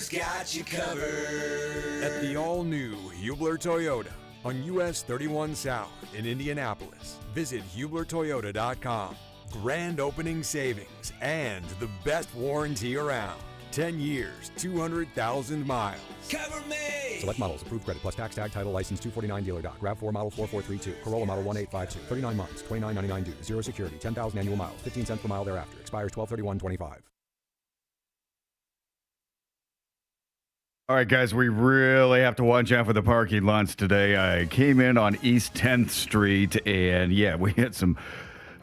Hubler's got you covered. At the all-new Hubler Toyota on US 31 South in Indianapolis. Visit HublerToyota.com. Grand opening savings and the best warranty around. 10 years, 200,000 miles. Cover me! Select models. Approved credit plus tax tag title license 249 dealer doc. RAV4 model 4432. Corolla model 1852. 39 months. $29.99 due. Zero security. 10,000 annual miles. 15 cents per mile thereafter. Expires 12/31/25. All right, guys, we really have to watch out for the parking lots today. I came in on East 10th Street, and yeah, we had some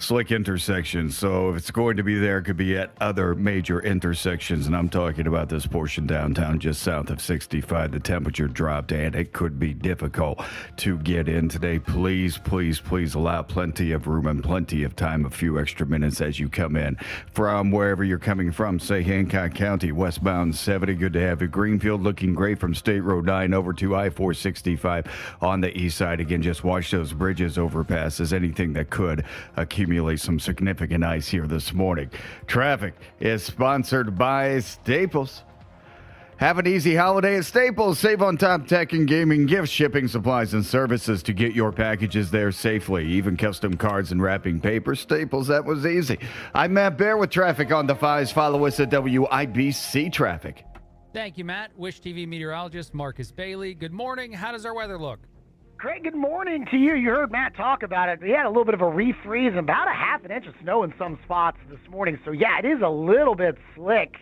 slick intersections. So if it's going to be there, it could be at other major intersections. And I'm talking about this portion downtown just south of 65. The temperature dropped and it could be difficult to get in today. Please, please, please allow plenty of room and plenty of time, a few extra minutes as you come in from wherever you're coming from. Say Hancock County, westbound 70. Good to have you. Greenfield looking great from State Road 9 over to I-465 on the east side. Again, just watch those bridges, overpasses, anything that could accumulate some significant ice here this morning. Traffic is sponsored by Staples. Have an easy holiday at Staples. Save on top tech and gaming gifts, shipping, supplies, and services to get your packages there safely. Even custom cards and wrapping paper. Staples, that was easy. I'm Matt Bear with traffic on the 5s. Follow us at WIBC Traffic. Thank you, Matt. Wish TV meteorologist Marcus Bailey. Good morning. How does our weather look? Craig, good morning to you. You heard Matt talk about it. We had a little bit of a refreeze and about a half an inch of snow in some spots this morning. So, yeah, it is a little bit slick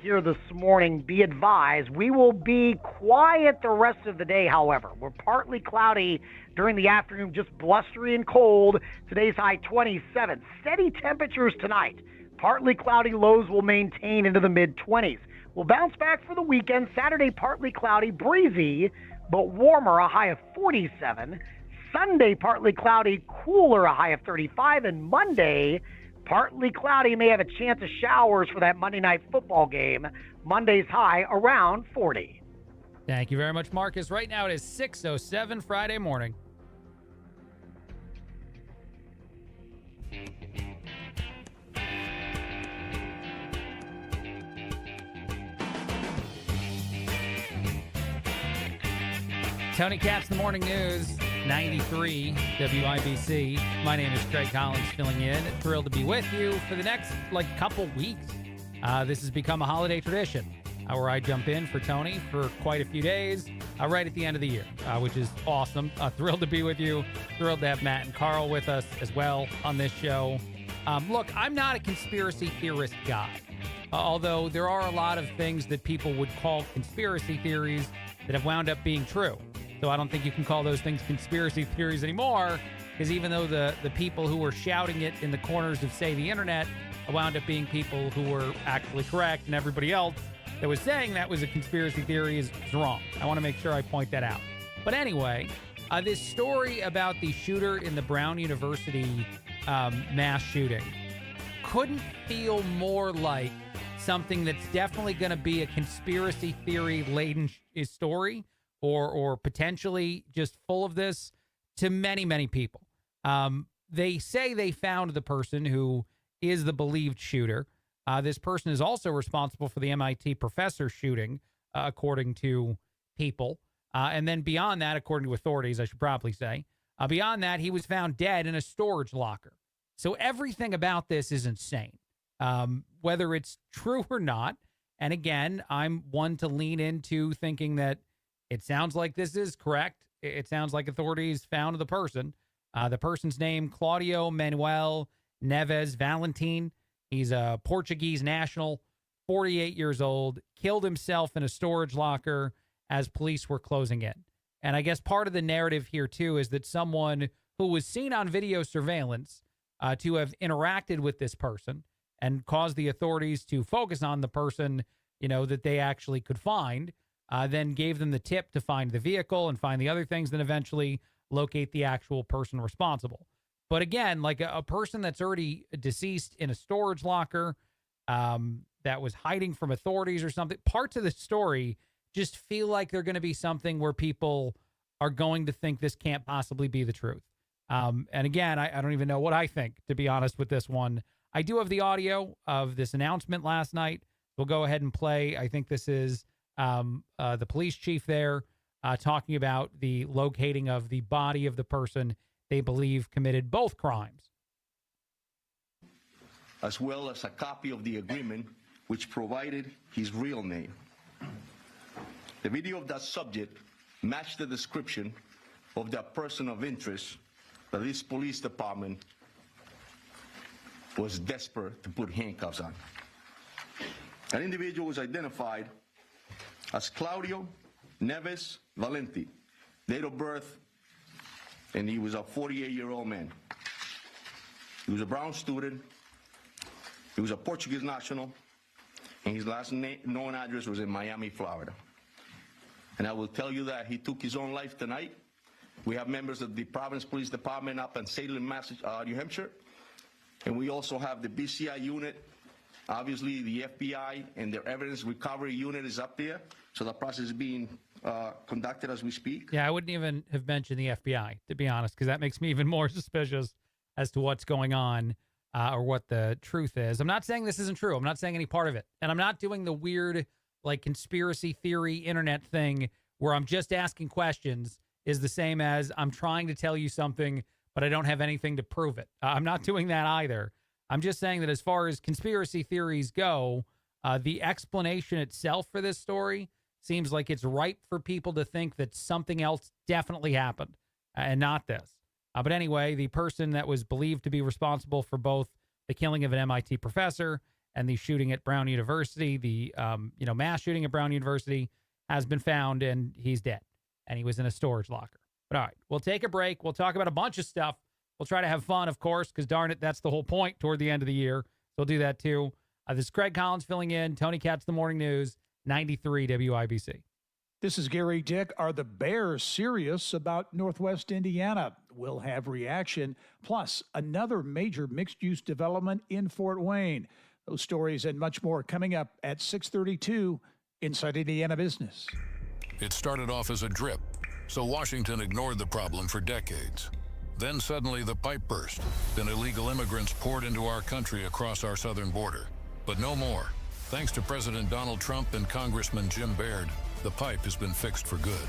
here this morning. Be advised, we will be quiet the rest of the day, however. We're partly cloudy during the afternoon, just blustery and cold. Today's high 27. Steady temperatures tonight. Partly cloudy, lows will maintain into the mid-20s. We'll bounce back for the weekend. Saturday, partly cloudy, breezy, but warmer, a high of 47. Sunday, partly cloudy, cooler, a high of 35. And Monday, partly cloudy, may have a chance of showers for that Monday night football game. Monday's high around 40. Thank you very much, Marcus. Right now it is 6:07 Friday morning. Tony Katz, the Morning News, 93 WIBC. My name is Craig Collins, filling in. Thrilled to be with you for the next, couple weeks. This has become a holiday tradition where I jump in for Tony for quite a few days right at the end of the year, which is awesome. Thrilled to be with you. Thrilled to have Matt and Carl with us as well on this show. Look, I'm not a conspiracy theorist guy, although there are a lot of things that people would call conspiracy theories that have wound up being true. So I don't think you can call those things conspiracy theories anymore, because even though the people who were shouting it in the corners of, say, the internet wound up being people who were actually correct, and everybody else that was saying that was a conspiracy theory is wrong. I want to make sure I point that out. But anyway, this story about the shooter in the Brown University mass shooting couldn't feel more like something that's definitely going to be a conspiracy theory laden story, or potentially just full of this to many, many people. They say they found the person who is the believed shooter. This person is also responsible for the MIT professor shooting, according to people. And then beyond that, according to authorities, I should probably say, beyond that, he was found dead in a storage locker. So everything about this is insane, whether it's true or not. And again, I'm one to lean into thinking that it sounds like this is correct. It sounds like authorities found the person. The person's name, Claudio Manuel Neves Valentim. He's a Portuguese national, 48 years old, killed himself in a storage locker as police were closing in. And I guess part of the narrative here, too, is that someone who was seen on video surveillance to have interacted with this person and caused the authorities to focus on the person, that they actually could find, then gave them the tip to find the vehicle and find the other things, then eventually locate the actual person responsible. But again, like a person that's already deceased in a storage locker, that was hiding from authorities or something, parts of the story just feel like they're going to be something where people are going to think this can't possibly be the truth. And again, I don't even know what I think, to be honest with this one. I do have the audio of this announcement last night. We'll go ahead and play. I think this is the police chief there, talking about the locating of the body of the person they believe committed both crimes. As well as a copy of the agreement which provided his real name. The video of that subject matched the description of that person of interest that this police department was desperate to put handcuffs on. That individual was identified as Claudio Neves Valenti, date of birth, and he was a 48-year-old man. He was a Brown student, he was a Portuguese national, and his last known address was in Miami, Florida. And I will tell you that he took his own life tonight. We have members of the Providence Police Department up in Salem, New Hampshire, and we also have the BCI unit. Obviously, the FBI and their evidence recovery unit is up there, so the process is being conducted as we speak. Yeah, I wouldn't even have mentioned the FBI, to be honest, because that makes me even more suspicious as to what's going on or what the truth is. I'm not saying this isn't true. I'm not saying any part of it. And I'm not doing the weird, like, conspiracy theory internet thing where I'm just asking questions is the same as I'm trying to tell you something, but I don't have anything to prove it. I'm not doing that either. I'm just saying that as far as conspiracy theories go, the explanation itself for this story seems like it's ripe for people to think that something else definitely happened and not this. But anyway, the person that was believed to be responsible for both the killing of an MIT professor and the shooting at Brown University, the mass shooting at Brown University, has been found, and he's dead. And he was in a storage locker. But all right, we'll take a break. We'll talk about a bunch of stuff. We'll try to have fun, of course, because darn it, that's the whole point toward the end of the year. So we'll do that too. This is Craig Collins filling in. Tony Katz, The Morning News, 93 WIBC. This is Gary Dick. Are the Bears serious about Northwest Indiana? We'll have reaction. Plus, another major mixed-use development in Fort Wayne. Those stories and much more coming up at 6:32 Inside Indiana Business. It started off as a drip, so Washington ignored the problem for decades. Then suddenly the pipe burst. Then illegal immigrants poured into our country across our southern border. But no more. Thanks to President Donald Trump and Congressman Jim Baird, the pipe has been fixed for good.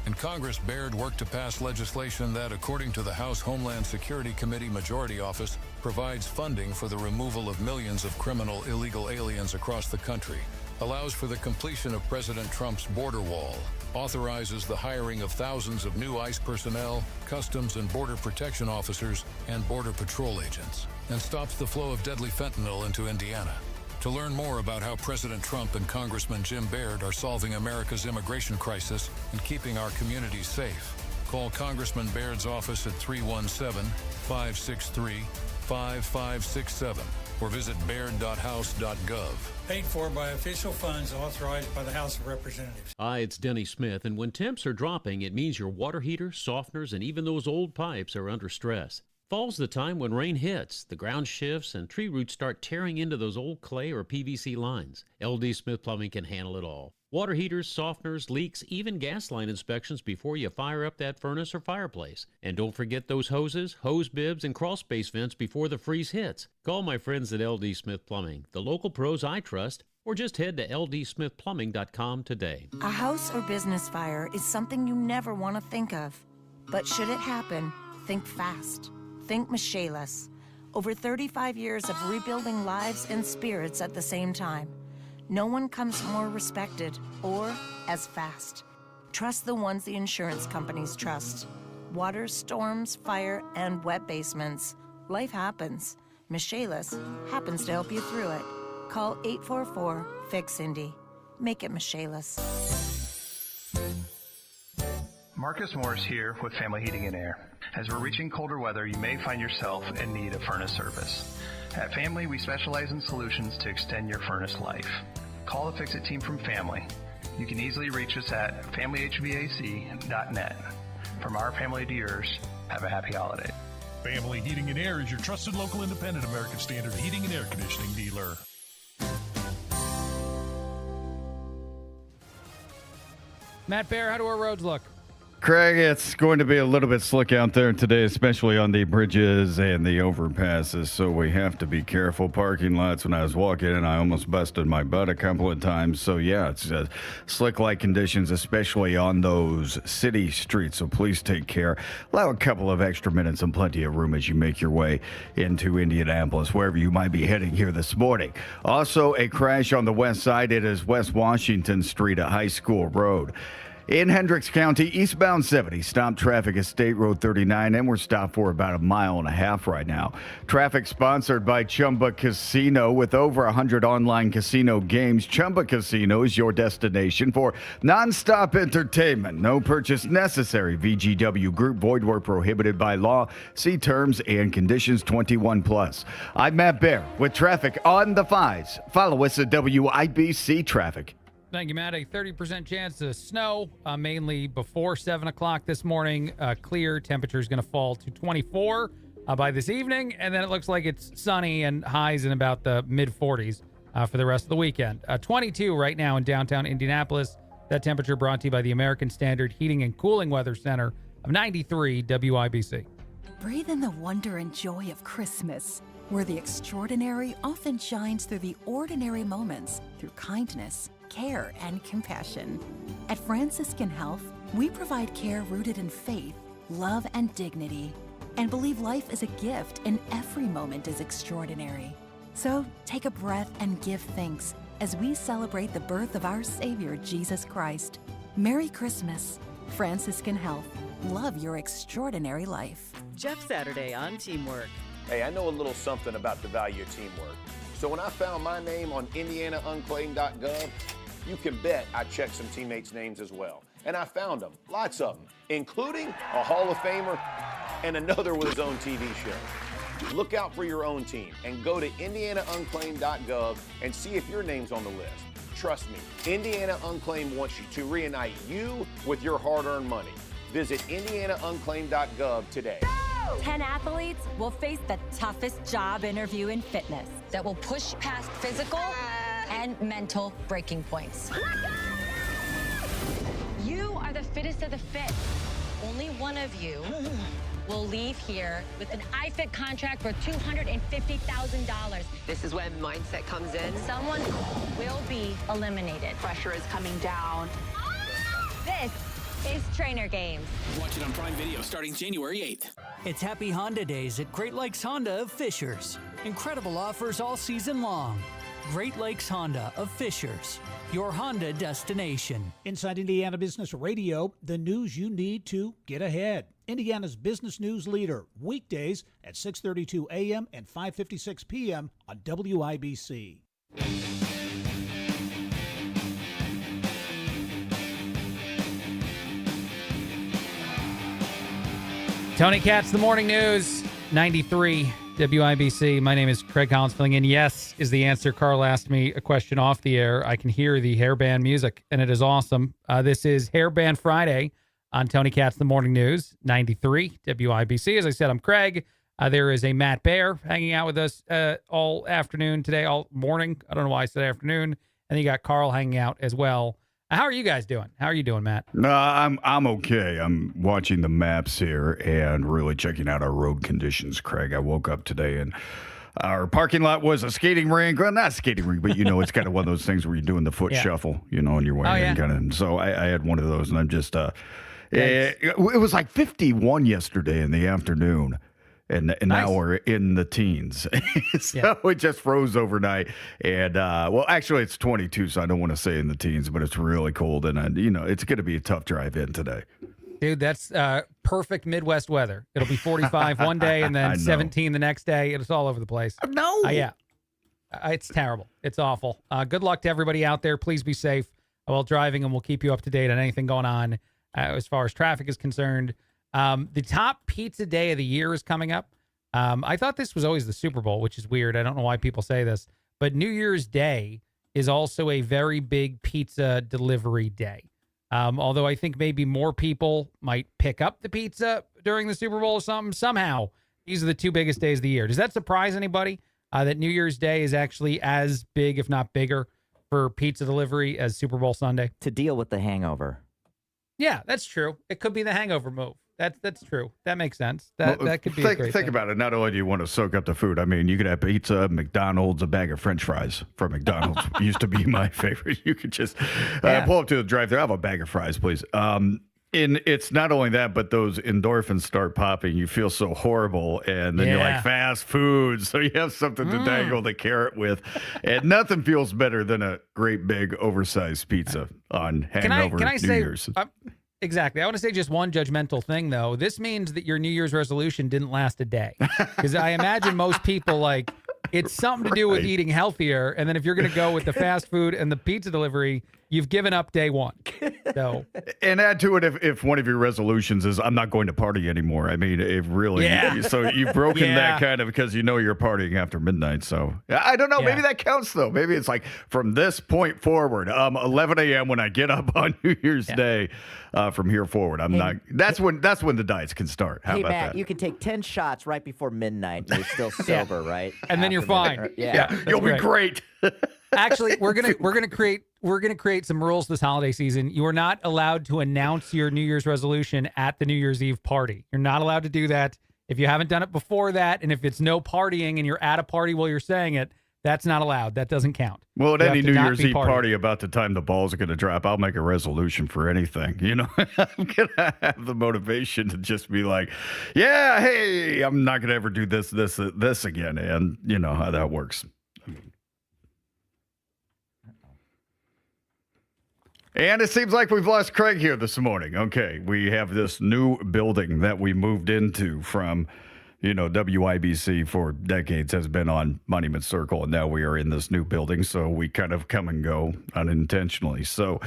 In Congress, Baird worked to pass legislation that, according to the House Homeland Security Committee Majority Office, provides funding for the removal of millions of criminal illegal aliens across the country, allows for the completion of President Trump's border wall, authorizes the hiring of thousands of new ICE personnel, Customs and Border Protection officers, and Border Patrol agents, and stops the flow of deadly fentanyl into Indiana. To learn more about how President Trump and Congressman Jim Baird are solving America's immigration crisis and keeping our communities safe, call Congressman Baird's office at 317-563-5567 or visit baird.house.gov. Paid for by official funds authorized by the House of Representatives. Hi, it's Denny Smith, and when temps are dropping, it means your water heaters, softeners, and even those old pipes are under stress. Fall's the time when rain hits, the ground shifts, and tree roots start tearing into those old clay or PVC lines. LD Smith Plumbing can handle it all. Water heaters, softeners, leaks, even gas line inspections before you fire up that furnace or fireplace. And don't forget those hoses, hose bibs, and crawl space vents before the freeze hits. Call my friends at LD Smith Plumbing, the local pros I trust, or just head to ldsmithplumbing.com today. A house or business fire is something you never want to think of. But should it happen, think fast. Think Michaelis. Over 35 years of rebuilding lives and spirits at the same time. No one comes more respected or as fast. Trust the ones the insurance companies trust. Water, storms, fire, and wet basements. Life happens. Michaelis happens to help you through it. Call 844-FIX-INDY. Make it Michaelis. Marcus Morris here with Family Heating and Air. As we're reaching colder weather, you may find yourself in need of furnace service. At Family, we specialize in solutions to extend your furnace life. Call the Fix-It team from Family. You can easily reach us at familyhvac.net. From our family to yours, have a happy holiday. Family Heating and Air is your trusted local independent American Standard heating and air conditioning dealer. Matt Bear, how do our roads look? Craig, it's going to be a little bit slick out there today, especially on the bridges and the overpasses, so we have to be careful. Parking lots, when I was walking in, I almost busted my butt a couple of times. So, yeah, it's slick-like conditions, especially on those city streets, so please take care. Allow a couple of extra minutes and plenty of room as you make your way into Indianapolis, wherever you might be heading here this morning. Also, a crash on the west side. It is West Washington Street at High School Road. In Hendricks County, eastbound 70, stop traffic at State Road 39, and we're stopped for about a mile and a half right now. Traffic sponsored by Chumba Casino. With over 100 online casino games, Chumba Casino is your destination for nonstop entertainment. No purchase necessary. VGW Group, void where prohibited by law. See terms and conditions 21+. I'm Matt Bear with traffic on the 5s. Follow us at WIBC Traffic. Thank you, Matt. A 30% chance of snow, mainly before 7 o'clock this morning. Clear. Temperature is going to fall to 24 by this evening, and then it looks like it's sunny and highs in about the mid-40s for the rest of the weekend. 22 right now in downtown Indianapolis. That temperature brought to you by the American Standard Heating and Cooling Weather Center of 93 WIBC. Breathe in the wonder and joy of Christmas, where the extraordinary often shines through the ordinary moments, through kindness, care, and compassion. At Franciscan Health, we provide care rooted in faith, love, and dignity, and believe life is a gift and every moment is extraordinary. So take a breath and give thanks as we celebrate the birth of our Savior, Jesus Christ. Merry Christmas. Franciscan Health. Love your extraordinary life. Jeff Saturday on Teamwork. Hey, I know a little something about the value of teamwork. So when I found my name on IndianaUnclaimed.gov, you can bet I checked some teammates' names as well. And I found them, lots of them, including a Hall of Famer and another with his own TV show. Look out for your own team and go to IndianaUnclaimed.gov and see if your name's on the list. Trust me, Indiana Unclaimed wants you to reunite you with your hard-earned money. Visit IndianaUnclaimed.gov today. 10 athletes will face the toughest job interview in fitness that will push past physical and mental breaking points. You are the fittest of the fit. Only one of you will leave here with an iFit contract for $250,000. This is when mindset comes in. Someone will be eliminated. Pressure is coming down. This is Trainer Games. Watch it on Prime Video starting January 8th. It's Happy Honda Days at Great Lakes Honda of Fishers. Incredible offers all season long. Great Lakes Honda of Fishers, your Honda destination. Inside Indiana Business Radio, the news you need to get ahead. Indiana's business news leader, weekdays at 6:32 a.m. and 5:56 p.m. on WIBC. Tony Katz, the Morning News, 93 WIBC. My name is Craig Collins filling in. Yes is the answer. Carl asked me a question off the air. I can hear the hairband music, and it is awesome. This is Hairband Friday on Tony Katz, the Morning News, 93 WIBC. As I said, I'm Craig. There is a Matt Bear hanging out with us all afternoon today, all morning. I don't know why I said afternoon. And you got Carl hanging out as well. How are you guys doing? How are you doing, Matt? I'm okay. I'm watching the maps here and really checking out our road conditions, Craig. I woke up today and our parking lot was a skating rink. Well, not a skating rink, but, it's kind of one of those things where you're doing the foot shuffle, on your way in. Kind of. So I had one of those, and I'm just it was like 51 yesterday in the afternoon. And now we're in the teens. So it just froze overnight. And, actually, it's 22, so I don't want to say in the teens, but it's really cold. And, it's going to be a tough drive in today. Dude, that's perfect Midwest weather. It'll be 45 one day and then 17 the next day. It's all over the place. No. Yeah. It's terrible. It's awful. Good luck to everybody out there. Please be safe while driving, and we'll keep you up to date on anything going on as far as traffic is concerned. The top pizza day of the year is coming up. I thought this was always the Super Bowl, which is weird. I don't know why people say this, but New Year's Day is also a very big pizza delivery day. Although I think maybe more people might pick up the pizza during the Super Bowl or something. Somehow, these are the two biggest days of the year. Does that surprise anybody that New Year's Day is actually as big, if not bigger, for pizza delivery as Super Bowl Sunday? To deal with the hangover. Yeah, that's true. It could be the hangover move. That's true. That makes sense. That could be a great Think thing. about it. Not only do you want to soak up the food, I mean, you could have pizza, McDonald's, a bag of French fries from McDonald's. Used to be my favorite. You could just pull up to the drive-thru. I have a bag of fries, please. And it's not only that, but those endorphins start popping. You feel so horrible, and then you're like, fast food. So you have something to dangle the carrot with, and nothing feels better than a great big oversized pizza on hangover Can I New say, Year's. Exactly. I want to say just one judgmental thing, though. This means that your New Year's resolution didn't last a day. Because I imagine most people, it's something to do with eating healthier. And then if you're going to go with the fast food and the pizza delivery, you've given up day one. So, and add to it if one of your resolutions is I'm not going to party anymore. I mean, it really so you've broken that kind of because you know you're partying after midnight. So I don't know. Maybe that counts though. Maybe it's like from this point forward, 11 a.m. when I get up on New Year's Day. From here forward, I'm not. That's when the diets can start. How about Matt, that? you can take 10 shots right before midnight, and you're still sober, right? And then you're fine. You'll be great. Actually, we're gonna create some rules this holiday season. You are not allowed to announce your New Year's resolution at the New Year's Eve party. You're not allowed to do that. If you haven't done it before that, and if it's no partying and you're at a party while you're saying it, that's not allowed. That doesn't count. Well, at any New Year's Eve party about the time the balls are going to drop, I'll make a resolution for anything. You know, I'm going to have the motivation to just be like, yeah, hey, I'm not going to ever do this again. And you know how that works. And it seems like we've lost Craig here this morning. Okay, we have this new building that we moved into from, WIBC for decades has been on Monument Circle, and now we are in this new building, so we kind of come and go unintentionally. So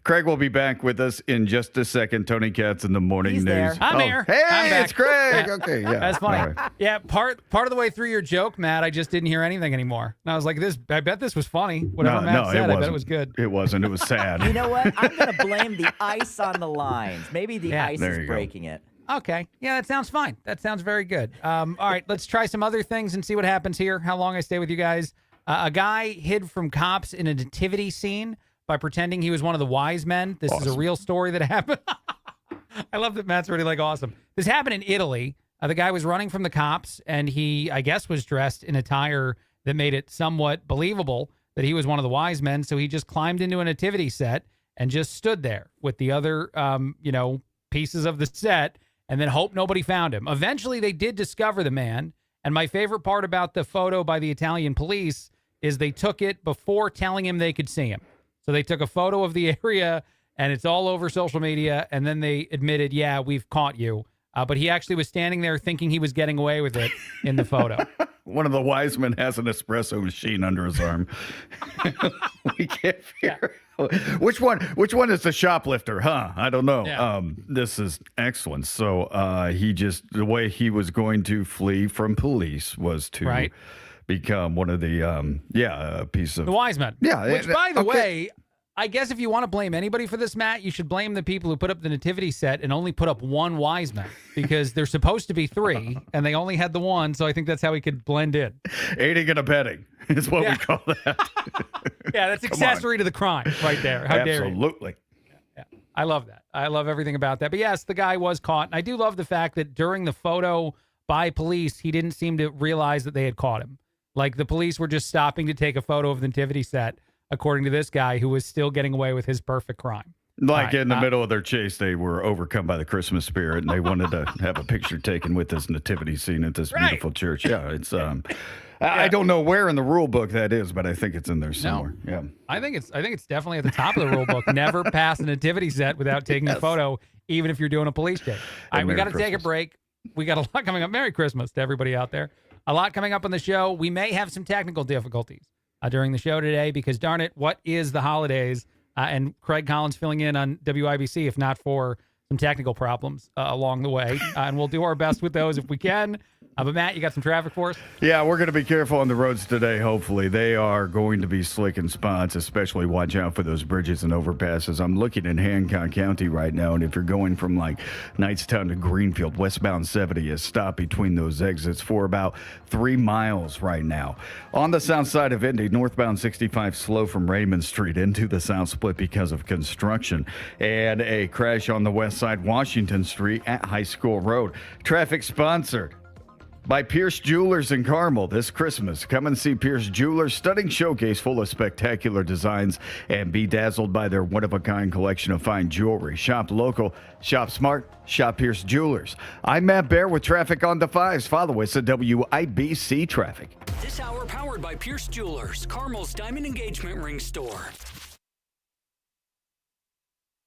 Craig will be back with us in just a second. Tony Katz in the morning news. There. I'm here. Hey, I'm back. it's Craig. Okay, yeah. That's funny. Right. Yeah, part of the way through your joke, Matt, I just didn't hear anything anymore. And I was like, I bet this was funny. Whatever Matt said, I bet it was good. It wasn't. It was sad. You know what? I'm going to blame the ice on the lines. Maybe the ice is breaking it. Okay. Yeah, that sounds fine. That sounds very good. All right, let's try some other things and see what happens here, how long I stay with you guys. A guy hid from cops in a nativity scene by pretending he was one of the wise men. This is a real story that happened. I love that Matt's already awesome. This happened in Italy. The guy was running from the cops, and he, I guess, was dressed in attire that made it somewhat believable that he was one of the wise men. So he just climbed into a nativity set and just stood there with the other, pieces of the set, and then hope nobody found him. Eventually, they did discover the man. And my favorite part about the photo by the Italian police is they took it before telling him they could see him. So they took a photo of the area, and it's all over social media. And then they admitted, yeah, we've caught you. But he actually was standing there thinking he was getting away with it in the photo. One of the wise men has an espresso machine under his arm. We can't figure which one is the shoplifter, huh? I don't know. Yeah. This is excellent. So the way he was going to flee from police was to become one of the piece of the wise men. Yeah. Which, by the way, I guess if you want to blame anybody for this, Matt, you should blame the people who put up the nativity set and only put up one wise man, because there's supposed to be three and they only had the one. So I think that's how he could blend in. Aiding and abetting is what we call that. Yeah, that's accessory to the crime right there. How dare you? Absolutely. Yeah. I love that. I love everything about that. But yes, the guy was caught. And I do love the fact that during the photo by police, he didn't seem to realize that they had caught him. Like the police were just stopping to take a photo of the nativity set, according to this guy who was still getting away with his perfect crime. Like in the middle of their chase, they were overcome by the Christmas spirit, and they wanted to have a picture taken with this nativity scene at this beautiful church. Yeah, it's I don't know where in the rule book that is, but I think it's in there somewhere. No. Yeah, I think it's definitely at the top of the rule book. Never pass a nativity set without taking a photo, even if you're doing a police chase. All right, we got to take a break. We got a lot coming up. Merry Christmas to everybody out there. A lot coming up on the show. We may have some technical difficulties during the show today because, darn it, what is the holidays? And Craig Collins filling in on WIBC, if not for some technical problems along the way. And we'll do our best with those if we can. But Matt, you got some traffic for us? Yeah, we're going to be careful on the roads today, hopefully. They are going to be slick in spots, especially watch out for those bridges and overpasses. I'm looking in Hancock County right now, and if you're going from like Knightstown to Greenfield, westbound 70 is stopped between those exits for about 3 miles right now. On the south side of Indy, northbound 65 slow from Raymond Street into the south split because of construction. And a crash on the west side, Washington Street at High School Road. Traffic sponsored by Pierce Jewelers in Carmel this Christmas. Come and see Pierce Jewelers' stunning showcase full of spectacular designs and be dazzled by their one-of-a-kind collection of fine jewelry. Shop local, shop smart, shop Pierce Jewelers. I'm Matt Bear with traffic on the 5s. Follow us at WIBC Traffic. This hour powered by Pierce Jewelers, Carmel's diamond engagement ring store.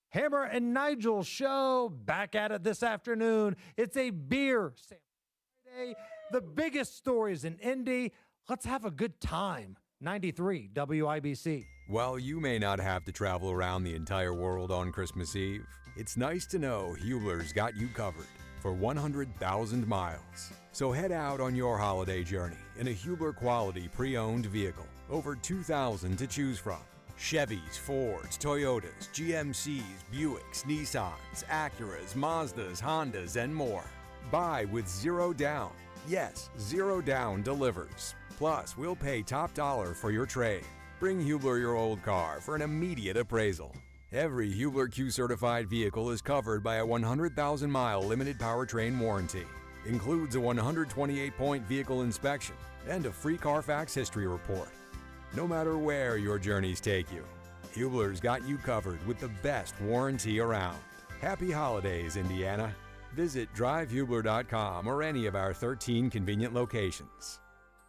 Hammer and Nigel show back at it this afternoon. It's a beer Friday. The biggest stories in Indy. Let's have a good time. 93 WIBC. While you may not have to travel around the entire world on Christmas Eve, it's nice to know Hubler's got you covered for 100,000 miles. So head out on your holiday journey in a Hubler quality pre-owned vehicle. Over 2,000 to choose from. Chevys, Fords, Toyotas, GMCs, Buicks, Nissans, Acuras, Mazdas, Hondas, and more. Buy with zero down. Yes, zero down delivers. Plus, we'll pay top dollar for your trade. Bring Hubler your old car for an immediate appraisal. Every Hubler Q-certified vehicle is covered by a 100,000-mile limited powertrain warranty. Includes a 128-point vehicle inspection and a free Carfax history report. No matter where your journeys take you, Hubler's got you covered with the best warranty around. Happy holidays, Indiana. Visit drivehubler.com or any of our 13 convenient locations.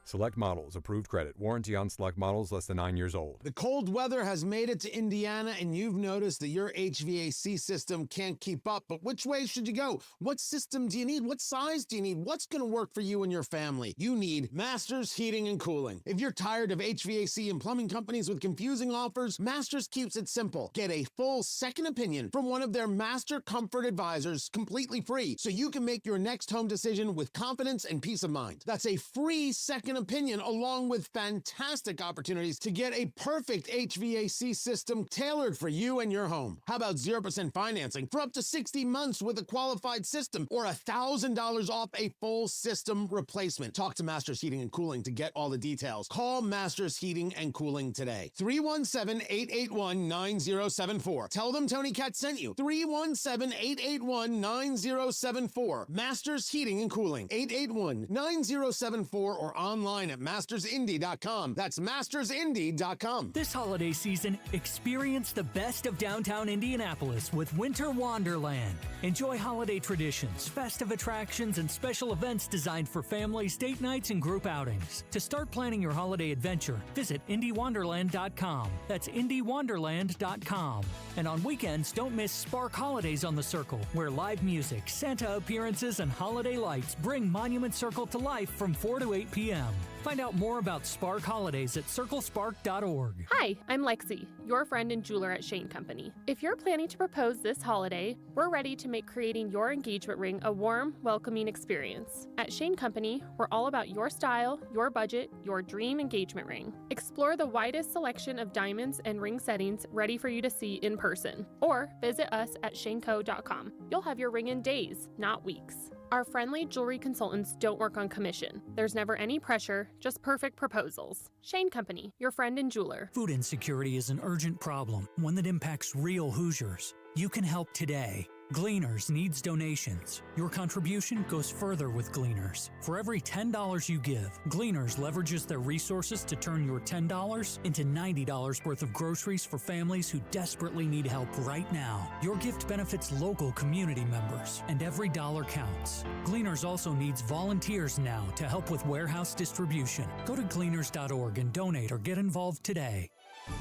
Select models, approved credit, warranty on select models less than 9 years old. The cold weather has made it to Indiana, and you've noticed that your HVAC system can't keep up. But which way should you go? What system do you need? What size do you need? What's going to work for you and your family? You need Masters Heating and Cooling. If you're tired of HVAC and plumbing companies with confusing offers, Masters keeps it simple. Get a full second opinion from one of their Master Comfort Advisors completely free, so you can make your next home decision with confidence and peace of mind. That's a free second opinion, along with fantastic opportunities to get a perfect HVAC system tailored for you and your home. How about 0% financing for up to 60 months with a qualified system, or $1,000 off a full system replacement? Talk to Masters Heating and Cooling to get all the details. Call Masters Heating and Cooling today. 317-881-9074. Tell them Tony Cat sent you. 317-881-9074. Masters Heating and Cooling. 881-9074 or online at mastersindy.com. That's mastersindy.com. This holiday season, experience the best of downtown Indianapolis with Winter Wonderland. Enjoy holiday traditions, festive attractions, and special events designed for families, date nights, and group outings. To start planning your holiday adventure, visit indywonderland.com. That's indywonderland.com. And on weekends, don't miss Spark Holidays on the Circle, where live music, Santa appearances, and holiday lights bring Monument Circle to life from 4 to 8 p.m. Find out more about Spark Holidays at circlespark.org. Hi, I'm Lexi, your friend and jeweler at Shane Company. If you're planning to propose this holiday, we're ready to make creating your engagement ring a warm, welcoming experience. At Shane Company, we're all about your style, your budget, your dream engagement ring. Explore the widest selection of diamonds and ring settings ready for you to see in person, or visit us at shaneco.com. You'll have your ring in days, not weeks. Our friendly jewelry consultants don't work on commission. There's never any pressure, just perfect proposals. Shane Company, your friend and jeweler. Food insecurity is an urgent problem, one that impacts real Hoosiers. You can help today. Gleaners needs donations. Your contribution goes further with Gleaners. For every $10 you give, Gleaners leverages their resources to turn your $10 into $90 worth of groceries for families who desperately need help right now. Your gift benefits local community members, and every dollar counts. Gleaners also needs volunteers now to help with warehouse distribution. Go to gleaners.org and donate or get involved today.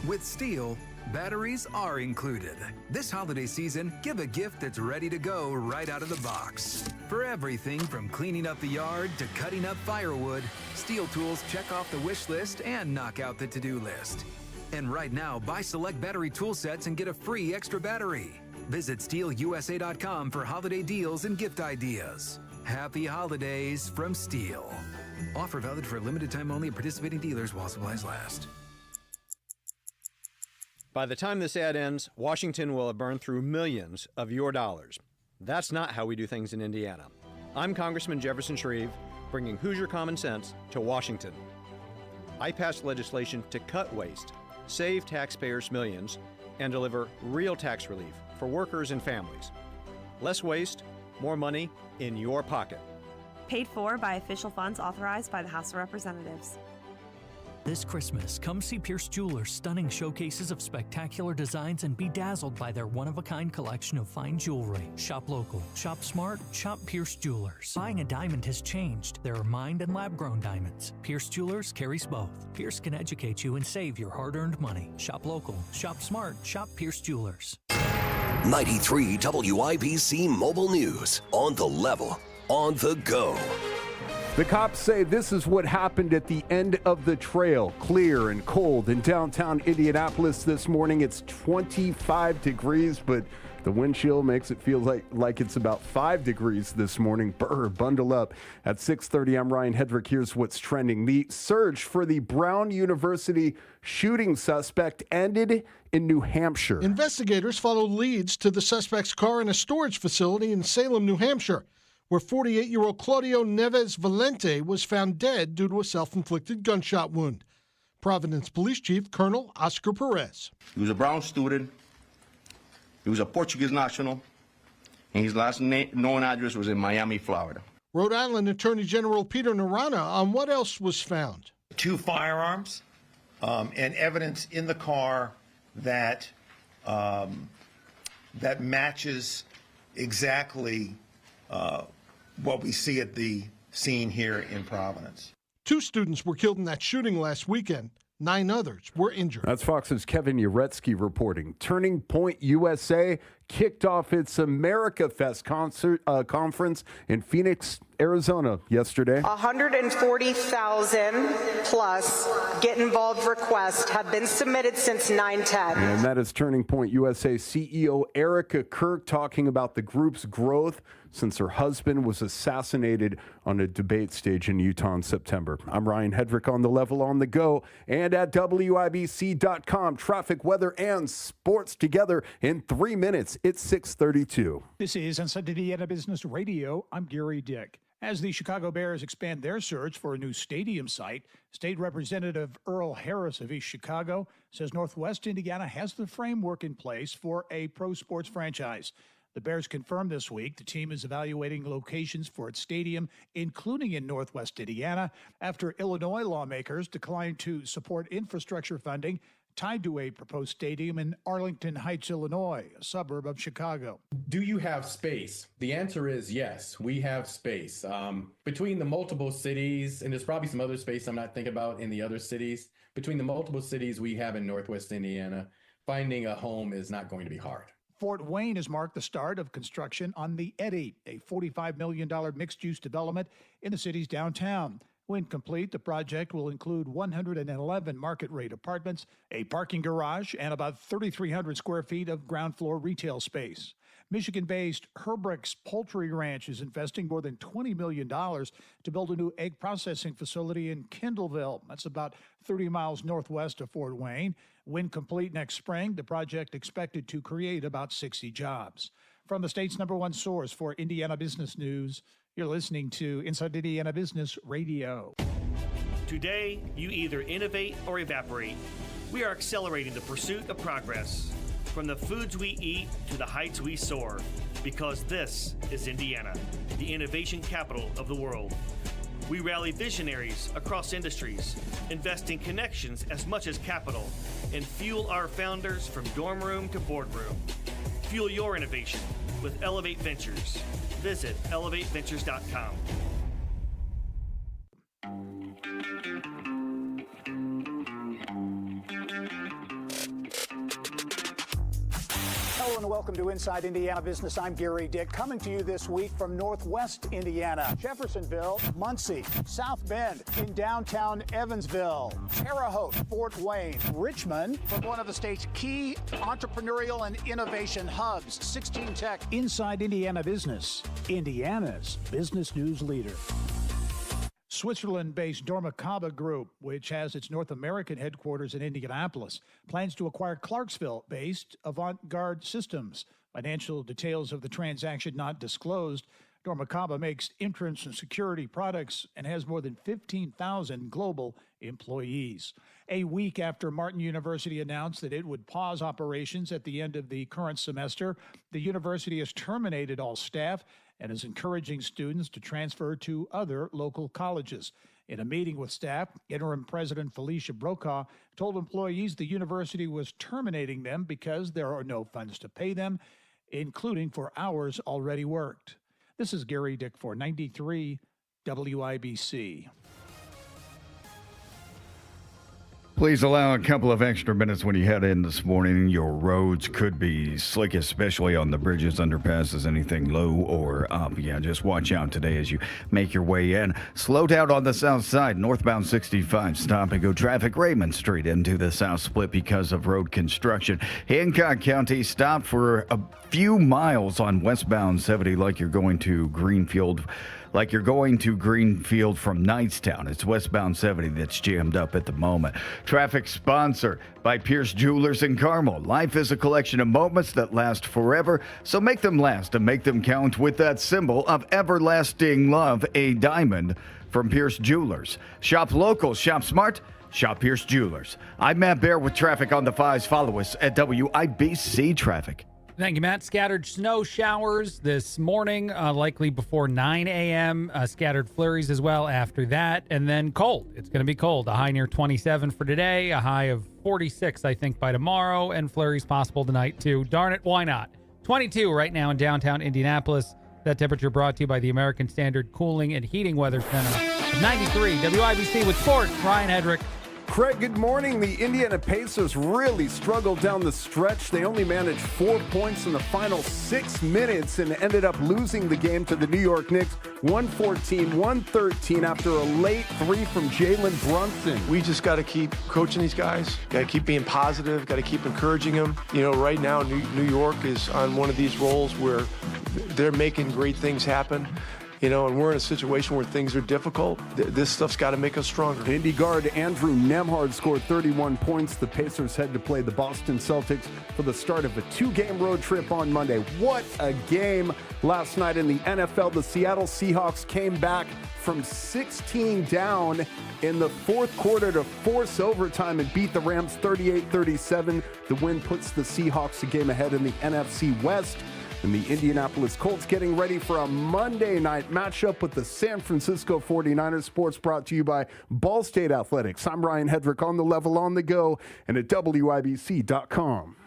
With Steel, batteries are included. This holiday season, give a gift that's ready to go right out of the box. For everything from cleaning up the yard to cutting up firewood, Steel tools check off the wish list and knock out the to-do list. And right now, buy select battery tool sets and get a free extra battery. Visit SteelUSA.com for holiday deals and gift ideas. Happy holidays from Steel. Offer valid for a limited time only at participating dealers while supplies last. By the time this ad ends, Washington will have burned through millions of your dollars. That's not how we do things in Indiana. I'm Congressman Jefferson Shreve, bringing Hoosier common sense to Washington. I passed legislation to cut waste, save taxpayers millions, and deliver real tax relief for workers and families. Less waste, more money in your pocket. Paid for by official funds authorized by the House of Representatives. This Christmas, come see Pierce Jewelers' stunning showcases of spectacular designs and be dazzled by their one-of-a-kind collection of fine jewelry. Shop local, shop smart, shop Pierce Jewelers. Buying a diamond has changed. There are mined and lab-grown diamonds. Pierce Jewelers carries both. Pierce can educate you and save your hard-earned money. Shop local, shop smart, shop Pierce Jewelers. 93 WIBC Mobile News. On the level, on the go. The cops say this is what happened at the end of the trail. Clear and cold in downtown Indianapolis this morning. It's 25 degrees, but the wind chill makes it feel like it's about 5 degrees this morning. Bundle up. At 6:30, I'm Ryan Hedrick. Here's what's trending. The search for the Brown University shooting suspect ended in New Hampshire. Investigators followed leads to the suspect's car in a storage facility in Salem, New Hampshire, where 48-year-old Claudio Neves Valente was found dead due to a self-inflicted gunshot wound. Providence Police Chief Colonel Oscar Perez. He was a Brown student. He was a Portuguese national, and his last known address was in Miami, Florida. Rhode Island Attorney General Peter Narana on what else was found. 2 firearms and evidence in the car that that matches exactly what we see at the scene here in Providence. 2 students were killed in that shooting last weekend. 9 others were injured. That's Fox's Kevin Uretsky reporting. Turning Point USA kicked off its America Fest conference in Phoenix, Arizona yesterday. 140,000 plus get involved requests have been submitted since 9/10. And that is Turning Point USA CEO Erica Kirk talking about the group's growth since her husband was assassinated on a debate stage in Utah in September. I'm Ryan Hedrick on the level on the go and at WIBC.com. Traffic, weather, and sports together in 3 minutes. It's 6:32. This is Inside Indiana Business Radio. I'm Gary Dick. As the Chicago Bears expand their search for a new stadium site, State Representative Earl Harris of East Chicago says Northwest Indiana has the framework in place for a pro sports franchise. The Bears confirmed this week the team is evaluating locations for its stadium, including in Northwest Indiana, after Illinois lawmakers declined to support infrastructure funding tied to a proposed stadium in Arlington Heights, Illinois, a suburb of Chicago. Do you have space? The answer is yes, we have space. Between the multiple cities, and there's probably some other space I'm not thinking about in the other cities, between the multiple cities we have in Northwest Indiana, finding a home is not going to be hard. Fort Wayne has marked the start of construction on the Eddy, a $45 million mixed-use development in the city's downtown. When complete, the project will include 111 market-rate apartments, a parking garage, and about 3,300 square feet of ground floor retail space. Michigan-based Herbrick's Poultry Ranch is investing more than $20 million to build a new egg processing facility in Kendallville. That's about 30 miles northwest of Fort Wayne. When complete next spring, the project expected to create about 60 jobs. From the state's #1 source for Indiana business news, you're listening to Inside Indiana Business Radio. Today, you either innovate or evaporate. We are accelerating the pursuit of progress. From the foods we eat to the heights we soar, because this is Indiana, the innovation capital of the world. We rally visionaries across industries, investing connections as much as capital, and fuel our founders from dorm room to boardroom. Fuel your innovation with Elevate Ventures. Visit elevateventures.com. Hello and welcome to Inside Indiana Business. I'm Gary Dick, coming to you this week from Northwest Indiana, Jeffersonville, Muncie, South Bend, in downtown Evansville, Terre Haute, Fort Wayne, Richmond, from one of the state's key entrepreneurial and innovation hubs, 16 Tech. Inside Indiana Business, Indiana's business news leader. Switzerland-based Dormakaba Group, which has its North American headquarters in Indianapolis, plans to acquire Clarksville-based Avant-Garde Systems. Financial details of the transaction not disclosed. Dormakaba makes entrance and security products and has more than 15,000 global employees. A week after Martin University announced that it would pause operations at the end of the current semester, the university has terminated all staff and is encouraging students to transfer to other local colleges. In a meeting with staff, interim president Felicia Brokaw told employees the university was terminating them because there are no funds to pay them, including for hours already worked. This is Gary Dick for 93 WIBC. Please allow a couple of extra minutes when you head in this morning. Your roads could be slick, especially on the bridges, underpasses, anything low or up. Yeah, just watch out today as you make your way in. Slow down on the south side, northbound 65, stop and go traffic Raymond Street into the south split because of road construction. Hancock County stopped for a few miles on westbound 70 like you're going to Greenfield from Knightstown. It's westbound 70 that's jammed up at the moment. Traffic sponsored by Pierce Jewelers in Carmel. Life is a collection of moments that last forever, so make them last and make them count with that symbol of everlasting love, a diamond from Pierce Jewelers. Shop local, shop smart, shop Pierce Jewelers. I'm Matt Bear with traffic on the 5s. Follow us at WIBC Traffic. Thank you, Matt. Scattered snow showers this morning, likely before 9 a.m. Scattered flurries as well after that. And then cold. It's going to be cold. A high near 27 for today. A high of 46, I think, by tomorrow. And flurries possible tonight, too. Darn it, why not? 22 right now in downtown Indianapolis. That temperature brought to you by the American Standard Cooling and Heating Weather Center. 93 WIBC with sports. Ryan Hedrick. Craig, good morning. The Indiana Pacers really struggled down the stretch. They only managed 4 points in the final 6 minutes and ended up losing the game to the New York Knicks 114-113 after a late three from Jalen Brunson. We just got to keep coaching these guys, got to keep being positive, got to keep encouraging them. You know, right now, New York is on one of these rolls where they're making great things happen. You know, and we're in a situation where things are difficult. This stuff's got to make us stronger. Indy guard Andrew Nembhard scored 31 points. The Pacers head to play the Boston Celtics for the start of a 2-game road trip on Monday. What a game last night in the NFL. The Seattle Seahawks came back from 16 down in the fourth quarter to force overtime and beat the Rams 38-37. The win puts the Seahawks a game ahead in the NFC West. And the Indianapolis Colts getting ready for a Monday night matchup with the San Francisco 49ers. Sports brought to you by Ball State Athletics. I'm Ryan Hedrick on the level, on the go, and at WIBC.com.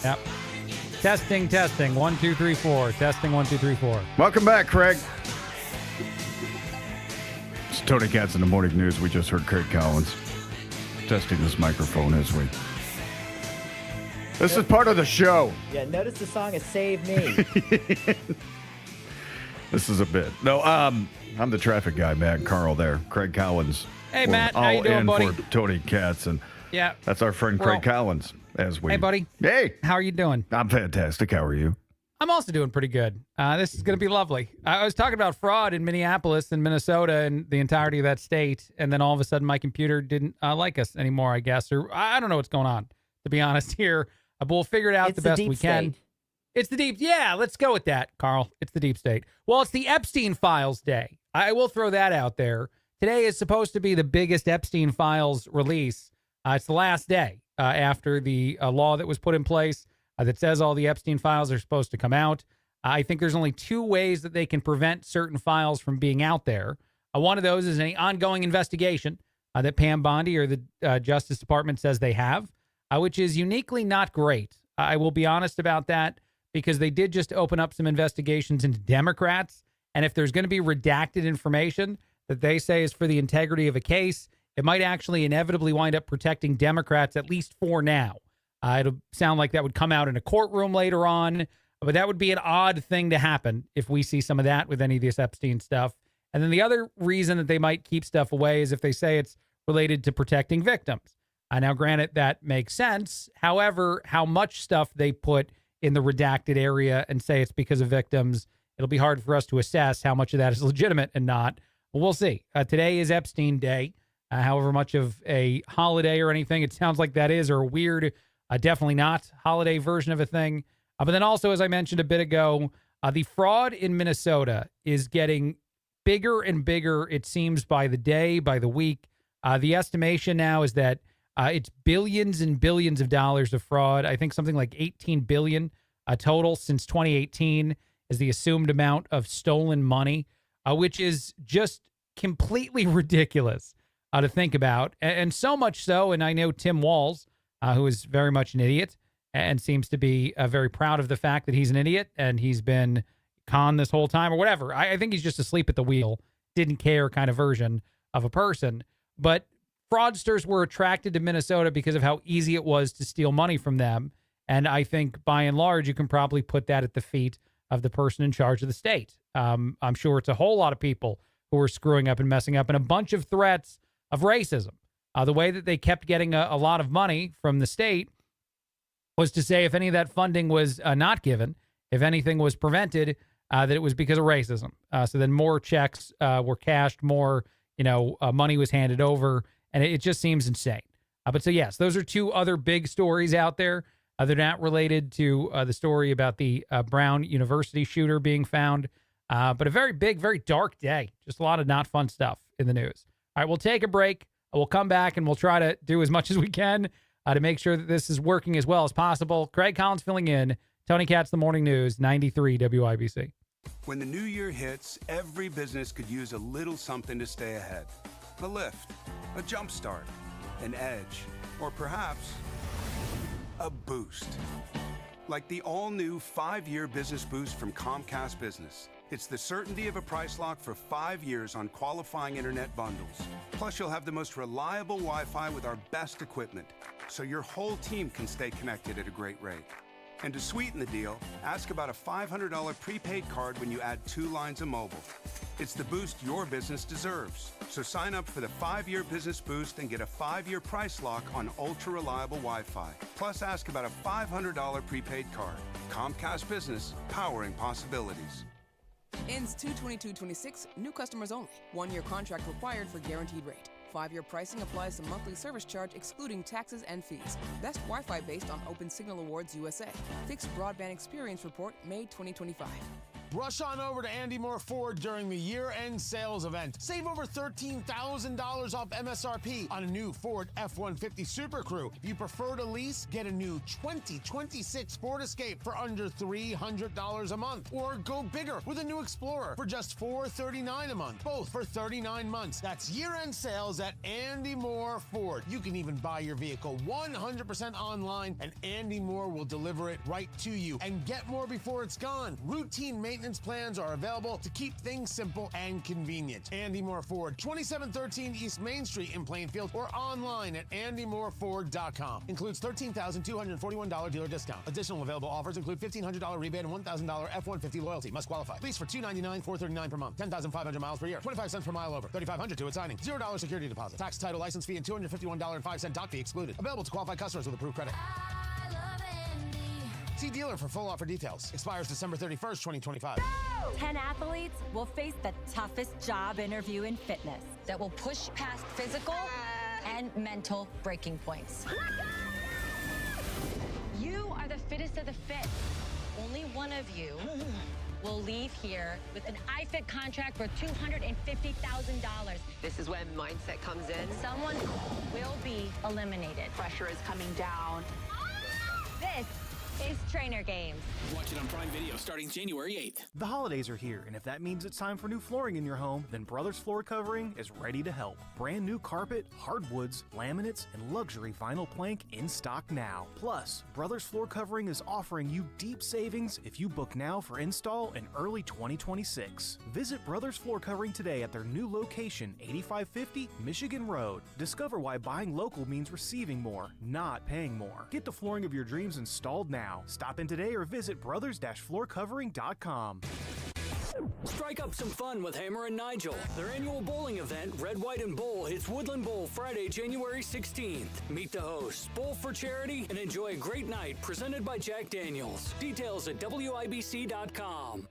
Yep. Testing. 1, 2, 3, 4. Testing 1, 2, 3, 4. Welcome back, Craig. It's Tony Katz in the Morning News. We just heard Craig Collins testing this microphone as we... This is part of the show. Yeah, notice the song is Save Me. This is a bit. No, I'm the traffic guy, Matt Carl there. Craig Collins. Hey, Matt, how you doing, buddy? For Tony Katz, and yeah, that's our friend Craig Collins. as we. Hey, buddy. Hey. How are you doing? I'm fantastic. How are you? I'm also doing pretty good. This is going to be lovely. I was talking about fraud in Minneapolis and Minnesota and the entirety of that state, and then all of a sudden my computer didn't like us anymore, I guess. Or I don't know what's going on, to be honest here. But we'll figure it out the best we can. It's the deep. Yeah, let's go with that, Carl. It's the deep state. Well, it's the Epstein Files Day. I will throw that out there. Today is supposed to be the biggest Epstein Files release. It's the last day after the law that was put in place that says all the Epstein files are supposed to come out. I think there's only two ways that they can prevent certain files from being out there. One of those is any ongoing investigation that Pam Bondi or the Justice Department says they have, which is uniquely not great. I will be honest about that because they did just open up some investigations into Democrats. And if there's going to be redacted information that they say is for the integrity of a case, it might actually inevitably wind up protecting Democrats, at least for now. It'll sound like that would come out in a courtroom later on, but that would be an odd thing to happen if we see some of that with any of this Epstein stuff. And then the other reason that they might keep stuff away is if they say it's related to protecting victims. Now, granted, that makes sense. However, how much stuff they put in the redacted area and say it's because of victims, it'll be hard for us to assess how much of that is legitimate and not. But we'll see. Today is Epstein Day. However much of a holiday or anything it sounds like that is, or a weird, definitely not holiday version of a thing. But then also, as I mentioned a bit ago, the fraud in Minnesota is getting bigger and bigger, it seems, by the day, by the week. The estimation now is that it's billions and billions of dollars of fraud. I think something like $18 billion total since 2018 is the assumed amount of stolen money, which is just completely ridiculous to think about. And so much so, and I know Tim Walz, who is very much an idiot and seems to be very proud of the fact that he's an idiot and he's been conned this whole time or whatever. I think he's just asleep at the wheel, didn't care kind of version of a person. But fraudsters were attracted to Minnesota because of how easy it was to steal money from them. And I think by and large, you can probably put that at the feet of the person in charge of the state. I'm sure it's a whole lot of people who are screwing up and messing up, and a bunch of threats of racism. The way that they kept getting a lot of money from the state was to say if any of that funding was not given, if anything was prevented, that it was because of racism. So then more checks were cashed, more money was handed over, and it just seems insane. But so yes, those are two other big stories out there. They're not related to the story about the Brown University shooter being found, but a very big, very dark day. Just a lot of not fun stuff in the news. All right, we'll take a break. We'll come back and we'll try to do as much as we can to make sure that this is working as well as possible. Craig Collins filling in. Tony Katz, The Morning News, 93 WIBC. When the new year hits, every business could use a little something to stay ahead. A lift, a jump start, an edge, or perhaps a boost. Like the all-new 5-year business boost from Comcast Business. It's the certainty of a price lock for 5 years on qualifying internet bundles. Plus, you'll have the most reliable Wi-Fi with our best equipment, so your whole team can stay connected at a great rate. And to sweeten the deal, ask about a $500 prepaid card when you add 2 lines of mobile. It's the boost your business deserves. So sign up for the 5-year business boost and get a 5-year price lock on ultra-reliable Wi-Fi. Plus, ask about a $500 prepaid card. Comcast Business, powering possibilities. Ends 2/22/26, new customers only. 1-year contract required for guaranteed rate. 5-year pricing applies to monthly service charge excluding taxes and fees. Best Wi-Fi based on Open Signal Awards USA. Fixed Broadband Experience Report, May 2025. Rush on over to Andy Moore Ford during the year-end sales event. Save over $13,000 off MSRP on a new Ford F-150 Super Crew. If you prefer to lease, get a new 2026 Ford Escape for under $300 a month. Or go bigger with a new Explorer for just $439 a month. Both for 39 months. That's year-end sales at Andy Moore Ford. You can even buy your vehicle 100% online, and Andy Moore will deliver it right to you. And get more before it's gone. Routine maintenance plans are available to keep things simple and convenient. Andy Moore Ford, 2713 East Main Street in Plainfield, or online at andymoreford.com. Includes $13,241 dealer discount. Additional available offers include $1,500 rebate and $1,000 F-150 loyalty. Must qualify. Lease for $299, $439 per month. 10,500 miles per year. 25 cents per mile over. $3,500 to its signing. $0 security deposit. Tax, title, license fee, and $251.05 dock fee excluded. Available to qualified customers with approved credit. See dealer for full offer details. Expires December 31st, 2025. 10 athletes will face the toughest job interview in fitness that will push past physical and mental breaking points. You are the fittest of the fit. Only one of you will leave here with an iFit contract for $250,000. This is when mindset comes in. Someone will be eliminated. Pressure is coming down. This is Trainer Games. Watch it on Prime Video starting January 8th. The holidays are here, and if that means it's time for new flooring in your home, then Brothers Floor Covering is ready to help. Brand new carpet, hardwoods, laminates, and luxury vinyl plank in stock now. Plus, Brothers Floor Covering is offering you deep savings if you book now for install in early 2026. Visit Brothers Floor Covering today at their new location, 8550 Michigan Road. Discover why buying local means receiving more, not paying more. Get the flooring of your dreams installed now. Stop in today or visit brothers-floorcovering.com. Strike up some fun with Hammer and Nigel. Their annual bowling event, Red, White, and Bowl, hits Woodland Bowl Friday, January 16th. Meet the hosts, bowl for charity, and enjoy a great night presented by Jack Daniels. Details at WIBC.com.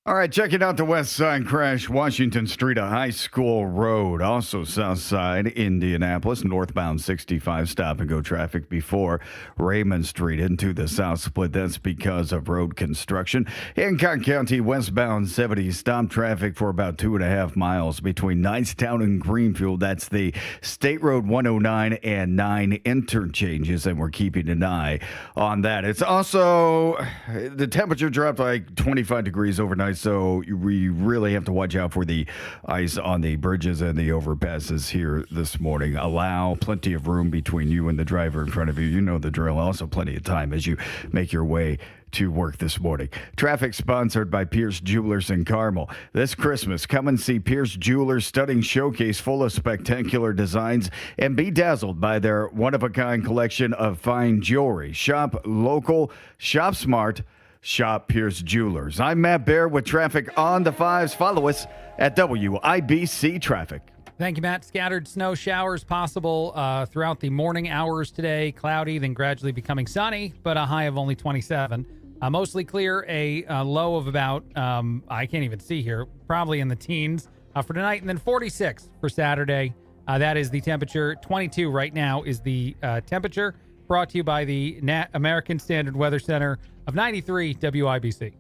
All right, checking out the West Side crash, Washington Street, a high school road. Also South Side, Indianapolis, northbound 65 stop-and-go traffic before Raymond Street into the south split. That's because of road construction. Hancock County, westbound 70, stop traffic for about 2.5 miles between Nicetown and Greenfield. That's the State Road 109 and 9 interchanges, and we're keeping an eye on that. It's also, the temperature dropped like 25 degrees overnight, so we really have to watch out for the ice on the bridges and the overpasses here this morning. Allow plenty of room between you and the driver in front of you. You know the drill. Also plenty of time as you make your way to work this morning. Traffic sponsored by Pierce Jewelers in Carmel. This Christmas, come and see Pierce Jewelers' stunning showcase full of spectacular designs and be dazzled by their one-of-a-kind collection of fine jewelry. Shop local, shop smart, shop Pierce Jewelers. I'm Matt Baer with traffic on the 5s. Follow us at WIBC Traffic. Thank you, Matt. Scattered snow showers possible throughout the morning hours today. Cloudy, then gradually becoming sunny, but a high of only 27. Mostly clear, a low of about, I can't even see here, probably in the teens for tonight, and then 46 for Saturday. That is the temperature. 22 right now is the temperature, brought to you by the American Standard Weather Center of 93 WIBC.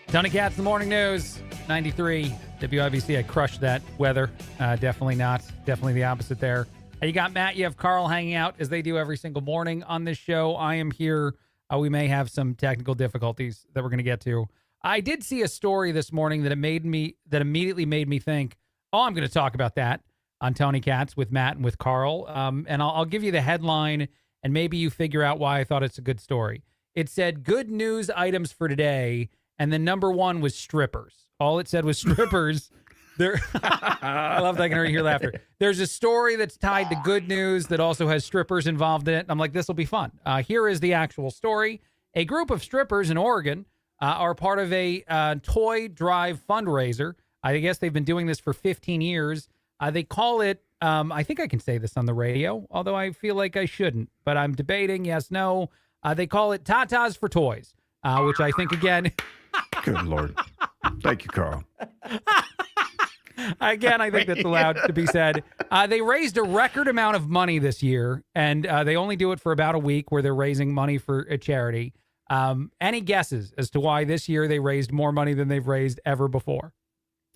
Tony Katz, the morning news, 93 WIBC. I crushed that weather. Definitely not. Definitely the opposite there. You got Matt, you have Carl hanging out as they do every single morning on this show. I am here. We may have some technical difficulties that we're going to get to. I did see a story this morning that immediately made me think, oh, I'm going to talk about that on Tony Katz with Matt and with Carl. And I'll give you the headline, and maybe you figure out why I thought it's a good story. It said, good news items for today, and then number one was strippers. All it said was strippers. There, I love that I can already hear laughter. There's a story that's tied to good news that also has strippers involved in it. I'm like, this will be fun. Here is the actual story. A group of strippers in Oregon are part of a toy drive fundraiser. I guess they've been doing this for 15 years. They call it, I think I can say this on the radio, although I feel like I shouldn't, but I'm debating, yes, no. They call it Tatas for Toys, which I think, again... Good Lord. Thank you, Carl. Again, I think that's allowed to be said. They raised a record amount of money this year, and they only do it for about a week where they're raising money for a charity. Any guesses as to why this year they raised more money than they've raised ever before?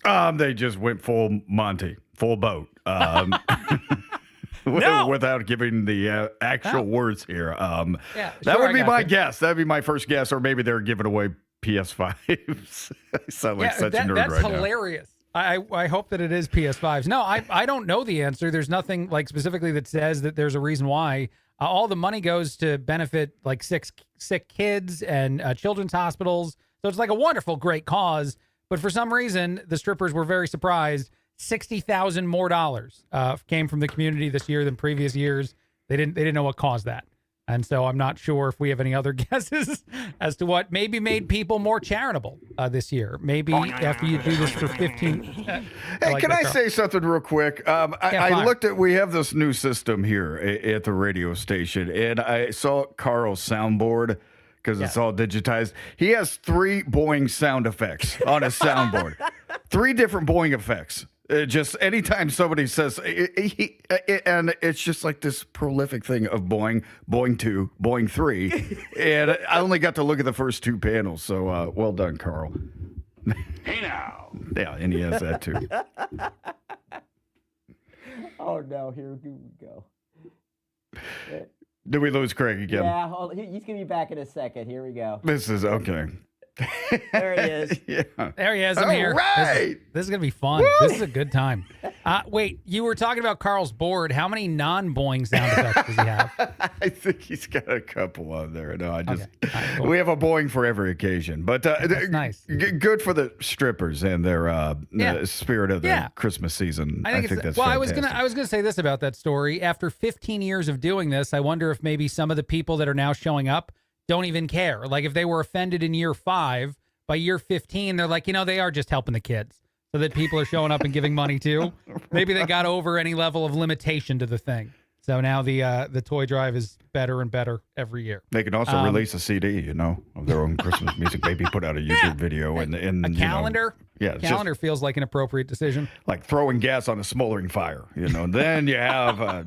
They just went full Monty, full boat. Without giving the actual words here. That would be my guess. That would be my first guess, or maybe they're giving away PS5s. I sound like such a nerd that's right now. That's hilarious. I hope that it is PS5s. No, I don't know the answer. There's nothing like specifically that says that there's a reason why. All the money goes to benefit like sick kids and children's hospitals. So it's like a wonderful, great cause. But for some reason, the strippers were very surprised. $60,000 more came from the community this year than previous years. They didn't know what caused that. And so I'm not sure if we have any other guesses as to what maybe made people more charitable this year. Maybe after you do this for 15. Hey, can I say something real quick? I looked at, we have this new system here at the radio station, and I saw Carl's soundboard because it's all digitized. He has 3 Boeing sound effects on his soundboard. 3 different Boeing effects. Just anytime somebody says, and it's just like this prolific thing of Boeing, Boeing 2, Boeing 3. And I only got to look at the first 2 panels. So well done, Carl. Hey now. Yeah, and he has that too. Oh, no. Here we go. Did we lose Craig again? Yeah, he's going to be back in a second. Here we go. This is okay. There he is. Yeah. There he is. I'm here. Right. This is going to be fun. Woo! This is a good time. Wait, you were talking about Carl's board. How many non-Boeing sound effects does he have? I think he's got a couple on there. No, I just right, cool. We have a Boeing for every occasion. But that's nice. Good for the strippers and their spirit of the Christmas season. I think that's well. fantastic. I was gonna say this about that story. After 15 years of doing this, I wonder if maybe some of the people that are now showing up don't even care. Like if they were offended in year 5, by year 15, they're like, they are just helping the kids so that people are showing up and giving money too. Maybe they got over any level of limitation to the thing. So now the toy drive is better and better every year. They can also release a CD, of their own Christmas music. Maybe put out a YouTube video and a calendar. Calendar just feels like an appropriate decision. Like throwing gas on a smoldering fire, Then you have a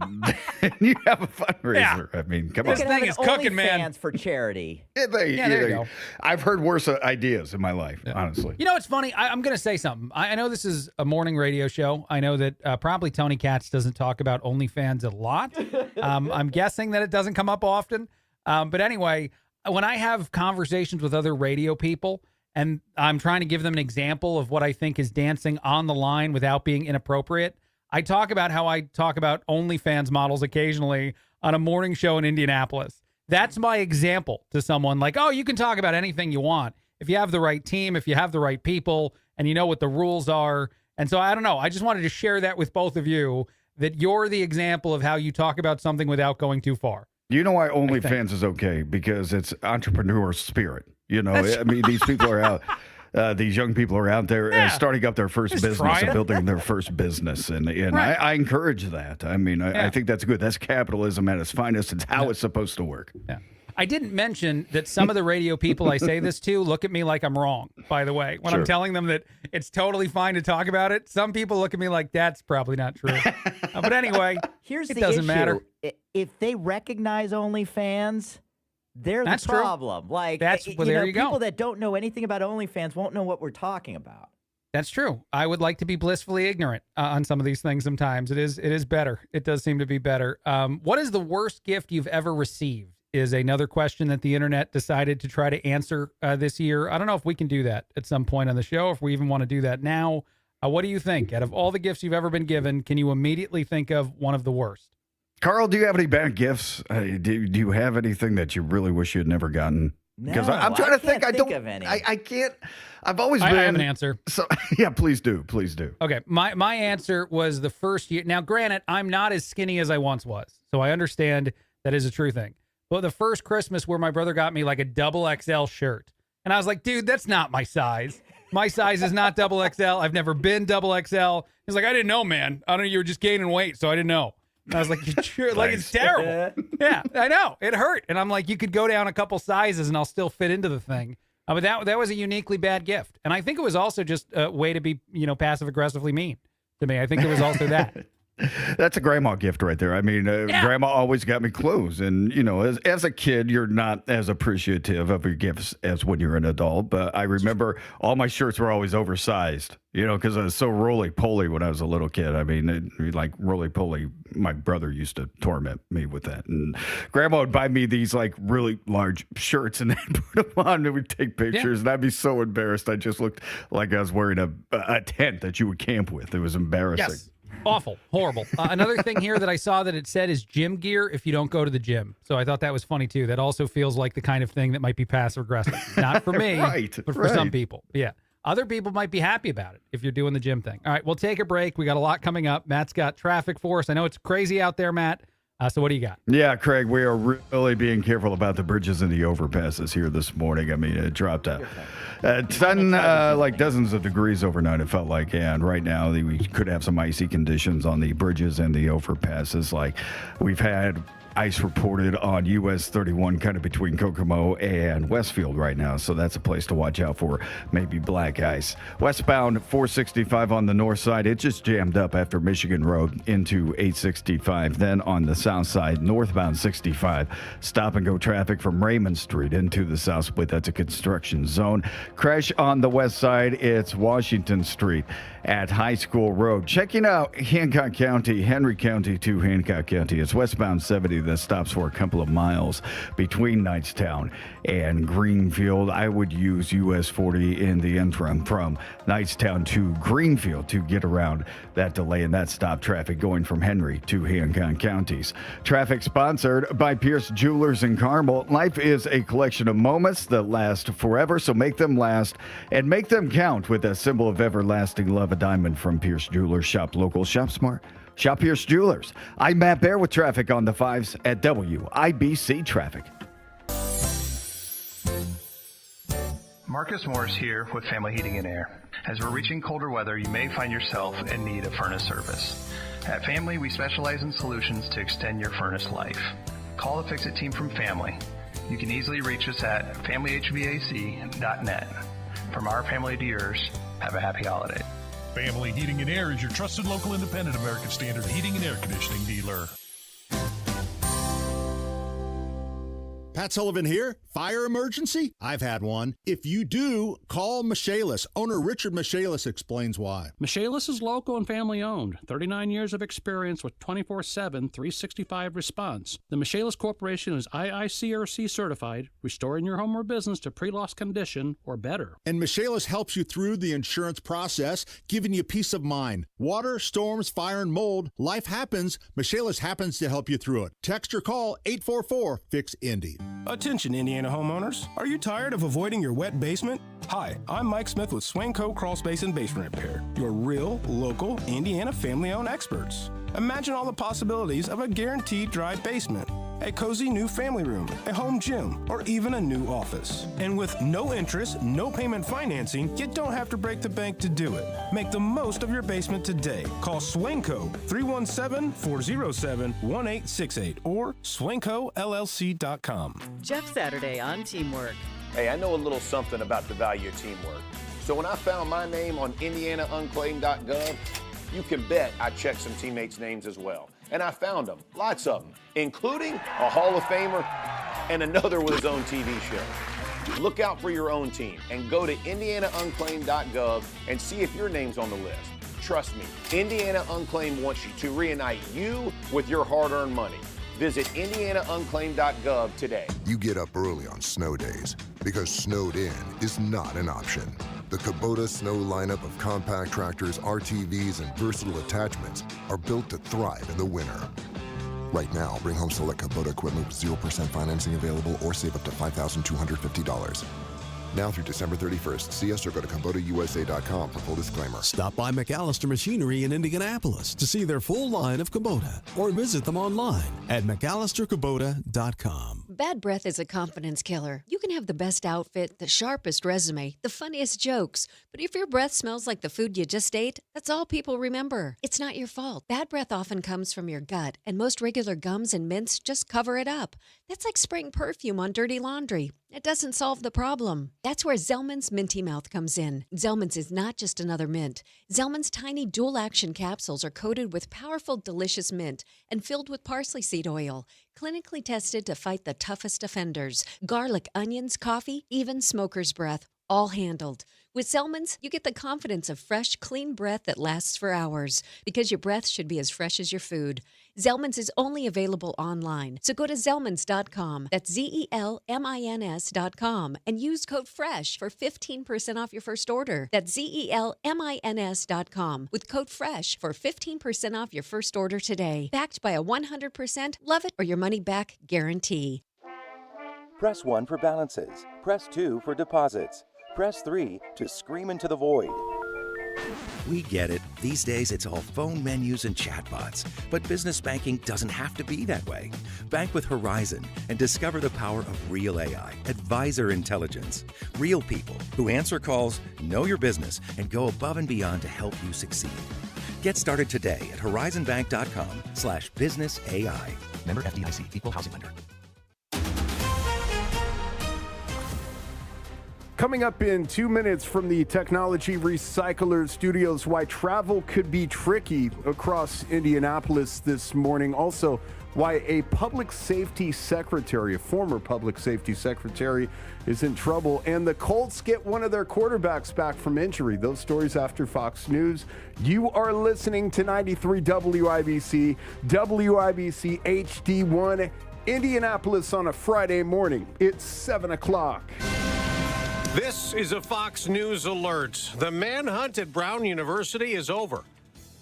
fundraiser. Yeah. I mean, come on. This thing is cooking, man. Fans for charity. There you go. I've heard worse ideas in my life, honestly. It's funny. I'm going to say something. I know this is a morning radio show. I know that probably Tony Katz doesn't talk about OnlyFans a lot. I'm guessing that it doesn't come up often. But anyway, when I have conversations with other radio people, and I'm trying to give them an example of what I think is dancing on the line without being inappropriate, I talk about how I talk about OnlyFans models occasionally on a morning show in Indianapolis. That's my example to someone like, oh, you can talk about anything you want if you have the right team, if you have the right people, and you know what the rules are. And so I don't know. I just wanted to share that with both of you, that you're the example of how you talk about something without going too far. You know why OnlyFans is okay? Because it's entrepreneur spirit. I mean, these people are out. These young people are out there starting up their first business and building their first business. And right. I encourage that. I mean, I think that's good. That's capitalism at its finest. It's how it's supposed to work. Yeah. I didn't mention that some of the radio people I say this to look at me like I'm wrong, by the way. When I'm telling them that it's totally fine to talk about it, some people look at me like that's probably not true. But anyway, it doesn't issue. matter. If they recognize OnlyFans, they're the problem. True. Like, there you go. People that don't know anything about OnlyFans won't know what we're talking about. That's true. I would like to be blissfully ignorant on some of these things sometimes. It is better. It does seem to be better. What is the worst gift you've ever received is another question that the internet decided to try to answer this year. I don't know if we can do that at some point on the show, if we even want to do that now. What do you think? Out of all the gifts you've ever been given, can you immediately think of one of the worst? Carl, do you have any bad gifts? Do you have anything that you really wish you had never gotten? Because I'm trying to think. I don't. Of any. I can't. I've always been. I have an answer. So yeah, please do. Please do. Okay, my answer was the first year. Now, granted, I'm not as skinny as I once was, so I understand that is a true thing. But the first Christmas where my brother got me like a XXL shirt, and I was like, dude, that's not my size. My size is not XXL. I've never been XXL. He's like, I didn't know, man. I don't know. You were just gaining weight, so I didn't know. And I was like, sure, like it's terrible. Yeah, I know. It hurt. And I'm like, you could go down a couple sizes and I'll still fit into the thing. But that was a uniquely bad gift. And I think it was also just a way to be, passive aggressively mean to me. I think it was also that. That's a grandma gift right there. I mean, grandma always got me clothes. And, as a kid, you're not as appreciative of your gifts as when you're an adult. But I remember all my shirts were always oversized, because I was so roly-poly when I was a little kid. I mean, like roly-poly, my brother used to torment me with that. And grandma would buy me these like really large shirts and then put them on and we'd take pictures. And I'd be so embarrassed. I just looked like I was wearing a tent that you would camp with. It was embarrassing. Yes. Awful. Horrible. Another thing here that I saw that it said is gym gear if you don't go to the gym. So I thought that was funny, too. That also feels like the kind of thing that might be passive-aggressive. Not for me, but for some people. Yeah. Other people might be happy about it if you're doing the gym thing. All right, we'll take a break. We got a lot coming up. Matt's got traffic for us. I know it's crazy out there, Matt. So what do you got? Yeah, Craig, we are really being careful about the bridges and the overpasses here this morning. I mean, it dropped a ton, like dozens of degrees overnight, it felt like. And right now, we could have some icy conditions on the bridges and the overpasses. Like we've had ice reported on US 31 kind of between Kokomo and Westfield right now, so that's a place to watch out for maybe black ice. Westbound 465 on the north side, it just jammed up after Michigan Road into 865. Then on the south side, northbound 65, stop and go traffic from Raymond Street into the south split. That's a construction zone. Crash on the west side, it's Washington Street at High School Road. Checking out Hancock County, Henry County to Hancock County. It's westbound 70 that stops for a couple of miles between Knightstown and Greenfield. I would use US 40 in the interim from Knightstown to Greenfield to get around that delay and that stop traffic going from Henry to Hancock counties. Traffic sponsored by Pierce Jewelers in Carmel. Life is a collection of moments that last forever, so make them last and make them count with a symbol of everlasting love. A diamond from Pierce Jewelers. Shop local, shop smart, shop Pierce Jewelers. I'm Matt Bear with traffic on the 5s at WIBC Traffic. Marcus Morris here with Family Heating and Air. As we're reaching colder weather, you may find yourself in need of furnace service. At Family, we specialize in solutions to extend your furnace life. Call the Fix-It team from Family. You can easily reach us at familyhvac.net. From our family to yours, have a happy holiday. Family Heating and Air is your trusted local independent American Standard heating and air conditioning dealer. Pat Sullivan here. Fire emergency? I've had one. If you do, call Michaelis. Owner Richard Michaelis explains why. Michaelis is local and family owned. 39 years of experience with 24/7, 365 response. The Michaelis Corporation is IICRC certified, restoring your home or business to pre-loss condition or better. And Michaelis helps you through the insurance process, giving you peace of mind. Water, storms, fire, and mold. Life happens. Michaelis happens to help you through it. Text or call 844-FIX-INDY. Attention, Indiana homeowners. Are you tired of avoiding your wet basement? Hi, I'm Mike Smith with Swanco Crawl Space and Basement Repair, your real, local, Indiana family-owned experts. Imagine all the possibilities of a guaranteed dry basement, a cozy new family room, a home gym, or even a new office. And with no interest, no payment financing, you don't have to break the bank to do it. Make the most of your basement today. Call Swanco 317-407-1868 or swancollc.com. Jeff Saturday on Teamwork. Hey, I know a little something about the value of teamwork. So when I found my name on IndianaUnclaimed.gov, you can bet I checked some teammates' names as well. And I found them, lots of them, including a Hall of Famer and another with his own TV show. Look out for your own team and go to IndianaUnclaimed.gov and see if your name's on the list. Trust me, Indiana Unclaimed wants you to reunite you with your hard-earned money. Visit IndianaUnclaimed.gov today. You get up early on snow days because snowed in is not an option. The Kubota Snow lineup of compact tractors, RTVs, and versatile attachments are built to thrive in the winter. Right now, bring home select Kubota equipment with 0% financing available or save up to $5,250. Now through December 31st. See us or go to KubotaUSA.com for full disclaimer. Stop by McAllister Machinery in Indianapolis to see their full line of Kubota or visit them online at McAllisterKubota.com. Bad breath is a confidence killer. You can have the best outfit, the sharpest resume, the funniest jokes, but if your breath smells like the food you just ate, that's all people remember. It's not your fault. Bad breath often comes from your gut, and most regular gums and mints just cover it up. That's like spraying perfume on dirty laundry. It doesn't solve the problem. That's where Zellman's Minty Mouth comes in. Zellman's is not just another mint. Zellman's tiny dual-action capsules are coated with powerful, delicious mint and filled with parsley seed oil, clinically tested to fight the toughest offenders. Garlic, onions, coffee, even smoker's breath, all handled. With Zellman's, you get the confidence of fresh, clean breath that lasts for hours, because your breath should be as fresh as your food. Zellman's is only available online, so go to Zellmans.com, that's ZELMINS.com, and use code FRESH for 15% off your first order. That's ZELMINS.com with code FRESH for 15% off your first order today. Backed by a 100% love it or your money back guarantee. Press 1 for balances. Press 2 for deposits. Press 3 to scream into the void. We get it. These days, it's all phone menus and chatbots. But business banking doesn't have to be that way. Bank with Horizon and discover the power of real AI, advisor intelligence. Real people who answer calls, know your business, and go above and beyond to help you succeed. Get started today at horizonbank.com/businessai. Member FDIC, Equal Housing Lender. Coming up in 2 minutes from the Technology Recycler Studios, why travel could be tricky across Indianapolis this morning. Also, why a public safety secretary, a former public safety secretary, is in trouble. And the Colts get one of their quarterbacks back from injury. Those stories after Fox News. You are listening to 93 WIBC, WIBC HD1, Indianapolis on a Friday morning. It's 7 o'clock. This is a Fox News alert. The manhunt at Brown University is over.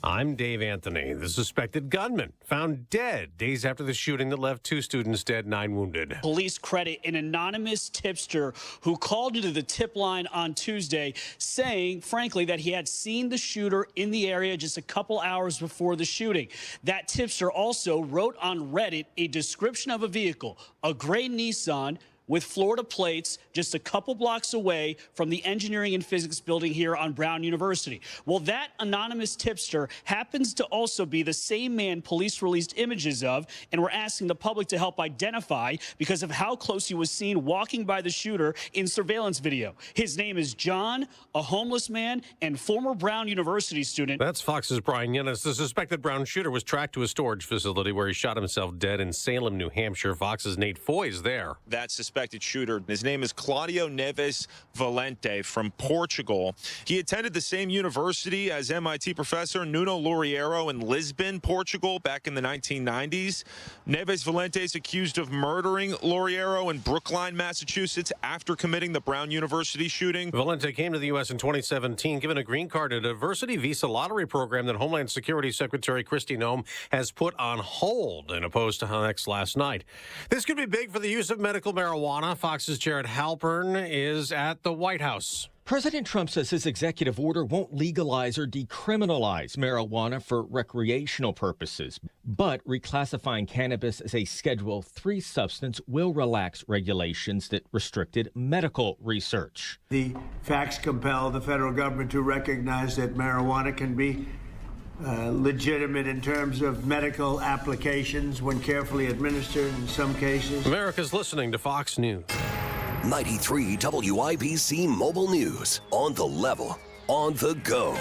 I'm Dave Anthony. The suspected gunman found dead days after the shooting that left 2 students dead, 9 wounded. Police credit an anonymous tipster who called into the tip line on Tuesday saying, frankly, that he had seen the shooter in the area just a couple hours before the shooting. That tipster also wrote on Reddit a description of a vehicle, a gray Nissan, with Florida plates just a couple blocks away from the engineering and physics building here on Brown University. Well, that anonymous tipster happens to also be the same man police released images of and were asking the public to help identify because of how close he was seen walking by the shooter in surveillance video. His name is John, a homeless man and former Brown University student. That's Fox's Brian Yennis. The suspected Brown shooter was tracked to a storage facility where he shot himself dead in Salem, New Hampshire. Fox's Nate Foy is there. That suspected shooter, his name is Claudio Neves Valente from Portugal. He attended the same university as MIT professor Nuno Loureiro in Lisbon, Portugal, back in the 1990s. Neves Valente is accused of murdering Loureiro in Brookline, Massachusetts, after committing the Brown University shooting. Valente came to the U.S. in 2017, given a green card, a diversity visa lottery program that Homeland Security Secretary Kristi Noem has put on hold in a post to X last night. This could be big for the use of medical marijuana. Fox's Jared Halpern is at the White House. President Trump says his executive order won't legalize or decriminalize marijuana for recreational purposes, but reclassifying cannabis as a Schedule III substance will relax regulations that restricted medical research. The facts compel the federal government to recognize that marijuana can be legitimate in terms of medical applications when carefully administered in some cases. America's listening to Fox News. 93 WIBC Mobile News. On the level, on the go.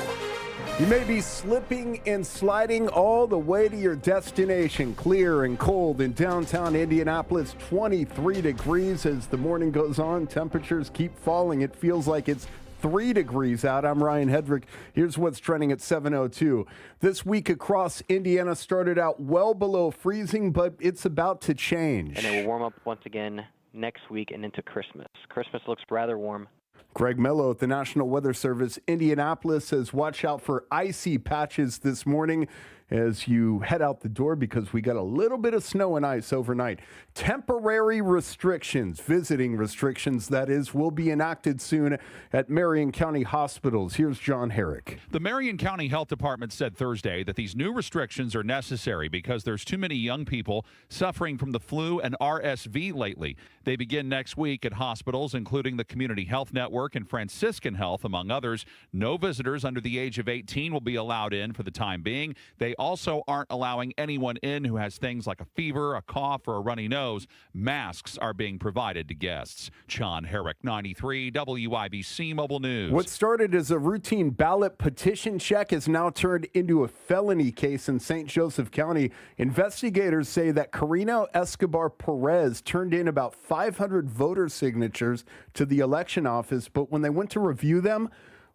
You may be slipping and sliding all the way to your destination. Clear and cold in downtown Indianapolis, 23 degrees as the morning goes on. Temperatures keep falling. It feels like it's 3 degrees out. I'm Ryan Hedrick. Here's what's trending at 7:02. This week across Indiana started out well below freezing, but it's about to change. And it will warm up once again next week and into Christmas. Christmas looks rather warm. Greg Mello at the National Weather Service. Indianapolis says watch out for icy patches this morning as you head out the door because we got a little bit of snow and ice overnight. Temporary restrictions, visiting restrictions, that is, will be enacted soon at Marion County hospitals. Here's John Herrick. The Marion County Health Department said Thursday that these new restrictions are necessary because there's too many young people suffering from the flu and RSV lately. They begin next week at hospitals, including the Community Health Network and Franciscan Health, among others. No visitors under the age of 18 will be allowed in for the time being. They also aren't allowing anyone in who has things like a fever, a cough, or a runny nose. Masks are being provided to guests. John Herrick, 93 WIBC Mobile News. What started as a routine ballot petition check has now turned into a felony case in St. Joseph County. Investigators say that Carino Escobar Perez turned in about 500 voter signatures to the election office, but when they went to review them,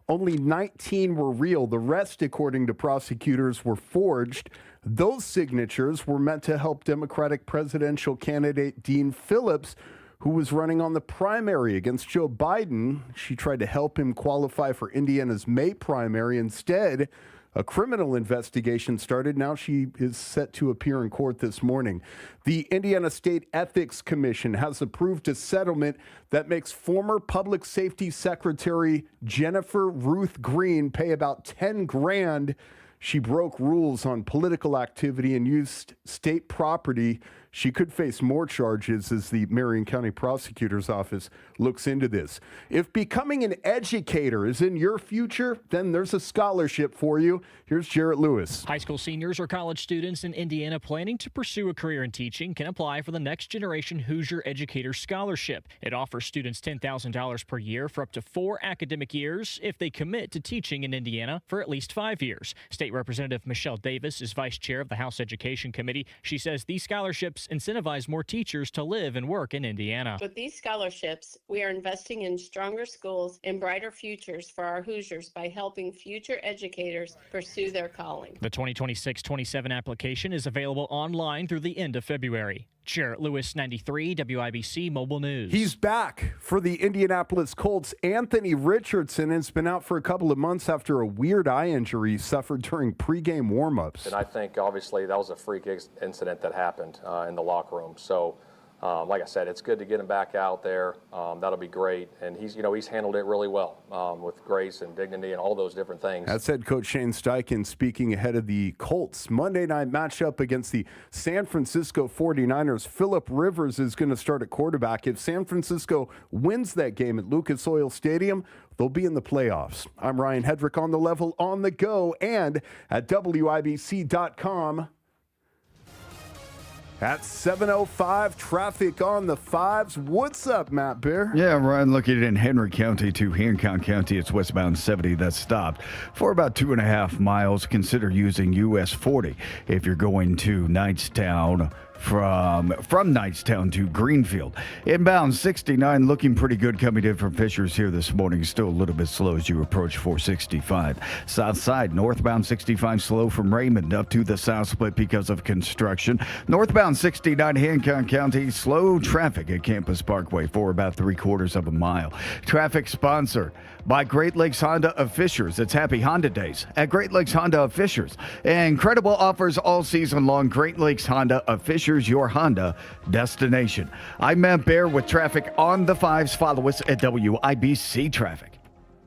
only 19 were real. The rest, according to prosecutors, were forged. Those signatures were meant to help Democratic presidential candidate Dean Phillips, who was running on the primary against Joe Biden. She tried to help him qualify for Indiana's May primary instead A criminal investigation started. Now she is set to appear in court this morning. The Indiana State Ethics Commission has approved a settlement that makes former Public Safety Secretary Jennifer Ruth Green pay about $10,000. She broke rules on political activity and used state property. She could face more charges as the Marion County Prosecutor's Office looks into this. If becoming an educator is in your future, then there's a scholarship for you. Here's Jarrett Lewis. High school seniors or college students in Indiana planning to pursue a career in teaching can apply for the Next Generation Hoosier Educator Scholarship. It offers students $10,000 per year for up to 4 academic years if they commit to teaching in Indiana for at least 5 years. State Representative Michelle Davis is vice chair of the House Education Committee. She says these scholarships incentivize more teachers to live and work in Indiana. With these scholarships, we are investing in stronger schools and brighter futures for our Hoosiers by helping future educators pursue their calling. The 2026-27 application is available online through the end of February. Jarrett Lewis, 93 WIBC Mobile News. He's back for the Indianapolis Colts. Anthony Richardson has been out for a couple of months after a weird eye injury he suffered during pregame warmups. And I think, obviously, that was a freak incident that happened in the locker room. So, like I said, it's good to get him back out there. That'll be great. And he's handled it really well with grace and dignity and all those different things. That's head coach Shane Steichen speaking ahead of the Colts Monday night matchup against the San Francisco 49ers. Phillip Rivers is going to start at quarterback. If San Francisco wins that game at Lucas Oil Stadium, they'll be in the playoffs. I'm Ryan Hedrick on the level, on the go, and at WIBC.com. At 7:05, traffic on the 5s. What's up, Matt Bear? Yeah, Ryan, looking in Henry County to Hancock County, it's westbound 70 that's stopped for about 2.5 miles. Consider using US 40 if you're going to Knightstown from Knightstown to Greenfield. Inbound 69 looking pretty good coming in from Fishers here this morning. Still a little bit slow as you approach 465. South side, northbound 65 slow from Raymond up to the south split because of construction. Northbound 69 Hancock County, slow traffic at Campus Parkway for about 3/4 mile. Traffic sponsor by Great Lakes Honda of Fishers. It's Happy Honda Days at Great Lakes Honda of Fishers. Incredible offers all season long. Great Lakes Honda of Fishers, your Honda destination. I'm Matt Bear with traffic on the 5s. Follow us at WIBC Traffic.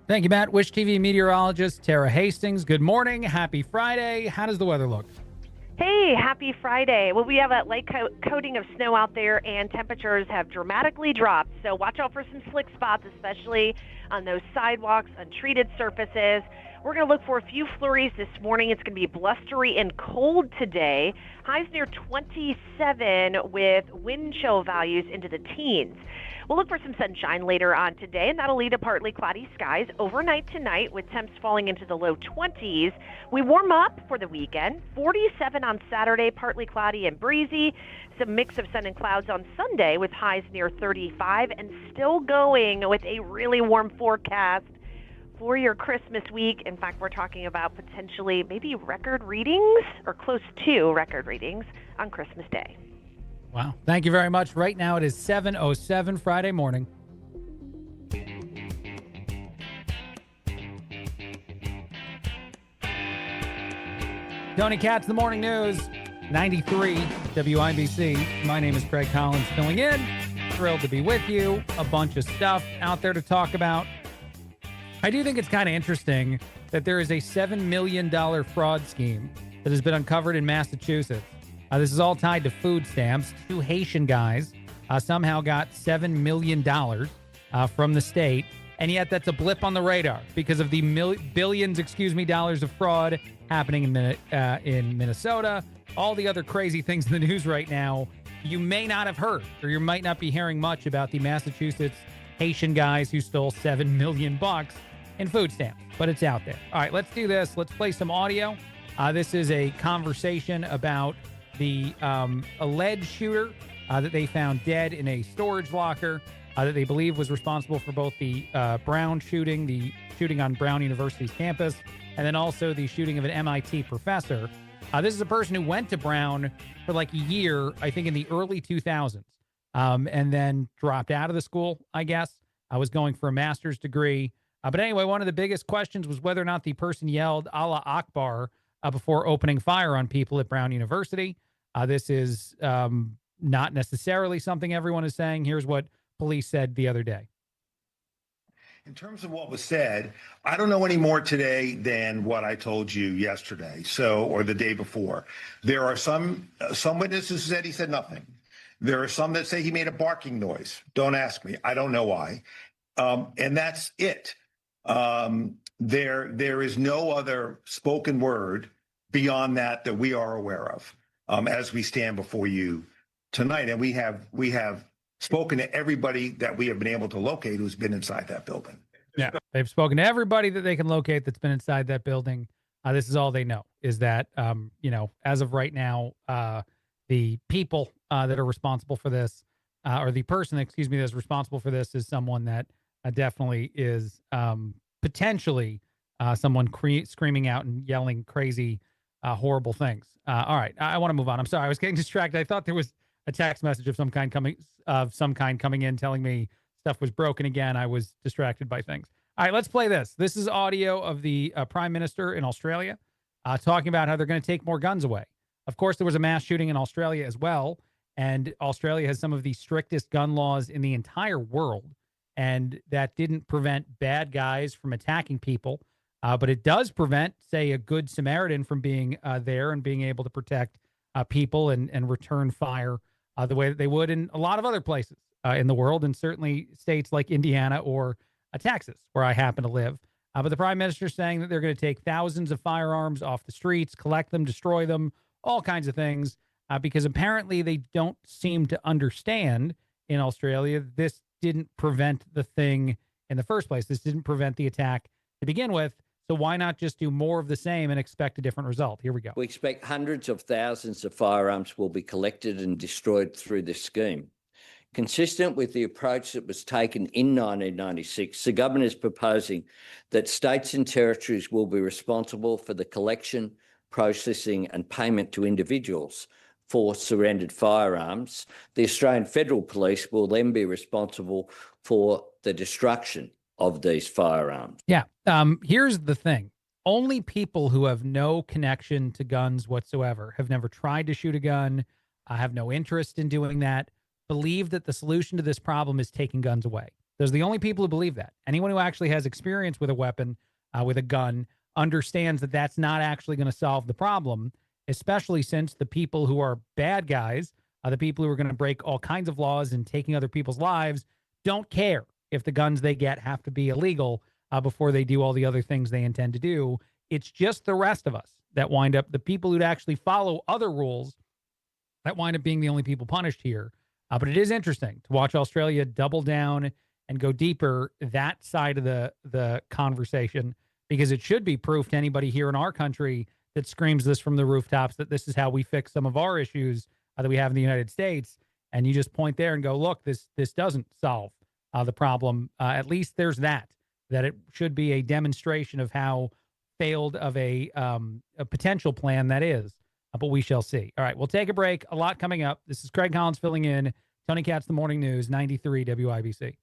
Thank you, Matt. Wish TV meteorologist Tara Hastings. Good morning. Happy Friday. How does the weather look? Hey, happy Friday. Well, we have a light coating of snow out there, and temperatures have dramatically dropped. So watch out for some slick spots, especially on those sidewalks, untreated surfaces. We're going to look for a few flurries this morning. It's going to be blustery and cold today. Highs near 27 with wind chill values into the teens. We'll look for some sunshine later on today, and that'll lead to partly cloudy skies overnight tonight with temps falling into the low 20s. We warm up for the weekend. 47 on Saturday, partly cloudy and breezy. Some mix of sun and clouds on Sunday with highs near 35 and still going with a really warm forecast for your Christmas week. In fact, we're talking about potentially maybe record readings or close to record readings on Christmas Day. Wow. Thank you very much. Right now it is 7:07 Friday morning. Tony Katz, the morning news, 93 WIBC. My name is Craig Collins filling in. Thrilled to be with you. A bunch of stuff out there to talk about. I do think it's kind of interesting that there is a $7 million fraud scheme that has been uncovered in Massachusetts. This is all tied to food stamps. 2 Haitian guys somehow got $7 million from the state, and yet that's a blip on the radar because of the billions dollars of fraud happening in Minnesota. All the other crazy things in the news right now, you may not have heard, or you might not be hearing much about the Massachusetts Haitian guys who stole $7 million in food stamps, but it's out there. All right, let's do this. Let's play some audio. This is a conversation about the alleged shooter that they found dead in a storage locker that they believe was responsible for both the Brown shooting, the shooting on Brown University's campus, and then also the shooting of an MIT professor. This is a person who went to Brown for like a year, I think in the early 2000s, and then dropped out of the school, I guess. I was going for a master's degree. But anyway, one of the biggest questions was whether or not the person yelled Allah Akbar before opening fire on people at Brown University. This is not necessarily something everyone is saying. Here's what police said the other day. In terms of what was said, I don't know any more today than what I told you yesterday, or the day before. There are some witnesses who said he said nothing. There are some that say he made a barking noise. Don't ask me. I don't know why. And that's it. There is no other spoken word beyond that we are aware of as we stand before you tonight. And we have spoken to everybody that we have been able to locate who's been inside that building. Yeah, they've spoken to everybody that they can locate that's been inside that building. This is all they know is that, as of right now, the people that are responsible for this, or the person, that's responsible for this is someone that definitely is potentially someone screaming out and yelling crazy, horrible things. All right, I want to move on. I'm sorry, I was getting distracted. I thought there was a text message of some kind coming in telling me stuff was broken again. I was distracted by things. All right, let's play this. This is audio of the Prime Minister in Australia talking about how they're going to take more guns away. Of course, there was a mass shooting in Australia as well, and Australia has some of the strictest gun laws in the entire world, and that didn't prevent bad guys from attacking people, but it does prevent, say, a good Samaritan from being there and being able to protect people and return fire the way that they would in a lot of other places in the world, and certainly states like Indiana or Texas, where I happen to live. But the Prime Minister is saying that they're going to take thousands of firearms off the streets, collect them, destroy them, all kinds of things, because apparently they don't seem to understand in Australia this didn't prevent the thing in the first place. This didn't prevent the attack to begin with. So why not just do more of the same and expect a different result? Here we go. We expect hundreds of thousands of firearms will be collected and destroyed through this scheme. Consistent with the approach that was taken in 1996, the government is proposing that states and territories will be responsible for the collection, processing and payment to individuals for surrendered firearms. The Australian Federal Police will then be responsible for the destruction of these firearms. Yeah. Here's the thing. Only people who have no connection to guns whatsoever, have never tried to shoot a gun, have no interest in doing that, believe that the solution to this problem is taking guns away. Those are the only people who believe that. Anyone who actually has experience with a weapon, with a gun, understands that that's not actually going to solve the problem, especially since the people who are bad guys, the people who are going to break all kinds of laws and taking other people's lives, don't care if the guns they get have to be illegal before they do all the other things they intend to do. It's just the rest of us that wind up, the people who'd actually follow other rules, that wind up being the only people punished here. But it is interesting to watch Australia double down and go deeper that side of the conversation, because it should be proof to anybody here in our country that screams this from the rooftops that this is how we fix some of our issues that we have in the United States. And you just point there and go, look, this doesn't solve the problem. At least there's that it should be a demonstration of how failed of a potential plan that is. But we shall see. All right, we'll take a break. A lot coming up. This is Craig Collins filling in. Tony Katz, The Morning News, 93 WIBC.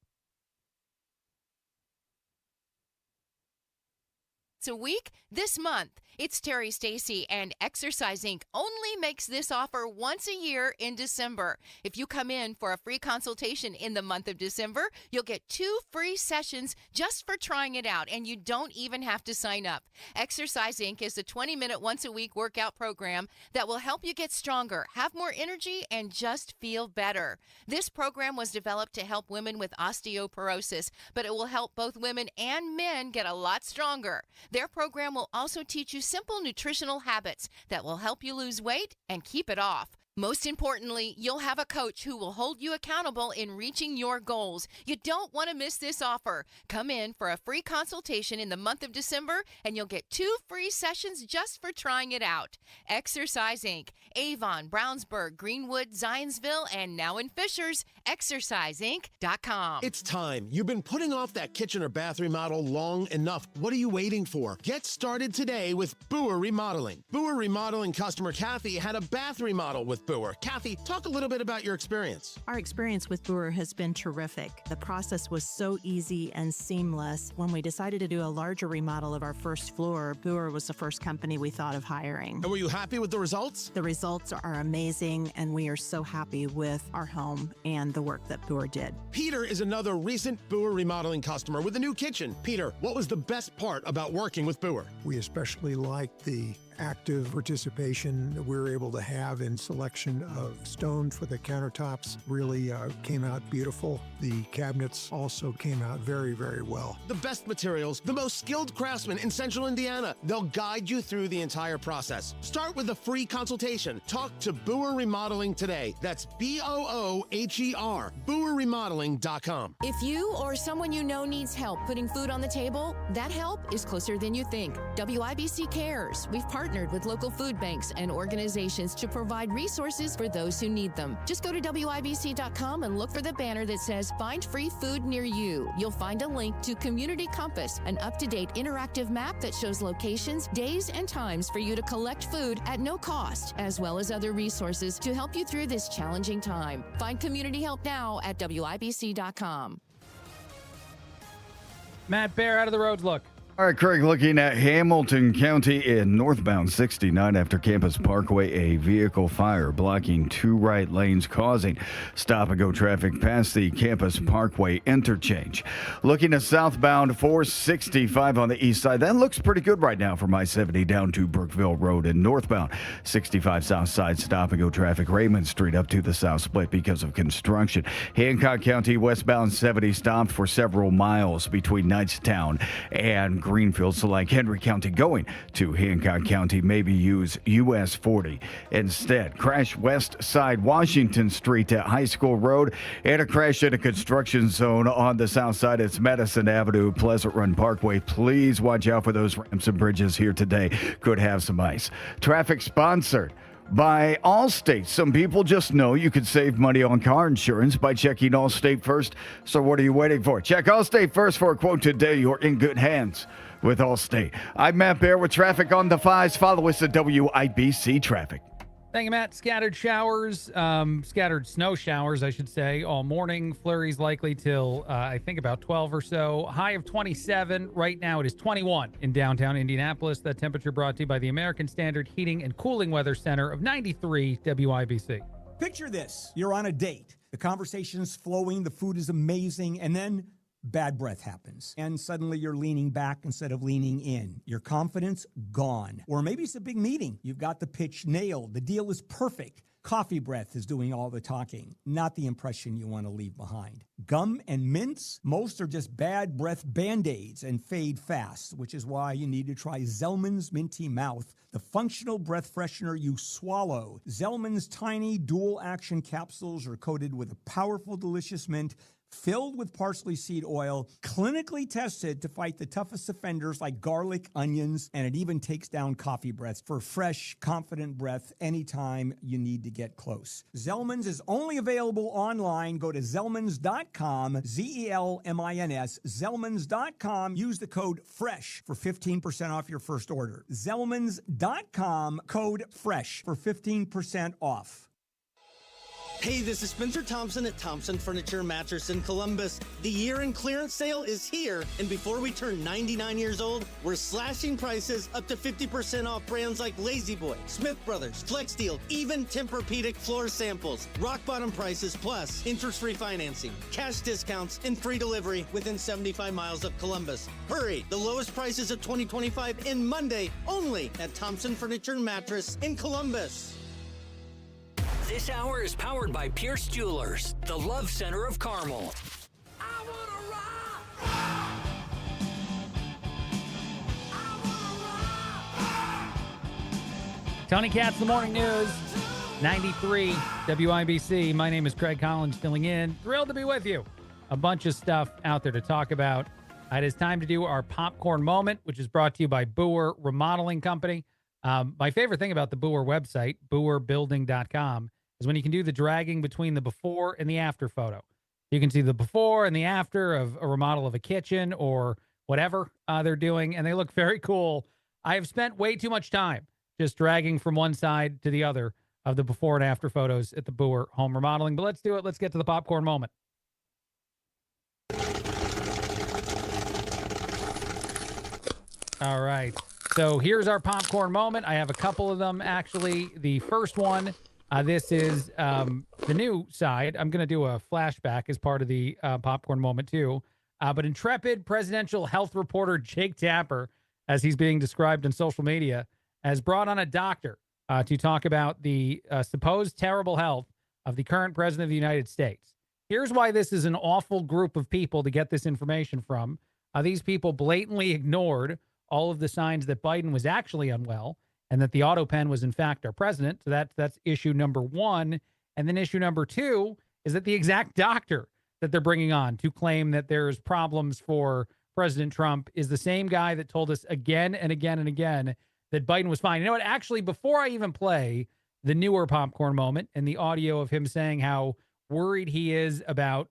A week this month. It's Terry Stacy, and Exercise Inc. only makes this offer once a year in December. If you come in for a free consultation in the month of December, you'll get 2 free sessions just for trying it out, and you don't even have to sign up. Exercise Inc. is a 20-minute once-a-week workout program that will help you get stronger, have more energy, and just feel better. This program was developed to help women with osteoporosis, but it will help both women and men get a lot stronger. Their program will also teach you simple nutritional habits that will help you lose weight and keep it off. Most importantly, you'll have a coach who will hold you accountable in reaching your goals. You don't want to miss this offer. Come in for a free consultation in the month of December, and you'll get 2 free sessions just for trying it out. Exercise Inc., Avon, Brownsburg, Greenwood, Zionsville, and now in Fishers. exerciseinc.com. It's time. You've been putting off that kitchen or bath remodel long enough. What are you waiting for? Get started today with Boer Remodeling. Boer Remodeling customer Kathy had a bath remodel with Boer. Kathy, talk a little bit about your experience. Our experience with Boer has been terrific. The process was so easy and seamless. When we decided to do a larger remodel of our first floor, Boer was the first company we thought of hiring. And were you happy with the results? The results are amazing, and we are so happy with our home and the work that Boer did. Peter is another recent Boer Remodeling customer with a new kitchen. Peter, what was the best part about working with Boer? We especially liked the active participation that we were able to have in selection of stone for the countertops. Really came out beautiful. The cabinets also came out very, very well. The best materials, the most skilled craftsmen in Central Indiana. They'll guide you through the entire process. Start with a free consultation. Talk to Boer Remodeling today. That's BOOHER, BoerRemodeling.com. If you or someone you know needs help putting food on the table, that help is closer than you think. WIBC cares. We've partnered with local food banks and organizations to provide resources for those who need them. Just go to WIBC.com and look for the banner that says Find Free Food Near You. You'll find a link to Community Compass, an up-to-date interactive map that shows locations, days, and times for you to collect food at no cost, as well as other resources to help you through this challenging time. Find community help now at WIBC.com. Matt Bear, out of the roads look. All right, Craig, looking at Hamilton County in northbound 69 after Campus Parkway, a vehicle fire blocking two right lanes, causing stop-and-go traffic past the Campus Parkway interchange. Looking at southbound 465 on the east side, that looks pretty good right now from I-70 down to Brookville Road, and northbound 65 south side stop-and-go traffic, Raymond Street up to the south split because of construction. Hancock County westbound 70 stopped for several miles between Knightstown and Greenfield, so like Henry County going to Hancock County, maybe use US 40 instead. Crash west side Washington Street at High School Road, and a crash in a construction zone on the south side. It's Madison Avenue, Pleasant Run Parkway. Please watch out for those ramps and bridges here today. Could have some ice. Traffic sponsored by Allstate. Some people just know you could save money on car insurance by checking Allstate first. So what are you waiting for? Check Allstate first for a quote today. You're in good hands with Allstate. I'm Matt Bear with traffic on the 5s. Follow us at WIBC Traffic. Thank you, Matt. Scattered snow showers, I should say, all morning. Flurries likely till, I think, about 12 or so. High of 27. Right now it is 21 in downtown Indianapolis. That temperature brought to you by the American Standard Heating and Cooling Weather Center of 93 WIBC. Picture this. You're on a date. The conversation's flowing. The food is amazing. And then bad breath happens. And suddenly you're leaning back instead of leaning in. Your confidence gone. Or maybe it's a big meeting. You've got the pitch nailed. The deal is perfect. Coffee breath is doing all the talking, not the impression you want to leave behind. Gum and mints, most are just bad breath Band-Aids and fade fast, which is why you need to try Zellman's Minty Mouth, the functional breath freshener you swallow. Zellman's tiny dual-action capsules are coated with a powerful, delicious mint filled with parsley seed oil, clinically tested to fight the toughest offenders like garlic, onions, and it even takes down coffee breath for fresh, confident breath anytime you need to get close. Zellman's is only available online. Go to Zellmans.com, Zelmins, Zellmans.com. Use the code FRESH for 15% off your first order. Zellmans.com, code FRESH for 15% off. Hey, this is Spencer Thompson at Thompson Furniture Mattress in Columbus. The year-end clearance sale is here, and before we turn 99 years old, we're slashing prices up to 50% off brands like Lazy Boy, Smith Brothers, Flex Steel, even Tempur-Pedic floor samples. Rock bottom prices plus interest-free financing, cash discounts, and free delivery within 75 miles of Columbus. Hurry! The lowest prices of 2025 in Monday only at Thompson Furniture Mattress in Columbus. This hour is powered by Pierce Jewelers, the love center of Carmel. Tony Katz, the morning news, 93 WIBC. My name is Craig Collins, filling in. Thrilled to be with you. A bunch of stuff out there to talk about. It is time to do our popcorn moment, which is brought to you by Boer Remodeling Company. My favorite thing about the Boer website, boerbuilding.com, is when you can do the dragging between the before and the after photo. You can see the before and the after of a remodel of a kitchen or whatever they're doing, and they look very cool. I have spent way too much time just dragging from one side to the other of the before and after photos at the Boer home remodeling. But let's do it. Let's get to the popcorn moment. All right. So here's our popcorn moment. I have a couple of them, actually. The first one, this is the new side. I'm going to do a flashback as part of the popcorn moment, too. But intrepid presidential health reporter Jake Tapper, as he's being described on social media, has brought on a doctor to talk about the supposed terrible health of the current president of the United States. Here's why this is an awful group of people to get this information from. These people blatantly ignored all of the signs that Biden was actually unwell and that the auto pen was, in fact, our president. So that's issue number one. And then issue number two is that the exact doctor that they're bringing on to claim that there's problems for President Trump is the same guy that told us again and again and again that Biden was fine. You know what? Actually, before I even play the newer popcorn moment and the audio of him saying how worried he is about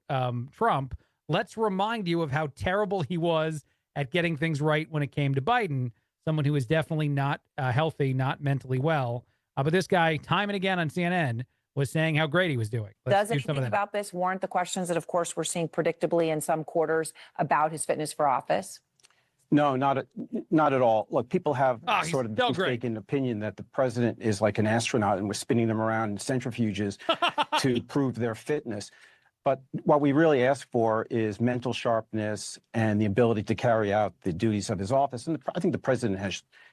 Trump, let's remind you of how terrible he was at getting things right when it came to Biden, someone who is definitely not healthy, not mentally well. But this guy, time and again on CNN, was saying how great he was doing. Does anything about this warrant the questions that, of course, we're seeing predictably in some quarters about his fitness for office? No, not at all. Look, people have sort of mistaken opinion that the president is like an astronaut and we're spinning them around in centrifuges to prove their fitness. But what we really ask for is mental sharpness and the ability to carry out the duties of his office. And I think the president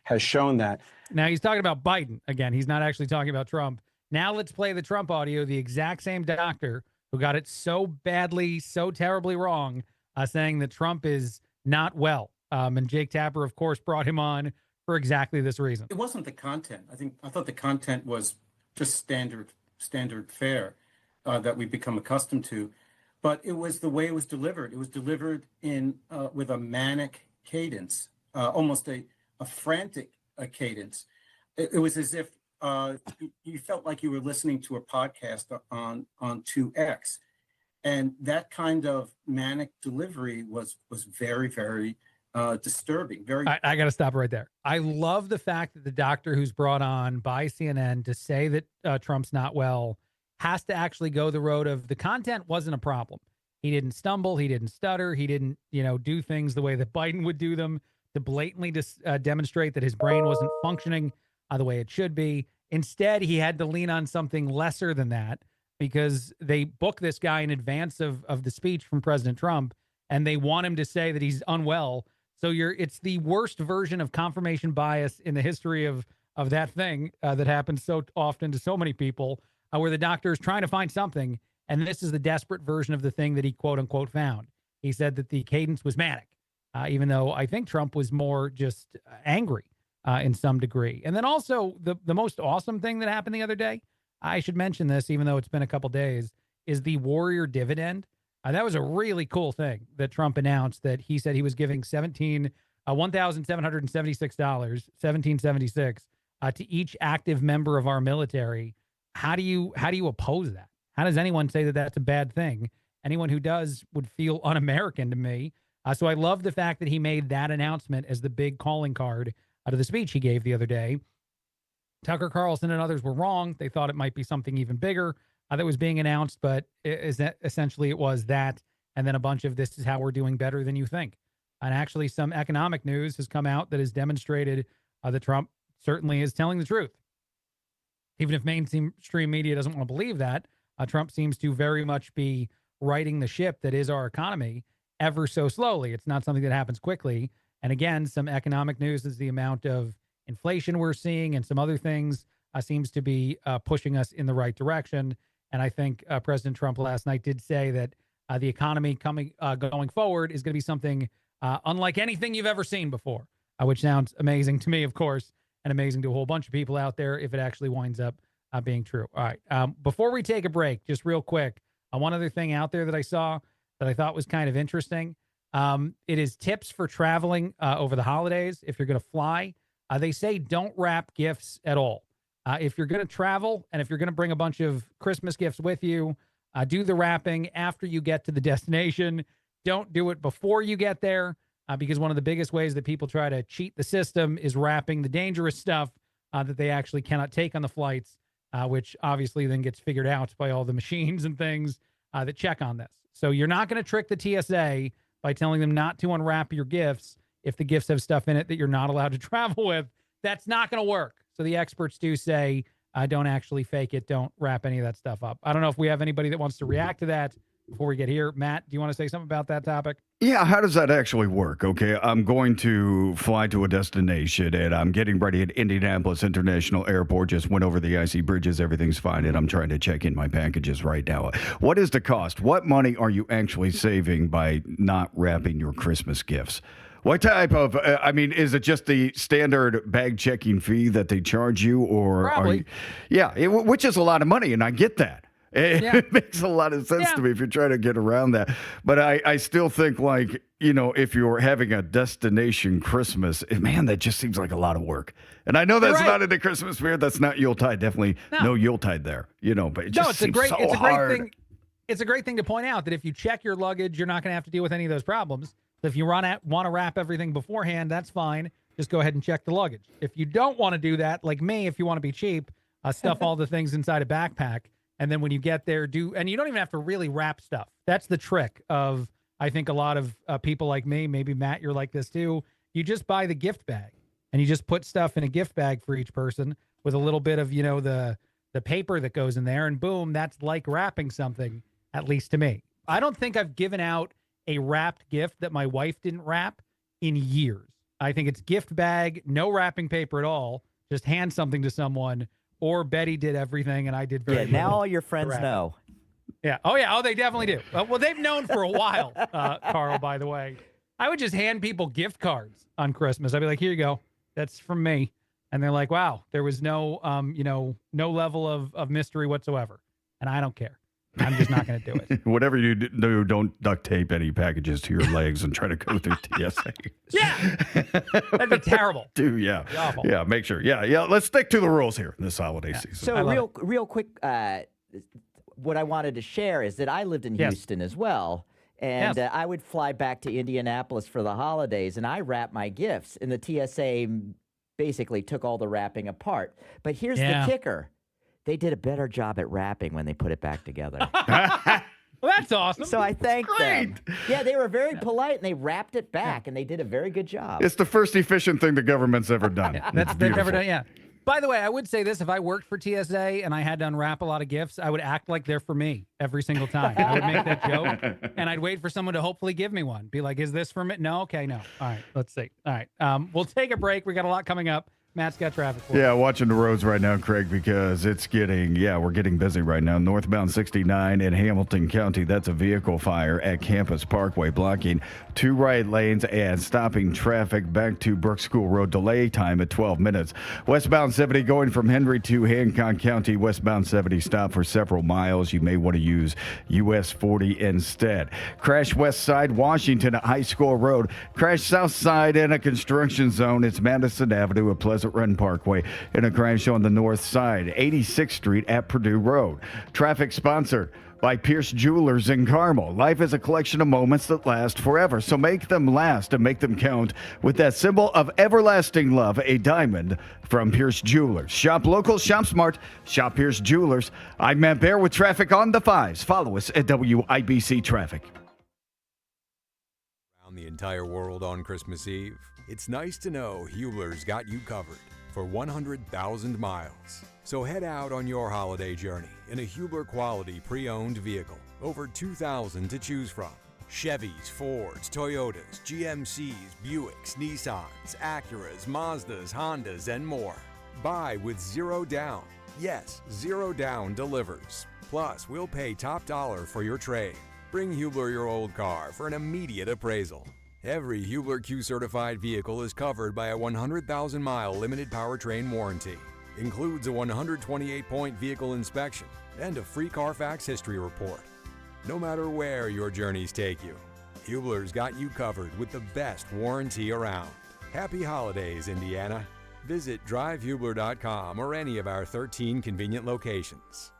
has shown that. Now, he's talking about Biden. Again, he's not actually talking about Trump. Now let's play the Trump audio, the exact same doctor who got it so badly, so terribly wrong, saying that Trump is not well. And Jake Tapper, of course, brought him on for exactly this reason. It wasn't the content. I thought the content was just standard fare that we've become accustomed to, but it was the way it was delivered. It was delivered in with a manic cadence, almost a frantic cadence. It was as if you felt like you were listening to a podcast on 2X, and that kind of manic delivery was very, very disturbing. I got to stop right there. I love the fact that the doctor who's brought on by CNN to say that Trump's not well has to actually go the road of the content wasn't a problem. He didn't stumble. He didn't stutter. He didn't, do things the way that Biden would do them to blatantly demonstrate that his brain wasn't functioning the way it should be. Instead, he had to lean on something lesser than that because they booked this guy in advance of the speech from President Trump, and they want him to say that he's unwell. So it's the worst version of confirmation bias in the history of that thing that happens so often to so many people, where the doctor is trying to find something, and this is the desperate version of the thing that he quote unquote found. He said that the cadence was manic, even though I think Trump was more just angry in some degree. And then also the most awesome thing that happened the other day, I should mention this, even though it's been a couple days, is the Warrior dividend. That was a really cool thing that Trump announced, that he said he was giving $1,776, $1,776 to each active member of our military. How do you oppose that? How does anyone say that that's a bad thing? Anyone who does would feel un-American to me. So I love the fact that he made that announcement as the big calling card out of the speech he gave the other day. Tucker Carlson and others were wrong. They thought it might be something even bigger that was being announced, but essentially it was that, and then a bunch of this is how we're doing better than you think. And actually some economic news has come out that has demonstrated that Trump certainly is telling the truth. Even if mainstream media doesn't want to believe that, Trump seems to very much be righting the ship that is our economy ever so slowly. It's not something that happens quickly. And again, some economic news is the amount of inflation we're seeing and some other things seems to be pushing us in the right direction. And I think President Trump last night did say that the economy going forward is going to be something unlike anything you've ever seen before, which sounds amazing to me, of course, and amazing to a whole bunch of people out there if it actually winds up being true. All right. Before we take a break, just real quick, one other thing out there that I saw that I thought was kind of interesting. It is tips for traveling over the holidays if you're going to fly. They say don't wrap gifts at all. If you're going to travel and if you're going to bring a bunch of Christmas gifts with you, do the wrapping after you get to the destination. Don't do it before you get there, because one of the biggest ways that people try to cheat the system is wrapping the dangerous stuff that they actually cannot take on the flights, which obviously then gets figured out by all the machines and things that check on this. So you're not going to trick the TSA by telling them not to unwrap your gifts if the gifts have stuff in it that you're not allowed to travel with. That's not going to work. So the experts do say, don't actually fake it. Don't wrap any of that stuff up. I don't know if we have anybody that wants to react to that before we get here. Matt, do you want to say something about that topic? Yeah, how does that actually work? Okay, I'm going to fly to a destination and I'm getting ready at Indianapolis International Airport. Just went over the icy bridges. Everything's fine. And I'm trying to check in my packages right now. What is the cost? What money are you actually saving by not wrapping your Christmas gifts? What type of, is it just the standard bag checking fee that they charge you? Or Probably. Which is a lot of money, and I get that. It makes a lot of sense to me if you're trying to get around that. But I still think, like, if you're having a destination Christmas, man, that just seems like a lot of work. And I know that's not in the Christmas spirit. That's not Yuletide. Definitely no Yuletide there. But it just seems so hard. It's a great thing to point out that if you check your luggage, you're not going to have to deal with any of those problems. So if you want to wrap everything beforehand, that's fine. Just go ahead and check the luggage. If you don't want to do that, like me, if you want to be cheap, stuff all the things inside a backpack. And then when you get there, and you don't even have to really wrap stuff. That's the trick of, I think, a lot of people like me. Maybe Matt, you're like this too. You just buy the gift bag and you just put stuff in a gift bag for each person with a little bit of, the paper that goes in there, and boom, that's like wrapping something, at least to me. I don't think I've given out a wrapped gift that my wife didn't wrap in years. I think it's gift bag, no wrapping paper at all. Just hand something to someone, or Betty did everything and I did very little. Now all your friends know. Yeah. Oh, yeah. Oh, they definitely do. Well, they've known for a while, Carl, by the way. I would just hand people gift cards on Christmas. I'd be like, here you go. That's from me. And they're like, wow, there was no level of mystery whatsoever. And I don't care. I'm just not going to do it. Whatever you do, don't duct tape any packages to your legs and try to go through TSA. Yeah. That'd be terrible. Yeah, make sure. Yeah. Let's stick to the rules here this holiday season. So real quick, what I wanted to share is that I lived in Houston as well. And I would fly back to Indianapolis for the holidays, and I wrapped my gifts. And the TSA basically took all the wrapping apart. But here's the kicker. They did a better job at wrapping when they put it back together. Well, that's awesome. So I thank them. Yeah, they were very polite, and they wrapped it back, and they did a very good job. It's the first efficient thing the government's ever done. They've never done, By the way, I would say this. If I worked for TSA and I had to unwrap a lot of gifts, I would act like they're for me every single time. I would make that joke, and I'd wait for someone to hopefully give me one. Be like, is this for me? No? Okay, no. All right, let's see. All right, we'll take a break. We got a lot coming up. Matt's got traffic for you. Watching the roads right now, Craig, because it's we're getting busy right now. Northbound 69 in Hamilton County, that's a vehicle fire at Campus Parkway, blocking 2 right lanes and stopping traffic back to Brooks School Road. Delay time at 12 minutes. Westbound 70 going from Henry to Hancock County. Westbound 70 stop for several miles. You may want to use US 40 instead. Crash west side, Washington at High School Road. Crash south side in a construction zone. It's Madison Avenue at Pleasant Run Parkway, in a crash on the north side. 86th Street at Purdue Road. Traffic sponsored by Pierce Jewelers in Carmel. Life is a collection of moments that last forever, so make them last and make them count with that symbol of everlasting love, a diamond from Pierce Jewelers. Shop local, shop smart, shop Pierce Jewelers. I'm Matt Bear with traffic on the 5s. Follow us at WIBC Traffic. Around the entire world on Christmas Eve, it's nice to know Hubler's got you covered for 100,000 miles. So head out on your holiday journey in a Hubler quality pre-owned vehicle. Over 2,000 to choose from. Chevys, Fords, Toyotas, GMCs, Buicks, Nissans, Acuras, Mazdas, Hondas, and more. Buy with zero down. Yes, zero down delivers. Plus, we'll pay top dollar for your trade. Bring Hubler your old car for an immediate appraisal. Every Hubler Q-certified vehicle is covered by a 100,000-mile limited powertrain warranty. Includes a 128-point vehicle inspection and a free Carfax history report. No matter where your journeys take you, Hubler's got you covered with the best warranty around. Happy holidays, Indiana. Visit drivehubler.com or any of our 13 convenient locations.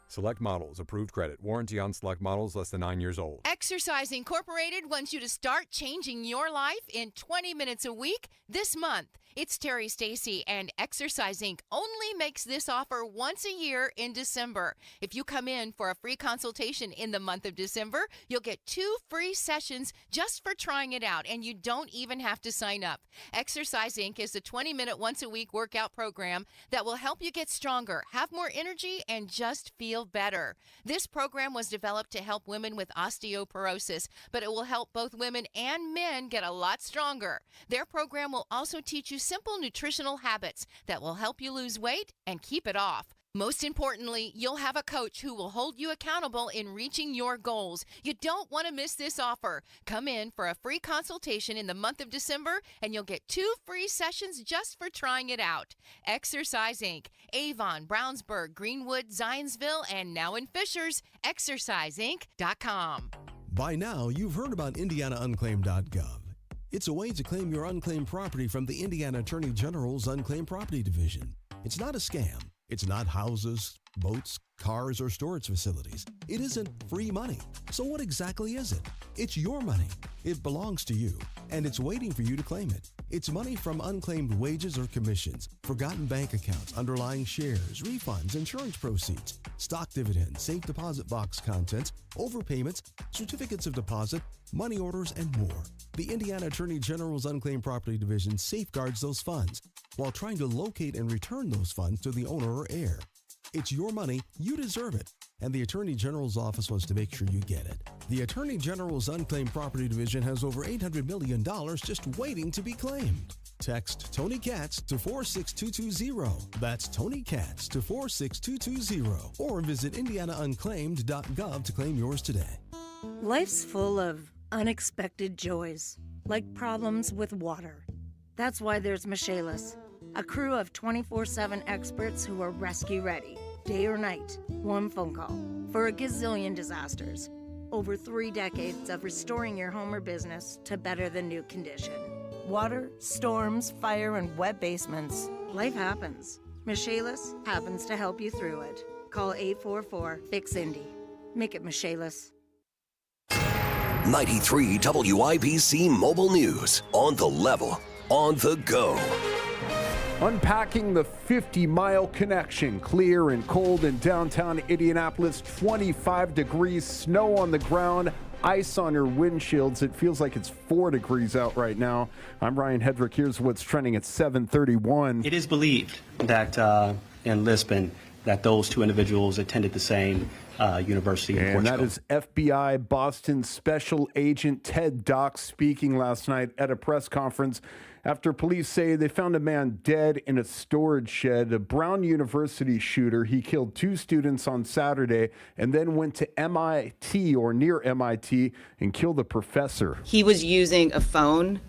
Select models, approved credit, warranty on select models less than 9 years old. Exercise Incorporated wants you to start changing your life in 20 minutes a week this month. It's Terry Stacy, and Exercise Inc. only makes this offer once a year in December. If you come in for a free consultation in the month of December, you'll get 2 free sessions just for trying it out, and you don't even have to sign up. Exercise Inc. is a 20-minute once-a-week workout program that will help you get stronger, have more energy, and just feel better. This program was developed to help women with osteoporosis, but it will help both women and men get a lot stronger. Their program will also teach you simple nutritional habits that will help you lose weight and keep it off. Most importantly, you'll have a coach who will hold you accountable in reaching your goals. You don't want to miss this offer. Come in for a free consultation in the month of December, and you'll get 2 free sessions just for trying it out. Exercise Inc., Avon, Brownsburg, Greenwood, Zionsville, and now in Fishers, exerciseinc.com. By now, you've heard about IndianaUnclaimed.gov. It's a way to claim your unclaimed property from the Indiana Attorney General's Unclaimed Property Division. It's not a scam. It's not houses, boats, cars, or storage facilities. It isn't free money. So what exactly is it? It's your money. It belongs to you, and it's waiting for you to claim it. It's money from unclaimed wages or commissions, forgotten bank accounts, underlying shares, refunds, insurance proceeds, stock dividends, safe deposit box contents, overpayments, certificates of deposit, money orders, and more. The Indiana Attorney General's Unclaimed Property Division safeguards those funds while trying to locate and return those funds to the owner or heir. It's your money, you deserve it, and the Attorney General's office wants to make sure you get it. The Attorney General's Unclaimed Property Division has over $800 million just waiting to be claimed. Text Tony Katz to 46220. That's Tony Katz to 46220. Or visit IndianaUnclaimed.gov to claim yours today. Life's full of unexpected joys, like problems with water. That's why there's Michaelis, a crew of 24/7 experts who are rescue ready, day or night, one phone call, for a gazillion disasters. Over 3 decades of restoring your home or business to better than new condition. Water, storms, fire, and wet basements. Life happens. Michaelis happens to help you through it. Call 844-FIX-INDY. Make it Michaelis. 93 WIBC Mobile News. On the level, on the go. Unpacking the 50-mile connection. Clear and cold in downtown Indianapolis. 25 degrees, snow on the ground, ice on your windshields. It feels like it's 4 degrees out right now. I'm Ryan Hedrick. Here's what's trending at 7:31. It is believed that in Lisbon that those 2 individuals attended the same university in Portugal. And that is FBI Boston Special Agent Ted Dock speaking last night at a press conference after police say they found a man dead in a storage shed. A Brown University shooter. He killed 2 students on Saturday and then went to MIT or near MIT and killed a professor. He was using a phone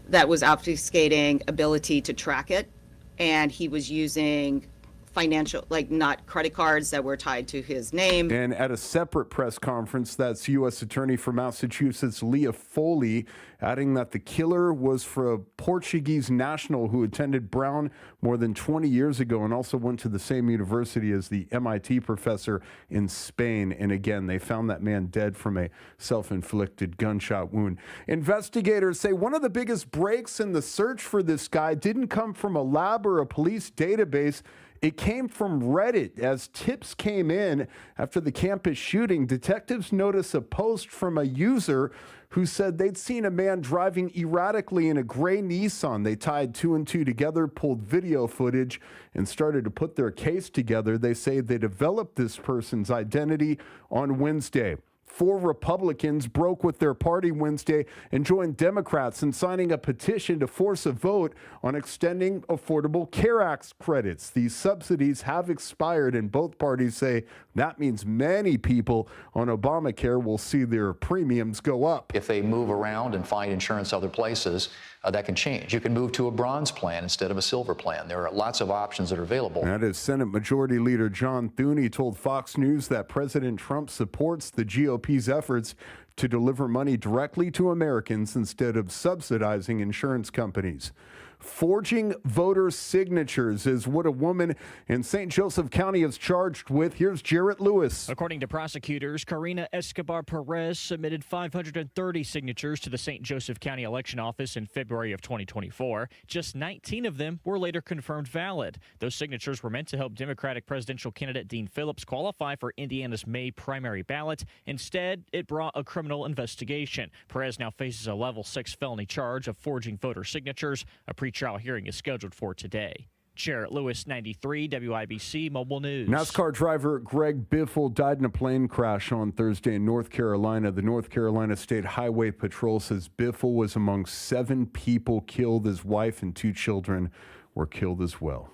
that was obfuscating ability to track it, and he was using financial, like not credit cards that were tied to his name. And at a separate press conference, that's U.S. Attorney for Massachusetts Leah Foley, adding that the killer was for a Portuguese national who attended Brown more than 20 years ago and also went to the same university as the MIT professor in Spain. And again, they found that man dead from a self-inflicted gunshot wound. Investigators say one of the biggest breaks in the search for this guy didn't come from a lab or a police database. It came from Reddit. As tips came in after the campus shooting, detectives noticed a post from a user who said they'd seen a man driving erratically in a gray Nissan. They tied 2 and 2 together, pulled video footage, and started to put their case together. They say they developed this person's identity on Wednesday. 4 Republicans broke with their party Wednesday and joined Democrats in signing a petition to force a vote on extending Affordable Care Act credits. These subsidies have expired, and both parties say that means many people on Obamacare will see their premiums go up. If they move around and find insurance other places, that can change. You can move to a bronze plan instead of a silver plan. There are lots of options that are available. That is Senate Majority Leader John Thune told Fox News that President Trump supports the GOP's efforts to deliver money directly to Americans instead of subsidizing insurance companies. Forging voter signatures is what a woman in St. Joseph County is charged with. Here's Jarrett Lewis. According to prosecutors, Karina Escobar Perez submitted 530 signatures to the St. Joseph County Election Office in February of 2024. Just 19 of them were later confirmed valid. Those signatures were meant to help Democratic presidential candidate Dean Phillips qualify for Indiana's May primary ballot. Instead, it brought a criminal investigation. Perez now faces a level 6 felony charge of forging voter signatures. A pretrial hearing is scheduled for today. Jarrett Lewis, 93 WIBC Mobile News. NASCAR driver Greg Biffle died in a plane crash on Thursday in North Carolina. The North Carolina State Highway Patrol says Biffle was among 7 people killed. His wife and 2 children were killed as well.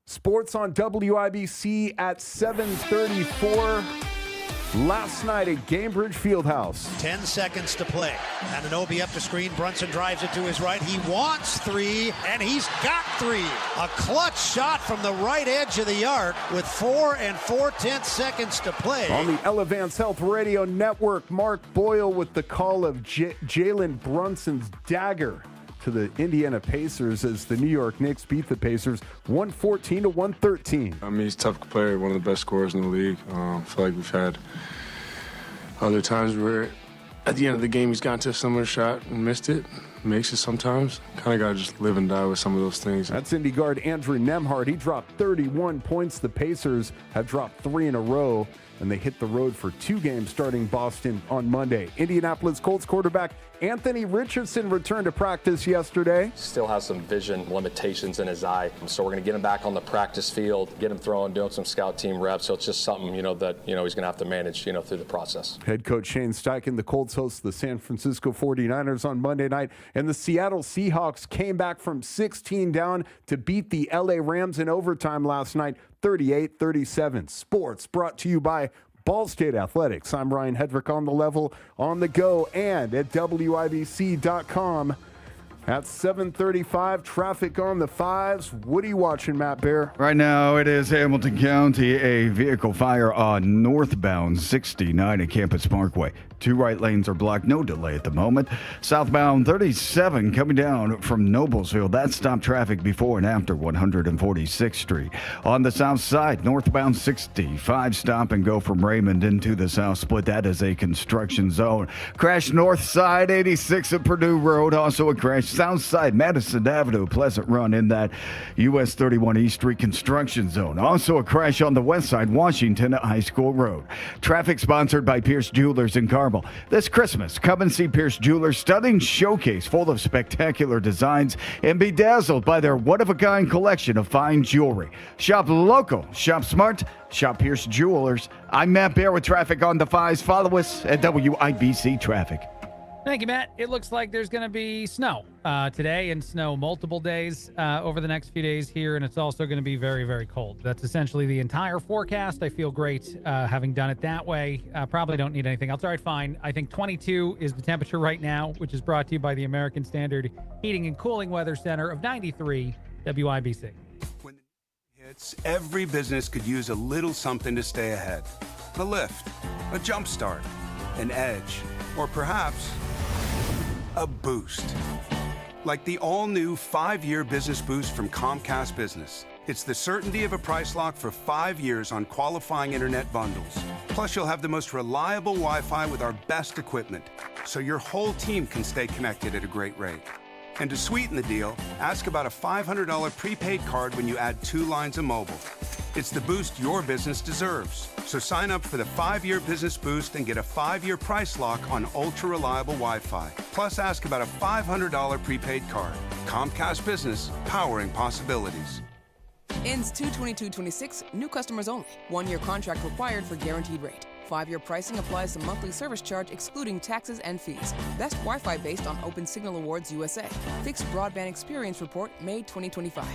Sports on WIBC at 7:34. Last night at Gainbridge Fieldhouse. 10 seconds to play. Ananobi up the screen. Brunson drives it to his right. He wants 3, and he's got 3. A clutch shot from the right edge of the arc with 4 4/10 seconds to play. On the Elevance Health Radio Network, Mark Boyle with the call of Jalen Brunson's dagger to the Indiana Pacers as the New York Knicks beat the Pacers 114-113. I mean, he's a tough player, one of the best scorers in the league. I feel like we've had other times where at the end of the game he's gotten to a similar shot and missed it. Makes it sometimes. Kind of got to just live and die with some of those things. That's Indy guard Andrew Nemhard. He dropped 31 points. The Pacers have dropped 3 in a row, and they hit the road for 2 games starting Boston on Monday. Indianapolis Colts quarterback Anthony Richardson returned to practice yesterday. Still has some vision limitations in his eye, so we're going to get him back on the practice field, get him throwing, doing some scout team reps. So it's just something, that he's going to have to manage, through the process. Head coach Shane Steichen, the Colts host the San Francisco 49ers on Monday night, and the Seattle Seahawks came back from 16 down to beat the LA Rams in overtime last night, 38-37. Sports brought to you by Ball State Athletics. I'm Ryan Hedrick on the level, on the go, and at WIBC.com. At 7:35, traffic on the 5s. What are you watching, Matt Bear? Right now, it is Hamilton County. A vehicle fire on northbound 69 at Campus Parkway. 2 right lanes are blocked. No delay at the moment. Southbound 37 coming down from Noblesville. That stopped traffic before and after 146th Street. On the south side, northbound 65 stop and go from Raymond into the south split. That is a construction zone. Crash north side 86 at Purdue Road. Also a crash south side Madison Avenue. Pleasant Run in that US 31 East Street construction zone. Also a crash on the west side Washington at High School Road. Traffic sponsored by Pierce Jewelers in Carmel. This Christmas, come and see Pierce Jewelers' stunning showcase full of spectacular designs and be dazzled by their one-of-a-kind collection of fine jewelry. Shop local, shop smart, shop Pierce Jewelers. I'm Matt Bear with traffic on the 5s. Follow us at WIBC Traffic. Thank you, Matt. It looks like there's going to be snow today and snow multiple days over the next few days here, and it's also going to be very, very cold. That's essentially the entire forecast. I feel great having done it that way. Probably don't need anything else. All right, fine. I think 22 is the temperature right now, which is brought to you by the American Standard Heating and Cooling Weather Center of 93 WIBC. When the hits, every business could use a little something to stay ahead. A lift, a jump start, an edge, or perhaps a boost. Like the all-new 5-year business boost from Comcast Business. It's the certainty of a price lock for 5 years on qualifying internet bundles. Plus, you'll have the most reliable Wi-Fi with our best equipment, so your whole team can stay connected at a great rate. And to sweeten the deal, ask about a $500 prepaid card when you add 2 lines of mobile. It's the boost your business deserves. So sign up for the 5-year business boost and get a 5-year price lock on ultra-reliable Wi-Fi. Plus, ask about a $500 prepaid card. Comcast Business, powering possibilities. Ends 2/22/26, new customers only. 1-year contract required for guaranteed rate. 5-year pricing applies to monthly service charge excluding taxes and fees. Best Wi-Fi based on Open Signal Awards USA. Fixed Broadband Experience Report, May 2025.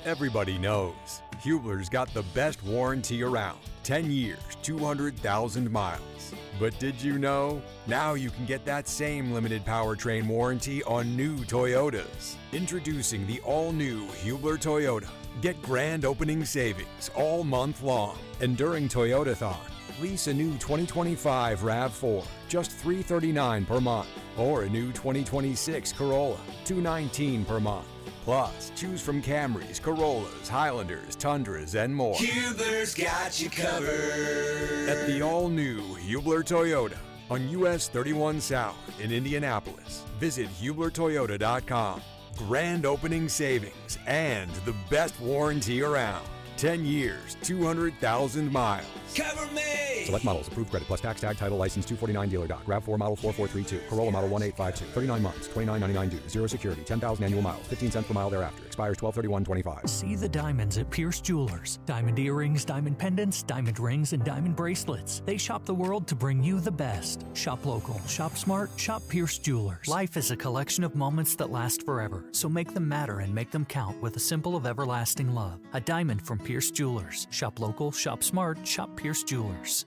Everybody knows Hubler's got the best warranty around. 10 years, 200,000 miles. But did you know? Now you can get that same limited powertrain warranty on new Toyotas. Introducing the all-new Hubler Toyota. Get grand opening savings all month long. And during Toyotathon, lease a new 2025 RAV4, just $339 per month. or a new 2026 Corolla, $219 per month. Plus, choose from Camrys, Corollas, Highlanders, Tundras, and more. Hubler's got you covered. At the all-new Hubler Toyota on US 31 South in Indianapolis. Visit HublerToyota.com. Grand opening savings and the best warranty around. 10 years, 200,000 miles. Cover me! Select models. Approved credit plus tax, tag, title, license 249 dealer doc. RAV4 model 4432. Corolla model 1852. 39 months, $29.99 due. Zero security, 10,000 annual miles. 15 cents per mile thereafter. Expires 12/31/25. See the diamonds at Pierce Jewelers. Diamond earrings, diamond pendants, diamond rings, and diamond bracelets. They shop the world to bring you the best. Shop local, shop smart, shop Pierce Jewelers. Life is a collection of moments that last forever, so make them matter and make them count with a symbol of everlasting love. A diamond from Pierce Jewelers. Shop local, shop smart, shop Pierce Jewelers.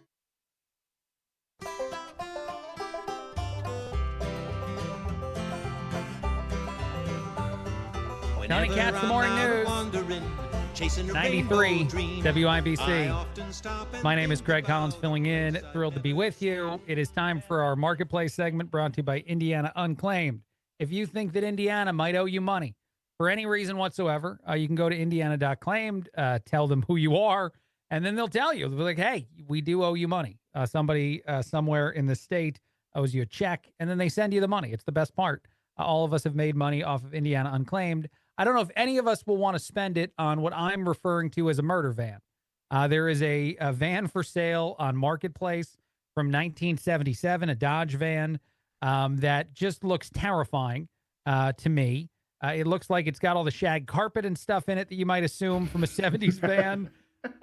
Tony Katz, the morning news. 93 WIBC. My name is Greg Collins, filling in. Thrilled to be with you. It is time for our marketplace segment brought to you by Indiana Unclaimed. If you think that Indiana might owe you money for any reason whatsoever, you can go to indiana.claimed, tell them who you are, and then they'll tell you. They'll be like, hey, we do owe you money. Somebody somewhere in the state owes you a check, and then they send you the money. It's the best part. All of us have made money off of Indiana Unclaimed. I don't know if any of us will want to spend it on what I'm referring to as a murder van. There is a van for sale on Marketplace from 1977, a Dodge van that just looks terrifying to me. It looks like it's got all the shag carpet and stuff in it that you might assume from a 70s van.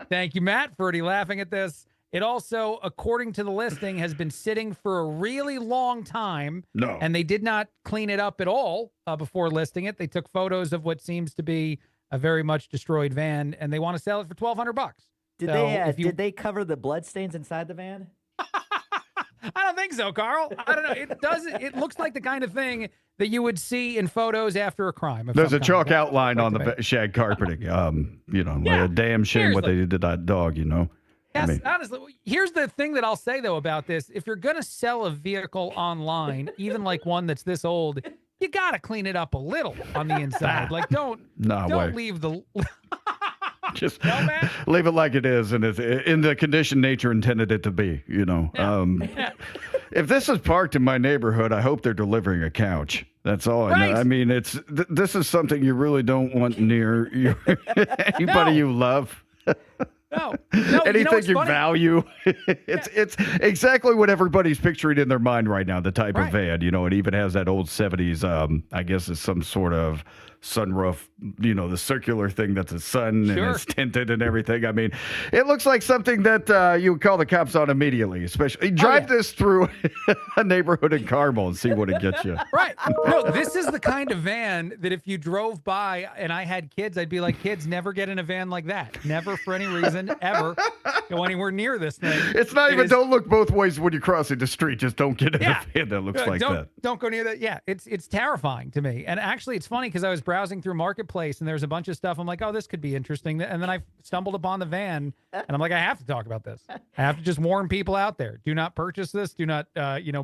Thank you, Matt, for already laughing at this. It also, according to the listing, has been sitting for a really long time. No. And they did not clean it up at all before listing it. They took photos of what seems to be a very much destroyed van, and they want to sell it for $1,200. Did they cover the bloodstains inside the van? I don't think so, Carl. I don't know. It does. It looks like the kind of thing that you would see in photos after a crime. There's a chalk outline on the shag carpeting. A damn shame what they did to that dog, Yes, honestly, here's the thing that I'll say, though, about this. If you're going to sell a vehicle online, even like one that's this old, you got to clean it up a little on the inside. Like, don't leave the... Just leave it like it is, and it's in the condition nature intended it to be, If this is parked in my neighborhood, I hope they're delivering a couch. That's all I know. I mean, this is something you really don't want near anybody you love. No, anything you value. It's exactly what everybody's picturing in their mind right now, the type of van, it even has that old 70s, I guess it's some sort of sunroof, the circular thing that's a sun and it's tinted and everything. I mean, it looks like something that you would call the cops on immediately, especially drive this through a neighborhood in Carmel and see what it gets you. Right. No, this is the kind of van that if you drove by and I had kids, I'd be like, kids, never get in a van like that. Never for any reason, ever go anywhere near this thing. It's not even, don't look both ways when you're crossing the street. Just don't get in a van that looks like that. Don't go near that. Yeah, it's terrifying to me. And actually, it's funny because I was browsing through Marketplace and there's a bunch of stuff. I'm like, oh, this could be interesting. And then I stumbled upon the van and I'm like, I have to talk about this. I have to just warn people out there. Do not purchase this. Do not,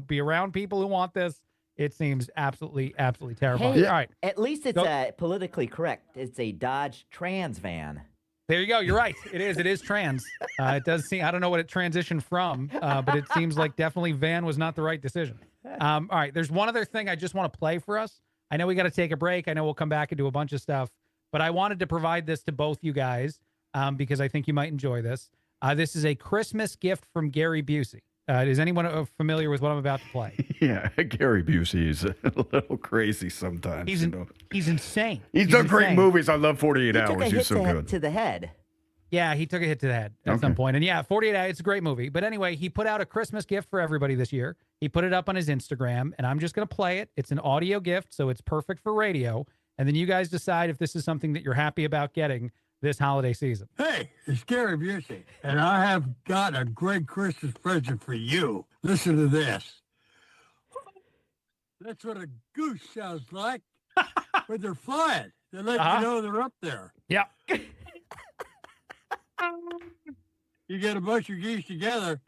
be around people who want this. It seems absolutely, absolutely terrifying. Hey, all right. At least it's politically correct. It's a Dodge Trans van. There you go. You're right. It is. It is trans. It does seem, I don't know what it transitioned from, but it seems like definitely van was not the right decision. All right. There's one other thing I just want to play for us. I know we got to take a break. I know we'll come back and do a bunch of stuff, but I wanted to provide this to both you guys because I think you might enjoy this. This is a Christmas gift from Gary Busey. Is anyone familiar with what I'm about to play? Yeah, Gary Busey is a little crazy sometimes. He's insane. He's done great movies. I love 48 Hours. Took a He's hit so good. To the head. Yeah, he took a hit to the head at some point. And yeah, 48 Hours, it's a great movie. But anyway, he put out a Christmas gift for everybody this year. He put it up on his Instagram, and I'm just going to play it. It's an audio gift, so it's perfect for radio. And then you guys decide if this is something that you're happy about getting this holiday season. Hey, it's Gary Busey, and I have got a great Christmas present for you. Listen to this. That's what a goose sounds like when they're flying. They let you know they're up there. Yeah. You get a bunch of geese together.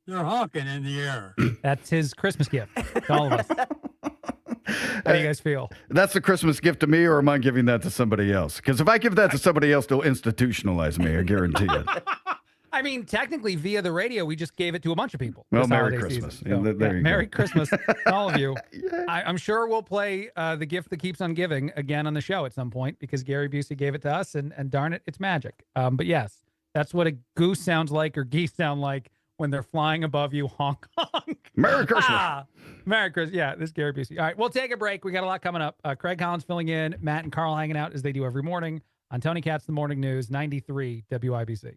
They're honking in the air. That's his Christmas gift to all of us. How do you guys feel? That's a Christmas gift to me, or am I giving that to somebody else? Because if I give that to somebody else, they'll institutionalize me, I guarantee it. I mean, technically, via the radio, we just gave it to a bunch of people. Well, this Merry holiday Christmas. season. Yeah, there you Merry go. Christmas to all of you. I'm sure we'll play the gift that keeps on giving again on the show at some point because Gary Busey gave it to us, and darn it, it's magic. But yes, that's what a goose sounds like or geese sound like when they're flying above you. Honk, honk. Merry Christmas. Merry Christmas. Yeah, this is Gary Busey. All right, we'll take a break. We got a lot coming up. Craig Collins filling in, Matt and Carl hanging out as they do every morning on Tony Katz, The Morning News, 93 WIBC.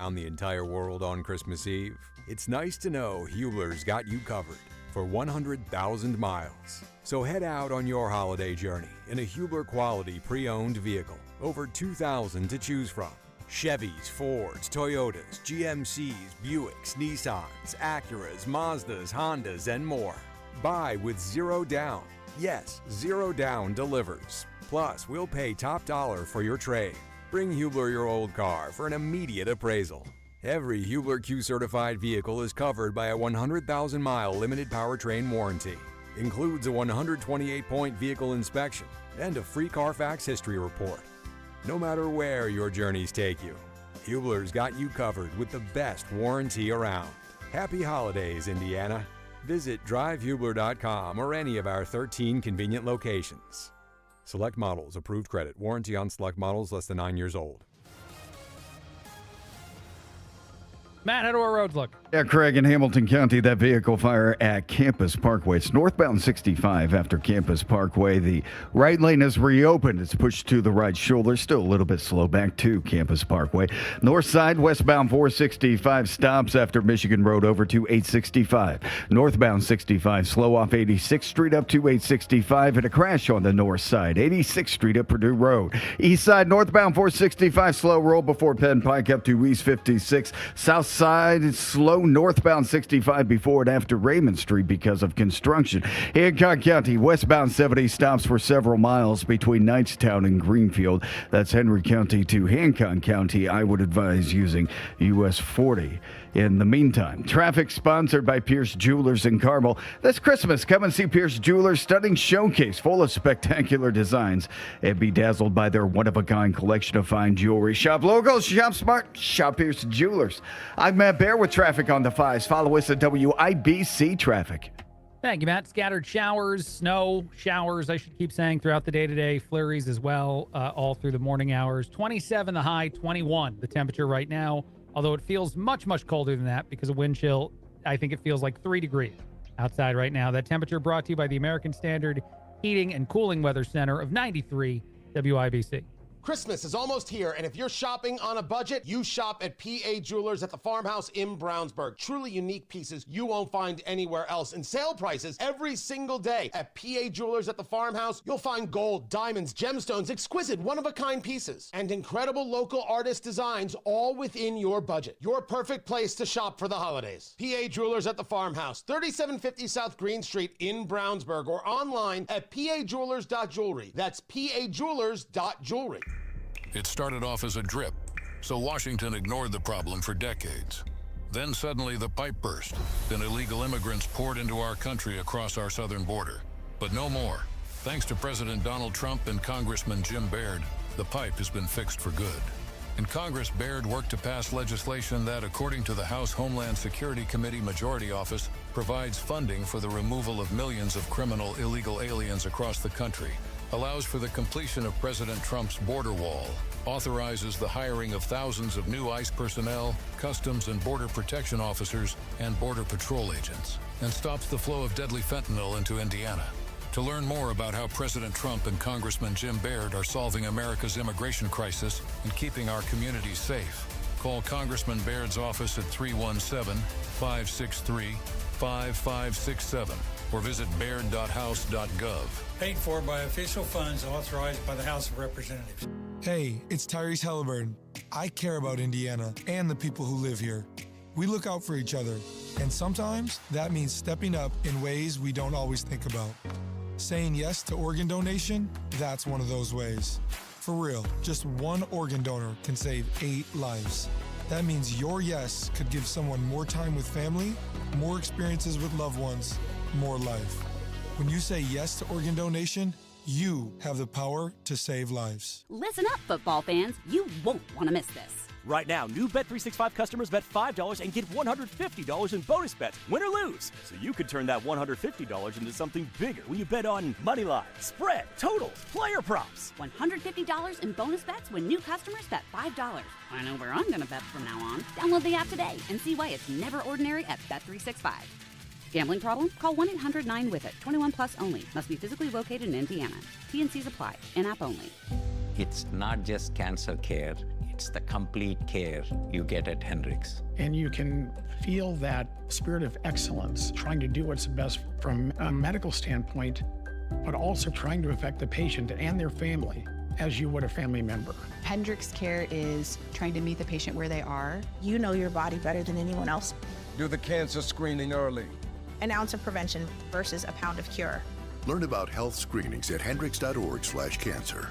Around the entire world on Christmas Eve, it's nice to know Hubler's got you covered for 100,000 miles. So head out on your holiday journey in a Hubler quality pre-owned vehicle. Over 2,000 to choose from. Chevys, Fords, Toyotas, GMCs, Buicks, Nissans, Acuras, Mazdas, Hondas, and more. Buy with zero down. Yes, zero down delivers. Plus, we'll pay top dollar for your trade. Bring Hubler your old car for an immediate appraisal. Every Hubler Q-certified vehicle is covered by a 100,000-mile limited powertrain warranty. Includes a 128-point vehicle inspection and a free Carfax history report. No matter where your journeys take you, Hubler's got you covered with the best warranty around. Happy holidays, Indiana. Visit drivehubler.com or any of our 13 convenient locations. Select models, approved credit. Warranty on select models less than 9 years old. Matt, how do our roads look? Yeah, Craig, in Hamilton County, that vehicle fire at Campus Parkway. It's northbound 65 after Campus Parkway. The right lane is reopened. It's pushed to the right shoulder. Still a little bit slow back to Campus Parkway. North side, westbound 465 stops after Michigan Road over to 865. Northbound 65, slow off 86th Street up to 865. And a crash on the north side, 86th Street up Purdue Road. East side, northbound 465, slow roll before Penn Pike up to East 56. South side, it's slow northbound 65 before and after Raymond Street because of construction. Hancock County, westbound 70 stops for several miles between Knightstown and Greenfield. That's Henry County to Hancock County. I would advise using US 40. In the meantime, traffic sponsored by Pierce Jewelers in Carmel. This Christmas, come and see Pierce Jewelers' stunning showcase full of spectacular designs and be dazzled by their one-of-a-kind collection of fine jewelry. Shop local, shop smart, shop Pierce Jewelers. I'm Matt Bear with traffic on the 5s. Follow us at WIBC Traffic. Thank you, Matt. Scattered showers, snow, showers, I should keep saying, throughout the day today. Flurries as well, all through the morning hours. 27 the high, 21 the temperature right now. Although it feels much, much colder than that because of wind chill. I think it feels like 3 degrees outside right now. That temperature brought to you by the American Standard Heating and Cooling Weather Center of 93 WIBC. Christmas is almost here, and if you're shopping on a budget, you shop at PA Jewelers at the Farmhouse in Brownsburg. Truly unique pieces you won't find anywhere else. And sale prices every single day. At PA Jewelers at the Farmhouse, you'll find gold, diamonds, gemstones, exquisite, one-of-a-kind pieces, and incredible local artist designs all within your budget. Your perfect place to shop for the holidays. PA Jewelers at the Farmhouse, 3750 South Green Street in Brownsburg, or online at pajewelers.jewelry. That's pajewelers.jewelry. It started off as a drip, so Washington ignored the problem for decades. Then suddenly the pipe burst, and illegal immigrants poured into our country across our southern border. But no more. Thanks to President Donald Trump and Congressman Jim Baird, the pipe has been fixed for good. In Congress, Baird worked to pass legislation that, according to the House Homeland Security Committee Majority Office, provides funding for the removal of millions of criminal illegal aliens across the country, allows for the completion of President Trump's border wall, authorizes the hiring of thousands of new ICE personnel, Customs and Border Protection officers, and Border Patrol agents, and stops the flow of deadly fentanyl into Indiana. To learn more about how President Trump and Congressman Jim Baird are solving America's immigration crisis and keeping our communities safe, call Congressman Baird's office at 317-563-5567 or visit baird.house.gov. Paid for by official funds authorized by the House of Representatives. Hey, it's Tyrese Halliburton. I care about Indiana and the people who live here. We look out for each other, and sometimes that means stepping up in ways we don't always think about. Saying yes to organ donation, that's one of those ways. For real, just one organ donor can save 8 lives. That means your yes could give someone more time with family, more experiences with loved ones, more life. When you say yes to organ donation, you have the power to save lives. Listen up, football fans. You won't want to miss this. Right now, new Bet365 customers bet $5 and get $150 in bonus bets, win or lose. So you could turn that $150 into something bigger when you bet on money line, spread, totals, player props. $150 in bonus bets when new customers bet $5. I know where I'm going to bet from now on. Download the app today and see why it's never ordinary at Bet365. Gambling problem? Call 1-800-9-WITH-IT. 21 plus only. Must be physically located in Indiana. T&Cs apply. In-app only. It's not just cancer care. It's the complete care you get at Hendricks. And you can feel that spirit of excellence, trying to do what's best from a medical standpoint, but also trying to affect the patient and their family as you would a family member. Hendricks Care is trying to meet the patient where they are. You know your body better than anyone else. Do the cancer screening early. An ounce of prevention versus a pound of cure. Learn about health screenings at hendricks.org/cancer.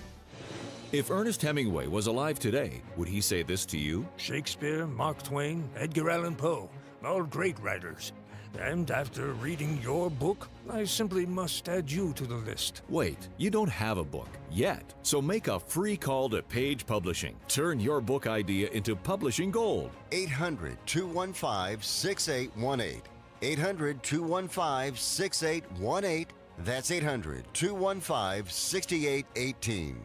If Ernest Hemingway was alive today, would he say this to you? Shakespeare, Mark Twain, Edgar Allan Poe, all great writers. And after reading your book, I simply must add you to the list. Wait, you don't have a book yet. So make a free call to Page Publishing. Turn your book idea into publishing gold. 800-215-6818. 800-215-6818. That's 800-215-6818.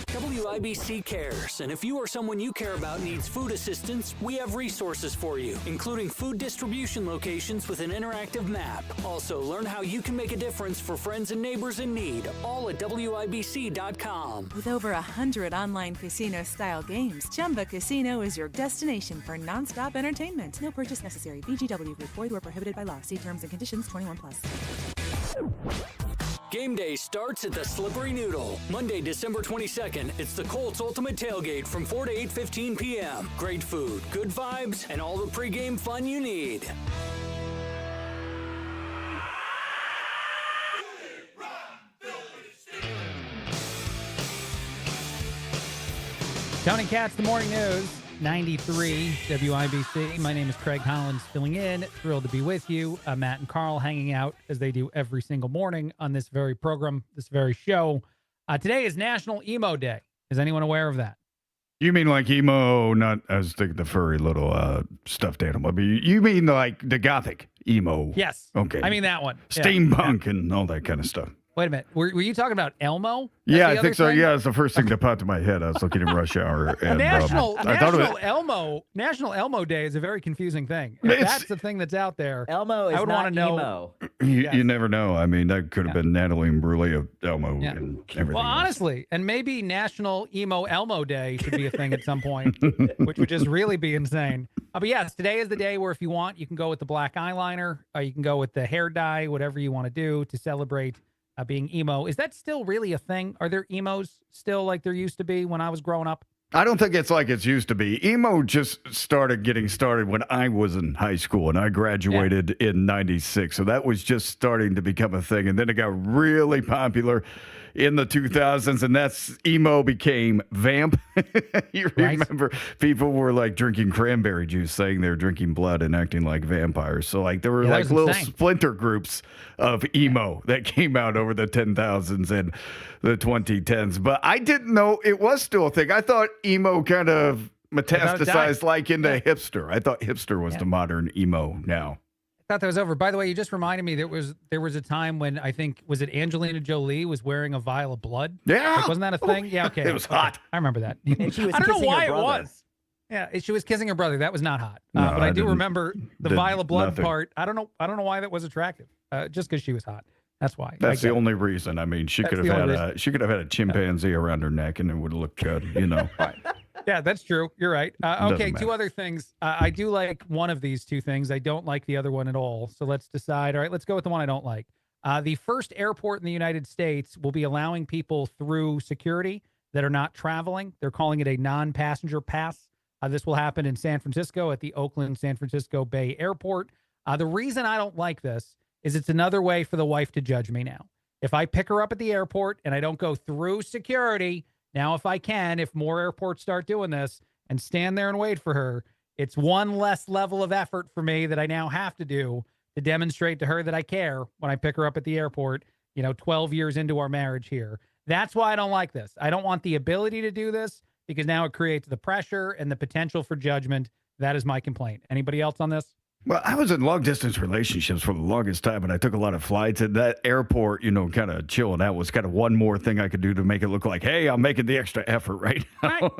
WIBC cares, and if you or someone you care about needs food assistance, we have resources for you, including food distribution locations with an interactive map. Also, learn how you can make a difference for friends and neighbors in need, all at WIBC.com. With over 100 online casino-style games, Chumba Casino is your destination for nonstop entertainment. No purchase necessary. VGW Group. Void where prohibited by law. See terms and conditions. 21 plus. Game day starts at the Slippery Noodle. Monday, December 22nd, it's the Colts Ultimate Tailgate from 4 to 8:15 p.m. Great food, good vibes, and all the pregame fun you need. Tony Katz, the morning news, 93 WIBC. My name is Craig Collins, filling in. Thrilled to be with you. Matt and Carl hanging out as they do every single morning on this very program, this very show. Today is National Emo Day. Is anyone aware of that? You mean like emo, not as the furry little stuffed animal, but you mean like the gothic emo? Yes. Okay. I mean that one. Steampunk and all that kind of stuff. Wait a minute. Were you talking about Elmo? Yeah, I think so. Thing? Yeah, it's the first thing that popped in my head. I was looking at Rush Hour. And, National Elmo Day is a very confusing thing. If that's the thing that's out there. Elmo is I would not want to know. emo. You never know. I mean, that could have been Natalie Imbruglia of Elmo and everything. Well, honestly, and maybe National Emo Elmo Day should be a thing at some point, which would just really be insane. But yes, today is the day where if you want, you can go with the black eyeliner, or you can go with the hair dye, whatever you want to do to celebrate being emo. Is that still really a thing? Are there emos still like there used to be when I was growing up? I don't think it's like it's used to be. Emo just started getting started when I was in high school, and I graduated in 96. So that was just starting to become a thing. And then it got really popular in the 2000s, and that's emo became vamp. You remember people were like drinking cranberry juice, saying they're drinking blood and acting like vampires. So like there were like little splinter groups of emo that came out over the 10,000s and the 2010s. But I didn't know it was still a thing. I thought emo kind of metastasized like into hipster. I thought hipster was the modern emo now. I thought that was over. By the way, you just reminded me there was a time when I think, was it Angelina Jolie was wearing a vial of blood? Yeah. Like, wasn't that a thing? Yeah, okay. It was hot. I remember that. And she was I don't know kissing why her it brother. was. Yeah, she was kissing her brother. That was not hot. No, but I do remember the did vial of blood nothing. part. I don't know why that was attractive. Just because she was hot. That's why. That's the only reason. I mean, she could have had a chimpanzee around her neck and it would have looked good, you know. Yeah, that's true. You're right. Okay, matter. two other things. I do like one of these two things. I don't like the other one at all. So let's decide. All right, let's go with the one I don't like. The first airport in the United States will be allowing people through security that are not traveling. They're calling it a non-passenger pass. This will happen in San Francisco at the Oakland-San Francisco Bay Airport. The reason I don't like this is it's another way for the wife to judge me now. If I pick her up at the airport and I don't go through security, now if I can, if more airports start doing this and stand there and wait for her, It's one less level of effort for me that I now have to do to demonstrate to her that I care when I pick her up at the airport, 12 years into our marriage here. That's why I don't like this. I don't want the ability to do this because now it creates the pressure and the potential for judgment. That is my complaint. Anybody else on this? Well, I was in long-distance relationships for the longest time, and I took a lot of flights. And that airport, kind of chilling out was kind of one more thing I could do to make it look like, hey, I'm making the extra effort right now.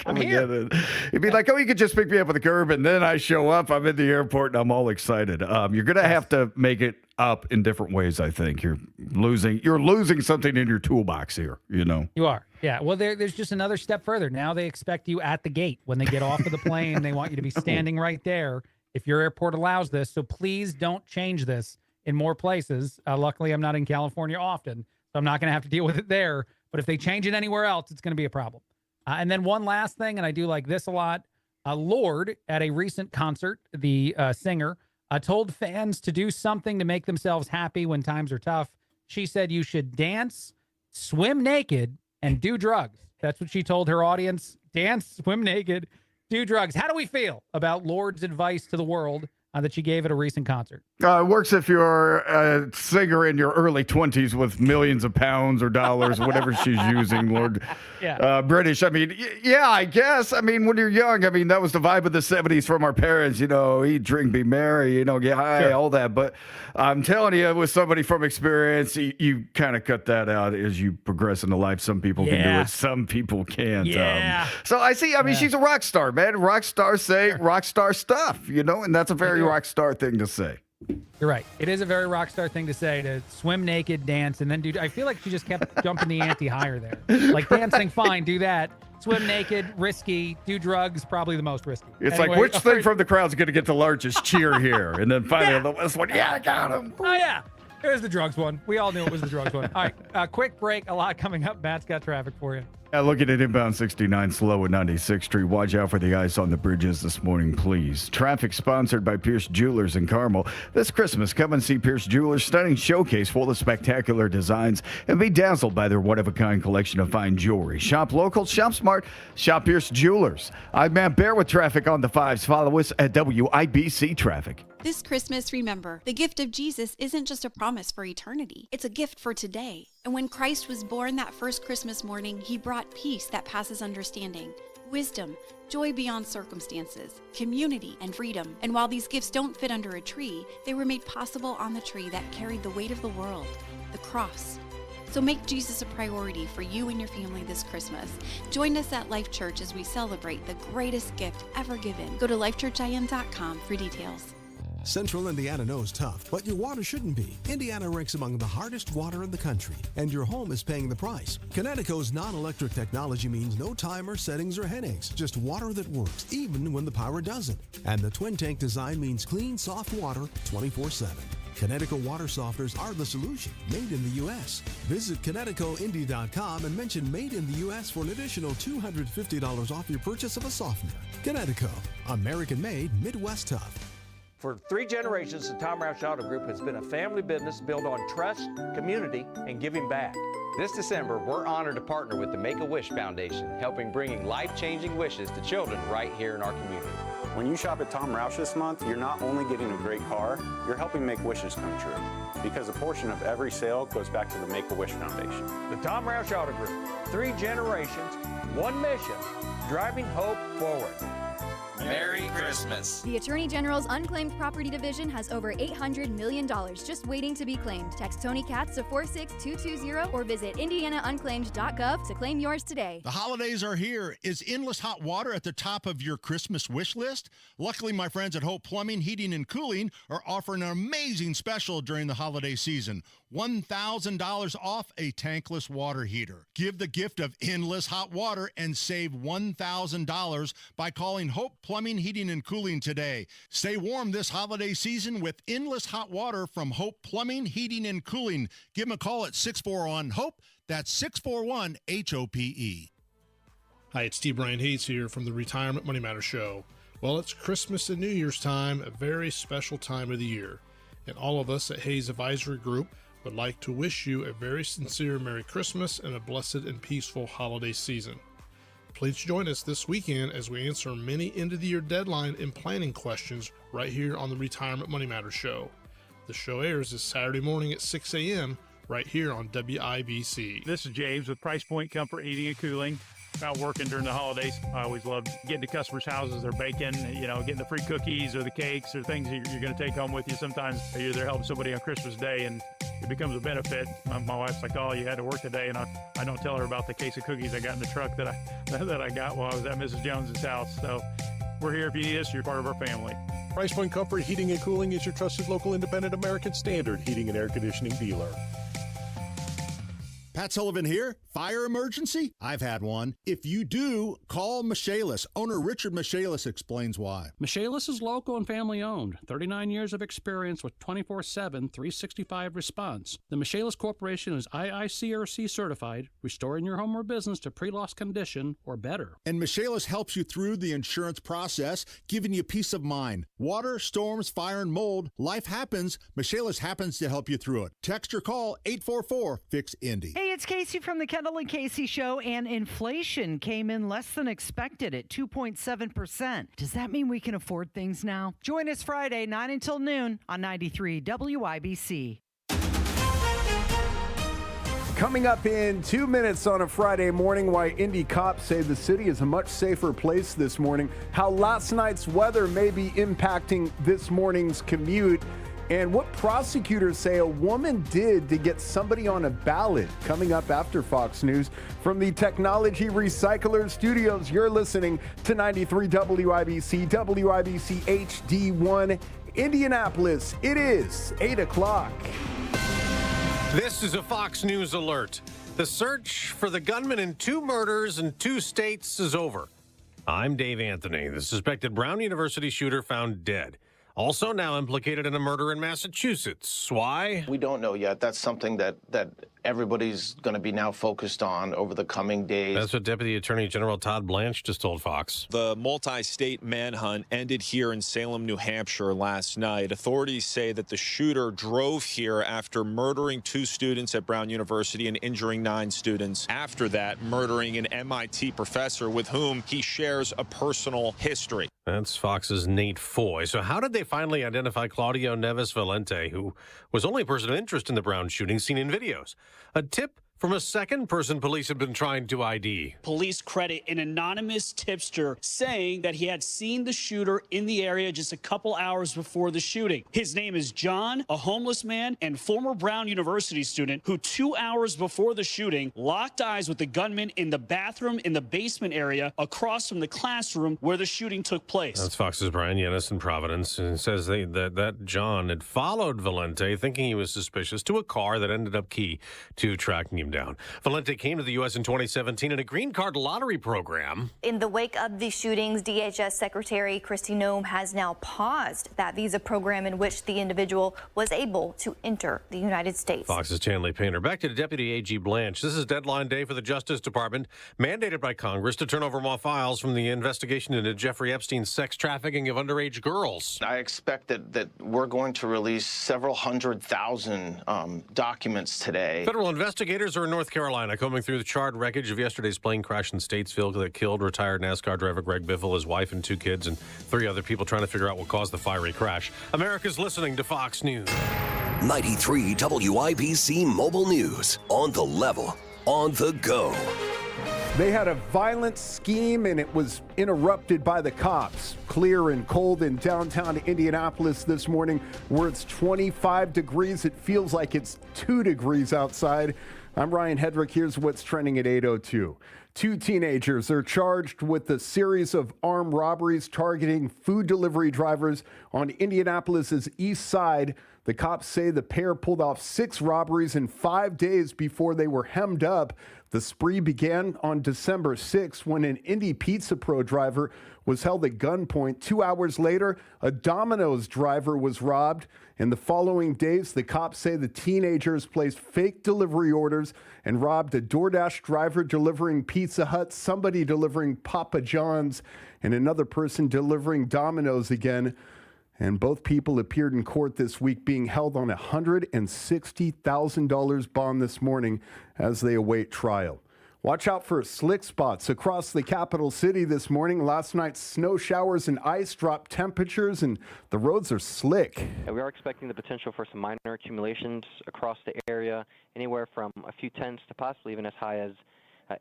I'm here. It'd be like, oh, you could just pick me up at the curb, and then I show up. I'm in the airport, and I'm all excited. You're going to have to make it up in different ways, I think. You're losing something in your toolbox here, You are. Yeah. Well, there's just another step further. Now they expect you at the gate. When they get off of the plane, they want you to be standing right there. If your airport allows this, so please don't change this in more places. Luckily, I'm not in California often, so I'm not going to have to deal with it there. But if they change it anywhere else, it's going to be a problem. And then one last thing, and I do like this a lot. Lorde, at a recent concert, the singer, told fans to do something to make themselves happy when times are tough. She said you should dance, swim naked, and do drugs. That's what she told her audience. Dance, swim naked, do drugs. How do we feel about Lorde's advice to the world that she gave at a recent concert? It works if you're a singer in your early 20s with millions of pounds or dollars, whatever she's using, Lorde. Yeah. British. I mean, yeah, I guess. I mean, when you're young, that was the vibe of the 70s from our parents, eat, drink, be merry, get high, sure, all that. But I'm telling you, with somebody from experience, you kind of cut that out as you progress into life. Some people can do it. Some people can't. Yeah. So I see, she's a rock star, man. Rock stars say rock star stuff, and that's a very rock star thing to say. You're right. It is a very rock star thing to say, to swim naked, dance, and then do. I feel like she just kept jumping the ante higher there. Like dancing, fine, do that. Swim naked, risky. Do drugs, probably the most risky. It's anyway, like, which thing from the crowd's going to get the largest cheer here? And then finally, the last one, I got him. Oh, yeah. There's the drugs one. We all knew it was the drugs one. All right, quick break. A lot coming up. Matt's got traffic for you. Looking at inbound 69 slow at 96th Street. Watch out for the ice on the bridges this morning, please. Traffic sponsored by Pierce Jewelers in Carmel. This Christmas, come and see Pierce Jewelers' stunning showcase full of spectacular designs and be dazzled by their one-of-a-kind collection of fine jewelry. Shop local, shop smart, shop Pierce Jewelers. I'm Matt Bear with traffic on the 5s. Follow us at WIBC Traffic. This Christmas, remember, the gift of Jesus isn't just a promise for eternity. It's a gift for today. And when Christ was born that first Christmas morning, he brought peace that passes understanding, wisdom, joy beyond circumstances, community, and freedom. And while these gifts don't fit under a tree, they were made possible on the tree that carried the weight of the world, the cross. So make Jesus a priority for you and your family this Christmas. Join us at Life Church as we celebrate the greatest gift ever given. Go to lifechurchim.com for details. Central Indiana knows tough, but your water shouldn't be. Indiana ranks among the hardest water in the country, and your home is paying the price. Connecticut's non-electric technology means no timer, settings, or headaches. Just water that works, even when the power doesn't. And the twin tank design means clean, soft water 24/7. Connecticut water softeners are the solution, made in the U.S. Visit ConnecticutIndy.com and mention Made in the U.S. for an additional $250 off your purchase of a softener. Connecticut, American-made, Midwest tough. For 3 generations, the Tom Roush Auto Group has been a family business built on trust, community, and giving back. This December, we're honored to partner with the Make-A-Wish Foundation, helping bringing life-changing wishes to children right here in our community. When you shop at Tom Roush this month, you're not only getting a great car, you're helping make wishes come true. Because a portion of every sale goes back to the Make-A-Wish Foundation. The Tom Roush Auto Group, 3 generations, 1 mission, driving hope forward. Merry Christmas. The Attorney General's Unclaimed Property Division has over $800 million just waiting to be claimed. Text Tony Katz to 46220 or visit indianaunclaimed.gov to claim yours today. The holidays are here. Is endless hot water at the top of your Christmas wish list? Luckily, my friends at Hope Plumbing, Heating, and Cooling are offering an amazing special during the holiday season. $1,000 off a tankless water heater. Give the gift of endless hot water and save $1,000 by calling Hope Plumbing, Heating, and Cooling today. Stay warm this holiday season with endless hot water from Hope Plumbing, Heating, and Cooling. Give them a call at 641-HOPE. That's 641-HOPE. Hi, it's T. Brian Hayes here from the Retirement Money Matter Show. Well, it's Christmas and New Year's time, a very special time of the year. And all of us at Hayes Advisory Group would like to wish you a very sincere Merry Christmas and a blessed and peaceful holiday season. Please join us this weekend as we answer many end-of-the-year deadline and planning questions right here on the Retirement Money Matters Show. The show airs this Saturday morning at 6 a.m. right here on WIBC. This is James with Price Point Comfort Heating and Cooling. Out working during the holidays. I always love getting to customers' houses, they're baking, getting the free cookies or the cakes or things you're going to take home with you. Sometimes you're there helping somebody on Christmas Day and it becomes a benefit. My wife's like, oh, you had to work today, and I don't tell her about the case of cookies I got in the truck that I got while I was at Mrs. Jones's house. So we're here if you need us. You're part of our family. Price Point Comfort Heating and Cooling is your trusted local independent American Standard heating and air conditioning dealer. Pat Sullivan here. Fire emergency? I've had one. If you do, call Michaelis. Owner Richard Michaelis explains why. Michaelis is local and family owned. 39 years of experience with 24/7, 365 response. The Michaelis Corporation is IICRC certified, restoring your home or business to pre-loss condition or better. And Michaelis helps you through the insurance process, giving you peace of mind. Water, storms, fire, and mold. Life happens. Michaelis happens to help you through it. Text or call 844-FIX-INDY. Hey, it's Casey from the Kendall Casey Show, and inflation came in less than expected at 2.7%. Does that mean we can afford things now? Join us Friday, 9 until noon on 93 WIBC. Coming up in 2 minutes on a Friday morning, why Indy cops say the city is a much safer place this morning, how last night's weather may be impacting this morning's commute, and what prosecutors say a woman did to get somebody on a ballot. Coming up after Fox News. From the Technology Recycler Studios, you're listening to 93 WIBC, WIBC HD1, Indianapolis. It is 8 o'clock. This is a Fox News alert. The search for the gunman in 2 murders in 2 states is over. I'm Dave Anthony. The suspected Brown University shooter found dead. Also now implicated in a murder in Massachusetts. Why? We don't know yet. That's something that everybody's going to be now focused on over the coming days. That's what Deputy Attorney General Todd Blanche just told Fox. The multi-state manhunt ended here in Salem, New Hampshire last night. Authorities say that the shooter drove here after murdering 2 students at Brown University and injuring 9 students. After that, murdering an MIT professor with whom he shares a personal history. That's Fox's Nate Foy. So how did they finally identify Claudio Neves Valente, who was only a person of interest in the Brown shooting seen in videos? A tip from a second person police had been trying to ID. Police credit an anonymous tipster saying that he had seen the shooter in the area just a couple hours before the shooting. His name is John, a homeless man and former Brown University student who 2 hours before the shooting locked eyes with the gunman in the bathroom in the basement area across from the classroom where the shooting took place. That's Fox's Brian Yennis in Providence, and says that John had followed Valente, thinking he was suspicious, to a car that ended up key to tracking him down. Valente came to the U.S. in 2017 in a green card lottery program. In the wake of the shootings, DHS Secretary Kristi Noem has now paused that visa program in which the individual was able to enter the United States. Fox's Chanley Painter. Back to Deputy A.G. Blanche. This is deadline day for the Justice Department, mandated by Congress to turn over more files from the investigation into Jeffrey Epstein's sex trafficking of underage girls. I expect that we're going to release several 100,000 documents today. Federal investigators are in North Carolina combing through the charred wreckage of yesterday's plane crash in Statesville that killed retired NASCAR driver Greg Biffle, his wife and 2 kids, and 3 other people trying to figure out what caused the fiery crash. America's listening to Fox News. 93 WIBC Mobile News. On the level, on the go. They had a violent scheme and it was interrupted by the cops. Clear and cold in downtown Indianapolis this morning where it's 25 degrees. It feels like it's 2 degrees outside. I'm Ryan Hedrick. Here's what's trending at 8:02. 2 teenagers are charged with a series of armed robberies targeting food delivery drivers on Indianapolis's east side. The cops say the pair pulled off 6 robberies in 5 days before they were hemmed up. The spree began on December 6th when an Indy Pizza Pro driver was held at gunpoint. 2 hours later, a Domino's driver was robbed. In the following days, the cops say the teenagers placed fake delivery orders and robbed a DoorDash driver delivering Pizza Hut, somebody delivering Papa John's, and another person delivering Domino's again. And both people appeared in court this week, being held on a $160,000 bond this morning as they await trial. Watch out for slick spots across the capital city this morning. Last night's snow showers and ice dropped temperatures, and the roads are slick. We are expecting the potential for some minor accumulations across the area, anywhere from a few tenths to possibly even as high as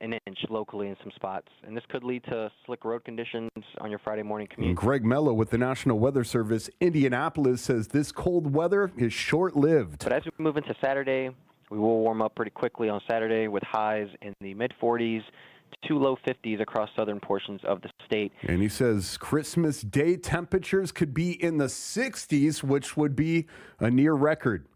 an inch locally in some spots. And this could lead to slick road conditions on your Friday morning commute. Greg Mello with the National Weather Service Indianapolis says this cold weather is short-lived. But as we move into Saturday, we will warm up pretty quickly on Saturday with highs in the mid-40s to low 50s across southern portions of the state. And he says Christmas Day temperatures could be in the 60s, which would be a near record.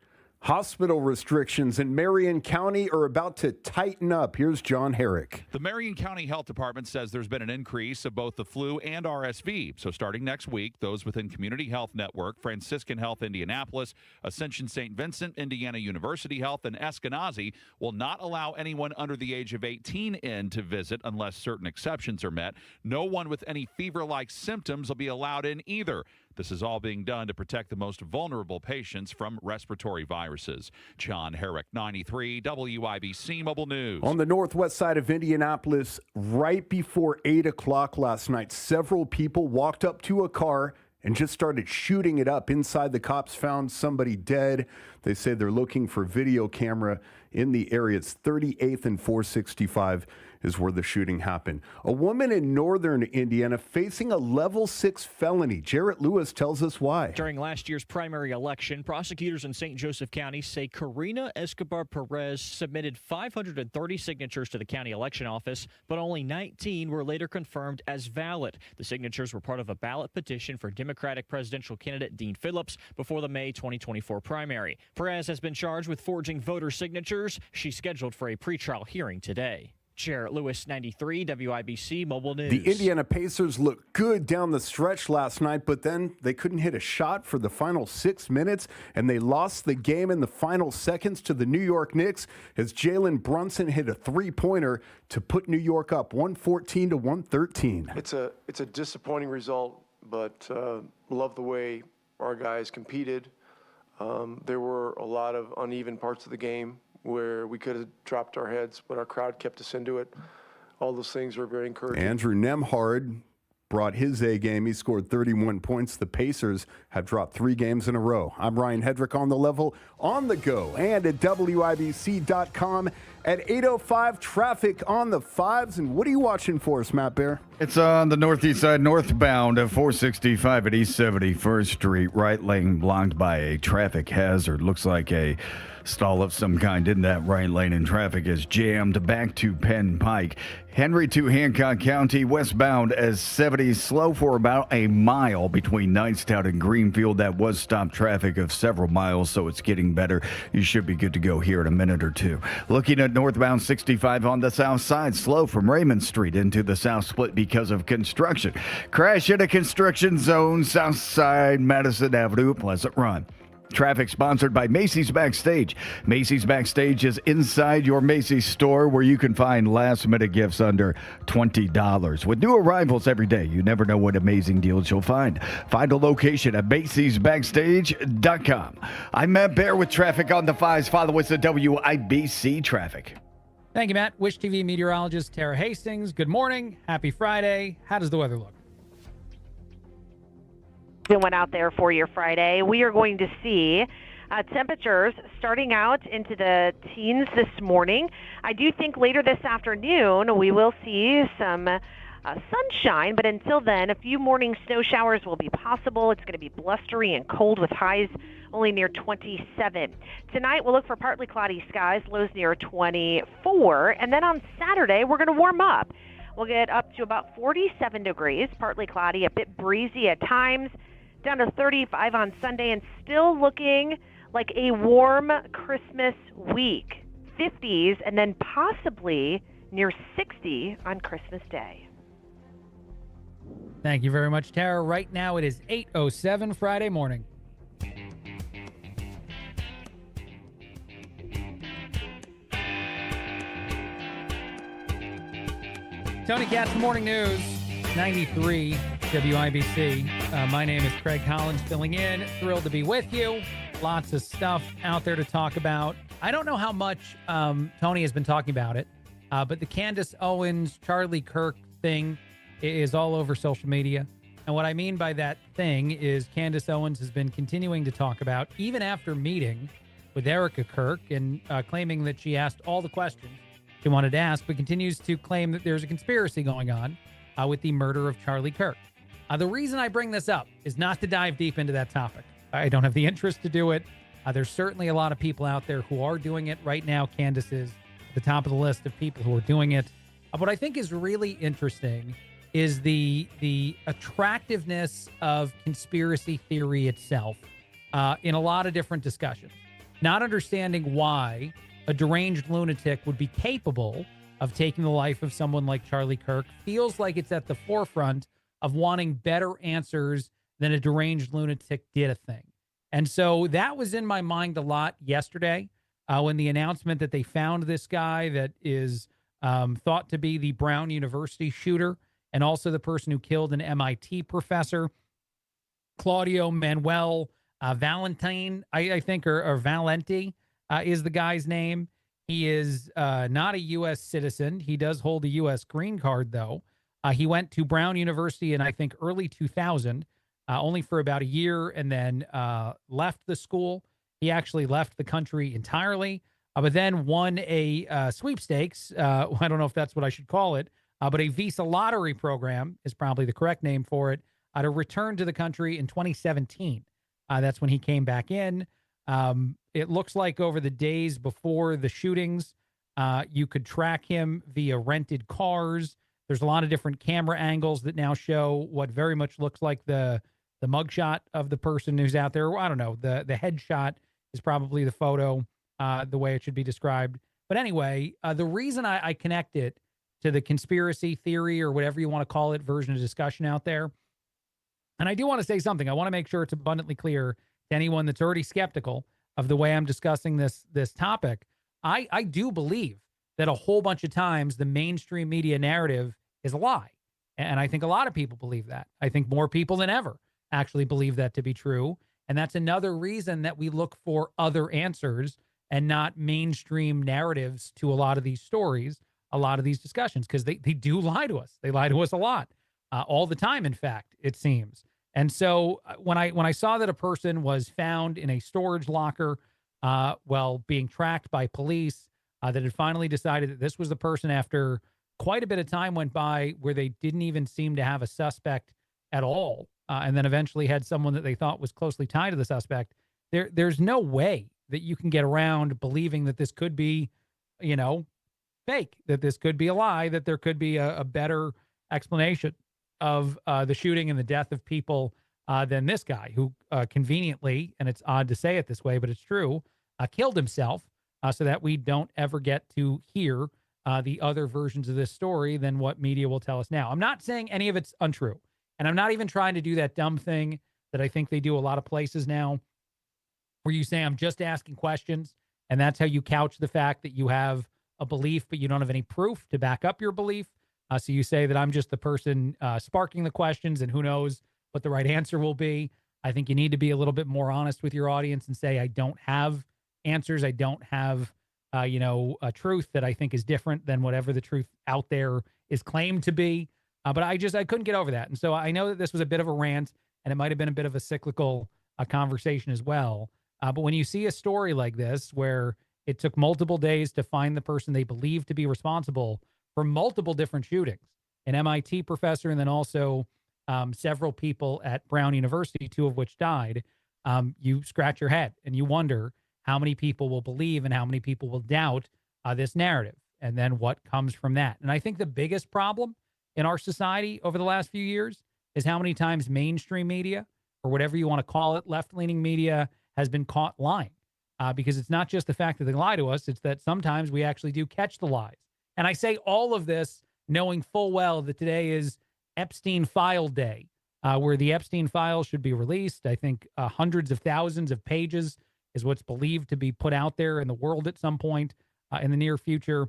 Hospital restrictions in Marion County are about to tighten up. Here's John Herrick. The Marion County Health Department says there's been an increase of both the flu and RSV. So starting next week, those within Community Health Network, Franciscan Health Indianapolis, Ascension St. Vincent, Indiana University Health, and Eskenazi will not allow anyone under the age of 18 in to visit unless certain exceptions are met. No one with any fever-like symptoms will be allowed in either. This is all being done to protect the most vulnerable patients from respiratory viruses. John Herrick, 93 WIBC Mobile News. On the northwest side of Indianapolis, right before 8 o'clock last night, several people walked up to a car and just started shooting it up. Inside, the cops found somebody dead. They say they're looking for video camera in the area. It's 38th and 465 is where the shooting happened. A woman in northern Indiana facing a level 6 felony. Jarrett Lewis tells us why. During last year's primary election, prosecutors in St. Joseph County say Karina Escobar Perez submitted 530 signatures to the county election office, but only 19 were later confirmed as valid. The signatures were part of a ballot petition for Democratic presidential candidate Dean Phillips before the May 2024 primary. Perez has been charged with forging voter signatures. She's scheduled for a pretrial hearing today. Jarrett Lewis, 93 WIBC Mobile News. The Indiana Pacers looked good down the stretch last night, but then they couldn't hit a shot for the final 6 minutes, and they lost the game in the final seconds to the New York Knicks as Jalen Brunson hit a three-pointer to put New York up 114 to 113. It's a disappointing result, but love the way our guys competed. There were a lot of uneven parts of the game where we could have dropped our heads, but our crowd kept us into it. All those things were very encouraging. Andrew Nemhard brought his A game. He scored 31 points. The Pacers have dropped 3 games in a row. I'm Ryan Hedrick on the level, on the go, and at WIBC.com. At 8:05, traffic on the 5s. And what are you watching for us, Matt Bear? It's on the northeast side, northbound of 465 at East 71st Street. Right lane blocked by a traffic hazard. Looks like a stall of some kind in that right lane, and traffic is jammed back to Penn Pike. Henry to Hancock County, westbound as 70, slow for about a mile between Knightstown and Greenfield. That was stopped traffic of several miles, so it's getting better. You should be good to go here in a minute or two. Looking at northbound 65 on the south side, slow from Raymond Street into the south split because of construction. Crash in a construction zone, south side, Madison Avenue, Pleasant Run. Traffic sponsored by Macy's Backstage. Macy's Backstage is inside your Macy's store where you can find last-minute gifts under $20. With new arrivals every day, you never know what amazing deals you'll find. Find a location at macy'sbackstage.com. I'm Matt Bear with traffic on the 5s. Follow us at WIBC Traffic. Thank you, Matt. Wish TV meteorologist Tara Hastings. Good morning. Happy Friday. How does the weather look? Went out there for your Friday. We are going to see temperatures starting out into the teens this morning. I do think later this afternoon we will see some sunshine, but until then, a few morning snow showers will be possible. It's going to be blustery and cold with highs only near 27. Tonight we'll look for partly cloudy skies, lows near 24, and then on Saturday we're going to warm up. We'll get up to about 47 degrees, partly cloudy, a bit breezy at times, down to 35 on Sunday, and still looking like a warm Christmas week. 50s, and then possibly near 60 on Christmas Day. Thank you very much, Tara. Right now it is 8:07 Friday morning. Tony Katz, Morning News, 93 WIBC. My name is Craig Collins, filling in. Thrilled to be with you. Lots of stuff out there to talk about. I don't know how much Tony has been talking about it, But the Candace Owens, Charlie Kirk thing is all over social media. And what I mean by that thing is Candace Owens has been continuing to talk about, even after meeting with Erica Kirk and claiming that she asked all the questions she wanted to ask, but continues to claim that there's a conspiracy going on with the murder of Charlie Kirk. The reason I bring this up is not to dive deep into that topic. I don't have the interest to do it. There's certainly a lot of people out there who are doing it right now. Candace is at the top of the list of people who are doing it. What I think is really interesting is the attractiveness of conspiracy theory itself in a lot of different discussions. Not understanding why a deranged lunatic would be capable of taking the life of someone like Charlie Kirk feels like it's at the forefront of wanting better answers than a deranged lunatic did a thing. And so that was in my mind a lot yesterday when the announcement that they found this guy that is thought to be the Brown University shooter and also the person who killed an MIT professor, Claudio Manuel Valentine, I think, or Valenti is the guy's name. He is not a U.S. citizen. He does hold a U.S. green card, though. He went to Brown University in, I think, early 2000, only for about a year, and then left the school. He actually left the country entirely, but then won a sweepstakes. I don't know if that's what I should call it, but a Visa lottery program is probably the correct name for it, to return to the country in 2017. That's when he came back in. It looks like over the days before the shootings, you could track him via rented cars. There's a lot of different camera angles that now show what very much looks like the mugshot of the person who's out there. I don't know. The headshot is probably the photo, the way it should be described. But anyway, the reason I connect it to the conspiracy theory or whatever you want to call it version of discussion out there. And I do want to say something. I want to make sure it's abundantly clear to anyone that's already skeptical of the way I'm discussing this topic. I do believe that a whole bunch of times the mainstream media narrative is a lie. And I think a lot of people believe that. I think more people than ever actually believe that to be true. And that's another reason that we look for other answers and not mainstream narratives to a lot of these stories, a lot of these discussions, because they do lie to us. They lie to us a lot, all the time, in fact, it seems. And so when I saw that a person was found in a storage locker while being tracked by police, that had finally decided that this was the person after quite a bit of time went by where they didn't even seem to have a suspect at all, and then eventually had someone that they thought was closely tied to the suspect, there's no way that you can get around believing that this could be, fake, that this could be a lie, that there could be a better explanation of the shooting and the death of people than this guy who conveniently, and it's odd to say it this way, but it's true, killed himself so that we don't ever get to hear the other versions of this story than what media will tell us now. I'm not saying any of it's untrue, and I'm not even trying to do that dumb thing that I think they do a lot of places now, where you say, I'm just asking questions, and that's how you couch the fact that you have a belief, but you don't have any proof to back up your belief. So you say that I'm just the person sparking the questions, and who knows what the right answer will be. I think you need to be a little bit more honest with your audience and say, I don't have answers. I don't have, a truth that I think is different than whatever the truth out there is claimed to be. But I couldn't get over that. And so I know that this was a bit of a rant, and it might have been a bit of a cyclical conversation as well. But when you see a story like this, where it took multiple days to find the person they believe to be responsible for multiple different shootings, an MIT professor, and then also several people at Brown University, 2 of which died, you scratch your head and you wonder how many people will believe and how many people will doubt this narrative, and then what comes from that. And I think the biggest problem in our society over the last few years is how many times mainstream media, or whatever you want to call it, left-leaning media, has been caught lying. Because it's not just the fact that they lie to us, it's that sometimes we actually do catch the lies. And I say all of this knowing full well that today is Epstein File Day, where the Epstein files should be released. I think hundreds of thousands of pages is what's believed to be put out there in the world at some point in the near future.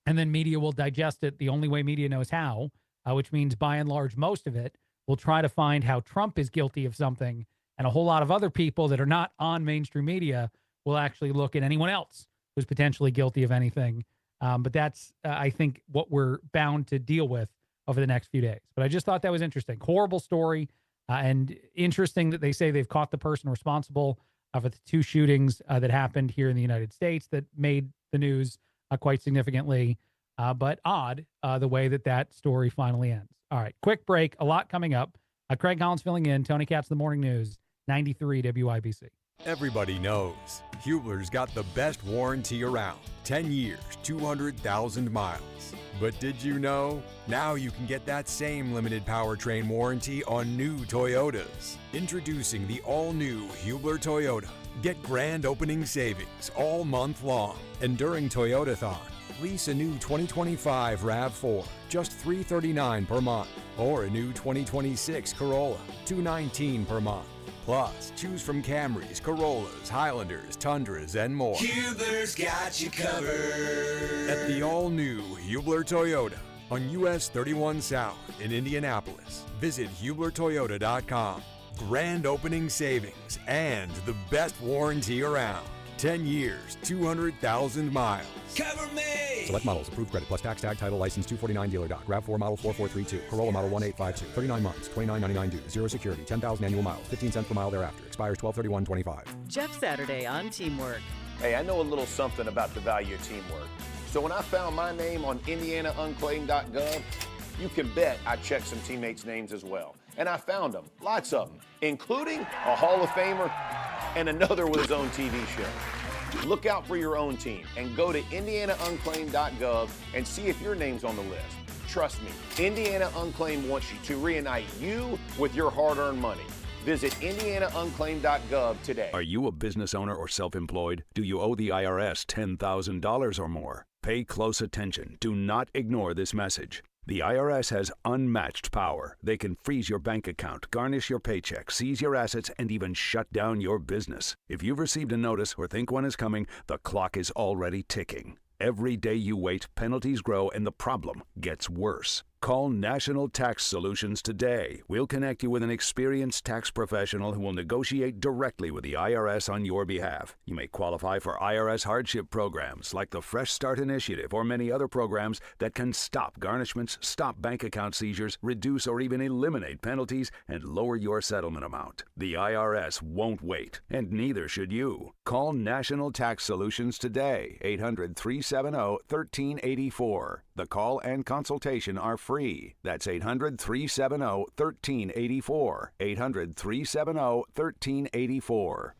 And then media will digest it the only way media knows how, which means by and large, most of it will try to find how Trump is guilty of something. And a whole lot of other people that are not on mainstream media will actually look at anyone else who's potentially guilty of anything But that's, I think, what we're bound to deal with over the next few days. But I just thought that was interesting. Horrible story, and interesting that they say they've caught the person responsible for the 2 shootings that happened here in the United States that made the news quite significantly. But odd the way that story finally ends. All right, quick break. A lot coming up. Craig Collins filling in. Tony Katz, The Morning News, 93 WIBC. Everybody knows Hubler's got the best warranty around. 10 years, 200,000 miles. But did you know? Now you can get that same limited powertrain warranty on new Toyotas. Introducing the all-new Hubler Toyota. Get grand opening savings all month long. And during Toyotathon, lease a new 2025 RAV4, just $339 per month. Or a new 2026 Corolla, $219 per month. Plus, choose from Camrys, Corollas, Highlanders, Tundras, and more. Hubler's got you covered. At the all-new Hubler Toyota on US 31 South in Indianapolis. Visit HublerToyota.com. Grand opening savings and the best warranty around. 10 years, 200,000 miles. Cover me! Select models. Approved credit plus tax tag title license 249 dealer doc. RAV4 model 4432. Corolla model 1852. 39 months. $29.99 due. Zero security. 10,000 annual miles. 15 cents per mile thereafter. Expires 12/31/25. Jeff Saturday on Teamwork. Hey, I know a little something about the value of teamwork. So when I found my name on IndianaUnclaimed.gov, you can bet I checked some teammates' names as well. And I found them. Lots of them. Including a Hall of Famer and another with his own TV show. Look out for your own team and go to IndianaUnclaimed.gov and see if your name's on the list. Trust me, Indiana Unclaimed wants you to reunite you with your hard-earned money. Visit IndianaUnclaimed.gov today. Are you a business owner or self-employed? Do you owe the IRS $10,000 or more? Pay close attention. Do not ignore this message. The IRS has unmatched power. They can freeze your bank account, garnish your paycheck, seize your assets, and even shut down your business. If you've received a notice or think one is coming, the clock is already ticking. Every day you wait, penalties grow, and the problem gets worse. Call National Tax Solutions today. We'll connect you with an experienced tax professional who will negotiate directly with the IRS on your behalf. You may qualify for IRS hardship programs like the Fresh Start Initiative or many other programs that can stop garnishments, stop bank account seizures, reduce or even eliminate penalties, and lower your settlement amount. The IRS won't wait, and neither should you. Call National Tax Solutions today, 800-370-1384. The call and consultation are free. That's 800-370-1384. 800-370-1384.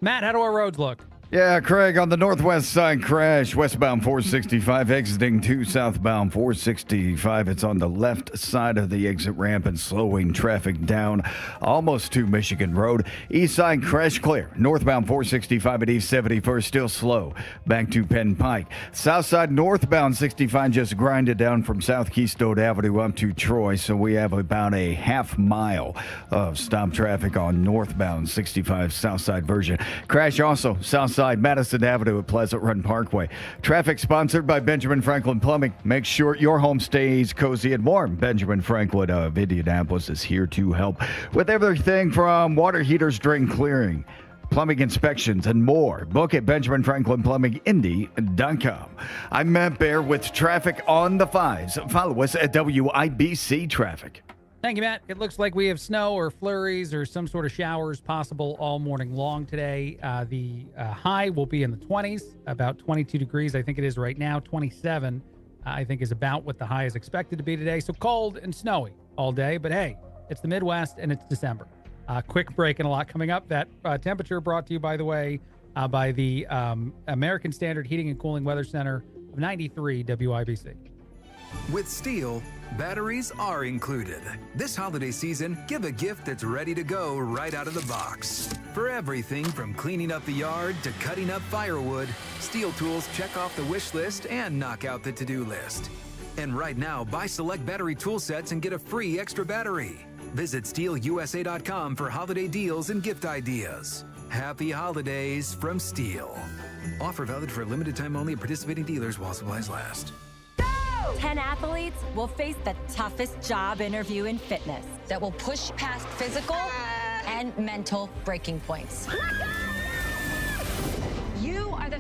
Matt, how do our roads look? Yeah, Craig, on the northwest side crash, westbound 465, exiting to southbound 465. It's on the left side of the exit ramp and slowing traffic down almost to Michigan Road. East side crash clear. Northbound 465 at East 71st, still slow. Back to Penn Pike. South side northbound 65 just grinded down from South Keystone Avenue up to Troy. So we have about a half mile of stop traffic on northbound 65 south side version. Crash also south side Madison Avenue at Pleasant Run Parkway. Traffic sponsored by Benjamin Franklin Plumbing. Make sure your home stays cozy and warm. Benjamin Franklin of Indianapolis is here to help with everything from water heaters, drain clearing, plumbing inspections, and more. Book at BenjaminFranklinPlumbingIndy.com. I'm Matt Baer with traffic on the 5s. Follow us at WIBC Traffic. Thank you, Matt. It looks like we have snow or flurries or some sort of showers possible all morning long today. The high will be in the 20s, about 22 degrees. I think it is right now. 27, I think, is about what the high is expected to be today. So cold and snowy all day. But hey, it's the Midwest and it's December. Quick break and a lot coming up. That temperature brought to you, by the way, by the American Standard Heating and Cooling Weather Center of 93 WIBC. With Steel, batteries are included. This holiday season, give a gift that's ready to go right out of the box. For everything from cleaning up the yard to cutting up firewood, Steel tools check off the wish list and knock out the to-do list. And right now, buy select battery tool sets and get a free extra battery. Visit SteelUSA.com for holiday deals and gift ideas. Happy holidays from Steel. Offer valid for a limited time only at participating dealers while supplies last. 10 athletes will face the toughest job interview in fitness that will push past physical and mental breaking points.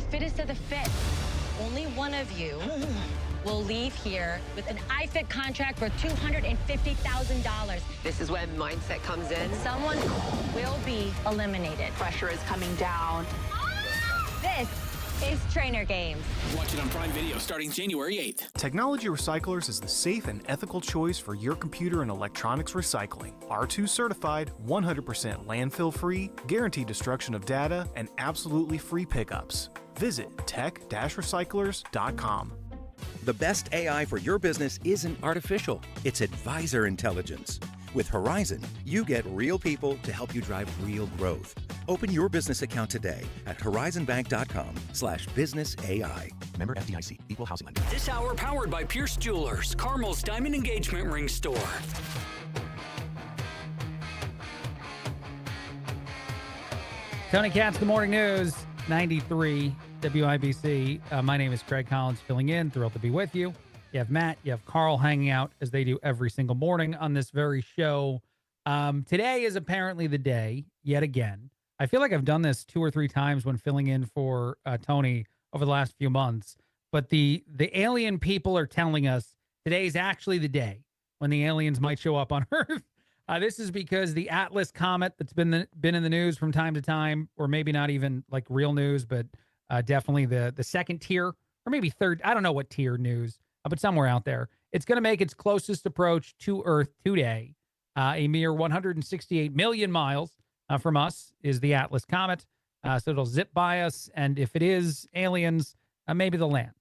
fittest of the fit. Only one of you will leave here with an iFit contract for $250,000. This is when mindset comes in. Someone will be eliminated. Pressure is coming down. This is Trainer Games. Watch it on Prime Video starting January 8th. Technology Recyclers is the safe and ethical choice for your computer and electronics recycling. R2 certified, 100% landfill free, guaranteed destruction of data, and absolutely free pickups. Visit tech-recyclers.com. The best AI for your business isn't artificial, it's advisor intelligence. With Horizon, you get real people to help you drive real growth. Open your business account today at horizonbank.com/businessai. Member FDIC, Equal Housing Lender. This hour powered by Pierce Jewelers, Carmel's Diamond Engagement Ring Store. Tony Katz, the Morning News, 93 WIBC. My name is Craig Collins, filling in. Thrilled to be with you. You have Matt, you have Carl hanging out as they do every single morning on this very show. Today is apparently the day, yet again. I feel like I've done this 2 or 3 times when filling in for Tony over the last few months. But the alien people are telling us today's actually the day when the aliens might show up on Earth. This is because the Atlas comet that's been in the news from time to time, or maybe not even like real news, but definitely the second tier, or maybe third. I don't know what tier news, but somewhere out there. It's going to make its closest approach to Earth today. A mere 168 million miles from us is the Atlas comet. So it'll zip by us. And if it is aliens, maybe they'll land.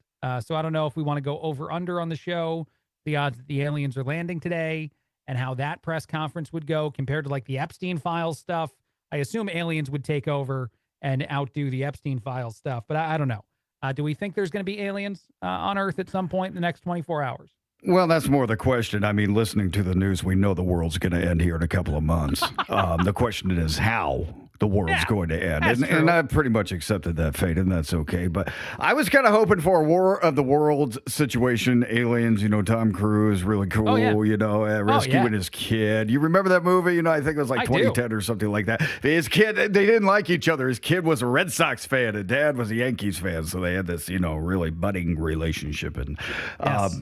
So I don't know if we want to go over under on the show, the odds that the aliens are landing today, and how that press conference would go compared to like the Epstein files stuff. I assume aliens would take over and outdo the Epstein files stuff, but I don't know. Do we think there's going to be aliens on Earth at some point in the next 24 hours? Well, that's more the question. I mean, listening to the news, we know the world's going to end here in a couple of months. The question is how the world's going to end. And I've pretty much accepted that fate, and that's okay. But I was kind of hoping for a War of the Worlds situation. Aliens, Tom Cruise, really cool, rescuing his kid. You remember that movie? I think it was like 2010 or something like that. His kid, they didn't like each other. His kid was a Red Sox fan, and dad was a Yankees fan. So they had this, really budding relationship, and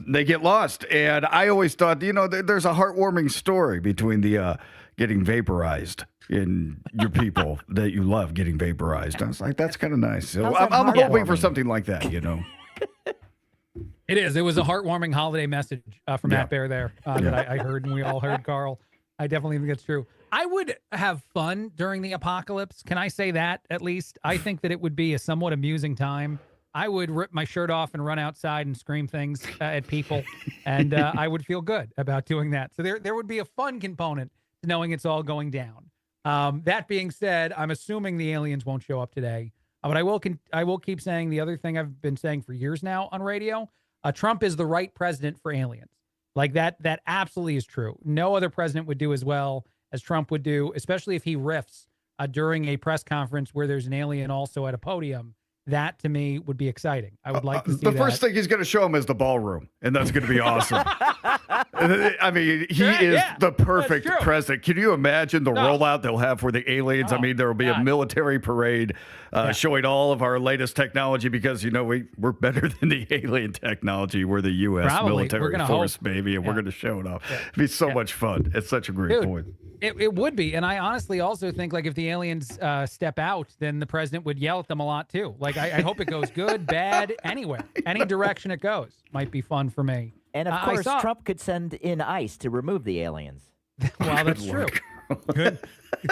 they get lost. And I always thought, there's a heartwarming story between the getting vaporized in your people that you love getting vaporized. I was like, that's kind of nice. So I'm hoping for something like that, It is. It was a heartwarming holiday message from Matt Bear there that I heard, and we all heard, Carl. I definitely think it's true. I would have fun during the apocalypse. Can I say that at least? I think that it would be a somewhat amusing time. I would rip my shirt off and run outside and scream things at people, and I would feel good about doing that. So there would be a fun component to knowing it's all going down. That being said, I'm assuming the aliens won't show up today, but I will keep saying the other thing I've been saying for years now on radio. Trump is the right president for aliens. Like that absolutely is true. No other president would do as well as Trump would do, especially if he riffs during a press conference where there's an alien also at a podium. That, to me, would be exciting. I would like to see the first thing he's going to show him is the ballroom, and that's going to be awesome. I mean, he is the perfect president. Can you imagine the rollout they'll have for the aliens? I mean, there will be a military parade showing all of our latest technology because, we're better than the alien technology. We're the U.S. military force, baby, and we're going to show it off. It'd be so much fun. It's such a great point. It would be. And I honestly also think, like, if the aliens step out, then the president would yell at them a lot, too. Like, I hope it goes good, bad, anywhere. Any direction it goes might be fun for me. And, of course, Trump could send in ICE to remove the aliens. Well, that's true. Good.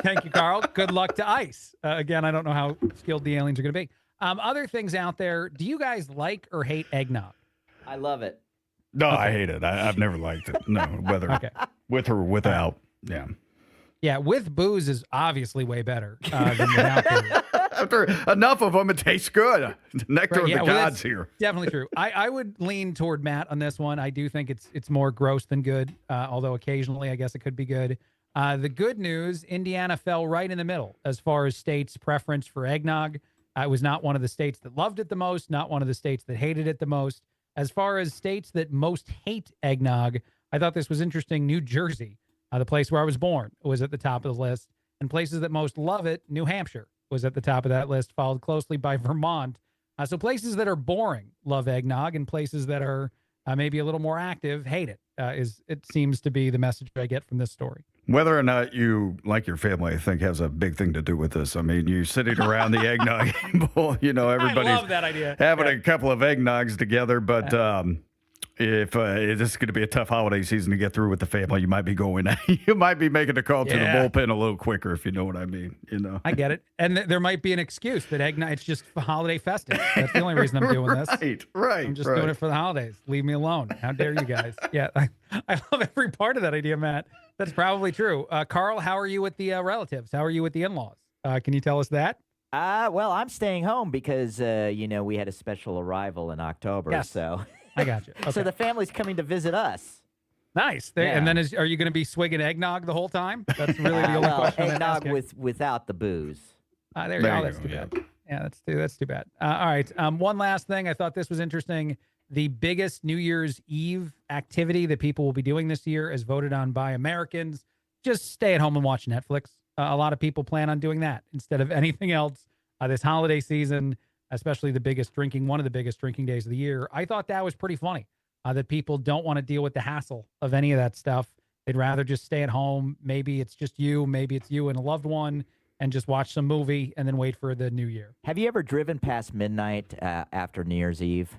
Thank you, Carl. Good luck to ICE. Again, I don't know how skilled the aliens are going to be. Other things out there, do you guys like or hate eggnog? I love it. No, I hate it. I've never liked it. No, whether with or without. Yeah. Yeah, with booze is obviously way better than without booze. After enough of them, it tastes good. The nectar of the gods here. Definitely true. I would lean toward Matt on this one. I do think it's more gross than good, although occasionally I guess it could be good. The good news, Indiana fell right in the middle as far as states' preference for eggnog. It was not one of the states that loved it the most, not one of the states that hated it the most. As far as states that most hate eggnog, I thought this was interesting. New Jersey, the place where I was born, was at the top of the list. And places that most love it, New Hampshire was at the top of that list, followed closely by Vermont. So places that are boring love eggnog, and places that are maybe a little more active hate it. It seems to be the message I get from this story. Whether or not you like your family, I think, has a big thing to do with this. I mean, you're sitting around the eggnog bowl, everybody's I love that idea. having a couple of eggnogs together, but if this is going to be a tough holiday season to get through with the family, you might be you might be making a call to the bullpen a little quicker, if you know what I mean. I get it. And there might be an excuse that eggnog, it's just holiday festive. That's the only reason I'm doing this. Right. I'm just doing it for the holidays. Leave me alone. How dare you guys? Yeah, I love every part of that idea, Matt. That's probably true. Carl, how are you with the relatives? How are you with the in-laws? Can you tell us that? Well, I'm staying home because, we had a special arrival in October. Yes. So I got you. Okay. So the family's coming to visit us. Nice. And then are you going to be swigging eggnog the whole time? That's really the only question. Eggnog without the booze. There you go. That's too bad. Yeah, that's too bad. All right. One last thing. I thought this was interesting. The biggest New Year's Eve activity that people will be doing this year, as voted on by Americans, just stay at home and watch Netflix. A lot of people plan on doing that instead of anything else this holiday season, especially one of the biggest drinking days of the year. I thought that was pretty funny, that people don't want to deal with the hassle of any of that stuff. They'd rather just stay at home. Maybe it's just you. Maybe it's you and a loved one, and just watch some movie and then wait for the new year. Have you ever driven past midnight after New Year's Eve?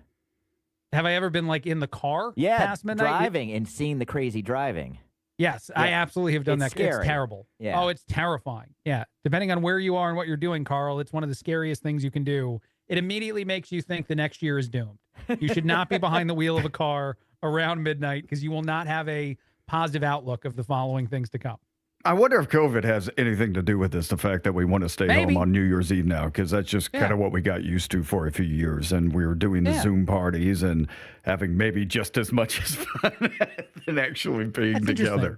Have I ever been in the car past midnight? Driving and seeing the crazy driving. Yes, I absolutely have done that. Scary. It's terrible. Yeah. Oh, it's terrifying. Yeah. Depending on where you are and what you're doing, Carl, it's one of the scariest things you can do. It immediately makes you think the next year is doomed. You should not be behind the wheel of a car around midnight because you will not have a positive outlook of the following things to come. I wonder if COVID has anything to do with this, the fact that we want to stay home on New Year's Eve now, because that's just kind of what we got used to for a few years. And we were doing the Zoom parties and having maybe just as much as fun than actually being together.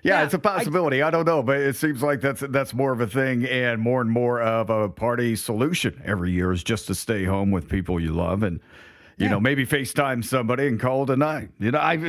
Yeah, it's a possibility. I don't know, but it seems like that's more of a thing and more of a party solution every year is just to stay home with people you love and, maybe FaceTime somebody and call it a night.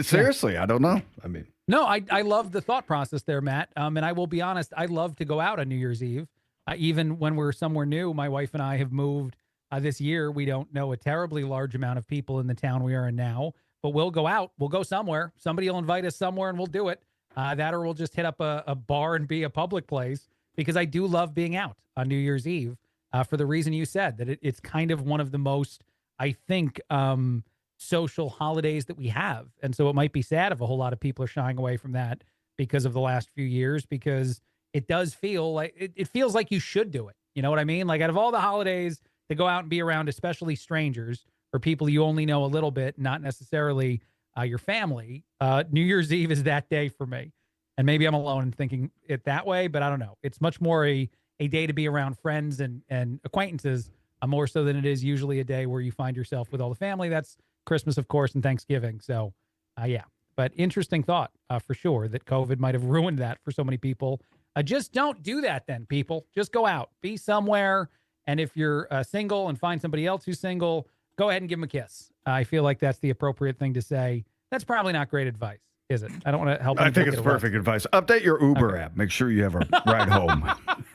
Seriously, I don't know. I mean. No, I love the thought process there, Matt. And I will be honest, I love to go out on New Year's Eve. Even when we're somewhere new, my wife and I have moved this year. We don't know a terribly large amount of people in the town we are in now, but we'll go out. We'll go somewhere. Somebody will invite us somewhere and we'll do it. That or we'll just hit up a bar and be a public place, because I do love being out on New Year's Eve for the reason you said, that it's kind of one of the most, I think, social holidays that we have. And so it might be sad if a whole lot of people are shying away from that because of the last few years, because it does feel like it feels like you should do it. You know what I mean? Like, out of all the holidays to go out and be around, especially strangers or people you only know a little bit, not necessarily your family, New Year's Eve is that day for me. And maybe I'm alone in thinking it that way, but I don't know. It's much more a day to be around friends and acquaintances, more so than it is usually a day where you find yourself with all the family. That's Christmas, of course, and Thanksgiving. So, but interesting thought for sure that COVID might have ruined that for so many people. Just don't do that then, people. Just go out, be somewhere. And if you're single and find somebody else who's single, go ahead and give them a kiss. I feel like that's the appropriate thing to say. That's probably not great advice, is it? I don't want to help. I think it's perfect advice. Update your Uber app. Make sure you have a ride home.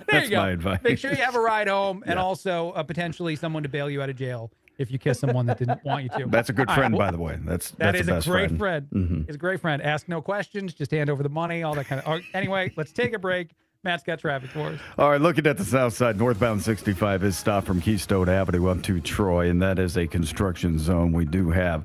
That's my advice. Make sure you have a ride home, and also potentially someone to bail you out of jail if you kiss someone that didn't want you to. That's a good friend, by the way. That's that the is best a great friend. Mm-hmm. It's a great friend. Ask no questions. Just hand over the money. All that kind of. Anyway, let's take a break. Matt's got traffic for us. All right, looking at the south side, northbound 65 is stopped from Keystone Avenue up to Troy, and that is a construction zone. We do have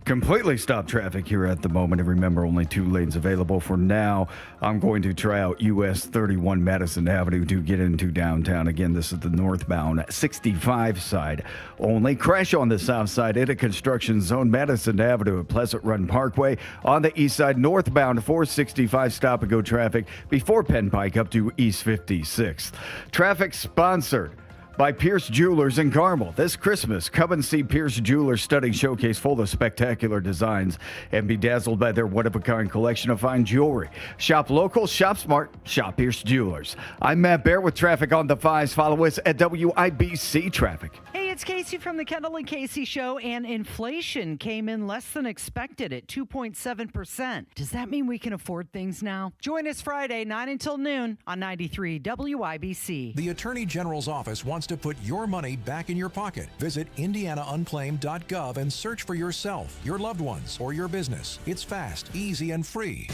completely stopped traffic here at the moment, and remember, only 2 lanes available for now. I'm going to try out US 31 Madison Avenue to get into downtown. Again, this is the northbound 65 side only. Crash on the south side in a construction zone, Madison Avenue at Pleasant Run Parkway. On the east side, northbound 465 stop and go traffic before Penn Pike up to East 56th. Traffic sponsored by Pierce Jewelers in Carmel. This Christmas, come and see Pierce Jewelers Stunning Showcase full of spectacular designs and be dazzled by their one-of-a-kind collection of fine jewelry. Shop local, shop smart, shop Pierce Jewelers. I'm Matt Bear with traffic on the 5s. Follow us at WIBC Traffic. Hey, it's Casey from the Kendall Casey Show, and inflation came in less than expected at 2.7%. Does that mean we can afford things now? Join us Friday, 9 until noon on 93 WIBC. The Attorney General's office wants wants to put your money back in your pocket. Visit IndianaUnclaimed.gov and search for yourself, your loved ones, or your business. It's fast, easy, and free.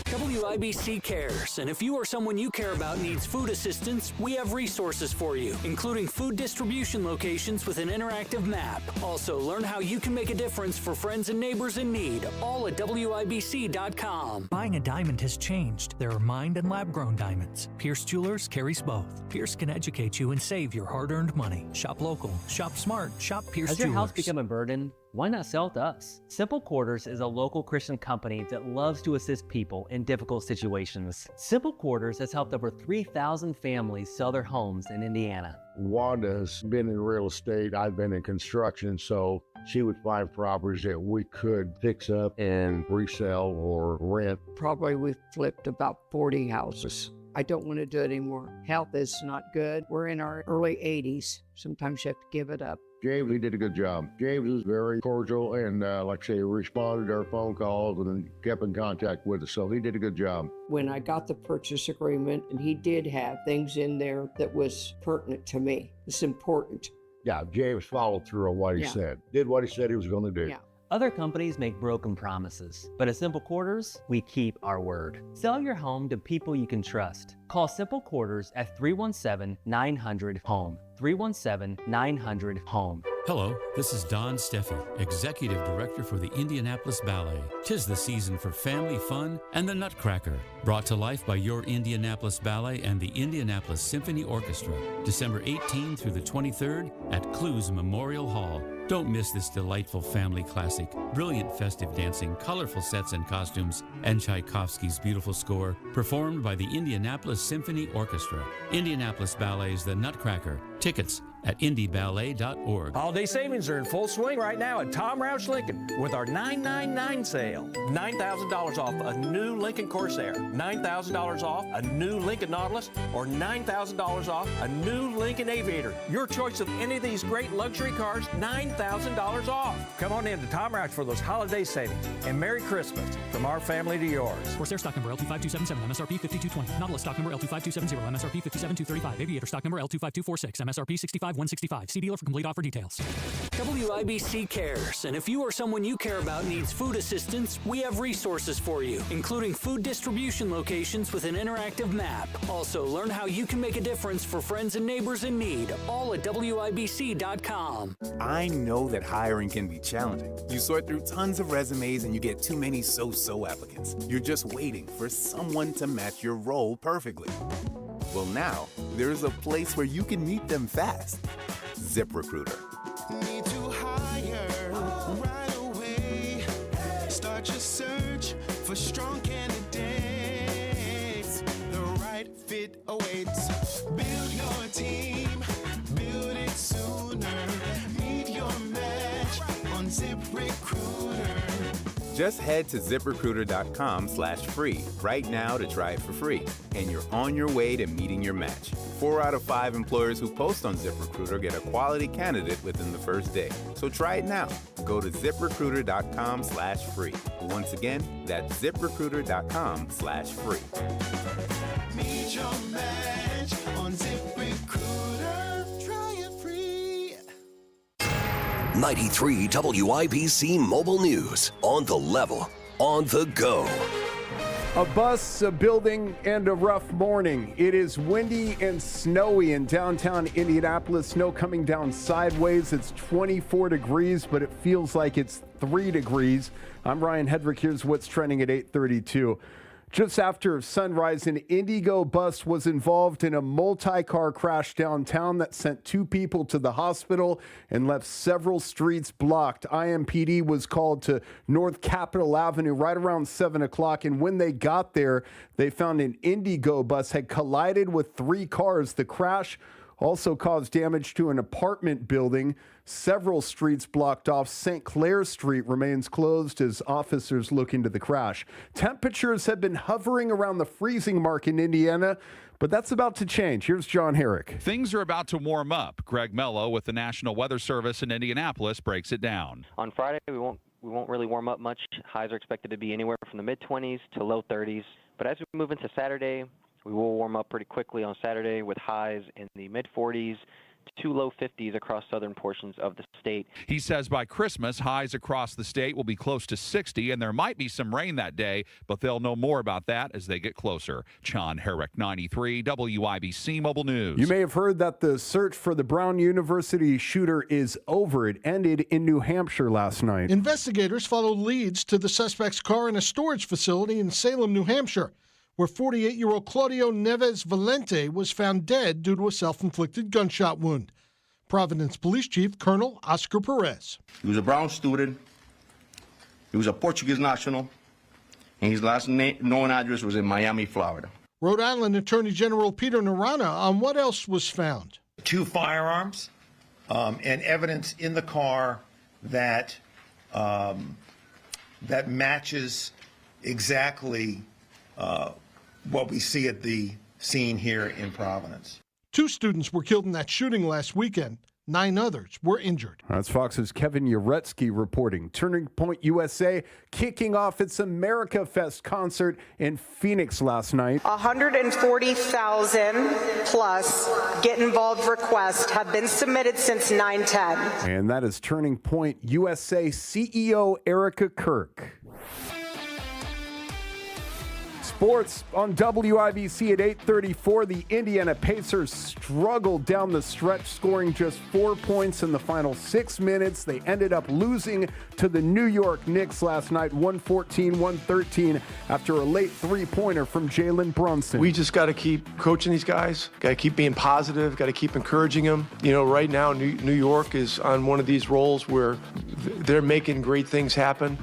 WIBC cares, and if you or someone you care about needs food assistance, we have resources for you, including food distribution locations with an interactive map. Also, learn how you can make a difference for friends and neighbors in need, all at WIBC.com. Buying a diamond has changed. There are mined and lab-grown diamonds. Pierce Jewelers carries both. Pierce can educate you and save your hard-earned money. Shop local, shop smart, shop Pierce Has Jewelers. your house become a burden? Why not sell to us? Simple Quarters is a local Christian company that loves to assist people in difficult situations. Simple Quarters has helped over 3,000 families sell their homes in Indiana. Wanda's been in real estate. I've been in construction, so she would find properties that we could fix up and resell or rent. Probably we've flipped about 40 houses. I don't want to do it anymore. Health is not good. We're in our early 80s. Sometimes you have to give it up. James, he did a good job. James was very cordial and, like I say, responded to our phone calls and then kept in contact with us. So he did a good job. When I got the purchase agreement, and he did have things in there that was pertinent to me. It's important. Yeah, James followed through on what he said. Did what he said he was going to do. Yeah. Other companies make broken promises, but at Simple Quarters, we keep our word. Sell your home to people you can trust. Call Simple Quarters at 317-900-HOME. 317-900-HOME. Hello, this is Don Steffi, Executive Director for the Indianapolis Ballet. 'Tis the season for family fun and the Nutcracker, brought to life by your Indianapolis Ballet and the Indianapolis Symphony Orchestra, December 18 through the 23rd at Clues Memorial Hall. Don't miss this delightful family classic. Brilliant festive dancing, colorful sets and costumes, and Tchaikovsky's beautiful score, performed by the Indianapolis Symphony Orchestra. Indianapolis Ballet's The Nutcracker. Tickets at indieballet.org. Holiday savings are in full swing right now at Tom Roush Lincoln with our 999 sale. $9,000 off a new Lincoln Corsair, $9,000 off a new Lincoln Nautilus, or $9,000 off a new Lincoln Aviator. Your choice of any of these great luxury cars, $9,000 off. Come on in to Tom Roush for those holiday savings. And Merry Christmas from our family to yours. Corsair stock number L25277, MSRP 5220. Nautilus stock number L25270, MSRP 57235. Aviator stock number L25246, MSRP 65165. See dealer for complete offer details. WIBC cares, and if you or someone you care about needs food assistance, we have resources for you, including food distribution locations with an interactive map. Also, learn how you can make a difference for friends and neighbors in need, all at WIBC.com. I know that hiring can be challenging. You sort through tons of resumes and you get too many so-so applicants. You're just waiting for someone to match your role perfectly. Well, now, there's a place where you can meet them fast. ZipRecruiter. Need to hire right away. Start your search for strong candidates. The right fit awaits. Build your team, build it sooner. Meet your match on ZipRecruiter. Just head to ZipRecruiter.com/free right now to try it for free, and you're on your way to meeting your match. 4 out of 5 employers who post on ZipRecruiter get a quality candidate within the first day. So try it now. Go to ZipRecruiter.com/free. Once again, that's ZipRecruiter.com/free. Meet your match on ZipRecruiter. Try it free. 93 WIBC Mobile News. On the level, on the go. A bus, a building, and a rough morning. It is windy and snowy in downtown Indianapolis. Snow coming down sideways. It's 24 degrees, but it feels like it's 3 degrees. I'm Ryan Hedrick. Here's what's trending at 8:32. Just after sunrise, an Indigo bus was involved in a multi-car crash downtown that sent 2 people to the hospital and left several streets blocked. IMPD was called to North Capitol Avenue right around 7 o'clock, and when they got there, they found an Indigo bus had collided with 3 cars. The crash also caused damage to an apartment building. Several streets blocked off. St. Clair Street remains closed as officers look into the crash. Temperatures have been hovering around the freezing mark in Indiana, but that's about to change. Here's John Herrick. Things are about to warm up. Greg Mello with the National Weather Service in Indianapolis breaks it down. On Friday, we won't really warm up much. Highs are expected to be anywhere from the mid-20s to low 30s. But as we move into Saturday, we will warm up pretty quickly on Saturday with highs in the mid-40s to low 50s across southern portions of the state. He says by Christmas, highs across the state will be close to 60, and there might be some rain that day, but they'll know more about that as they get closer. John Herrick, 93, WIBC Mobile News. You may have heard that the search for the Brown University shooter is over. It ended in New Hampshire last night. Investigators followed leads to the suspect's car in a storage facility in Salem, New Hampshire, where 48-year-old Claudio Neves Valente was found dead due to a self-inflicted gunshot wound. Providence Police Chief Colonel Oscar Perez. He was a Brown student. He was a Portuguese national, and his last known address was in Miami, Florida. Rhode Island Attorney General Peter Narana on what else was found. 2 firearms and evidence in the car that that matches exactly what we see at the scene here in Providence. 2 students were killed in that shooting last weekend. 9 others were injured. That's Fox's Kevin Uretsky reporting. Turning Point USA kicking off its America Fest concert in Phoenix last night. 140,000 plus get involved requests have been submitted since 9/10. And that is Turning Point USA CEO Erica Kirk. Sports on WIBC at 8:34. The Indiana Pacers struggled down the stretch, scoring just 4 points in the final 6 minutes. They ended up losing to the New York Knicks last night, 114-113, after a late three-pointer from Jalen Brunson. We just got to keep coaching these guys, got to keep being positive, got to keep encouraging them. You know, right now, New York is on one of these roles where they're making great things happen.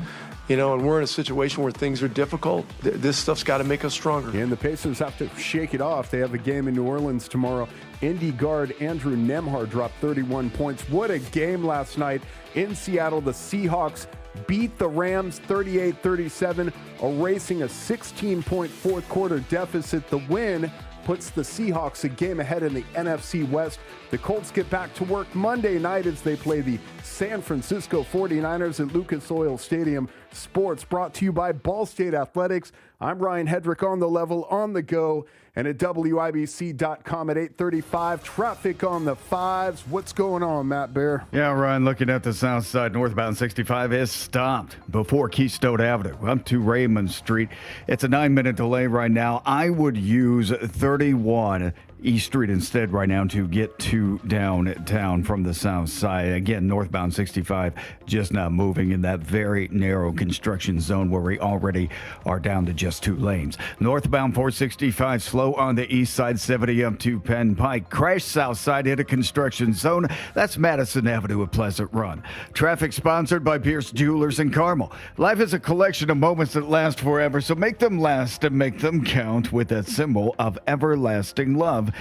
You know, and we're in a situation where things are difficult. This stuff's got to make us stronger. And the Pacers have to shake it off. They have a game in New Orleans tomorrow. Indy guard Andrew Nembhard dropped 31 points. What a game last night in Seattle. The Seahawks beat the Rams 38-37, erasing a 16-point fourth quarter deficit. The win puts the Seahawks a game ahead in the NFC West. The Colts get back to work Monday night as they play the San Francisco 49ers at Lucas Oil Stadium. Sports brought to you by Ball State Athletics. I'm Ryan Hedrick on the level, on the go, and at WIBC.com at 8:35. Traffic on the 5s. What's going on, Matt Bear? Yeah, Ryan, looking at the south side, northbound 65 is stopped before Keystone Avenue up to Raymond Street. It's a 9-minute delay right now. I would use 31 East Street instead right now to get to downtown from the south side. Again, northbound 65 just not moving in that very narrow construction zone where we already are down to just 2 lanes. Northbound 465 slow on the east side, 70 up to Penn Pike. Crash south side hit a construction zone. That's Madison Avenue at Pleasant Run. Traffic sponsored by Pierce Jewelers in Carmel. Life is a collection of moments that last forever, so make them last and make them count with that symbol of everlasting love.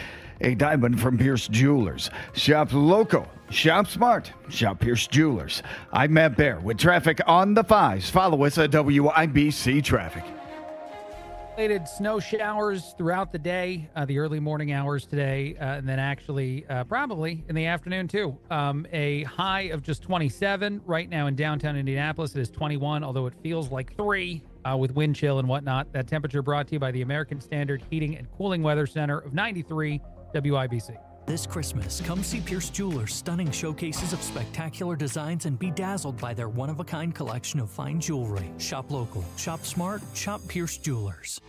A diamond from Pierce Jewelers. Shop local, shop smart, shop Pierce Jewelers. I'm Matt Bear with traffic on the 5s. Follow us at WIBC Traffic. Snow showers throughout the day, the early morning hours today, and then actually probably in the afternoon too. A high of just 27 right now in downtown Indianapolis. It is 21, although it feels like 3 with wind chill and whatnot. That temperature brought to you by the American Standard Heating and Cooling Weather Center of 93 WIBC. This Christmas, come see Pierce Jewelers' stunning showcases of spectacular designs and be dazzled by their one-of-a-kind collection of fine jewelry. Shop local, shop smart, shop Pierce Jewelers.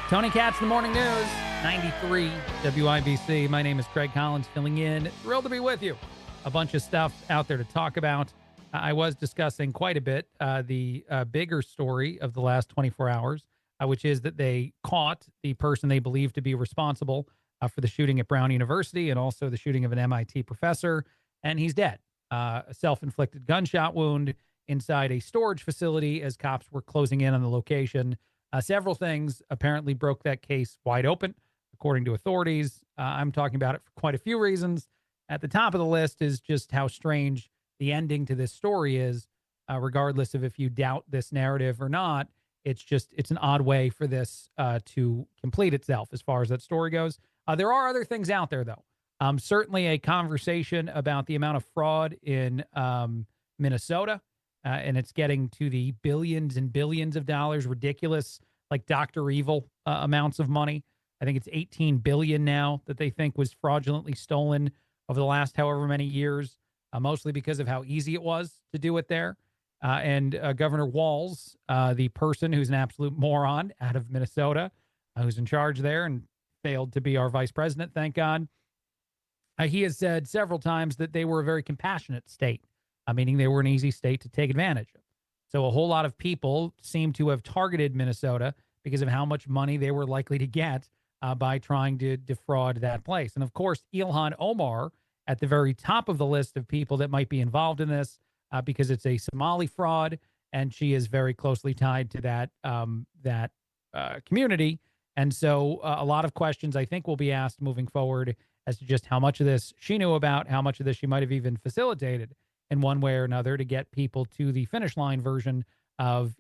Tony Katz, the Morning News, 93 WIBC. My name is Craig Collins, filling in. Thrilled to be with you. A bunch of stuff out there to talk about. I was discussing quite a bit the bigger story of the last 24 hours, which is that they caught the person they believe to be responsible for the shooting at Brown University and also the shooting of an MIT professor, and he's dead. A self-inflicted gunshot wound inside a storage facility as cops were closing in on the location. Several things apparently broke that case wide open, according to authorities. I'm talking about it for quite a few reasons. At the top of the list is just how strange the ending to this story is, regardless of if you doubt this narrative or not. It's an odd way for this to complete itself as far as that story goes. There are other things out there, though. Certainly a conversation about the amount of fraud in Minnesota, and it's getting to the billions and billions of dollars, ridiculous like Dr. Evil amounts of money. I think it's 18 billion now that they think was fraudulently stolen over the last however many years, mostly because of how easy it was to do it there. And Governor Walz, the person who's an absolute moron out of Minnesota, who's in charge there and failed to be our vice president, thank God. He has said several times that they were a very compassionate state, meaning they were an easy state to take advantage of. So a whole lot of people seem to have targeted Minnesota because of how much money they were likely to get by trying to defraud that place. And of course, Ilhan Omar at the very top of the list of people that might be involved in this because it's a Somali fraud, and she is very closely tied to that community. And so a lot of questions I think will be asked moving forward as to just how much of this she knew about, how much of this she might have even facilitated in one way or another to get people to the finish line version of,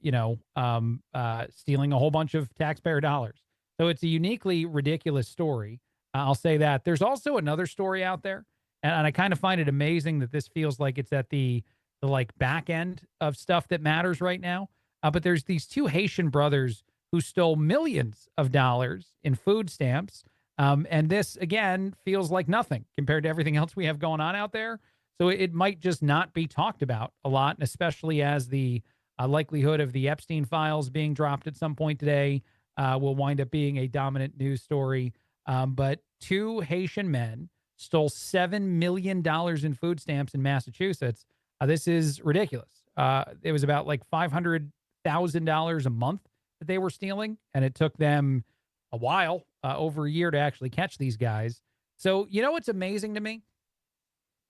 stealing a whole bunch of taxpayer dollars. So it's a uniquely ridiculous story. I'll say that. There's also another story out there, and I kind of find it amazing that this feels like it's at the like back end of stuff that matters right now. But there's these two Haitian brothers who stole millions of dollars in food stamps. And this, again, feels like nothing compared to everything else we have going on out there. So it might just not be talked about a lot, and especially as the likelihood of the Epstein files being dropped at some point today will wind up being a dominant news story. But two Haitian men stole $7 million in food stamps in Massachusetts. This is ridiculous. It was about like $500,000 a month that they were stealing, and it took them a while, over a year, to actually catch these guys. So, what's amazing to me?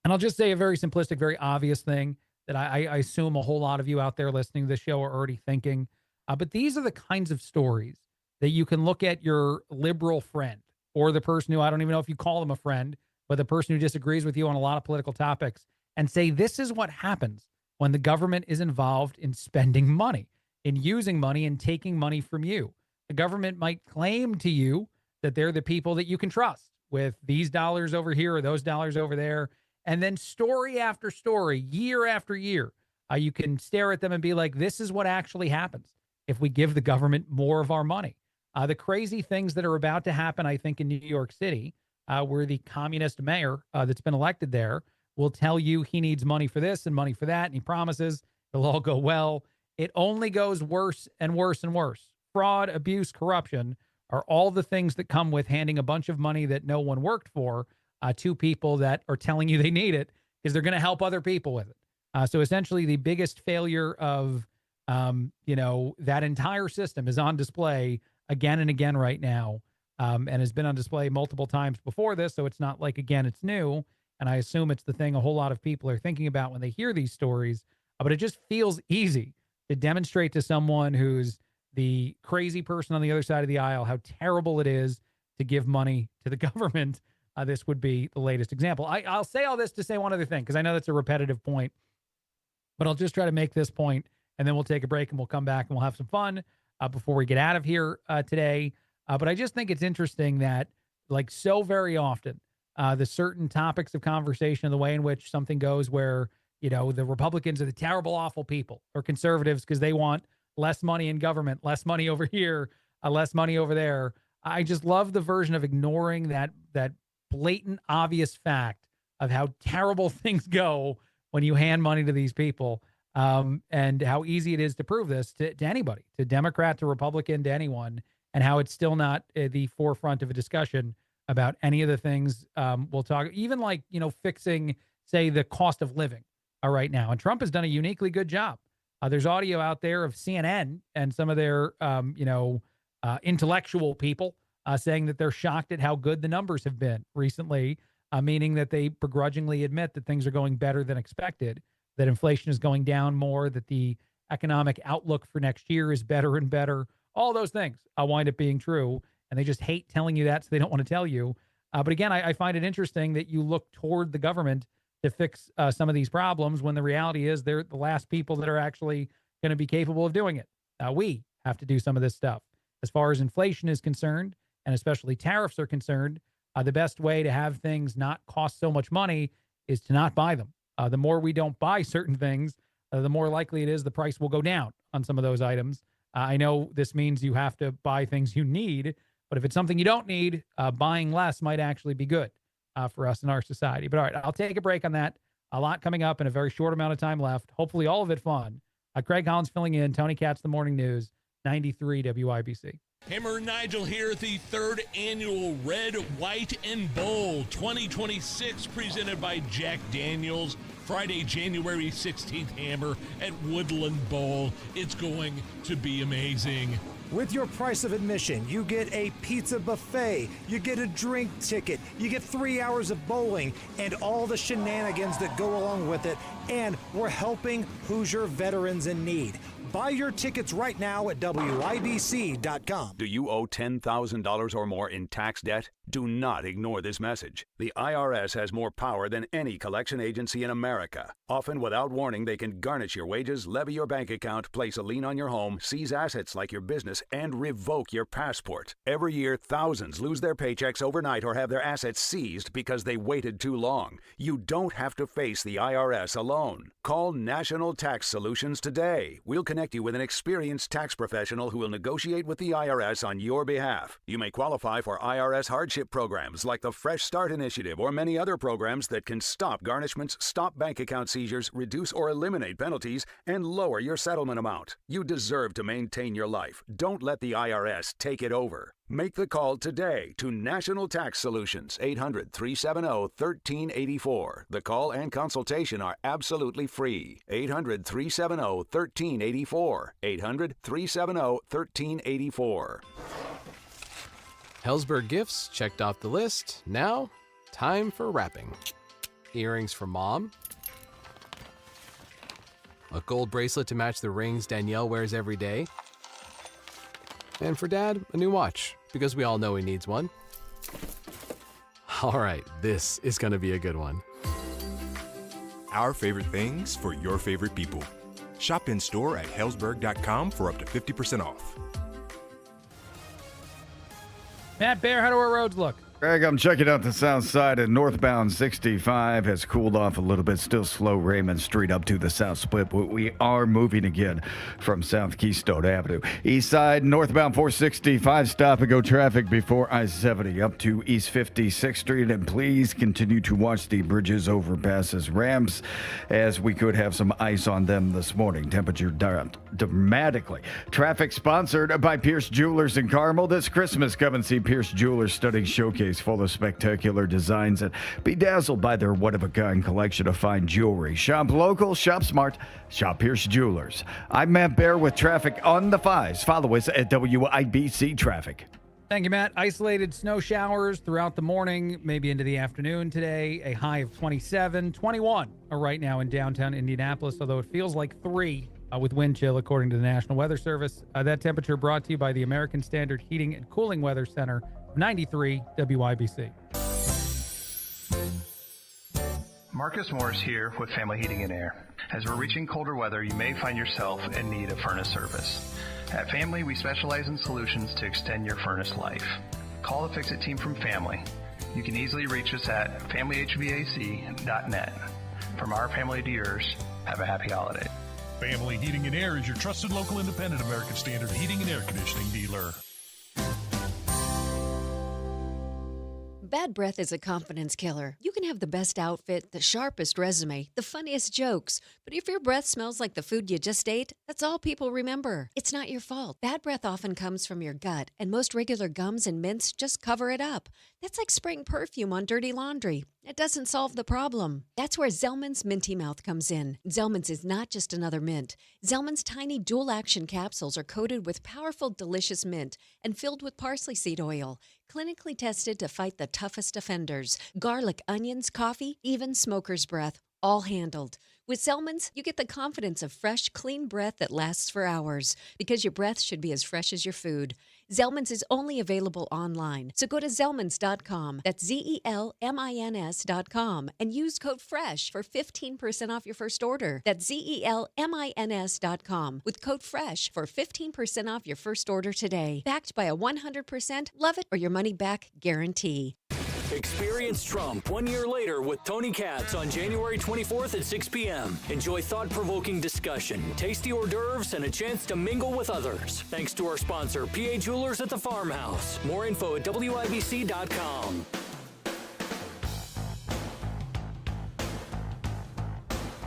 And I'll just say a very simplistic, very obvious thing that I assume a whole lot of you out there listening to the show are already thinking. But these are the kinds of stories that you can look at your liberal friend, or the person who, I don't even know if you call them a friend, but the person who disagrees with you on a lot of political topics, and say, this is what happens when the government is involved in spending money, in using money and taking money from you. The government might claim to you that they're the people that you can trust with these dollars over here or those dollars over there. And then story after story, year after year, you can stare at them and be like, this is what actually happens if we give the government more of our money. The crazy things that are about to happen, I think, in New York City, where the communist mayor that's been elected there will tell you he needs money for this and money for that, and he promises it'll all go well. It only goes worse and worse and worse. Fraud, abuse, corruption are all the things that come with handing a bunch of money that no one worked for to people that are telling you they need it because they're going to help other people with it. So essentially the biggest failure of, that entire system is on display again and again right now, and has been on display multiple times before this. So it's not like, again, it's new. And I assume it's the thing a whole lot of people are thinking about when they hear these stories. But it just feels easy to demonstrate to someone who's the crazy person on the other side of the aisle how terrible it is to give money to the government. This would be the latest example. I'll say all this to say one other thing, because I know that's a repetitive point, but I'll just try to make this point, and then we'll take a break and we'll come back and we'll have some fun before we get out of here today. But I just think it's interesting that, like so very often, the certain topics of conversation, the way in which something goes where, the Republicans are the terrible, awful people, or conservatives because they want less money in government, less money over here, less money over there. I just love the version of ignoring that blatant, obvious fact of how terrible things go when you hand money to these people, and how easy it is to prove this to anybody, to Democrat, to Republican, to anyone, and how it's still not the forefront of a discussion about any of the things we'll talk, even like, fixing, say, the cost of living right now. And Trump has done a uniquely good job. There's audio out there of CNN and some of their, intellectual people saying that they're shocked at how good the numbers have been recently, meaning that they begrudgingly admit that things are going better than expected, that inflation is going down more, that the economic outlook for next year is better and better. All those things wind up being true, and they just hate telling you that, so they don't want to tell you. But again, I find it interesting that you look toward the government to fix some of these problems when the reality is they're the last people that are actually going to be capable of doing it. We have to do some of this stuff. As far as inflation is concerned, and especially tariffs are concerned, the best way to have things not cost so much money is to not buy them. The more we don't buy certain things, the more likely it is the price will go down on some of those items. I know this means you have to buy things you need, but if it's something you don't need, buying less might actually be good for us in our society. But all right, I'll take a break on that. A lot coming up in a very short amount of time left. Hopefully all of it fun. Craig Collins filling in. Tony Katz, The Morning News, 93 WIBC. Hammer Nigel here at the 3rd annual Red, White, and Bowl 2026 presented by Jack Daniels. Friday, January 16th, Hammer at Woodland Bowl. It's going to be amazing. With your price of admission, you get a pizza buffet, you get a drink ticket, you get 3 hours of bowling, and all the shenanigans that go along with it. And we're helping Hoosier veterans in need. Buy your tickets right now at WIBC.com. Do you owe $10,000 or more in tax debt? Do not ignore this message. The IRS has more power than any collection agency in America. Often without warning, they can garnish your wages, levy your bank account, place a lien on your home, seize assets like your business, and revoke your passport. Every year, thousands lose their paychecks overnight or have their assets seized because they waited too long. You don't have to face the IRS alone. Call National Tax Solutions today. We'll connect you with an experienced tax professional who will negotiate with the IRS on your behalf. You may qualify for IRS hardship programs like the Fresh Start Initiative or many other programs that can stop garnishments, stop bank account seizures, reduce or eliminate penalties, and lower your settlement amount. You deserve to maintain your life. Don't let the IRS take it over. Make the call today to National Tax Solutions, 800-370-1384. The call and consultation are absolutely free. 800-370-1384. 800-370-1384. Hellsberg gifts checked off the list. Now, time for wrapping. Earrings for Mom. A gold bracelet to match the rings Danielle wears every day. And for Dad, a new watch, because we all know he needs one. All right, this is going to be a good one. Our favorite things for your favorite people. Shop in store at Hellsberg.com for up to 50% off. Matt Bear, how do our roads look? Greg, I'm checking out the south side of northbound 65. Has cooled off a little bit. Still slow Raymond Street up to the south split, but we are moving again from South Keystone Avenue. East side, northbound 465, stop and go traffic before I-70 up to East 56th Street. And please continue to watch the bridges, overpasses, ramps, as we could have some ice on them this morning. Temperature down dramatically. Traffic sponsored by Pierce Jewelers in Carmel. This Christmas, come and see Pierce Jewelers Stunning Showcase full of spectacular designs and be dazzled by their one-of-a-kind collection of fine jewelry. Shop local, shop smart, shop Pierce Jewelers. I'm Matt Bear with traffic on the 5s. Follow us at WIBC Traffic. Thank you, Matt. Isolated snow showers throughout the morning, maybe into the afternoon today. A high of 27, 21 right now in downtown Indianapolis, although it feels like 3 with wind chill, according to the National Weather Service. That temperature brought to you by the American Standard Heating and Cooling Weather Center, 93 WIBC. Marcus Morris here with Family Heating and Air. As we're reaching colder weather, you may find yourself in need of furnace service. At Family, we specialize in solutions to extend your furnace life. Call the Fix-It team from Family. You can easily reach us at familyhvac.net. From our family to yours, have a happy holiday. Family Heating and Air is your trusted local independent American Standard heating and air conditioning dealer. Bad breath is a confidence killer. You can have the best outfit, the sharpest resume, the funniest jokes, but if your breath smells like the food you just ate, that's all people remember. It's not your fault. Bad breath often comes from your gut, and most regular gums and mints just cover it up. That's like spraying perfume on dirty laundry. It doesn't solve the problem. That's where Zellman's Minty Mouth comes in. Zellman's is not just another mint. Zellman's tiny dual-action capsules are coated with powerful, delicious mint and filled with parsley seed oil, clinically tested to fight the toughest offenders. Garlic, onions, coffee, even smoker's breath, all handled. With Zellman's, you get the confidence of fresh, clean breath that lasts for hours, because your breath should be as fresh as your food. Zellman's is only available online, so go to Zellmans.com, that's ZELMINS.com, and use code FRESH for 15% off your first order. That's ZELMINS.com with code FRESH for 15% off your first order today. Backed by a 100% love it or your money back guarantee. Experience Trump 1 year later with Tony Katz on January 24th at 6 p.m. Enjoy thought-provoking discussion, tasty hors d'oeuvres, and a chance to mingle with others. Thanks to our sponsor, PA Jewelers at the Farmhouse. More info at WIBC.com.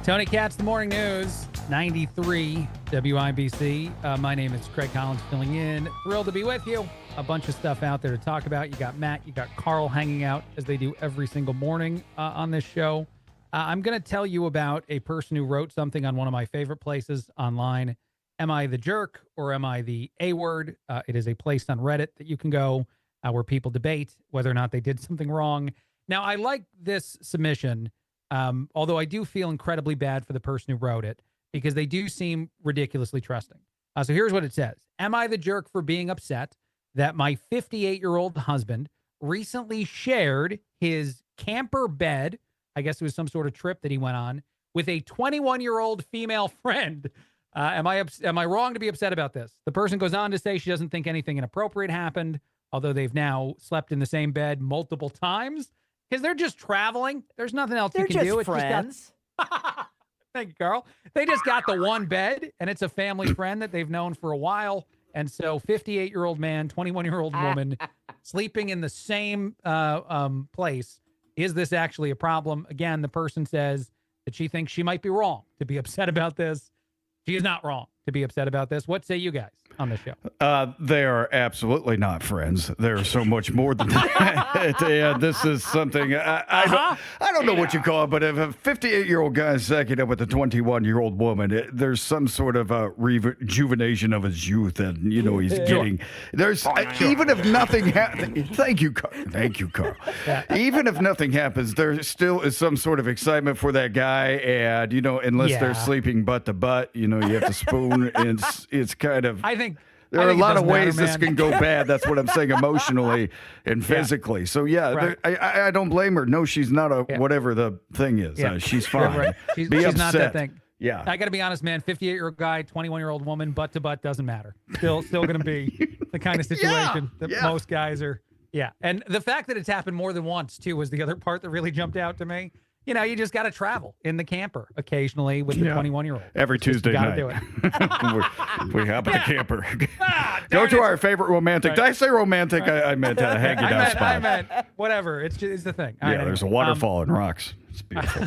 Tony Katz, the Morning News, 93 WIBC. My name is Craig Collins filling in. Thrilled to be with you. A bunch of stuff out there to talk about. You got Matt, you got Carl hanging out as they do every single morning on this show. I'm going to tell you about a person who wrote something on one of my favorite places online. Am I the jerk or am I the A-word? It is a place on Reddit that you can go where people debate whether or not they did something wrong. Now, I like this submission, although I do feel incredibly bad for the person who wrote it because they do seem ridiculously trusting. So here's what it says. Am I the jerk for being upset that my 58-year-old husband recently shared his camper bed, I guess it was some sort of trip that he went on, with a 21-year-old female friend? Am I wrong to be upset about this? The person goes on to say she doesn't think anything inappropriate happened, although they've now slept in the same bed multiple times because they're just traveling. There's nothing else you can do. They're just friends. Thank you, Carl. They just got the one bed, and it's a family friend that they've known for a while. And so 58-year-old man, 21-year-old woman sleeping in the same place. Is this actually a problem? Again, the person says that she thinks she might be wrong to be upset about this. She is not wrong to be upset about this. What say you guys on this show? They are absolutely not friends. They're so much more than that. And this is something I don't know what you call it, but if a 58-year-old guy is sacking up with a 21-year-old woman, there's some sort of a rejuvenation of his youth, and he's getting. There's even if nothing happens. Thank you, Carl. Thank you, Carl. Even if nothing happens, there still is some sort of excitement for that guy, and unless they're sleeping butt to butt, you have to spoon. It's kind of. I think there are a lot of ways this can go bad. That's what I'm saying, emotionally and physically. So Right. I don't blame her. No, she's not a whatever the thing is. She's fine. Right. She's upset. not that thing. Yeah. I got to be honest, man. 58-year-old guy, 21-year-old woman, butt to butt doesn't matter. Still going to be the kind of situation that most guys are. Yeah. And the fact that it's happened more than once too was the other part that really jumped out to me. You just got to travel in the camper occasionally with the 21-year-old. Every Tuesday night. You got to do it. we hop in the camper. Go to our favorite romantic. Did I say romantic? I meant hang down spot. I meant whatever. It's the thing. All right, there's a waterfall and rocks. It's beautiful.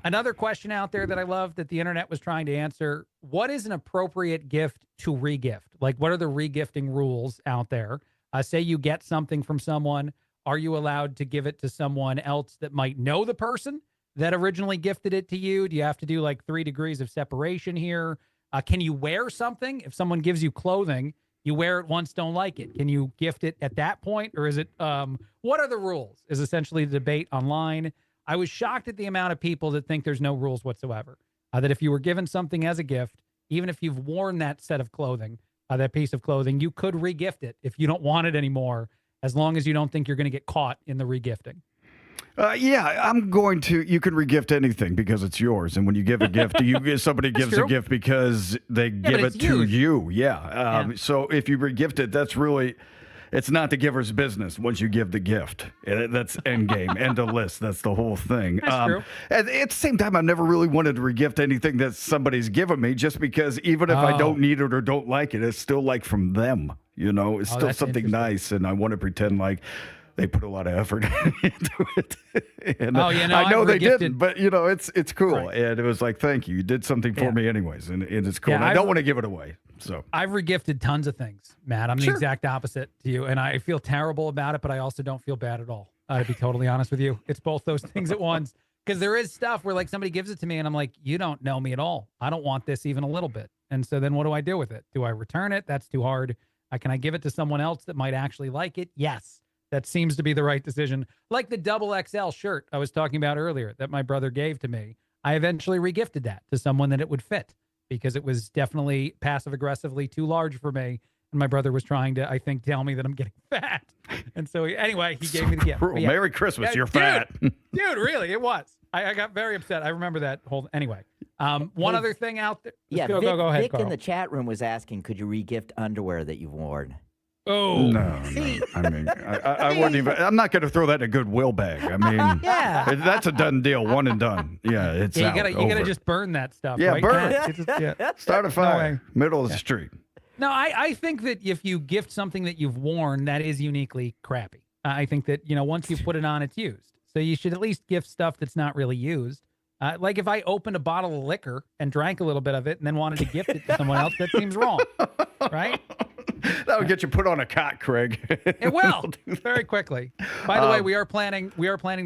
Another question out there that I love that the internet was trying to answer. What is an appropriate gift to regift? Like, what are the regifting rules out there? Say you get something from someone. Are you allowed to give it to someone else that might know the person that originally gifted it to you? Do you have to do like 3 degrees of separation here? Can you wear something? If someone gives you clothing, you wear it once, don't like it. Can you gift it at that point? Or is it, what are the rules is essentially the debate online. I was shocked at the amount of people that think there's no rules whatsoever. That if you were given something as a gift, even if you've worn that set of clothing, that piece of clothing, you could regift it if you don't want it anymore, as long as you don't think you're going to get caught in the regifting. You can regift anything because it's yours. And when you give a gift, somebody gives a gift because they give it to you. So if you regift it, that's really, it's not the giver's business once you give the gift. That's end game, end of list. That's the whole thing. That's true. At the same time, I've never really wanted to regift anything that somebody's given me, just because even if I don't need it or don't like it, it's still like from them. It's still something nice, and I want to pretend like they put a lot of effort into it. And I know they didn't, but it's cool. Right. And it was like, thank you. You did something for me anyways, and it's cool. And I don't want to give it away. So I've regifted tons of things, Matt. I'm the exact opposite to you, and I feel terrible about it, but I also don't feel bad at all. To be totally honest with you, it's both those things at once. Because there is stuff where like somebody gives it to me, and I'm like, you don't know me at all. I don't want this even a little bit. And so then what do I do with it? Do I return it? That's too hard. Can I give it to someone else that might actually like it? Yes. That seems to be the right decision. Like the XXL shirt I was talking about earlier that my brother gave to me. I eventually regifted that to someone that it would fit because it was definitely passive-aggressively too large for me. And my brother was trying to, I think, tell me that I'm getting fat. And so, anyway, he gave me the gift. Yeah. Merry Christmas, you're fat. Dude, really, it was. I got very upset. I remember that whole, anyway. One other thing out there. Yeah, go ahead, Vic Carl. in the chat room was asking, could you regift underwear that you've worn? Oh. No. I mean, I wouldn't even. I'm not going to throw that in a Goodwill bag. I mean, that's a done deal, one and done. Yeah, it's Yeah, out. you gotta over. just burn that stuff. Yeah, right? burn It's it. just- Start a fire, way. middle of the street. No, I think that if you gift something that you've worn, that is uniquely crappy. I think that, once you put it on, it's used. So you should at least gift stuff that's not really used. Like if I opened a bottle of liquor and drank a little bit of it and then wanted to gift it to someone else, that seems wrong, right? That would get you put on a cot, Craig. It will very quickly. By the way, we are planning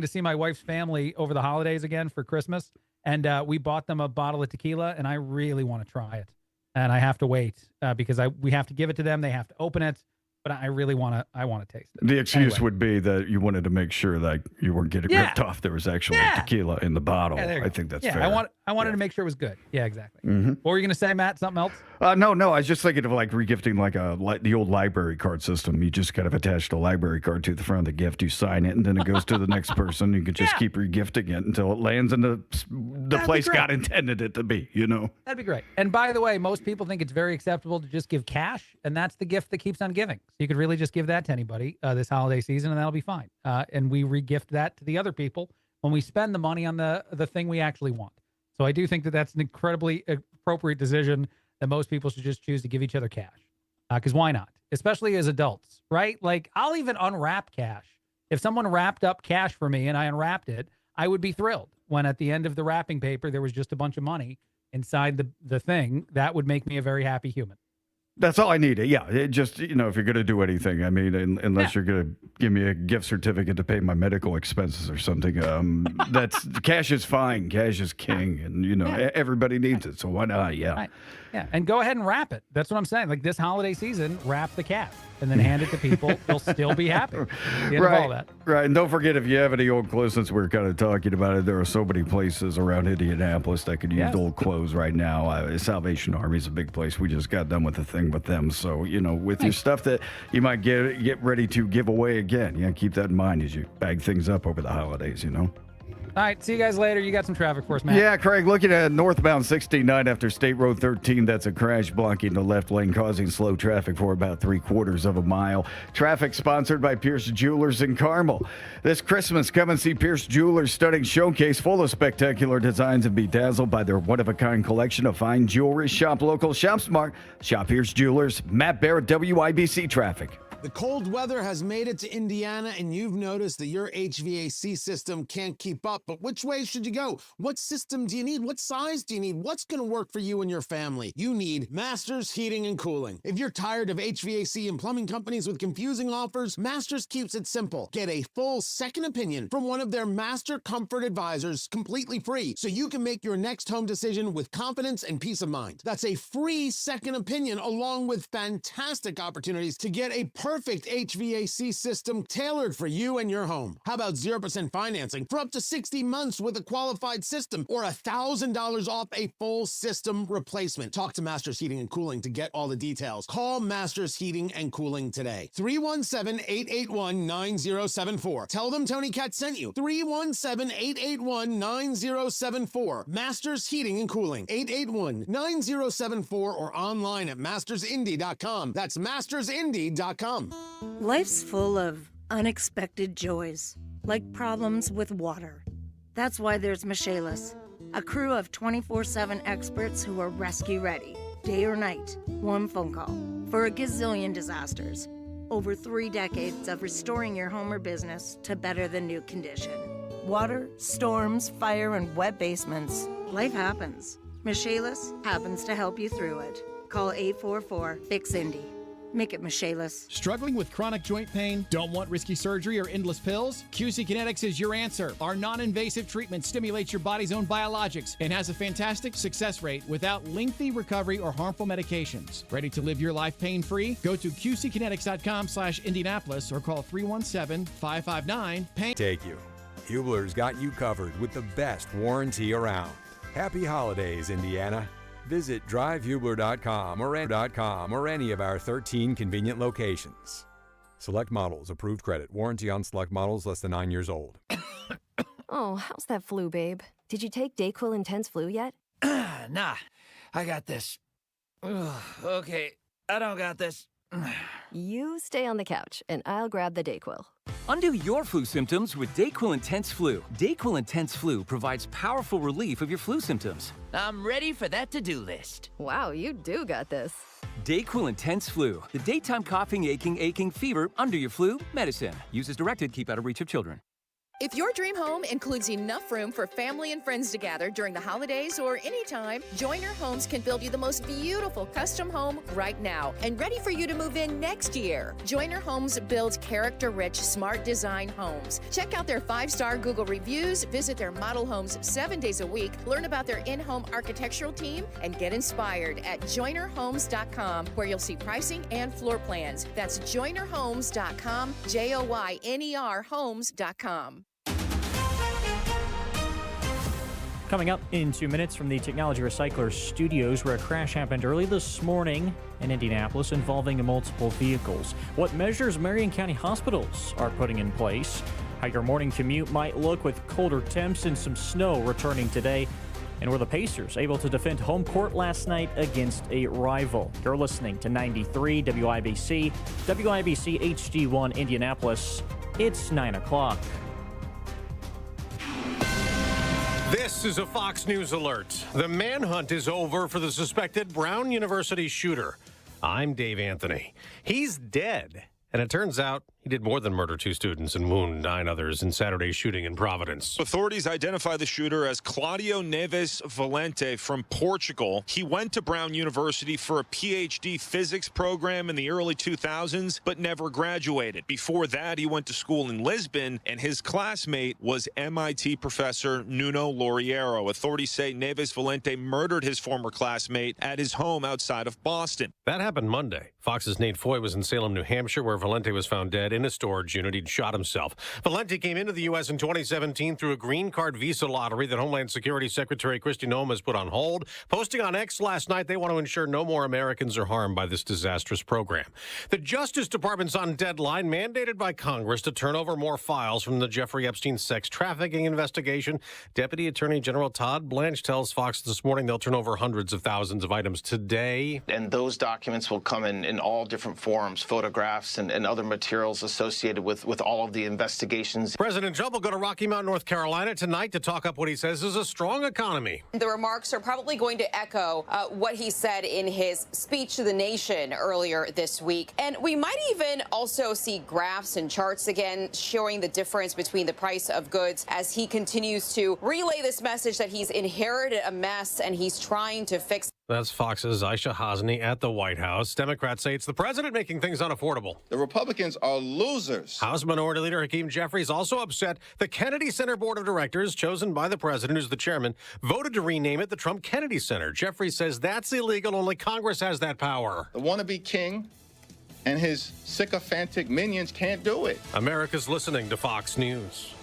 to see my wife's family over the holidays again for Christmas, and we bought them a bottle of tequila, and I really want to try it, and I have to wait because we have to give it to them. They have to open it. But I really want to taste it. The excuse would be that you wanted to make sure that you weren't getting ripped off. There was actually tequila in the bottle. Yeah, I think that's fair. I wanted to make sure it was good. Yeah, exactly. Mm-hmm. What were you going to say, Matt? Something else? No. I was just thinking of like regifting like the old library card system. You just kind of attach the library card to the front of the gift. You sign it, and then it goes to the next person. You can just keep regifting it until it lands in the place God intended it to be. That'd be great. And by the way, most people think it's very acceptable to just give cash, and that's the gift that keeps on giving. So you could really just give that to anybody this holiday season, and that'll be fine. And we regift that to the other people when we spend the money on the thing we actually want. So I do think that that's an incredibly appropriate decision that most people should just choose to give each other cash. Because why not? Especially as adults, right? Like, I'll even unwrap cash. If someone wrapped up cash for me and I unwrapped it, I would be thrilled when at the end of the wrapping paper, there was just a bunch of money inside the thing. That would make me a very happy human. That's all I needed. Yeah, it just, if you're going to do anything, I mean, unless you're going to give me a gift certificate to pay my medical expenses or something, that's cash is fine. Cash is king, and everybody needs it. So why not? Yeah. Right. Yeah, and go ahead and wrap it. That's what I'm saying. Like this holiday season, wrap the cash and then hand it to people. They'll still be happy. At the end of all that. Right. And don't forget, if you have any old clothes, since we're kind of talking about it, there are so many places around Indianapolis that could use old clothes right now. Salvation Army is a big place. We just got done with the thing with them. So, with your stuff that you might get ready to give away again, keep that in mind as you bag things up over the holidays, All right, see you guys later. You got some traffic for us, Matt. Yeah, Craig, looking at northbound 69 after State Road 13, that's a crash blocking the left lane, causing slow traffic for about 3/4 of a mile. Traffic sponsored by Pierce Jewelers in Carmel. This Christmas, come and see Pierce Jewelers' stunning showcase full of spectacular designs and be dazzled by their one-of-a-kind collection of fine jewelry. Shop local, shop smart, shop Pierce Jewelers. Matt Barrett, WIBC Traffic. The cold weather has made it to Indiana, and you've noticed that your HVAC system can't keep up. But which way should you go? What system do you need? What size do you need? What's going to work for you and your family? You need Masters Heating and Cooling. If you're tired of HVAC and plumbing companies with confusing offers, Masters keeps it simple. Get a full second opinion from one of their Master Comfort Advisors completely free, so you can make your next home decision with confidence and peace of mind. That's a free second opinion, along with fantastic opportunities to get a perfect HVAC system tailored for you and your home. How about 0% financing for up to 60 months with a qualified system, or $1,000 off a full system replacement? Talk to Masters Heating and Cooling to get all the details. Call Masters Heating and Cooling today. 317-881-9074. Tell them Tony Cat sent you. 317-881-9074. Masters Heating and Cooling. 881-9074 or online at mastersindy.com. That's mastersindy.com. Life's full of unexpected joys, like problems with water. That's why there's Michaelis, a crew of 24/7 experts who are rescue ready, day or night, one phone call, for a gazillion disasters. Over 3 decades of restoring your home or business to better than new condition. Water, storms, fire, and wet basements. Life happens. Michaelis happens to help you through it. Call 844-FIX-INDY. Make it Michaelis. Struggling with chronic joint pain? Don't want risky surgery or endless pills? QC Kinetics is your answer. Our non-invasive treatment stimulates your body's own biologics and has a fantastic success rate without lengthy recovery or harmful medications. Ready to live your life pain-free? Go to qckinetics.com/Indianapolis or call 317-559-PAIN. Take you. Hubler's got you covered with the best warranty around. Happy holidays, Indiana. Visit drivehubler.com or any of our 13 convenient locations. Select models, approved credit. Warranty on select models less than 9 years old. Oh, how's that flu, babe? Did you take Dayquil Intense Flu yet? Nah, I got this. Ugh, okay, I don't got this. You stay on the couch, and I'll grab the Dayquil. Undo your flu symptoms with Dayquil Intense Flu. Dayquil Intense Flu provides powerful relief of your flu symptoms. I'm ready for that to-do list. Wow, you do got this. Dayquil Intense Flu, the daytime coughing, aching, fever, under your flu medicine. Use as directed, keep out of reach of children. If your dream home includes enough room for family and friends to gather during the holidays or anytime, Joyner Homes can build you the most beautiful custom home right now and ready for you to move in next year. Joyner Homes builds character-rich, smart design homes. Check out their 5-star Google reviews, visit their model homes 7 days a week, learn about their in-home architectural team, and get inspired at joynerhomes.com, where you'll see pricing and floor plans. That's joynerhomes.com, JOYNER homes.com. Coming up in 2 minutes from the Technology Recycler Studios, where a crash happened early this morning in Indianapolis involving multiple vehicles. What measures Marion County hospitals are putting in place, how your morning commute might look with colder temps and some snow returning today, and were the Pacers able to defend home court last night against a rival. You're listening to 93 WIBC, WIBC HD1 Indianapolis. It's 9 o'clock. This is a Fox News alert. The manhunt is over for the suspected Brown University shooter. I'm Dave Anthony. He's dead. And it turns out he did more than murder 2 students and wound 9 others in Saturday's shooting in Providence. Authorities identify the shooter as Claudio Neves Valente from Portugal. He went to Brown University for a PhD physics program in the early 2000s, but never graduated. Before that, he went to school in Lisbon, and his classmate was MIT professor Nuno Lauriero. Authorities say Neves Valente murdered his former classmate at his home outside of Boston. That happened Monday. Fox's Nate Foy was in Salem, New Hampshire, where Valente was found dead in a storage unit. He'd shot himself. Valente came into the U.S. in 2017 through a green card visa lottery that Homeland Security Secretary Kristi Noem has put on hold. Posting on X last night, they want to ensure no more Americans are harmed by this disastrous program. The Justice Department's on deadline, mandated by Congress to turn over more files from the Jeffrey Epstein sex trafficking investigation. Deputy Attorney General Todd Blanche tells Fox this morning they'll turn over hundreds of thousands of items today. And those documents will come in all different forms, photographs and other materials associated with all of the investigations. President Trump will go to Rocky Mount, North Carolina tonight to talk up what he says is a strong economy. The remarks are probably going to echo what he said in his speech to the nation earlier this week. And we might even also see graphs and charts again showing the difference between the price of goods as he continues to relay this message that he's inherited a mess and he's trying to fix. That's Fox's Aisha Hasni at the White House. Democrats say it's the president making things unaffordable. The Republicans are losers. House Minority Leader Hakeem Jeffries also upset the Kennedy Center Board of Directors, chosen by the president, who's the chairman, voted to rename it the Trump Kennedy Center. Jeffries says that's illegal. Only Congress has that power. The wannabe king and his sycophantic minions can't do it. America's listening to Fox News.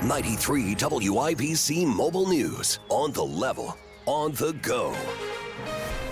93 WIBC Mobile News. On the level. On the go.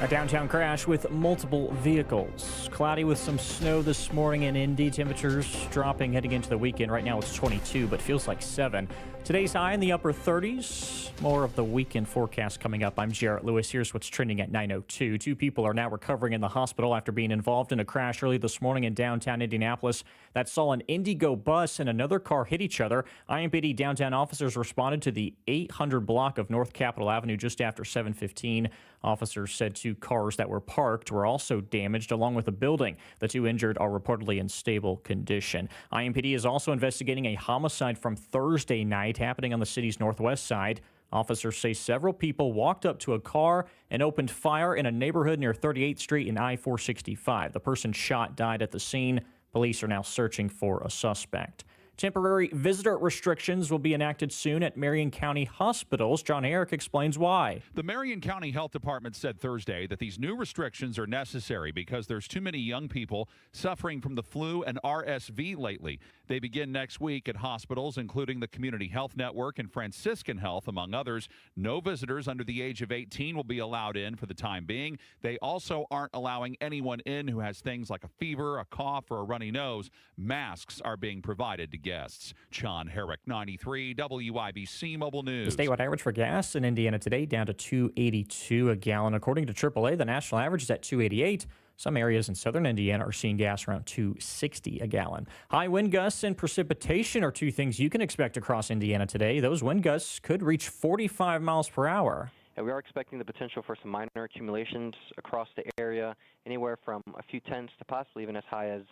A downtown crash with multiple vehicles. Cloudy with some snow this morning in Indy. Temperatures dropping heading into the weekend. Right now it's 22, but feels like 7. Today's high in the upper 30s. More of the weekend forecast coming up. I'm Jarrett Lewis. Here's what's trending at 9:02. 2 people are now recovering in the hospital after being involved in a crash early this morning in downtown Indianapolis that saw an Indigo bus and another car hit each other. IMPD downtown officers responded to the 800 block of North Capitol Avenue just after 7:15. Officers said 2 cars that were parked were also damaged, along with a building. The 2 injured are reportedly in stable condition. IMPD is also investigating a homicide from Thursday night happening on the city's northwest side. Officers say several people walked up to a car and opened fire in a neighborhood near 38th Street and I-465. The person shot died at the scene. Police are now searching for a suspect. Temporary visitor restrictions will be enacted soon at Marion County hospitals. John Herrick explains why. The Marion County Health Department said Thursday that these new restrictions are necessary because there's too many young people suffering from the flu and RSV lately. They begin next week at hospitals, including the Community Health Network and Franciscan Health, among others. No visitors under the age of 18 will be allowed in for the time being. They also aren't allowing anyone in who has things like a fever, a cough, or a runny nose. Masks are being provided to guests. John Herrick, 93 WIBC Mobile News. The statewide average for gas in Indiana today down to $2.82 a gallon. According to AAA, the national average is at $2.88. Some areas in southern Indiana are seeing gas around $2.60 a gallon. High wind gusts and precipitation are two things you can expect across Indiana today. Those wind gusts could reach 45 miles per hour. And we are expecting the potential for some minor accumulations across the area, anywhere from a few tenths to possibly even as high as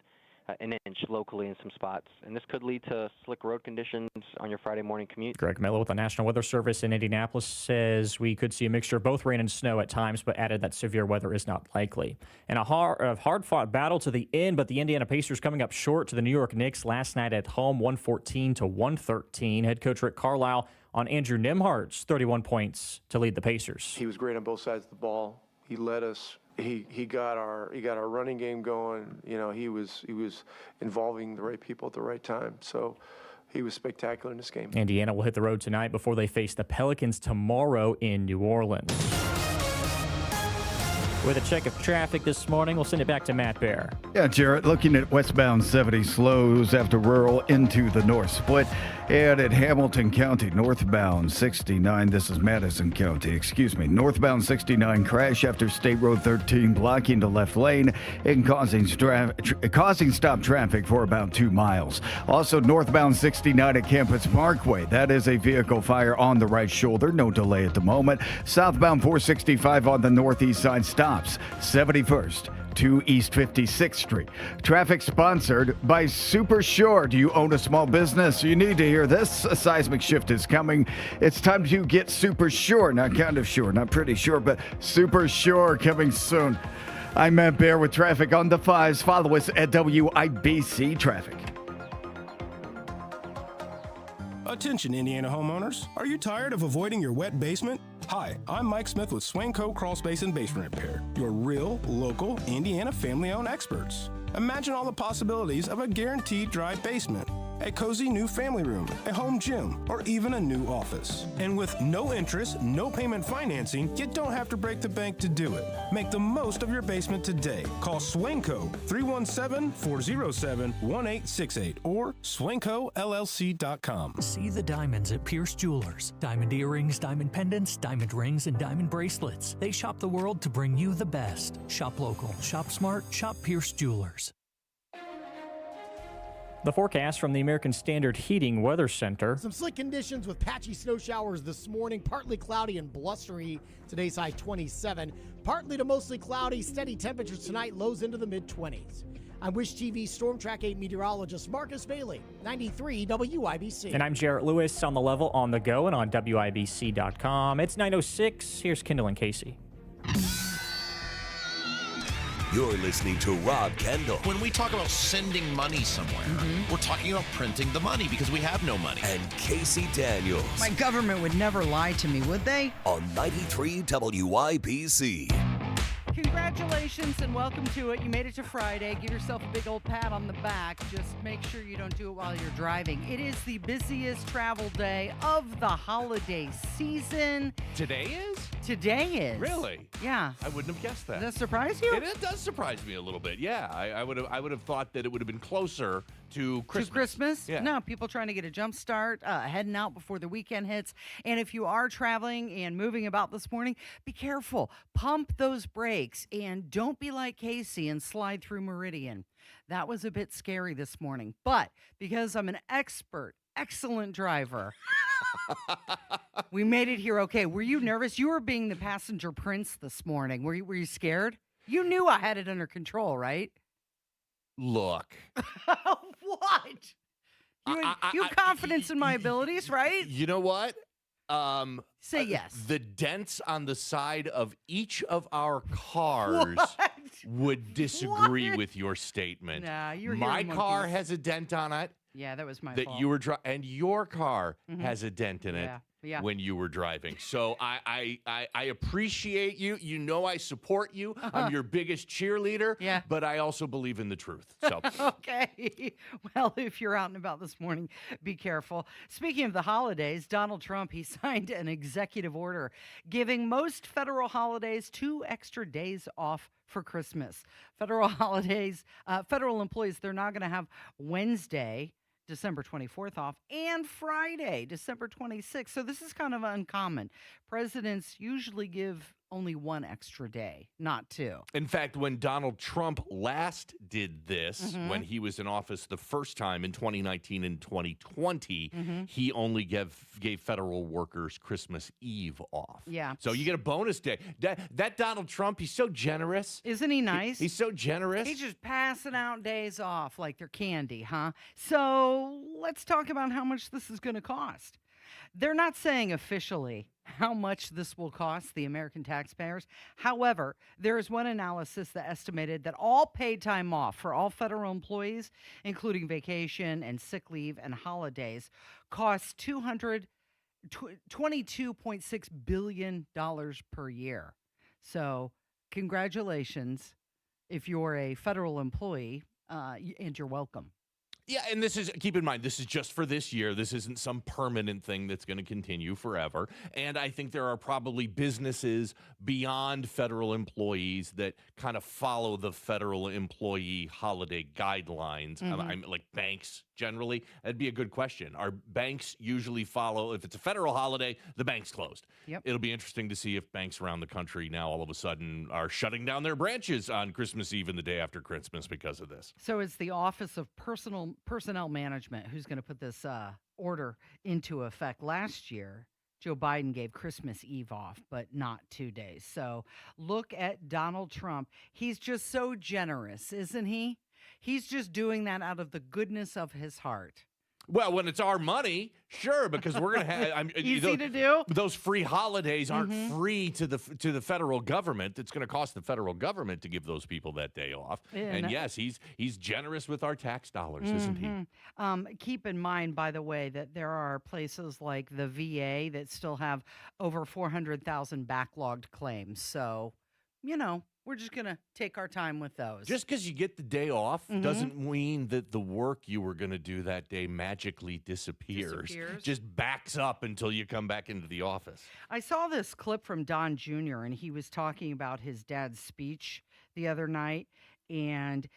an inch locally in some spots. And this could lead to slick road conditions on your Friday morning commute. Greg Miller with the National Weather Service in Indianapolis says we could see a mixture of both rain and snow at times, but added that severe weather is not likely. And a hard-fought battle to the end, but the Indiana Pacers coming up short to the New York Knicks last night at home, 114 to 113. Head coach Rick Carlisle on Andrew Nembhard's 31 points to lead the Pacers. He was great on both sides of the ball. He led us. He got our running game going. You know, he was involving the right people at the right time. So he was spectacular in this game. Indiana will hit the road tonight before they face the Pelicans tomorrow in New Orleans. With a check of traffic this morning, we'll send it back to Matt Bear. Yeah, Jarrett, looking at westbound 70 slows after rural into the north split. And at Hamilton County, northbound 69, this is Madison County, northbound 69 crash after State Road 13 blocking the left lane and causing stop traffic for about 2 miles. Also, northbound 69 at Campus Parkway, that is a vehicle fire on the right shoulder, no delay at the moment. Southbound 465 on the northeast side stops 71st to East 56th Street. Traffic sponsored by Super Sure. Do you own a small business? You need to hear this. A seismic shift is coming. It's time to get Super Sure. Not kind of sure, not pretty sure, but Super Sure coming soon. I'm Matt Bear with traffic on the 5s. Follow us at WIBC Traffic. Attention, Indiana homeowners. Are you tired of avoiding your wet basement? Hi, I'm Mike Smith with Swanco Crawl Space and Basement Repair, your real, local, Indiana family-owned experts. Imagine all the possibilities of a guaranteed dry basement, a cozy new family room, a home gym, or even a new office. And with no interest, no payment financing, you don't have to break the bank to do it. Make the most of your basement today. Call Swanco 317-407-1868 or swancollc.com. See the diamonds at Pierce Jewelers. Diamond earrings, diamond pendants, diamond rings, and diamond bracelets. They shop the world to bring you the best. Shop local, shop smart, shop Pierce Jewelers. The forecast from the American Standard Heating Weather Center. Some slick conditions with patchy snow showers this morning. Partly cloudy and blustery. Today's high 27. Partly to mostly cloudy. Steady temperatures tonight. Lows into the mid-20s. I'm Wish TV Storm Track 8 meteorologist Marcus Bailey, 93 WIBC. And I'm Jarrett Lewis on the level, on the go, and on WIBC.com. It's 9:06. Here's Kendall and Casey. You're listening to Rob Kendall. When we talk about sending money somewhere, we're talking about printing the money because we have no money. And Casey Daniels. My government would never lie to me, would they? On 93 WIBC. Congratulations and welcome to it. You made it to Friday. Give yourself a big old pat on the back. Just make sure you don't do it while you're driving. It is the busiest travel day of the holiday season. Today is? Today is. Really? Yeah. I wouldn't have guessed that. Does that surprise you? It does surprise me a little bit. Yeah, I would have thought that it would have been closer to Christmas. To Christmas? Yeah. No, people trying to get a jump start, heading out before the weekend hits. And if you are traveling and moving about this morning, be careful. Pump those brakes and don't be like Casey and slide through Meridian. That was a bit scary this morning. But because I'm an excellent driver, we made it here okay. Were you nervous? You were being the passenger prince this morning. Were you scared? You knew I had it under control, right? Look. What? You have confidence in my abilities, right? You know what? Say yes. The dents on the side of each of our cars would disagree with your statement. Nah, you're my car has a dent on it. Yeah, that was my that fault. you were and your car has a dent in it Yeah. when you were driving. So I appreciate you. You know I support you. I'm your biggest cheerleader. Yeah. But I also believe in the truth. So Okay. Well, if you're out and about this morning, be careful. Speaking of the holidays, Donald Trump, he signed an executive order giving most federal holidays 2 extra days off for Christmas. Federal holidays, federal employees, they're not going to have Wednesday, December 24th off, and Friday, December 26th. So this is kind of uncommon. Presidents usually give only 1 extra day, not 2. In fact, when Donald Trump last did this, when he was in office the first time in 2019 and 2020, he only gave federal workers Christmas Eve off. Yeah. So you get a bonus day. That Donald Trump, he's so generous. Isn't he nice? He's so generous. He's just passing out days off like they're candy, huh? So let's talk about how much this is going to cost. They're not saying officially how much this will cost the American taxpayers. However, there is one analysis that estimated that all paid time off for all federal employees, including vacation and sick leave and holidays, costs $22.6 billion per year. So congratulations if you're a federal employee, and you're welcome. Yeah, and keep in mind, this is just for this year. This isn't some permanent thing that's going to continue forever. And I think there are probably businesses beyond federal employees that kind of follow the federal employee holiday guidelines. I'm like banks generally. That'd be a good question. Are banks usually follow, if it's a federal holiday, the bank's closed? Yep. It'll be interesting to see if banks around the country now all of a sudden are shutting down their branches on Christmas Eve and the day after Christmas because of this. So it's the Office of Personnel Management who's going to put this order into effect. Last year, Joe Biden gave Christmas Eve off, but not 2 days. So look at Donald Trump. He's just so generous, isn't he? He's just doing that out of the goodness of his heart. Well, when it's our money, sure, because we're going to have easy to do. Those free holidays aren't free to the federal government. It's going to cost the federal government to give those people that day off. And yes, he's generous with our tax dollars, isn't he? Keep in mind, by the way, that there are places like the VA that still have over 400,000 backlogged claims. So, we're just going to take our time with those. Just because you get the day off doesn't mean that the work you were going to do that day magically disappears. Just backs up until you come back into the office. I saw this clip from Don Jr., and he was talking about his dad's speech the other night, and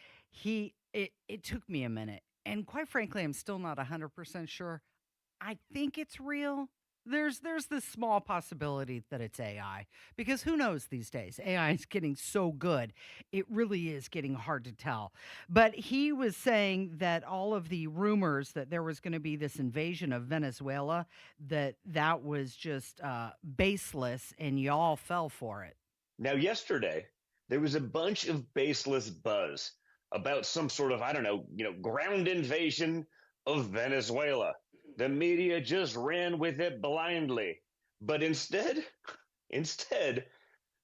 it took me a minute. And quite frankly, I'm still not 100% sure. I think it's real. There's this small possibility that it's AI, because who knows these days? AI is getting so good. It really is getting hard to tell. But he was saying that all of the rumors that there was going to be this invasion of Venezuela, that was just baseless, and y'all fell for it. Now, yesterday, there was a bunch of baseless buzz about some sort of, ground invasion of Venezuela. The media just ran with it blindly. But instead,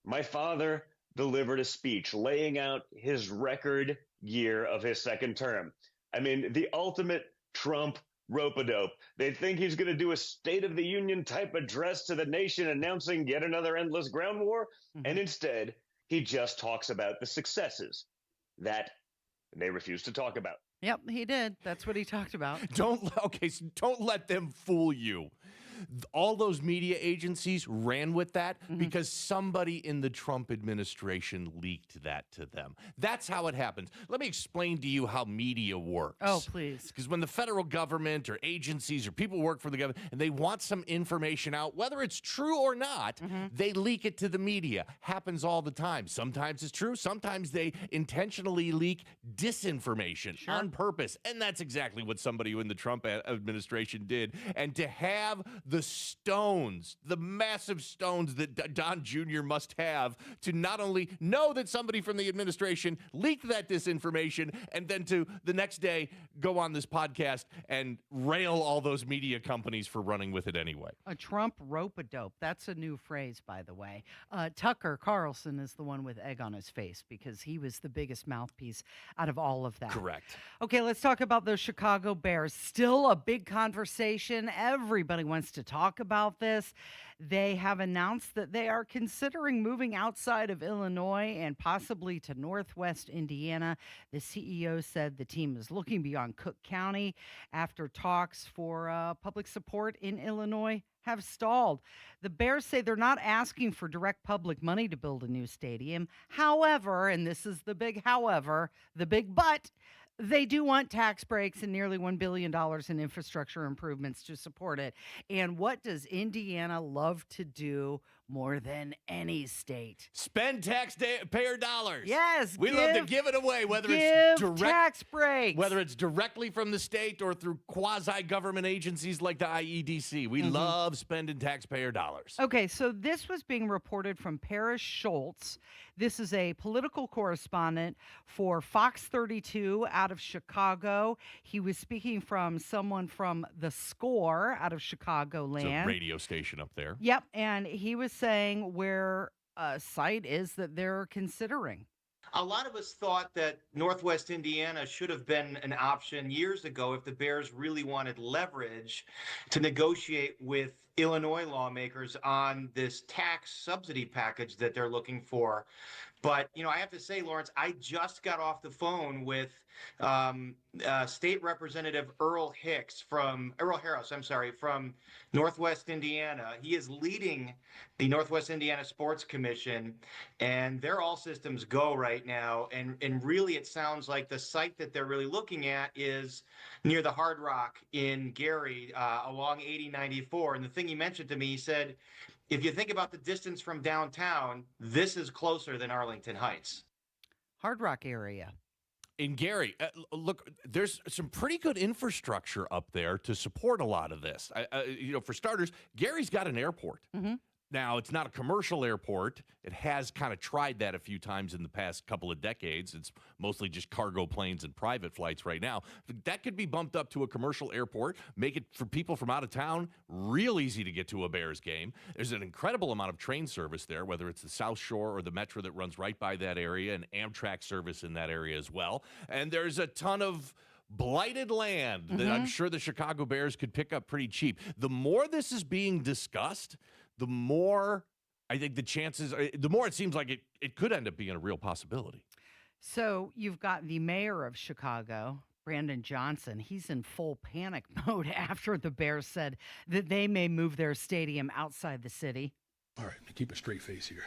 my father delivered a speech laying out his record year of his second term. I mean, the ultimate Trump rope-a-dope. They think he's going to do a State of the Union type address to the nation announcing yet another endless ground war. And instead, he just talks about the successes that they refuse to talk about. Yep, he did. That's what he talked about. Don't let them fool you. All those media agencies ran with that because somebody in the Trump administration leaked that to them. That's how it happens. Let me explain to you how media works. Oh, please. Because when the federal government or agencies or people work for the government and they want some information out, whether it's true or not, they leak it to the media. Happens all the time. Sometimes it's true. Sometimes they intentionally leak disinformation on purpose. And that's exactly what somebody in the Trump administration did. And to have the massive stones that Don Jr. must have to not only know that somebody from the administration leaked that disinformation and then to the next day go on this podcast and rail all those media companies for running with it anyway. A Trump rope-a-dope. That's a new phrase, by the way. Tucker Carlson is the one with egg on his face because he was the biggest mouthpiece out of all of that. Correct. Okay, let's talk about those Chicago Bears. Still a big conversation. Everybody wants to talk about this. They have announced that they are considering moving outside of Illinois and possibly to Northwest Indiana. The CEO said the team is looking beyond Cook County after talks for public support in Illinois have stalled. The Bears say they're not asking for direct public money to build a new stadium. However, and this is the big however, the big but, they do want tax breaks and nearly $1 billion in infrastructure improvements to support it. And what does Indiana love to do more than any state. Spend taxpayer dollars. Yes, we love to give it away, whether give it's direct tax breaks, whether it's directly from the state or through quasi-government agencies like the IEDC. We love spending taxpayer dollars. Okay, so this was being reported from Paris Schultz. This is a political correspondent for Fox 32 out of Chicago. He was speaking from someone from The Score out of Chicagoland. It's a radio station up there. Yep, and he was saying where a site is that they're considering. A lot of us thought that Northwest Indiana should have been an option years ago if the Bears really wanted leverage to negotiate with Illinois lawmakers on this tax subsidy package that they're looking for. But, I have to say, Lawrence, I just got off the phone with State Representative Earl Harris, from Northwest Indiana. He is leading the Northwest Indiana Sports Commission, and they're all systems go right now. And really, it sounds like the site that they're really looking at is near the Hard Rock in Gary, along 8094. And the thing he mentioned to me, he said, if you think about the distance from downtown, this is closer than Arlington Heights. Hard Rock area. In Gary, look, there's some pretty good infrastructure up there to support a lot of this. For starters, Gary's got an airport. Now, it's not a commercial airport. It has kind of tried that a few times in the past couple of decades. It's mostly just cargo planes and private flights right now. That could be bumped up to a commercial airport, make it for people from out of town real easy to get to a Bears game. There's an incredible amount of train service there, whether it's the South Shore or the Metro that runs right by that area, and Amtrak service in that area as well. And there's a ton of blighted land that I'm sure the Chicago Bears could pick up pretty cheap. The more this is being discussed, the more I think the more it seems like it could end up being a real possibility. So you've got the mayor of Chicago, Brandon Johnson. He's in full panic mode after the Bears said that they may move their stadium outside the city. All right, keep a straight face here.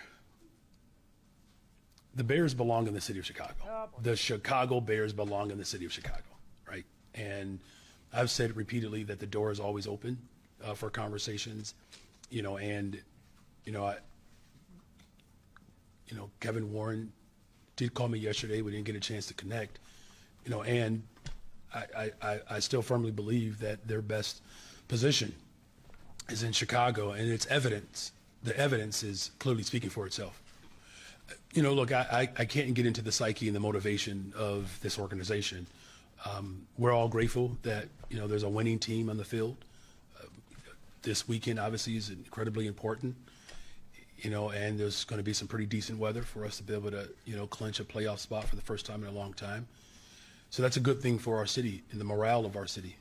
The Bears belong in the city of Chicago. The Chicago Bears belong in the city of Chicago, right? And I've said repeatedly that the door is always open for conversations. Kevin Warren did call me yesterday. We didn't get a chance to connect, and I still firmly believe that their best position is in Chicago, and it's evidence. The evidence is clearly speaking for itself. Look, I can't get into the psyche and the motivation of this organization. We're all grateful that, there's a winning team on the field. This weekend, obviously, is incredibly important, and there's going to be some pretty decent weather for us to be able to, clinch a playoff spot for the first time in a long time. So that's a good thing for our city and the morale of our city,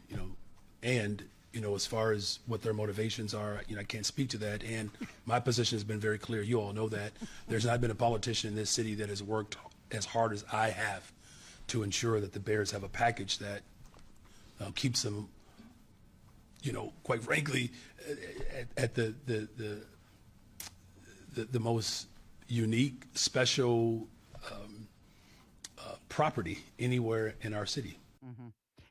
and, as far as what their motivations are, I can't speak to that. And my position has been very clear. You all know that. There's not been a politician in this city that has worked as hard as I have to ensure that the Bears have a package that keeps them, quite frankly, at the most unique, special property anywhere in our city.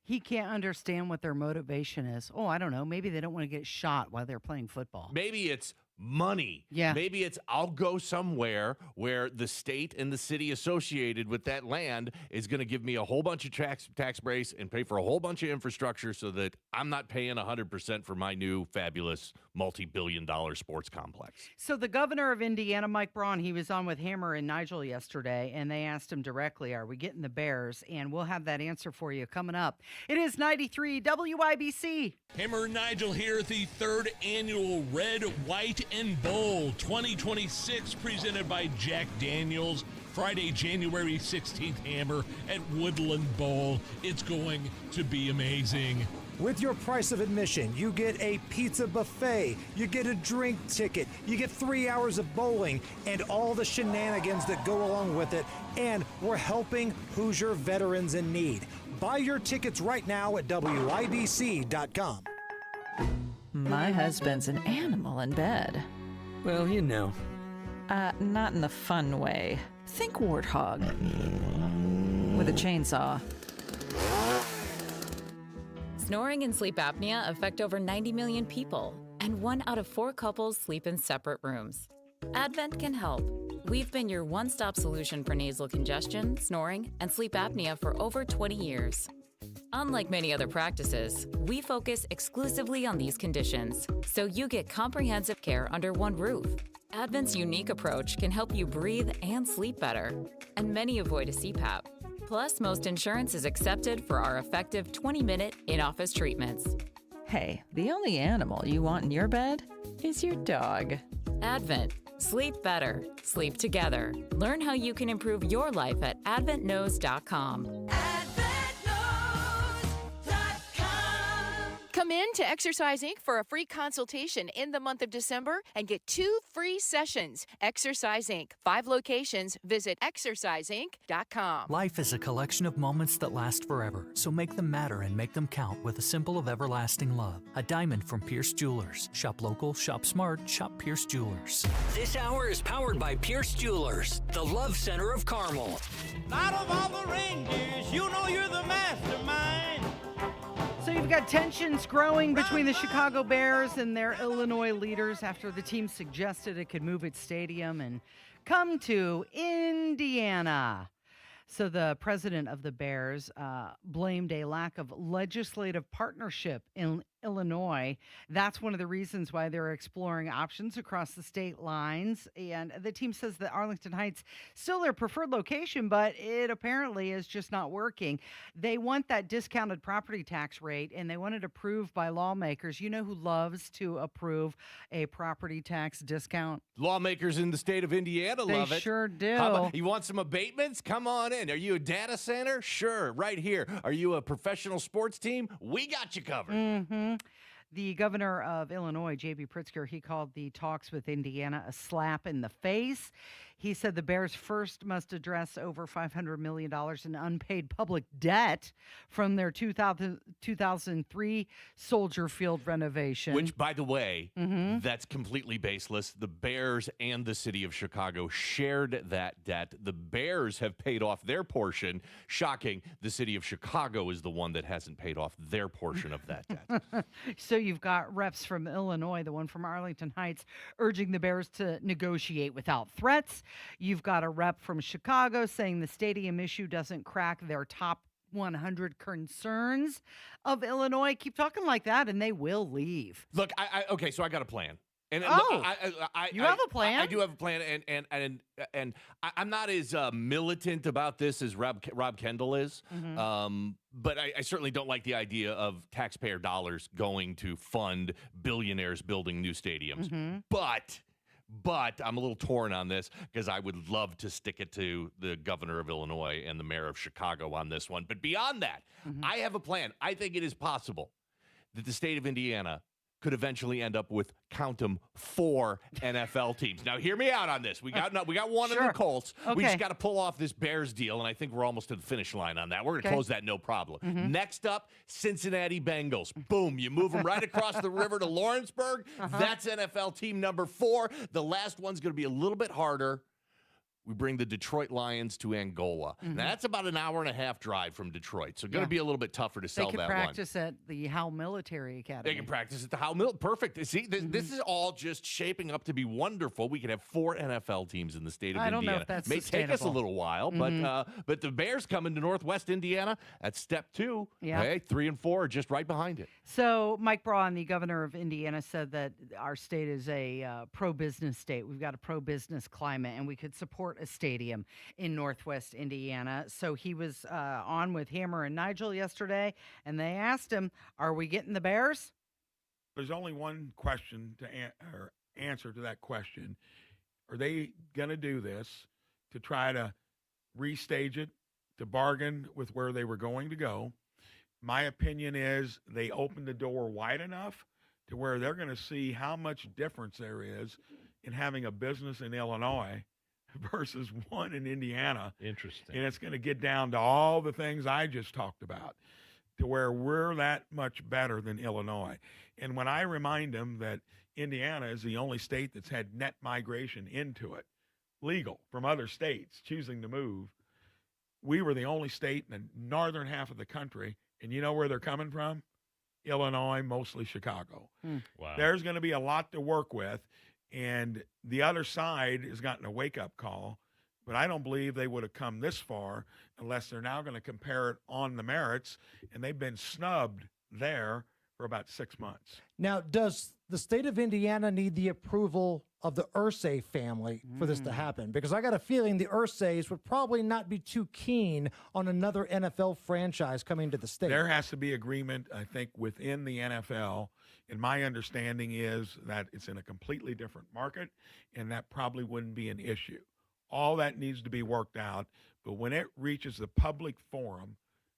He can't understand what their motivation is. Oh, I don't know. Maybe they don't want to get shot while they're playing football. Maybe it's money. Yeah. Maybe it's I'll go somewhere where the state and the city associated with that land is going to give me a whole bunch of tax breaks and pay for a whole bunch of infrastructure so that I'm not paying 100% for my new fabulous multi-billion-dollar sports complex. So the governor of Indiana, Mike Braun, he was on with Hammer and Nigel yesterday, and they asked him directly, are we getting the Bears? And we'll have that answer for you coming up. It is 93 WIBC. Hammer and Nigel here at the third annual Red, White, and Bowl 2026 presented by Jack Daniels. Friday, January 16th, Hammer at Woodland Bowl. It's going to be amazing. With your price of admission, you get a pizza buffet, you get a drink ticket, you get 3 hours of bowling, and all the shenanigans that go along with it. And we're helping Hoosier veterans in need. Buy your tickets right now at WIBC.com. My husband's an animal in bed. Well, Not in the fun way. Think warthog. With a chainsaw. Snoring and sleep apnea affect over 90 million people, and 1 out of 4 couples sleep in separate rooms. Advent can help. We've been your one-stop solution for nasal congestion, snoring, and sleep apnea for over 20 years. Unlike many other practices, we focus exclusively on these conditions, so you get comprehensive care under one roof. Advent's unique approach can help you breathe and sleep better, and many avoid a CPAP. Plus, most insurance is accepted for our effective 20-minute in-office treatments. Hey, the only animal you want in your bed is your dog. Advent. Sleep better. Sleep together. Learn how you can improve your life at adventknows.com. Come in to Exercise Inc. for a free consultation in the month of December and get 2 free sessions. Exercise Inc. 5 locations. Visit exerciseinc.com. Life is a collection of moments that last forever, so make them matter and make them count with a symbol of everlasting love. A diamond from Pierce Jewelers. Shop local, shop smart, shop Pierce Jewelers. This hour is powered by Pierce Jewelers, the love center of Carmel. Out of all the reindeers, you know you're the mastermind. So you've got tensions growing between the Chicago Bears and their Illinois leaders after the team suggested it could move its stadium and come to Indiana. So the president of the Bears blamed a lack of legislative partnership in Illinois. That's one of the reasons why they're exploring options across the state lines. And the team says that Arlington Heights still their preferred location, but it apparently is just not working. They want that discounted property tax rate, and they want it approved by lawmakers. You know who loves to approve a property tax discount? Lawmakers in the state of Indiana love it. They sure do. You want some abatements? Come on in. Are you a data center? Sure, right here. Are you a professional sports team? We got you covered. Mm-hmm. The governor of Illinois, J.B. Pritzker, he called the talks with Indiana a slap in the face. He said the Bears first must address over $500 million in unpaid public debt from their 2003 Soldier Field renovation. Which, by the way, that's completely baseless. The Bears and the city of Chicago shared that debt. The Bears have paid off their portion. Shocking. The city of Chicago is the one that hasn't paid off their portion of that debt. So you've got reps from Illinois, the one from Arlington Heights, urging the Bears to negotiate without threats. You've got a rep from Chicago saying the stadium issue doesn't crack their top 100 concerns of Illinois. Keep talking like that and they will leave. Look, okay, so I got a plan. And you have a plan? I do have a plan, and I'm not as militant about this as Rob Kendall is. But I certainly don't like the idea of taxpayer dollars going to fund billionaires building new stadiums. But I'm a little torn on this because I would love to stick it to the governor of Illinois and the mayor of Chicago on this one. But beyond that, I have a plan. I think it is possible that the state of Indiana could eventually end up with, count them, 4 NFL teams. Now, hear me out on this. We got one of the Colts. Okay. We just got to pull off this Bears deal, and I think we're almost to the finish line on that. We're going to close that no problem. Next up, Cincinnati Bengals. Boom. You move them right across the river to Lawrenceburg. That's NFL team number 4. The last one's going to be a little bit harder. We bring the Detroit Lions to Angola. Now, that's about an hour and a half drive from Detroit, so going to be a little bit tougher to sell that one. They can practice at the Howe Military Academy. They can practice at the Howe Military. Perfect. See, this is all just shaping up to be wonderful. We could have 4 NFL teams in the state of Indiana. I don't know if that's May take us a little while, but the Bears coming to Northwest Indiana, that's step 2. Yeah. Okay, 3 and 4 are just right behind it. So Mike Braun, the governor of Indiana, said that our state is a pro-business state. We've got a pro-business climate, and we could support a stadium in Northwest Indiana. So he was on with Hammer and Nigel yesterday, and they asked him, are we getting the Bears? There's only one question to answer to that question. Are they going to do this to try to restage it, to bargain with where they were going to go? My opinion is they opened the door wide enough to where they're going to see how much difference there is in having a business in Illinois versus one in Indiana. Interesting. And it's going to get down to all the things I just talked about, to where we're that much better than Illinois. And when I remind them that Indiana is the only state that's had net migration into it, legal, from other states choosing to move, we were the only state in the northern half of the country. And you know where they're coming from? Illinois, mostly Chicago. Wow. There's going to be a lot to work with. And the other side has gotten a wake-up call, but I don't believe they would have come this far unless they're now going to compare it on the merits, and they've been snubbed there for about 6 months. Now, does the state of Indiana need the approval of the Irsay family for this to happen? Because I got a feeling the Irsays would probably not be too keen on another NFL franchise coming to the state. There has to be agreement, I think, within the NFL, and my understanding is that it's in a completely different market, and that probably wouldn't be an issue. All that needs to be worked out, but when it reaches the public forum,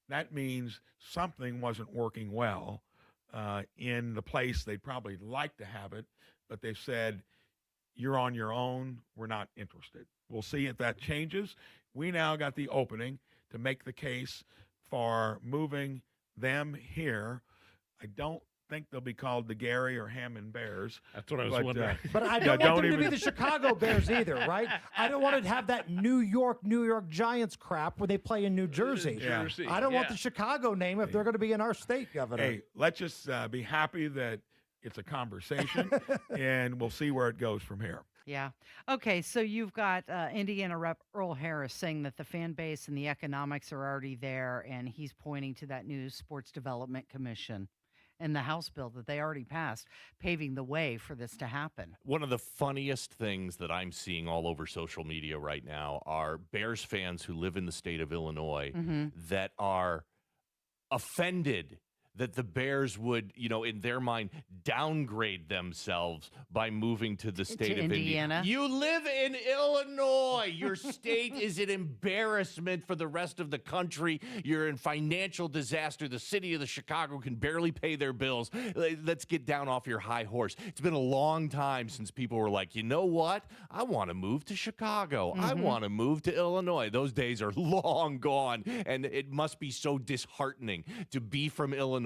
that means something wasn't working well in the place they'd probably like to have it, but they've said, you're on your own, we're not interested. We'll see if that changes. We now got the opening to make the case for moving them here. I don't think they'll be called the Gary or Hammond Bears. That's what I was wondering. But I don't want them to be the Chicago Bears either, right? I don't want to have that New York Giants crap where they play in New Jersey. I don't want the Chicago name if they're going to be in our state, Governor. Hey, let's just be happy that it's a conversation, and we'll see where it goes from here. Yeah. Okay, so you've got Indiana Rep. Earl Harris saying that the fan base and the economics are already there, and he's pointing to that new Sports Development Commission and the House bill that they already passed, paving the way for this to happen. One of the funniest things that I'm seeing all over social media right now are Bears fans who live in the state of Illinois that are offended that the Bears would, in their mind, downgrade themselves by moving to the state of Indiana. You live in Illinois. Your state is an embarrassment for the rest of the country. You're in financial disaster. The city of the Chicago can barely pay their bills. Let's get down off your high horse. It's been a long time since people were like, you know what? I want to move to Chicago. I want to move to Illinois. Those days are long gone, and it must be so disheartening to be from Illinois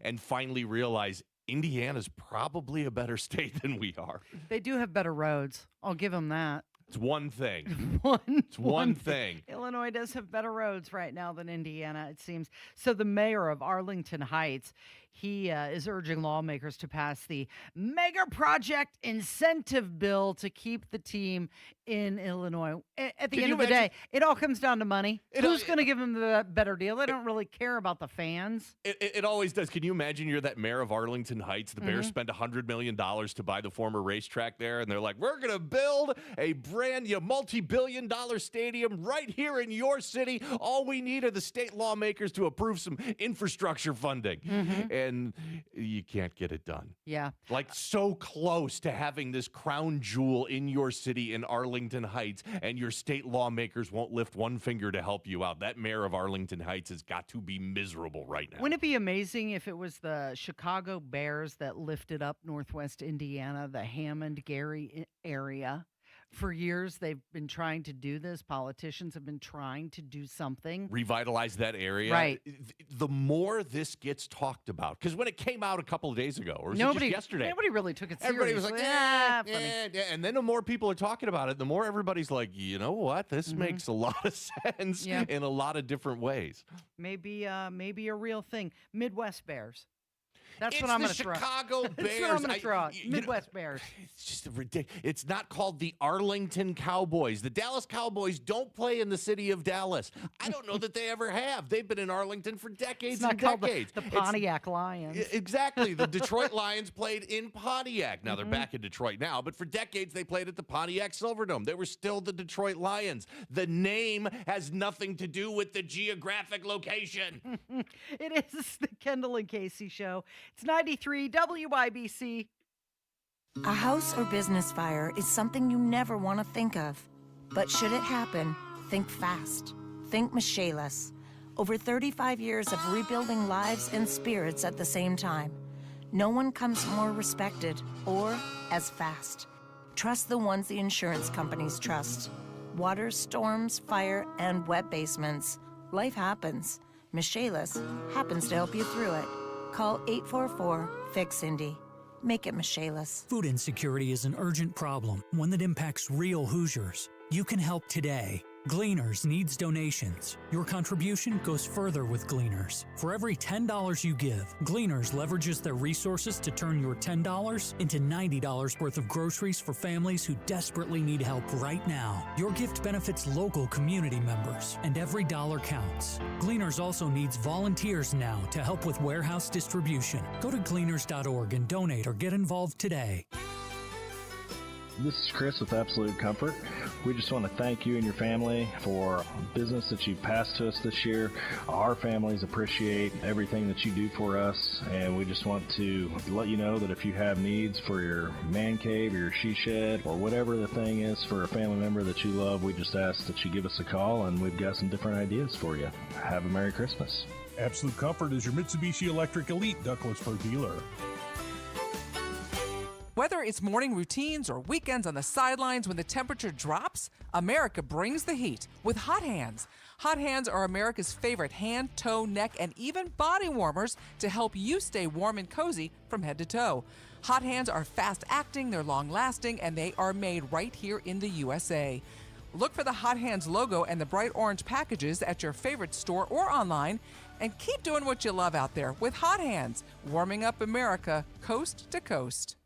and finally realize Indiana's probably a better state than we are. They do have better roads. I'll give them that. It's one thing. It's one thing. Illinois does have better roads right now than Indiana, it seems. So the mayor of Arlington Heights, he is urging lawmakers to pass the Mega Project Incentive Bill to keep the team in Illinois. At the end of the day, it all comes down to money. Who's going to give them the better deal? They don't really care about the fans. It always does. Can you imagine you're that mayor of Arlington Heights? The Bears spend $100 million to buy the former racetrack there, and they're like, we're going to build a brand new multi-billion-dollar stadium right here in your city. All we need are the state lawmakers to approve some infrastructure funding. And you can't get it done. Yeah. Like so close to having this crown jewel in your city in Arlington Heights, and your state lawmakers won't lift one finger to help you out. That mayor of Arlington Heights has got to be miserable right now. Wouldn't it be amazing if it was the Chicago Bears that lifted up Northwest Indiana, the Hammond-Gary area? For years, they've been trying to do this. Politicians have been trying to do something. Revitalize that area. Right. The more this gets talked about, because when it came out a couple of days ago, or was it just yesterday? Nobody really took it seriously. Everybody was like, yeah. And then the more people are talking about it, the more everybody's like, you know what? This makes a lot of sense in a lot of different ways. Maybe a real thing. Midwest Bears. That's It's what I'm the going to throw. Chicago That's Bears. what I'm going to throw out. Midwest Bears. It's just ridiculous. It's not called the Arlington Cowboys. The Dallas Cowboys don't play in the city of Dallas. I don't know that they ever have. They've been in Arlington for decades and decades. The Pontiac Lions. Exactly. The Detroit Lions played in Pontiac. Now they're back in Detroit now, but for decades they played at the Pontiac Silverdome. They were still the Detroit Lions. The name has nothing to do with the geographic location. It is the Kendall and Casey Show. It's 93 WIBC. A house or business fire is something you never want to think of. But should it happen, think fast. Think Michaelis. Over 35 years of rebuilding lives and spirits at the same time. No one comes more respected or as fast. Trust the ones the insurance companies trust. Water, storms, fire, and wet basements. Life happens. Michaelis happens to help you through it. Call 844-FIX-INDY. Make it Michaelis. Food insecurity is an urgent problem, one that impacts real Hoosiers. You can help today. Gleaners needs donations. Your contribution goes further with Gleaners. For every $10 you give, Gleaners leverages their resources to turn your $10 into $90 worth of groceries for families who desperately need help right now. Your gift benefits local community members, and every dollar counts. Gleaners also needs volunteers now to help with warehouse distribution. Go to gleaners.org and donate or get involved today. This is Chris with Absolute Comfort. We just want to thank you and your family for business that you've passed to us this year. Our families appreciate everything that you do for us, and we just want to let you know that if you have needs for your man cave or your she shed or whatever the thing is for a family member that you love, we just ask that you give us a call, and we've got some different ideas for you. Have a Merry Christmas. Absolute Comfort is your Mitsubishi Electric Elite ductless pro dealer. Whether it's morning routines or weekends on the sidelines when the temperature drops, America brings the heat with Hot Hands. Hot Hands are America's favorite hand, toe, neck, and even body warmers to help you stay warm and cozy from head to toe. Hot Hands are fast-acting, they're long-lasting, and they are made right here in the USA. Look for the Hot Hands logo and the bright orange packages at your favorite store or online, and keep doing what you love out there with Hot Hands, warming up America coast to coast.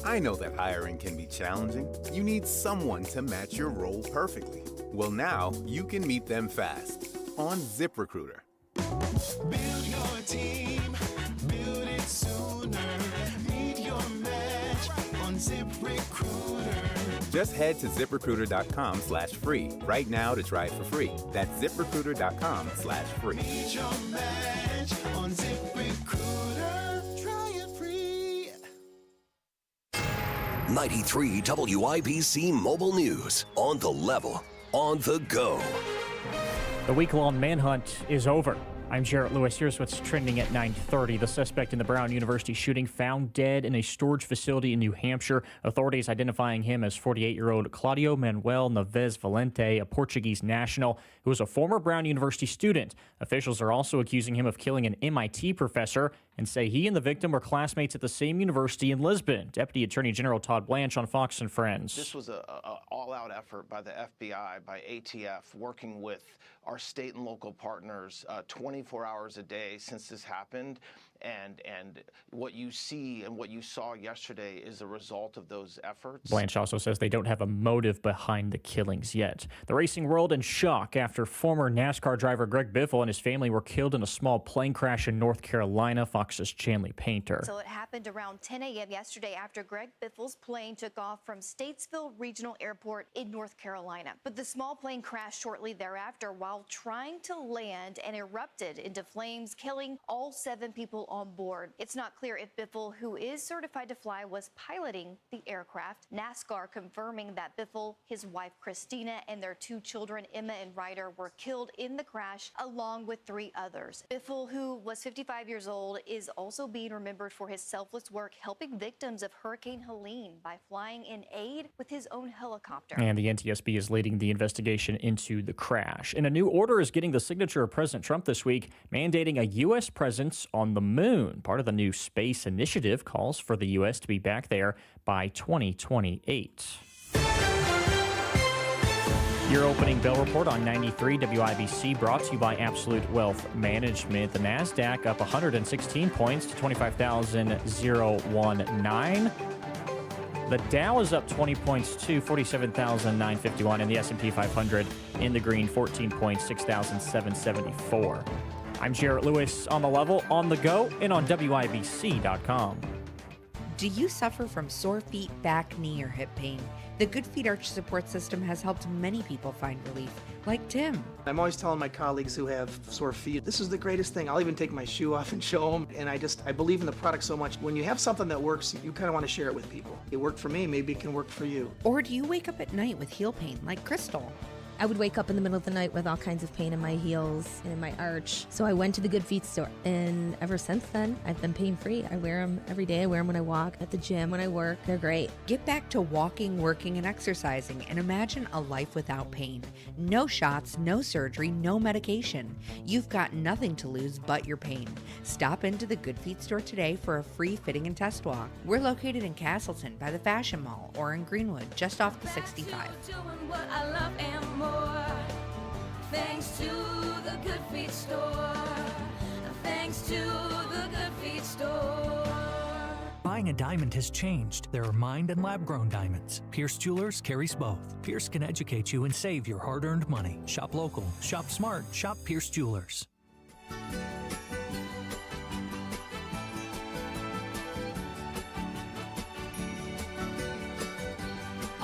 I know that hiring can be challenging. You need someone to match your role perfectly. Well, now you can meet them fast on ZipRecruiter. Build your team, build it sooner. Meet your match on ZipRecruiter. Just head to ZipRecruiter.com/free right now to try it for free. That's ZipRecruiter.com/free. Meet your match on ZipRecruiter. Try it free. 93 WIBC Mobile News. On the level, on the go. The week-long manhunt is over. I'm Jarrett Lewis. Here's what's trending at 9:30. The suspect in the Brown University shooting found dead in a storage facility in New Hampshire. Authorities identifying him as 48-year-old Claudio Manuel Neves Valente, a Portuguese national who was a former Brown University student. Officials are also accusing him of killing an MIT professor and say he and the victim were classmates at the same university in Lisbon. Deputy Attorney General Todd Blanche on Fox and Friends. This was an all-out effort by the FBI, by ATF, working with our state and local partners 24 hours a day since this happened. And what you see and what you saw yesterday is a result of those efforts. Blanche also says they don't have a motive behind the killings yet. The racing world in shock after former NASCAR driver Greg Biffle and his family were killed in a small plane crash in North Carolina. Fox's Chanley Painter. So it happened around 10 a.m. yesterday after Greg Biffle's plane took off from Statesville Regional Airport in North Carolina. But the small plane crashed shortly thereafter while trying to land and erupted into flames, killing all 7 people on board. It's not clear if Biffle, who is certified to fly, was piloting the aircraft. NASCAR confirming that Biffle, his wife Christina, and their 2 children, Emma and Ryder, were killed in the crash along with 3 others. Biffle, who was 55 years old, is also being remembered for his selfless work helping victims of Hurricane Helene by flying in aid with his own helicopter. And the NTSB is leading the investigation into the crash. And a new order is getting the signature of President Trump this week, mandating a U.S. presence on the moon. Part of the new space initiative calls for the U.S. to be back there by 2028. Your opening bell report on 93 WIBC brought to you by Absolute Wealth Management. The NASDAQ up 116 points to 25,019. The Dow is up 20 points to 47,951, and the S&P 500 in the green, 14 points, 6,774. I'm Jarrett Lewis on the level, on the go, and on WIBC.com. Do you suffer from sore feet, back, knee, or hip pain? The Good Feet Arch Support System has helped many people find relief, like Tim. I'm always telling my colleagues who have sore feet, this is the greatest thing. I'll even take my shoe off and show them. And I believe in the product so much. When you have something that works, you kind of want to share it with people. It worked for me, maybe it can work for you. Or do you wake up at night with heel pain, like Crystal? I would wake up in the middle of the night with all kinds of pain in my heels and in my arch. So I went to the Good Feet store, and ever since then, I've been pain-free. I wear them every day. I wear them when I walk, at the gym, when I work. They're great. Get back to walking, working, and exercising, and imagine a life without pain. No shots, no surgery, no medication. You've got nothing to lose but your pain. Stop into the Good Feet store today for a free fitting and test walk. We're located in Castleton by the Fashion Mall or in Greenwood, just off the 65. more. Thanks to the Good Feet store. Thanks to the Good Feet store. Buying a diamond has changed. There are mined and lab-grown diamonds. Pierce Jewelers carries both. Pierce can educate you and save your hard-earned money. Shop local, shop smart, shop Pierce Jewelers.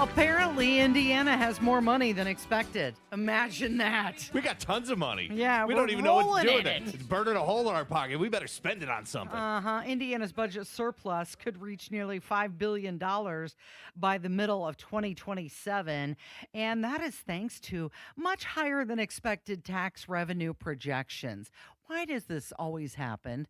Apparently, Indiana has more money than expected. Imagine that. We got tons of money. Yeah, we we're don't even know what to do rolling with in it. It's burning a hole in our pocket. We better spend it on something. Indiana's budget surplus could reach nearly $5 billion by the middle of 2027. And that is thanks to much higher than expected tax revenue projections. Why does this always happen?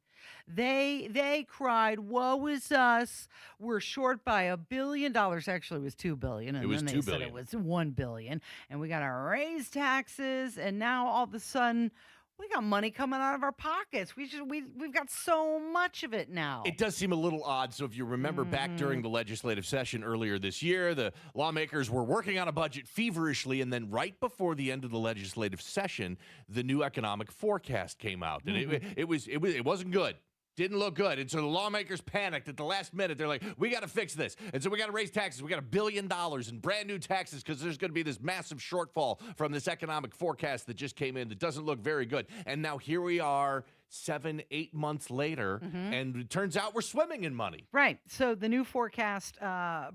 They cried, woe is us. We're short by $1 billion. Actually, it was $2 billion. And It was then $2 they said billion. it was $1 billion. And we got to raise taxes. And now all of a sudden, we got money coming out of our pockets. We've got so much of it now. It does seem a little odd. So if you remember back during the legislative session earlier this year, the lawmakers were working on a budget feverishly, and then right before the end of the legislative session, the new economic forecast came out, and it wasn't good. Didn't look good. And so the lawmakers panicked at the last minute. They're like, we got to fix this. And so we got to raise taxes. We got $1 billion in brand new taxes because there's going to be this massive shortfall from this economic forecast that just came in that doesn't look very good. And now here we are 7-8 months later, and it turns out we're swimming in money. Right. So the new forecast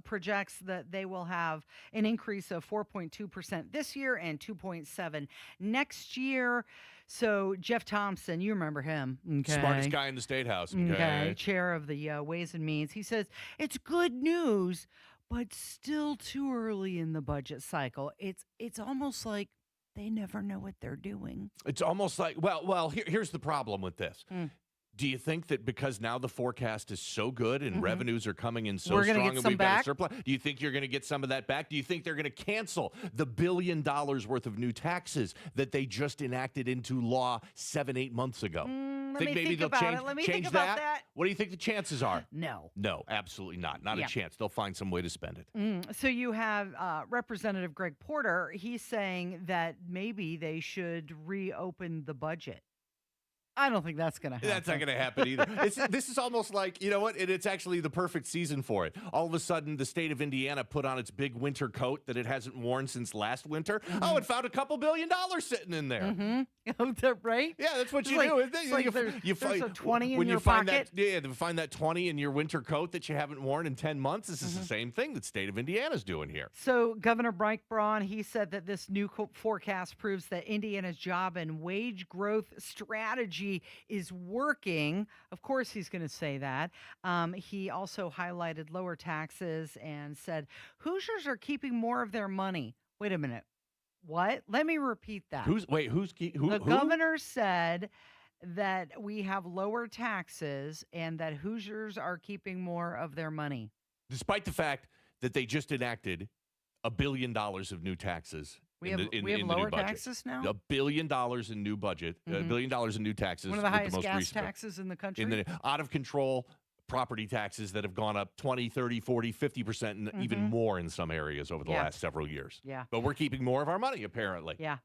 projects that they will have an increase of 4.2% this year and 2.7% next year. So Jeff Thompson, you remember him. Okay. Smartest guy in the State House. Okay. Chair of the Ways and Means. He says, it's good news, but still too early in the budget cycle. It's almost like they never know what they're doing. It's almost like, here's the problem with this. Do you think that because now the forecast is so good and revenues are coming in so strong and we've got a surplus, do you think you're going to get some of that back? Do you think they're going to cancel the $1 billion worth of new taxes that they just enacted into law 7-8 months ago? Let me think about it. Let me think about that. What do you think the chances are? No. No, absolutely not. Not a chance. They'll find some way to spend it. So you have Representative Greg Porter. He's saying that maybe they should reopen the budget. I don't think that's going to happen. That's not going to happen either. This is almost like, you know what? It's actually the perfect season for it. All of a sudden, the state of Indiana put on its big winter coat that it hasn't worn since last winter. Oh, it found a couple $2 billion sitting in there. Right? Yeah, that's what It's you like- do. it's like there's a 20 in when your you find pocket. to find that 20 in your winter coat that you haven't worn in 10 months. This is the same thing that state of Indiana's doing here. So Governor Mike Braun, he said that this new forecast proves that Indiana's job and wage growth strategy is working. Of course, he's going to say that. He also highlighted lower taxes and said Hoosiers are keeping more of their money. Wait a minute. What? Let me repeat that. The governor said that we have lower taxes and that Hoosiers are keeping more of their money. Despite the fact that they just enacted $1 billion of new taxes. We have lower taxes now? $1 billion in new budget, $1 billion in new taxes. One of the with highest most gas recent- taxes in the country. In the out of control property taxes that have gone up 20, 30, 40, 50%, and even more in some areas over the last several years. Yeah. But we're keeping more of our money, apparently. Yeah.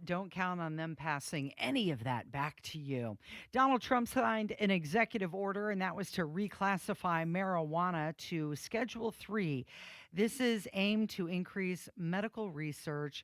Don't count on them passing any of that back to you. Donald Trump signed an executive order, and that was to reclassify marijuana to Schedule 3. This is aimed to increase medical research,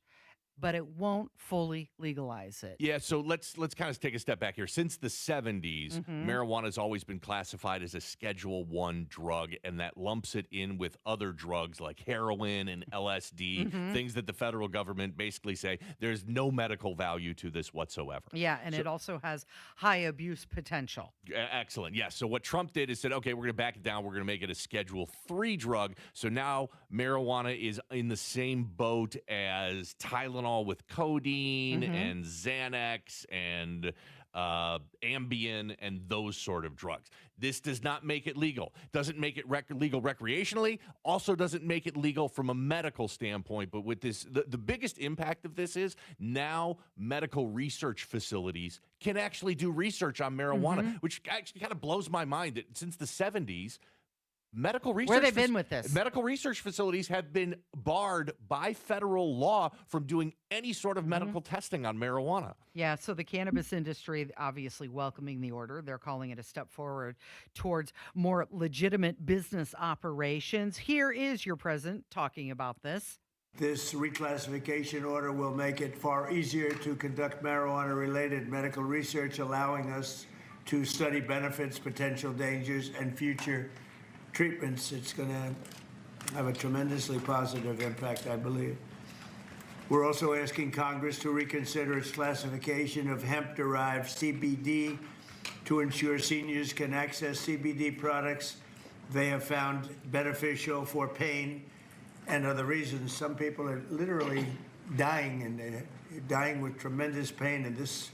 but it won't fully legalize it. Yeah, so let's kind of take a step back here. Since the 70s, marijuana has always been classified as a Schedule 1 drug, and that lumps it in with other drugs like heroin and LSD, things that the federal government basically say there's no medical value to this whatsoever. Yeah, and it also has high abuse potential. Excellent. Yeah, so what Trump did is said, okay, we're going to back it down. We're going to make it a Schedule 3 drug. So now marijuana is in the same boat as Tylenol with codeine and Xanax and Ambien and those sort of drugs. This does not make it legal. Doesn't make it legal recreationally. Also doesn't make it legal from a medical standpoint. But with this, the biggest impact of this is now medical research facilities can actually do research on marijuana, which actually kind of blows my mind that since the 70s, medical research. Where they've been with this. Medical research facilities have been barred by federal law from doing any sort of medical testing on marijuana. Yeah, so the cannabis industry obviously welcoming the order. They're calling it a step forward towards more legitimate business operations. Here is your president talking about this. This reclassification order will make it far easier to conduct marijuana-related medical research, allowing us to study benefits, potential dangers, and future treatments. It's going to have a tremendously positive impact, I believe. We're also asking Congress to reconsider its classification of hemp-derived CBD to ensure seniors can access CBD products they have found beneficial for pain and other reasons. Some people are literally dying, and they're dying with tremendous pain, and this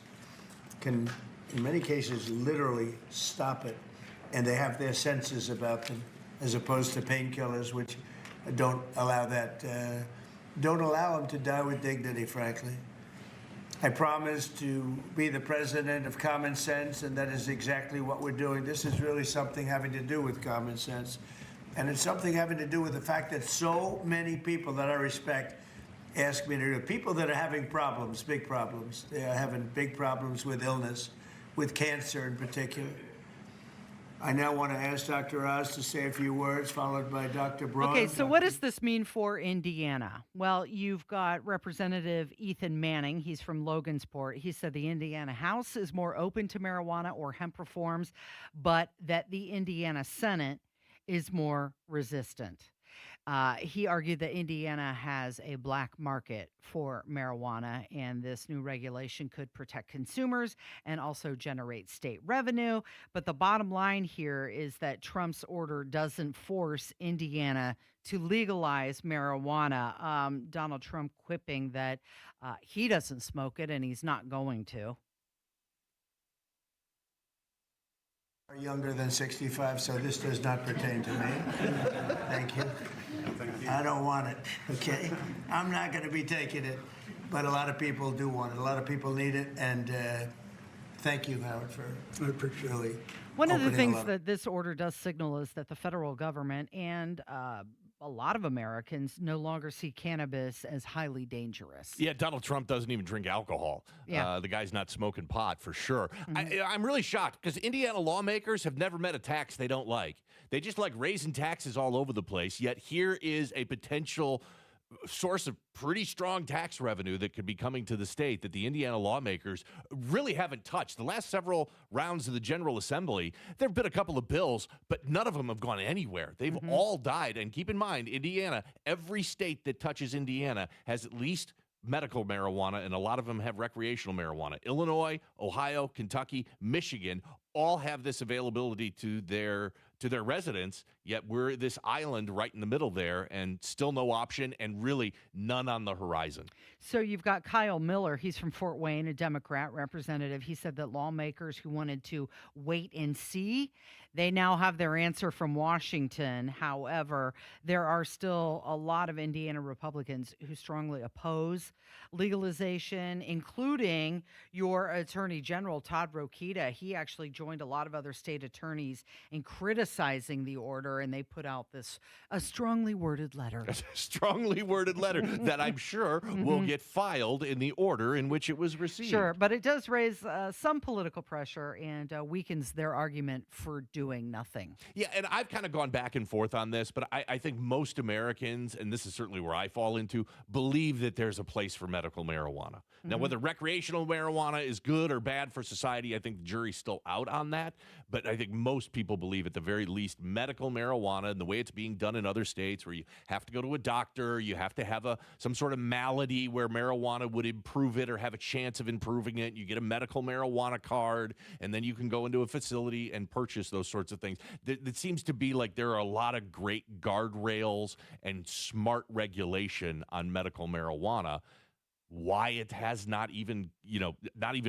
can, in many cases, literally stop it. And they have their senses about them, as opposed to painkillers, which don't allow that, don't allow them to die with dignity, frankly. I promise to be the president of common sense, and that is exactly what we're doing. This is really something having to do with common sense. And it's something having to do with the fact that so many people that I respect ask me to do it. People that are having problems, big problems. They are having big problems with illness, with cancer in particular. I now want to ask Dr. Oz to say a few words, followed by Dr. Braun. Okay, so what does this mean for Indiana? Well, you've got Representative Ethan Manning. He's from Logansport. He said the Indiana House is more open to marijuana or hemp reforms, but that the Indiana Senate is more resistant. He argued that Indiana has a black market for marijuana, and this new regulation could protect consumers and also generate state revenue. But the bottom line here is that Trump's order doesn't force Indiana to legalize marijuana. Donald Trump quipping that he doesn't smoke it and he's not going to. Are younger than 65, so this does not pertain to me. Thank you. I don't want it, okay? I'm not going to be taking it, but a lot of people do want it. A lot of people need it, and thank you, Howard, for really One of the opening things that this order does signal is that the federal government and a lot of Americans no longer see cannabis as highly dangerous. Yeah, Donald Trump doesn't even drink alcohol. Yeah. The guy's not smoking pot for sure. I'm really shocked because Indiana lawmakers have never met a tax they don't like. They just like raising taxes all over the place, yet here is a potential source of pretty strong tax revenue that could be coming to the state that the Indiana lawmakers really haven't touched. The last several rounds of the General Assembly, there have been a couple of bills, but none of them have gone anywhere. They've all died. And keep in mind, Indiana, every state that touches Indiana has at least medical marijuana, and a lot of them have recreational marijuana. Illinois, Ohio, Kentucky, Michigan all have this availability to their residents, yet we're this island right in the middle there, and still no option, and really none on the horizon. So you've got Kyle Miller. He's from Fort Wayne, a Democrat representative. He said that lawmakers who wanted to wait and see, they now have their answer from Washington. However, there are still a lot of Indiana Republicans who strongly oppose legalization, including your Attorney General, Todd Rokita. He actually joined a lot of other state attorneys in criticizing the order, and they put out a strongly worded letter. A strongly worded letter that I'm sure will get filed in the order in which it was received. Sure, but it does raise some political pressure and weakens their argument for doing nothing. Yeah, and I've kind of gone back and forth on this, but I think most Americans, and this is certainly where I fall into, believe that there's a place for medical marijuana. Now, whether recreational marijuana is good or bad for society, I think the jury's still out on that. But I think most people believe, at the very least, medical marijuana and the way it's being done in other states, where you have to go to a doctor, you have to have some sort of malady where marijuana would improve it or have a chance of improving it. You get a medical marijuana card, and then you can go into a facility and purchase those sorts of things. It seems to be like there are a lot of great guardrails and smart regulation on medical marijuana. Why it has not even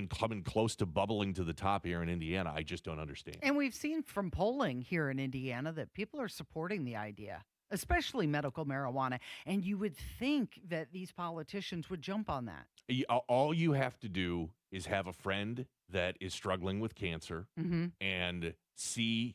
coming close to bubbling to the top here in Indiana, I just don't understand. And we've seen from polling here in Indiana that people are supporting the idea, especially medical marijuana. And you would think that these politicians would jump on that. All you have to do is have a friend that is struggling with cancer and see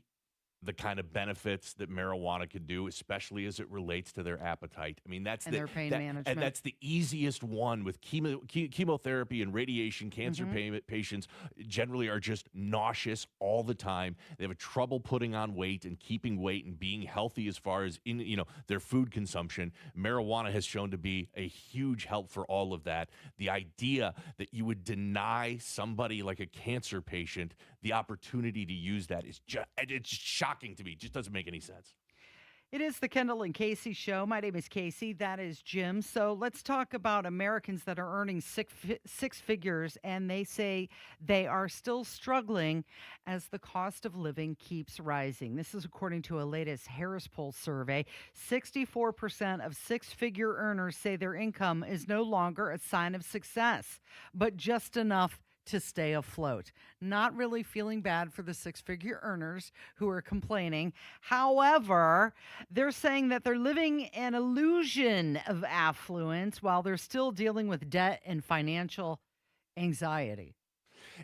the kind of benefits that marijuana could do, especially as it relates to their appetite. I mean, that's And their pain management. And that's the easiest one with chemotherapy and radiation. Cancer patients generally are just nauseous all the time. They have trouble putting on weight and keeping weight and being healthy as far as their food consumption. Marijuana has shown to be a huge help for all of that. The idea that you would deny somebody like a cancer patient the opportunity to use that is it's shocking to me. It just doesn't make any sense. It is the Kendall and Casey show. My name is Casey. That is Jim. So let's talk about Americans that are earning six figures, and they say they are still struggling as the cost of living keeps rising. This is according to a latest Harris Poll survey. 64% of six-figure earners say their income is no longer a sign of success, but just enough to stay afloat. Not really feeling bad for the six-figure earners who are complaining. However, they're saying that they're living an illusion of affluence while they're still dealing with debt and financial anxiety.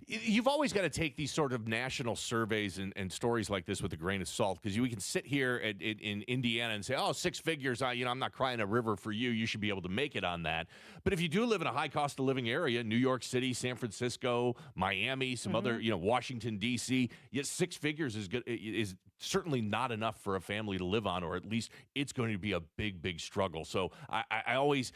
You've always got to take these sort of national surveys and stories like this with a grain of salt, because we can sit here in Indiana and say, oh, six figures, I'm not crying a river for you. You should be able to make it on that. But if you do live in a high cost of living area, New York City, San Francisco, Miami, some other, Washington, D.C., yes, six figures is certainly not enough for a family to live on, or at least it's going to be a big, big struggle. So I always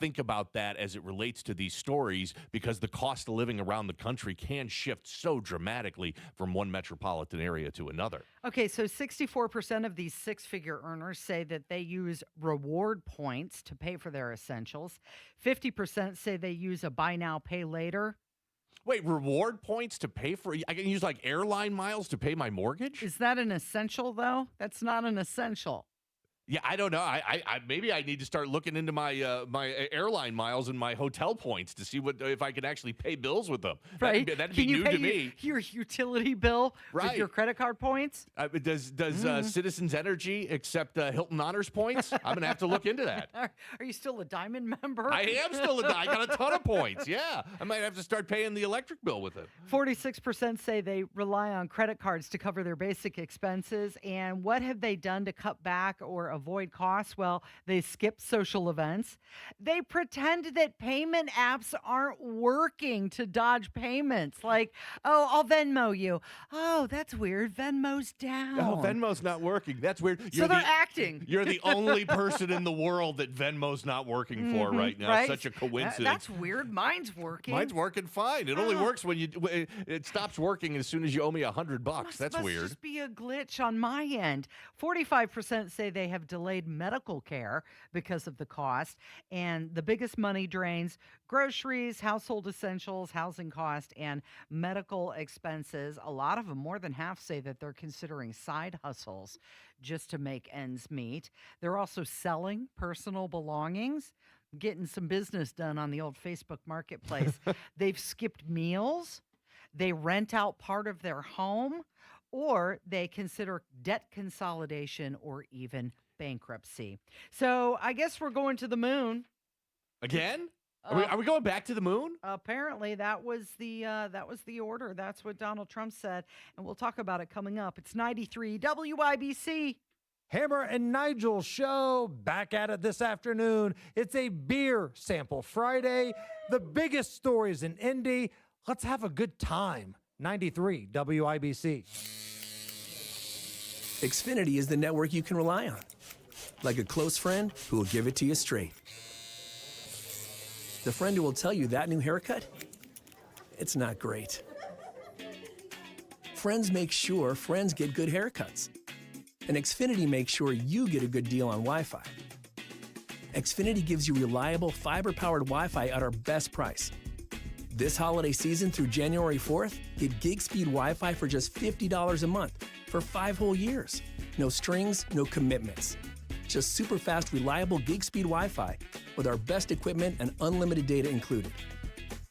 think about that as it relates to these stories, because the cost of living around the country can shift so dramatically from one metropolitan area to another. Okay, so 64% of these six-figure earners say that they use reward points to pay for their essentials. 50% say they use a buy now, pay later. Wait, reward points to pay for? I can use like airline miles to pay my mortgage? Is that an essential, though? That's not an essential. Yeah, I don't know. I maybe I need to start looking into my my airline miles and my hotel points to see if I can actually pay bills with them. Right? That'd be new to me. Your utility bill with your credit card points? Does Citizens Energy accept Hilton Honors points? I'm gonna have to look into that. Are you still a Diamond member? I am still I got a ton of points. Yeah, I might have to start paying the electric bill with it. 46% say they rely on credit cards to cover their basic expenses. And what have they done to cut back or avoid costs? Well, they skip social events. They pretend that payment apps aren't working to dodge payments. Like, oh, I'll Venmo you. Oh, that's weird. Venmo's down. Oh, Venmo's not working. That's weird. So they're acting. You're the only person in the world that Venmo's not working for right now. Right? Such a coincidence. That's weird. Mine's working. Mine's working fine. It only works when it stops working as soon as you owe me $100. That's weird. Must just be a glitch on my end. 45% say they have delayed medical care because of the cost. And the biggest money drains: groceries, household essentials, housing cost, and medical expenses. A lot of them, more than half, say that they're considering side hustles just to make ends meet. They're also selling personal belongings, getting some business done on the old Facebook marketplace. They've skipped meals. They rent out part of their home, or they consider debt consolidation or even bankruptcy. So I guess we're going to the moon. Again? Are we going back to the moon? Apparently, that was the order. That's what Donald Trump said, and we'll talk about it coming up. It's 93 WIBC. Hammer and Nigel show back at it this afternoon. It's a beer sample Friday. The biggest stories in Indy. Let's have a good time. 93 WIBC. Xfinity is the network you can rely on. Like a close friend who will give it to you straight. The friend who will tell you that new haircut, it's not great. Friends make sure friends get good haircuts. And Xfinity makes sure you get a good deal on Wi-Fi. Xfinity gives you reliable fiber-powered Wi-Fi at our best price. This holiday season through January 4th, get gig speed Wi-Fi for just $50 a month for 5 whole years. No strings, no commitments. Just super fast, reliable gig speed Wi-Fi with our best equipment and unlimited data included.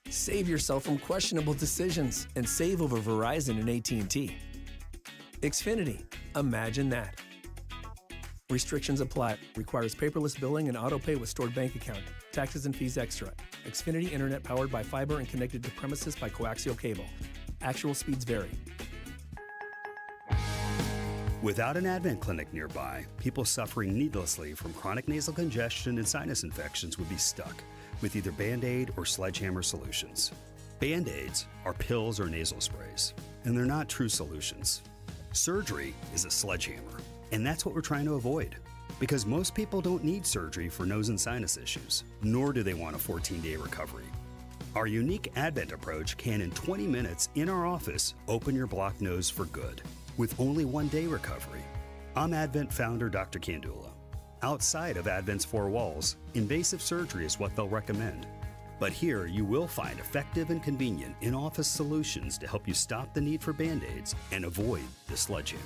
Save yourself from questionable decisions and save over Verizon and AT&T. Xfinity, imagine that. Restrictions apply. Requires paperless billing and autopay with stored bank account. Taxes and fees extra. Xfinity Internet powered by fiber and connected to premises by coaxial cable. Actual speeds vary. Without an Advent clinic nearby, people suffering needlessly from chronic nasal congestion and sinus infections would be stuck with either Band-Aid or sledgehammer solutions. Band-Aids are pills or nasal sprays, and they're not true solutions. Surgery is a sledgehammer, and that's what we're trying to avoid. Because most people don't need surgery for nose and sinus issues, nor do they want a 14-day recovery. Our unique Advent approach can, in 20 minutes in our office, open your blocked nose for good, with only 1-day recovery. I'm Advent founder Dr. Kandula. Outside of Advent's four walls, invasive surgery is what they'll recommend. But here you will find effective and convenient in-office solutions to help you stop the need for Band-Aids and avoid the sledgehammer.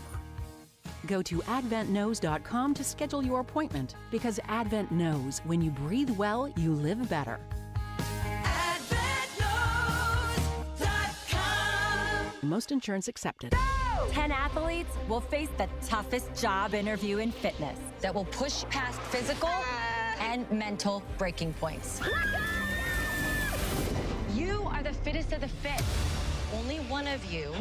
Go to adventknows.com to schedule your appointment, because Advent knows when you breathe well, you live better. Most insurance accepted. 10 athletes will face the toughest job interview in fitness that will push past physical and mental breaking points. You are the fittest of the fit. Only one of you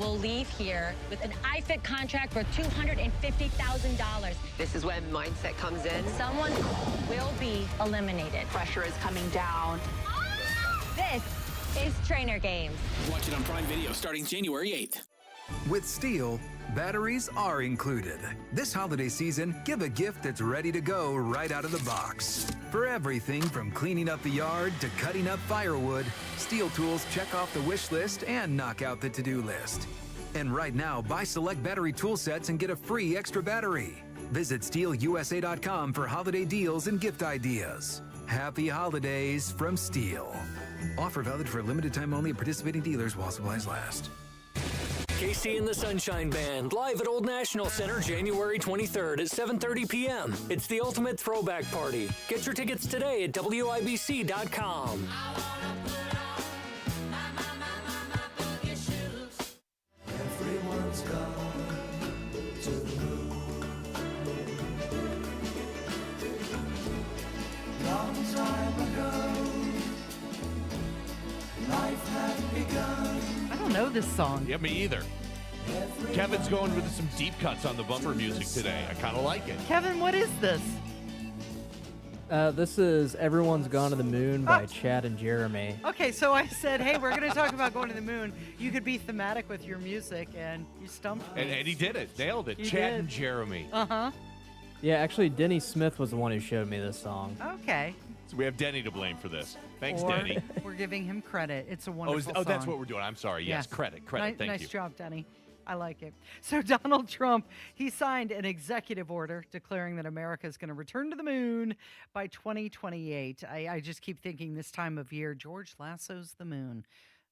will leave here with an iFit contract for $250,000. This is when mindset comes in. Someone will be eliminated. Pressure is coming down. This is Trainer Games. Watch it on Prime Video starting January 8th. With Steel, batteries are included. This holiday season, give a gift that's ready to go right out of the box. For everything from cleaning up the yard to cutting up firewood, Steel tools check off the wish list and knock out the to-do list. And right now, buy select battery tool sets and get a free extra battery. Visit SteelUSA.com for holiday deals and gift ideas. Happy holidays from Steel. Offer valid for a limited time only at participating dealers while supplies last. Casey and the Sunshine Band, live at Old National Center, January 23rd at 7:30 p.m. It's the ultimate throwback party. Get your tickets today at WIBC.com. Everyone's gone to the moon. Long time ago, life had begun. I don't know this song. Yeah, me either. Kevin's going with some deep cuts on the bumper music today. I kind of like it. Kevin, what is this? This is Everyone's Gone to the Moon by Chad and Jeremy. Okay, so I said, hey, we're going to talk about going to the moon. You could be thematic with your music, and you stumped me. And he did it. Nailed it. Chad and Jeremy. Uh-huh. Yeah, actually, Denny Smith was the one who showed me this song. Okay. So we have Denny to blame for this. Thanks, Or Denny. We're giving him credit. It's a wonderful song. Oh, that's what we're doing. I'm sorry. Yes, credit. Thank you. Nice job, Denny. I like it. So Donald Trump, he signed an executive order declaring that America is going to return to the moon by 2028. I just keep thinking this time of year, George Lasso's The Moon.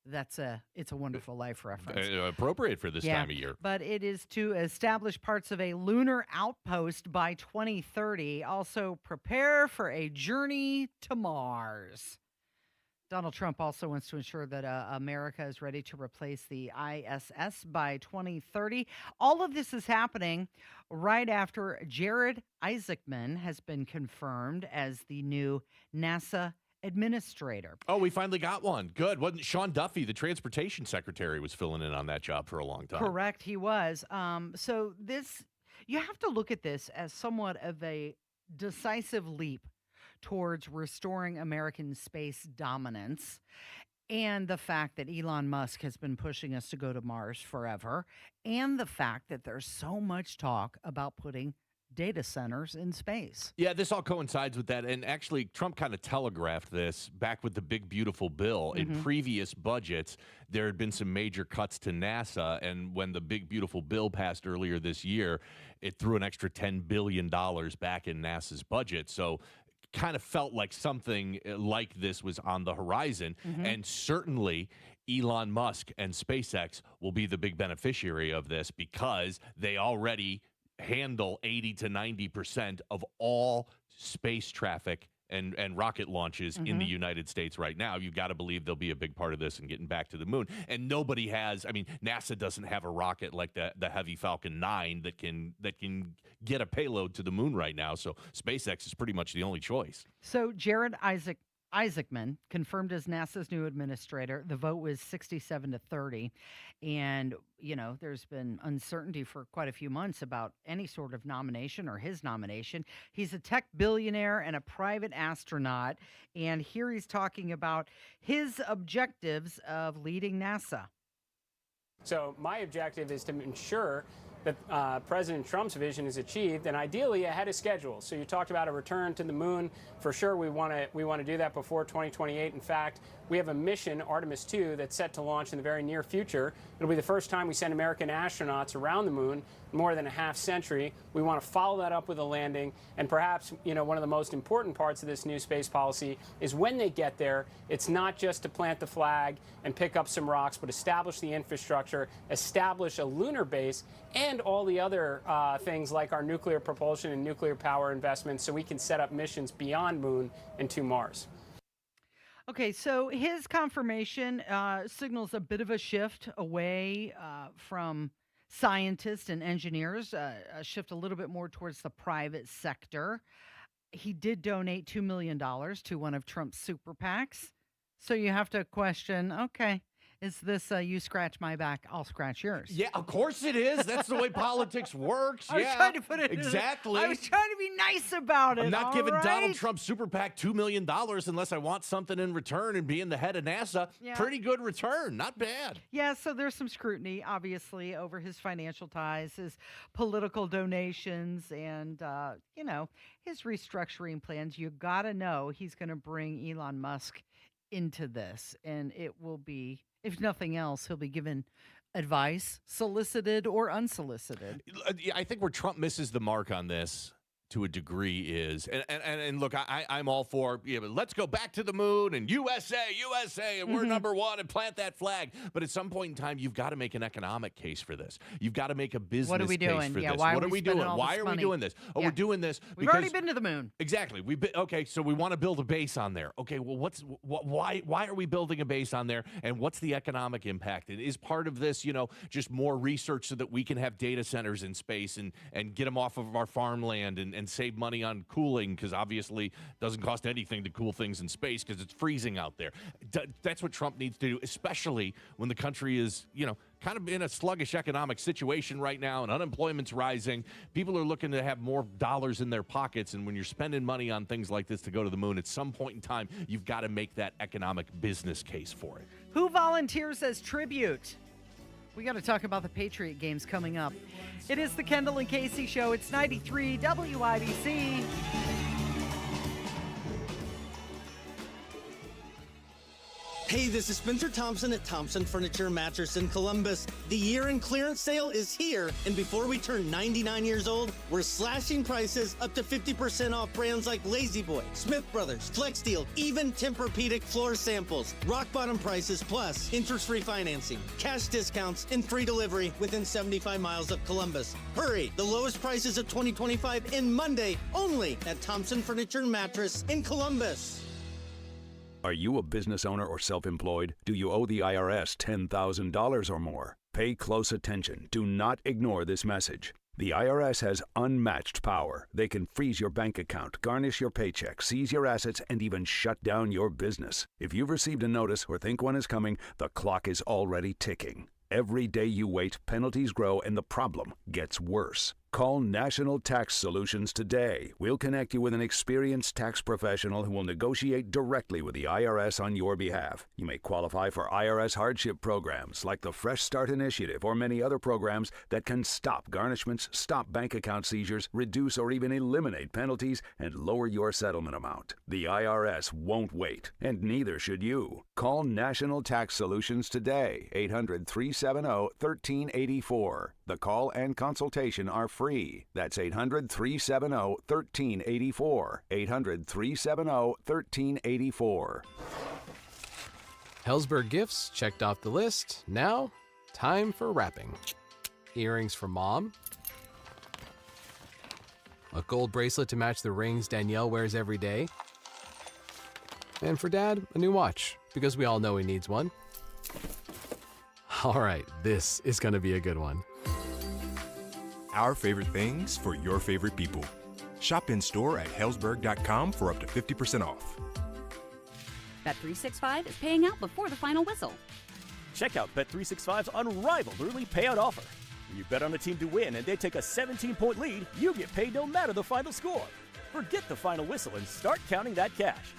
It's a Wonderful Life reference. Appropriate for this time of year. But it is to establish parts of a lunar outpost by 2030. Also prepare for a journey to Mars. Donald Trump also wants to ensure that America is ready to replace the ISS by 2030. All of this is happening right after Jared Isaacman has been confirmed as the new NASA administrator. Oh, we finally got one. Good. Wasn't Sean Duffy, the transportation secretary, was filling in on that job for a long time? Correct, he was. So this, you have to look at this as somewhat of a decisive leap towards restoring American space dominance, and the fact that Elon Musk has been pushing us to go to Mars forever, and the fact that there's so much talk about putting data centers in space. Yeah, this all coincides with that. And actually, Trump kind of telegraphed this back with the big, beautiful bill. In previous budgets, there had been some major cuts to NASA. And when the big, beautiful bill passed earlier this year, it threw an extra $10 billion back in NASA's budget. So kind of felt like something like this was on the horizon. And certainly Elon Musk and SpaceX will be the big beneficiary of this, because they already handle 80 to 90% of all space traffic and rocket launches in the United States right now. You've got to believe they'll be a big part of this and getting back to the moon. And nobody has, I mean, NASA doesn't have a rocket like the Heavy Falcon 9 that can get a payload to the moon right now. So SpaceX is pretty much the only choice. So Jared Isaacman confirmed as NASA's new administrator. The vote was 67-30. And, there's been uncertainty for quite a few months about any sort of nomination or his nomination. He's a tech billionaire and a private astronaut. And here he's talking about his objectives of leading NASA. So my objective is to ensure that President Trump's vision is achieved, and ideally ahead of schedule. So you talked about a return to the moon. For sure, we want to do that before 2028. In fact, we have a mission, Artemis 2, that's set to launch in the very near future. It'll be the first time we send American astronauts around the moon in more than a half century. We want to follow that up with a landing, and perhaps one of the most important parts of this new space policy is when they get there, it's not just to plant the flag and pick up some rocks, but establish the infrastructure, establish a lunar base, and all the other things like our nuclear propulsion and nuclear power investments, so we can set up missions beyond Moon and to Mars. Okay, so his confirmation signals a bit of a shift away from scientists and engineers, a shift a little bit more towards the private sector. He did donate $2 million to one of Trump's super PACs. So you have to question, okay, is this you scratch my back, I'll scratch yours? Yeah, of course it is. That's the way politics works. I was trying to put it exactly. I was trying to be nice about it. I'm not giving right? Donald Trump super PAC $2 million unless I want something in return, and being the head of NASA, Yeah. pretty good return. Not bad. Yeah, so there's some scrutiny, obviously, over his financial ties, his political donations, and, his restructuring plans. You got to know he's going to bring Elon Musk into this, and it will be, if nothing else, he'll be given advice, solicited or unsolicited. I think where Trump misses the mark on this to a degree is, and look, I'm all for, but let's go back to the moon and USA, and we're number one, and plant that flag. But at some point in time, you've got to make an economic case for this. You've got to make a business case for this. Why what are we doing? Why are we doing this? Oh, Yeah. we're doing this We've because already been to the moon. Exactly. Okay, so we want to build a base on there. Okay, well, why are we building a base on there, and what's the economic impact? And is part of this, just more research so that we can have data centers in space and get them off of our farmland and save money on cooling, because obviously it doesn't cost anything to cool things in space because it's freezing out there. That's what Trump needs to do, especially when the country is, kind of in a sluggish economic situation right now, and unemployment's rising. People are looking to have more dollars in their pockets, and when you're spending money on things like this to go to the moon, at some point in time, you've got to make that economic business case for it. Who volunteers as tribute? We got to talk about the Patriot games coming up. It is the Kendall and Casey Show. It's 93 WIBC. Hey, this is Spencer Thompson at Thompson Furniture Mattress in Columbus. The year-end clearance sale is here, and before we turn 99 years old, we're slashing prices up to 50% off brands like Lazy Boy, Smith Brothers, Flex Steel, even Tempur-Pedic floor samples. Rock bottom prices plus interest-free financing, cash discounts, and free delivery within 75 miles of Columbus. Hurry! The lowest prices of 2025 in Monday only at Thompson Furniture Mattress in Columbus. Are you a business owner or self-employed? Do you owe the IRS $10,000 or more? Pay close attention. Do not ignore this message. The IRS has unmatched power. They can freeze your bank account, garnish your paycheck, seize your assets, and even shut down your business. If you've received a notice or think one is coming, the clock is already ticking. Every day you wait, penalties grow, and the problem gets worse. Call National Tax Solutions today. We'll connect you with an experienced tax professional who will negotiate directly with the IRS on your behalf. You may qualify for IRS hardship programs like the Fresh Start Initiative or many other programs that can stop garnishments, stop bank account seizures, reduce or even eliminate penalties, and lower your settlement amount. The IRS won't wait, and neither should you. Call National Tax Solutions today, 800-370-1384. The call and consultation are free. That's 800-370-1384. 800-370-1384. Hellsberg gifts checked off the list. Now, time for wrapping. Earrings for mom. A gold bracelet to match the rings Danielle wears every day. And for dad, a new watch, because we all know he needs one. All right, this is going to be a good one. Our favorite things for your favorite people. Shop in store at Hellsberg.com for up to 50% off. Bet365 is paying out before the final whistle. Check out Bet365's unrivaled early payout offer. When you bet on a team to win and they take a 17-point lead, you get paid no matter the final score. Forget the final whistle and start counting that cash.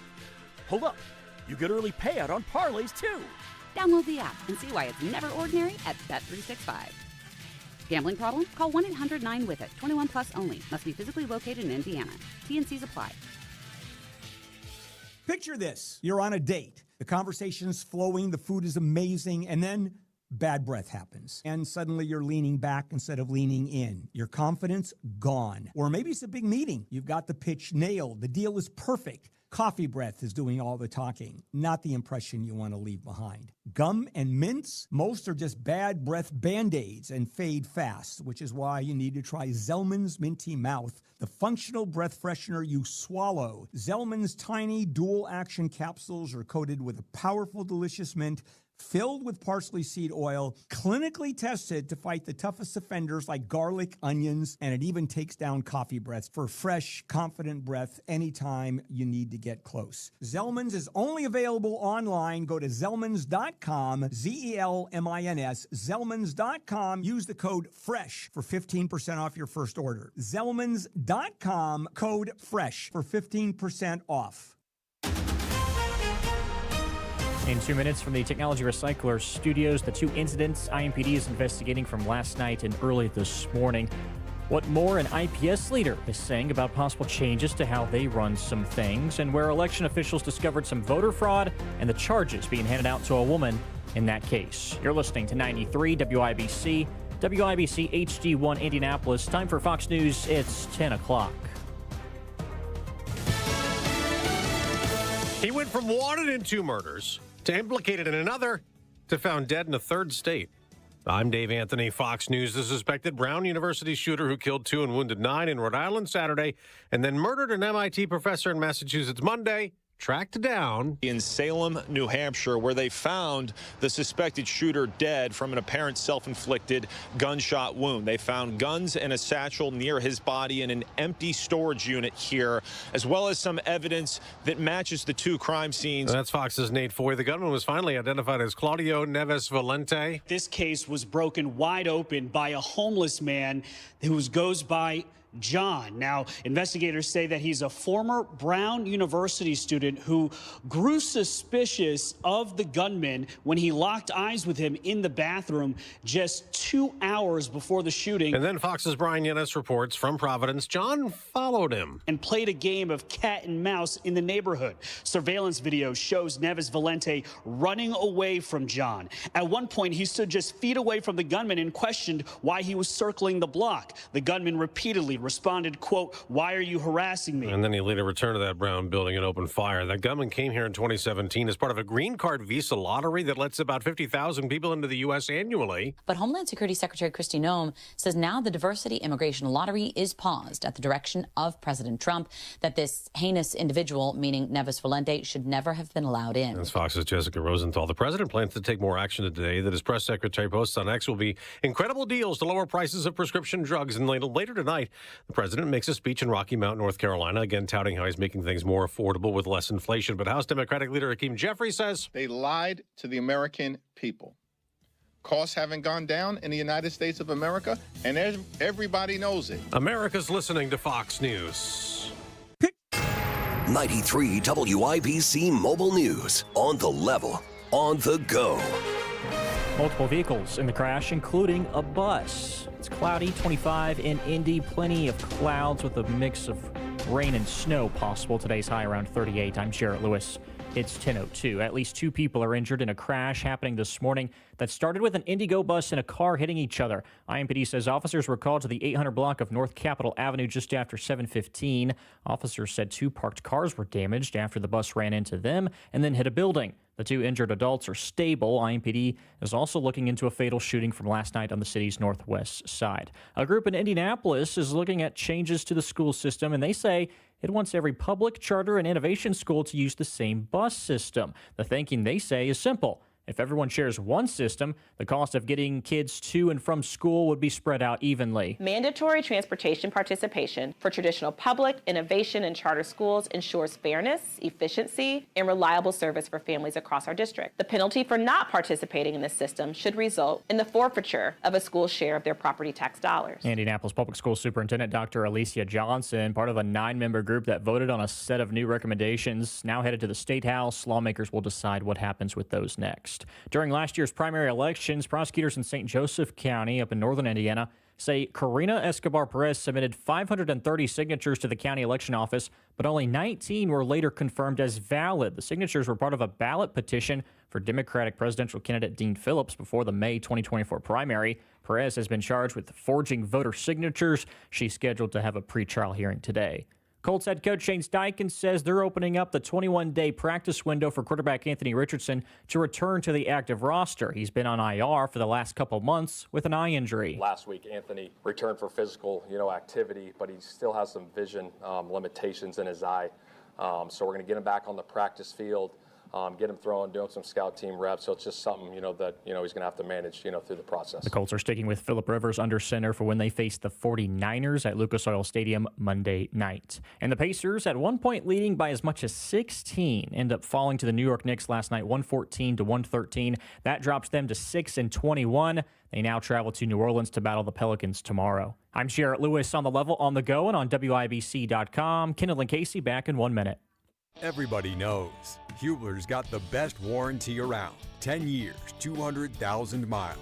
Hold up. You get early payout on parlays, too. Download the app and see why it's never ordinary at Bet365. Gambling problem? Call 1-800-9-WITH-IT. 21 plus only. Must be physically located in Indiana. T&Cs apply. Picture this. You're on a date. The conversation's flowing, the food is amazing, and then bad breath happens. And suddenly you're leaning back instead of leaning in. Your confidence gone. Or maybe it's a big meeting. You've got the pitch nailed. The deal is perfect. Coffee breath is doing all the talking, not the impression you want to leave behind. Gum and mints, most are just bad breath Band-Aids and fade fast, which is why you need to try Zellman's Minty Mouth, the functional breath freshener you swallow. Zellman's tiny dual-action capsules are coated with a powerful, delicious mint filled with parsley seed oil, clinically tested to fight the toughest offenders like garlic, onions, and it even takes down coffee breath for fresh, confident breath anytime you need to get close. Zellman's is only available online. Go to Zellmans.com, Zelmins, Zellmans.com. Use the code FRESH for 15% off your first order. Zellmans.com, code FRESH for 15% off. In 2 minutes from the Technology Recycler Studios, the two incidents IMPD is investigating from last night and early this morning. What more an IPS leader is saying about possible changes to how they run some things, and where election officials discovered some voter fraud and the charges being handed out to a woman in that case. You're listening to 93 WIBC, WIBC HD1 Indianapolis. Time for Fox News. It's 10 o'clock. He went from wanted in 2 murders to implicated in another to found dead in a 3rd state. I'm Dave Anthony, Fox News. The suspected Brown University shooter who killed 2 and wounded 9 in Rhode Island Saturday and then murdered an MIT professor in Massachusetts Monday, tracked down in Salem, New Hampshire, where they found the suspected shooter dead from an apparent self-inflicted gunshot wound. They found guns and a satchel near his body in an empty storage unit here, as well as some evidence that matches the 2 crime scenes. That's Fox's Nate Foy. The gunman was finally identified as Claudio Neves Valente. This case was broken wide open by a homeless man who goes by John. Now, investigators say that he's a former Brown University student who grew suspicious of the gunman when he locked eyes with him in the bathroom just 2 hours before the shooting. And then Fox's Brian Yennis reports from Providence, John followed him and played a game of cat and mouse in the neighborhood. Surveillance video shows Neves Valente running away from John. At one point, he stood just feet away from the gunman and questioned why he was circling the block. The gunman repeatedly responded, quote, "Why are you harassing me?" And then he later returned to that Brown building and opened fire. That gunman came here in 2017 as part of a green card visa lottery that lets about 50,000 people into the U.S. annually. But Homeland Security Secretary Kristi Noem says now the diversity immigration lottery is paused at the direction of President Trump, that this heinous individual, meaning Neves Valente, should never have been allowed in. That's Fox's Jessica Rosenthal. The president plans to take more action today that his press secretary posts on X will be incredible deals to lower prices of prescription drugs. And later tonight, the president makes a speech in Rocky Mount, North Carolina, again touting how he's making things more affordable with less inflation. But House Democratic leader Hakeem Jeffries says they lied to the American people. Costs haven't gone down in the United States of America, and everybody knows it. America's listening to Fox News. 93 WIBC Mobile News. On the level, on the go. Multiple vehicles in the crash, including a bus. It's cloudy, 25 in Indy. Plenty of clouds with a mix of rain and snow possible. Today's high around 38. I'm Jarrett Lewis. It's 10:02. At least 2 people are injured in a crash happening this morning that started with an Indigo bus and a car hitting each other. IMPD says officers were called to the 800 block of North Capitol Avenue just after 7:15. Officers said 2 parked cars were damaged after the bus ran into them and then hit a building. The 2 injured adults are stable. IMPD is also looking into a fatal shooting from last night on the city's northwest side. A group in Indianapolis is looking at changes to the school system, and they say it wants every public, charter, and innovation school to use the same bus system. The thinking, they say, is simple. If everyone shares one system, the cost of getting kids to and from school would be spread out evenly. Mandatory transportation participation for traditional public, innovation, and charter schools ensures fairness, efficiency, and reliable service for families across our district. The penalty for not participating in this system should result in the forfeiture of a school's share of their property tax dollars. Indianapolis Public School Superintendent Dr. Alicia Johnson, part of a 9-member group that voted on a set of new recommendations, now headed to the State House. Lawmakers will decide what happens with those next. During last year's primary elections, prosecutors in St. Joseph County up in northern Indiana say Karina Escobar Perez submitted 530 signatures to the county election office, but only 19 were later confirmed as valid. The signatures were part of a ballot petition for Democratic presidential candidate Dean Phillips before the May 2024 primary. Perez has been charged with forging voter signatures. She's scheduled to have a pretrial hearing today. Colts head coach Shane Steichen says they're opening up the 21-day practice window for quarterback Anthony Richardson to return to the active roster. He's been on IR for the last couple months with an eye injury. Last week, Anthony returned for physical, activity, but he still has some vision limitations in his eye. So we're going to get him back on the practice field, get him throwing, doing some scout team reps. So it's just something, that, he's going to have to manage, through the process. The Colts are sticking with Phillip Rivers under center for when they face the 49ers at Lucas Oil Stadium Monday night. And the Pacers, at one point leading by as much as 16, end up falling to the New York Knicks last night, 114-113. That drops them to 6-21. They now travel to New Orleans to battle the Pelicans tomorrow. I'm Sherrod Lewis on The Level, on the go, and on WIBC.com. Kendall and Casey back in 1 minute. Everybody knows Hubler's got the best warranty around. 10 years, 200,000 miles.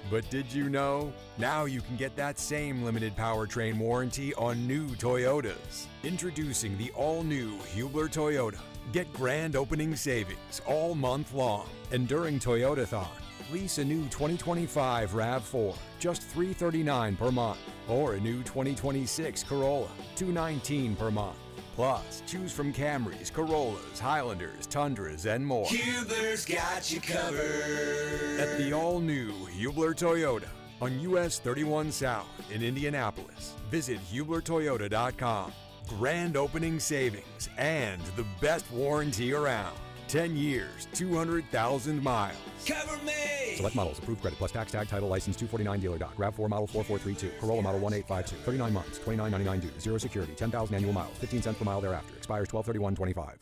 But did you know? Now you can get that same limited powertrain warranty on new Toyotas. Introducing the all-new Hubler Toyota. Get grand opening savings all month long. And during Toyotathon, lease a new 2025 RAV4, just $339 per month. Or a new 2026 Corolla, $219 per month. Plus, choose from Camrys, Corollas, Highlanders, Tundras, and more. Hubler's got you covered. At the all-new Hubler Toyota on US 31 South in Indianapolis. Visit HublerToyota.com. Grand opening savings and the best warranty around. 10 years, 200,000 miles. Cover me! Select models. Approved credit plus tax tag title license 249 dealer doc. RAV4 model 4432. Corolla model 1852. 39 months. $29.99 due. Zero security. 10,000 annual miles. 15 cents per mile thereafter. Expires 12/31/25.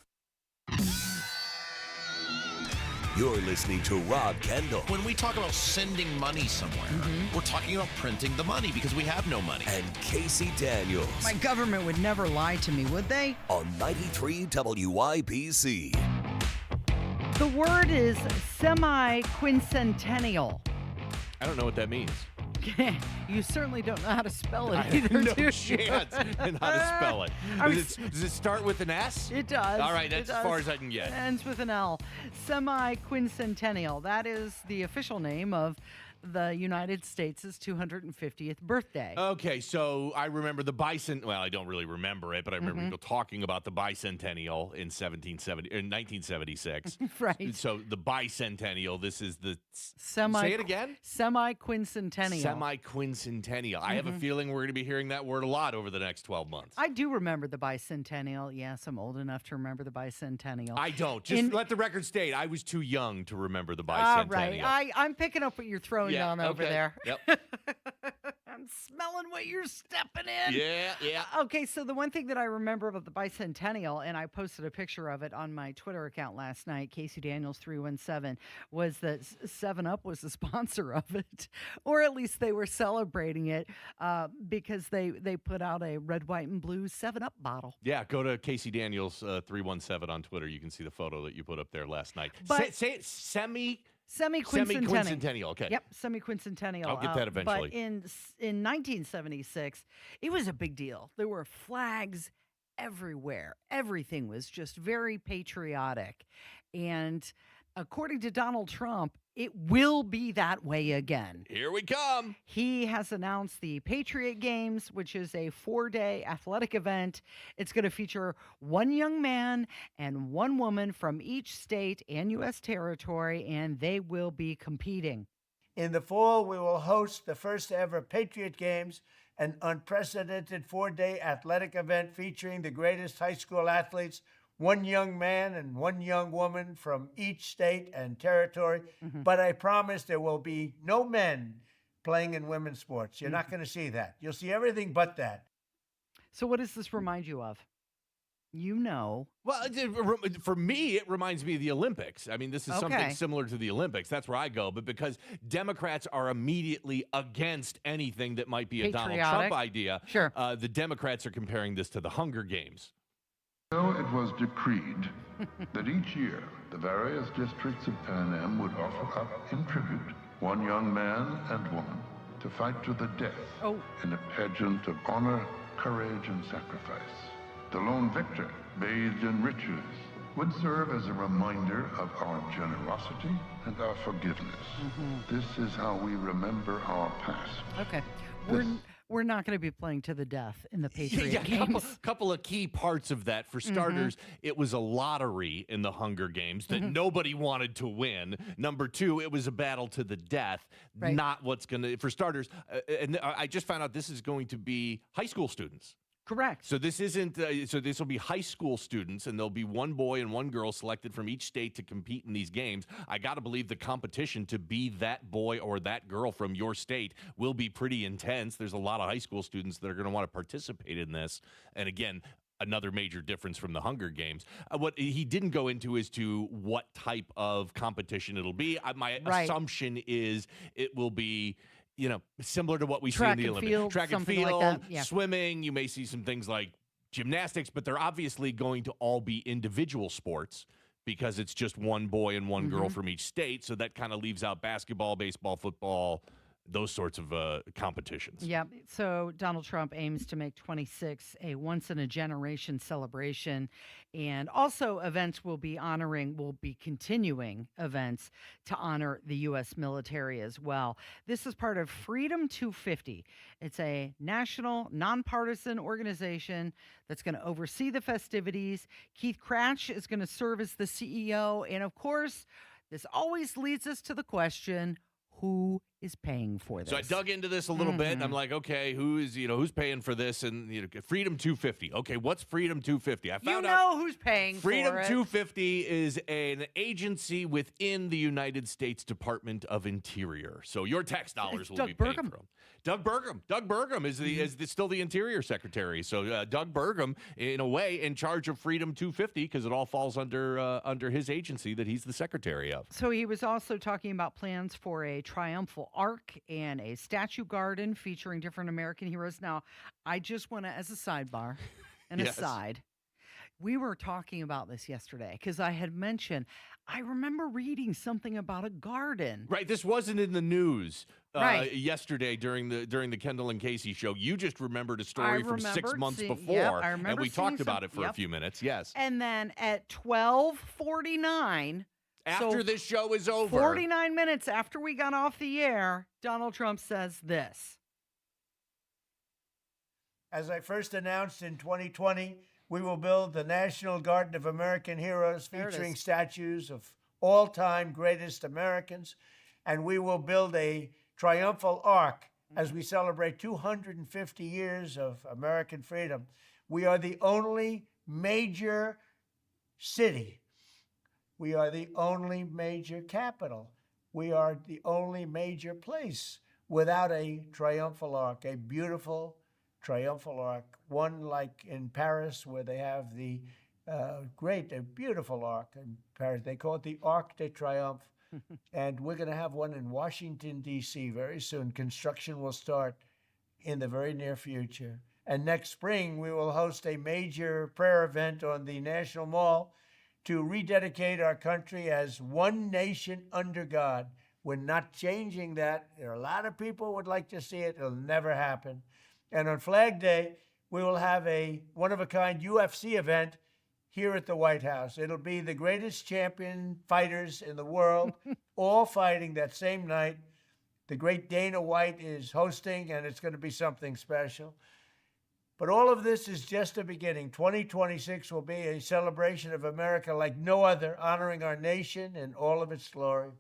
You're listening to Rob Kendall. When we talk about sending money somewhere, we're talking about printing the money because we have no money. And Casey Daniels. My government would never lie to me, would they? On 93 WIBC. The word is semi-quincentennial. I don't know what that means. You certainly don't know how to spell it I either, have no do you? chance in how to spell it. Does it start with an S? It does. All right, that's as far as I can get. It ends with an L. Semi-quincentennial. That is the official name of the United States' 250th birthday. Okay, so I remember the well, I don't really remember it, but I remember people talking about the bicentennial in 1976. Right. So the bicentennial, this is the Say it again? Semi-quincentennial. Semi-quincentennial. I have a feeling we're going to be hearing that word a lot over the next 12 months. I do remember the bicentennial. Yes, I'm old enough to remember the bicentennial. I don't. Just let the record state, I was too young to remember the bicentennial. All right. I'm picking up what you're throwing down over there. Yep. I'm smelling what you're stepping in. Yeah. Okay, so the one thing that I remember about the bicentennial, and I posted a picture of it on my Twitter account last night, Casey Daniels 317, was that 7-Up was the sponsor of it, or at least they were celebrating it because they put out a red, white, and blue 7-Up bottle. Yeah, go to Casey Daniels 317 on Twitter. You can see the photo that you put up there last night. But say it Semi-quincentennial. Okay. Yep, semi-quincentennial. I'll get that eventually. But in 1976, it was a big deal. There were flags everywhere. Everything was just very patriotic. And according to Donald Trump, it will be that way again. Here we come. He has announced the Patriot Games, which is a 4-day athletic event. It's going to feature one young man and one woman from each state and U.S. territory, and they will be competing. In the fall, we will host the first ever Patriot Games, an unprecedented 4-day athletic event featuring the greatest high school athletes one young man and one young woman from each state and territory. But I promise there will be no men playing in women's sports. You're not going to see that. You'll see everything but that. So what does this remind you of? You know. Well, for me, it reminds me of the Olympics. I mean, this is something similar to the Olympics. That's where I go. But because Democrats are immediately against anything that might be a Donald Trump idea, the Democrats are comparing this to the Hunger Games. So it was decreed that each year the various districts of Pan Am would offer up in tribute one young man and woman to fight to the death in a pageant of honor, courage, and sacrifice. The lone victor, bathed in riches, would serve as a reminder of our generosity and our forgiveness. This is how we remember our past. Okay. We're not going to be playing to the death in the Patriot Yeah, Games. couple of key parts of that. For starters, it was a lottery in the Hunger Games that nobody wanted to win. Number two, it was a battle to the death. Not what's going to, for starters, and I just found out this is going to be high school students. Correct. So this isn't. So this will be high school students, and there'll be one boy and one girl selected from each state to compete in these games. I got to believe the competition to be that boy or that girl from your state will be pretty intense. There's a lot of high school students that are going to want to participate in this. And again, another major difference from the Hunger Games. What he didn't go into as to what type of competition it'll be. My assumption is it will be, similar to what we see in the Olympics. Track and field, swimming. You may see some things like gymnastics, but they're obviously going to all be individual sports because it's just one boy and one girl from each state. So that kind of leaves out basketball, baseball, football, those sorts of competitions. Yeah. So Donald Trump aims to make 26 a once-in-a-generation celebration. And also events will be continuing events to honor the U.S. military as well. This is part of Freedom 250. It's a national, nonpartisan organization that's going to oversee the festivities. Keith Cratch is going to serve as the CEO. And of course, this always leads us to the question, who is paying for this? So I dug into this a little bit, and I'm like, okay, who's paying for this? And Freedom 250. Okay, what's Freedom 250? I found out who's paying Freedom for it. 250 is an agency within the United States Department of Interior. So your tax dollars will be paid from. Doug Burgum. Doug Burgum is still the Interior Secretary. So Doug Burgum, in a way, in charge of Freedom 250 because it all falls under his agency that he's the secretary of. So he was also talking about plans for a triumphal arc and a statue garden featuring different American heroes. Now, I just want to, as a sidebar, aside, we were talking about this yesterday because I had mentioned, I remember reading something about a garden. Right. This wasn't in the news yesterday during the Kendall and Casey show. You just remembered a story from 6 months before, and we talked about it for a few minutes. Yes. And then at 12:49, after this show is over, 49 minutes after we got off the air, Donald Trump says this. As I first announced in 2020, we will build the National Garden of American Heroes featuring statues of all-time greatest Americans, and we will build a triumphal arc as we celebrate 250 years of American freedom. We are the only major city. We are the only major capital. We are the only major place without a triumphal arc, a beautiful triumphal arc, one like in Paris where they have the beautiful arc in Paris. They call it the Arc de Triomphe. And we're going to have one in Washington, D.C. very soon. Construction will start in the very near future. And next spring, we will host a major prayer event on the National Mall to rededicate our country as one nation under God. We're not changing that. There are a lot of people who would like to see it. It'll never happen. And on Flag Day, we will have a one-of-a-kind UFC event here at the White House. It'll be the greatest champion fighters in the world, all fighting that same night. The great Dana White is hosting, and it's going to be something special. But all of this is just the beginning. 2026 will be a celebration of America like no other, honoring our nation in all of its glory.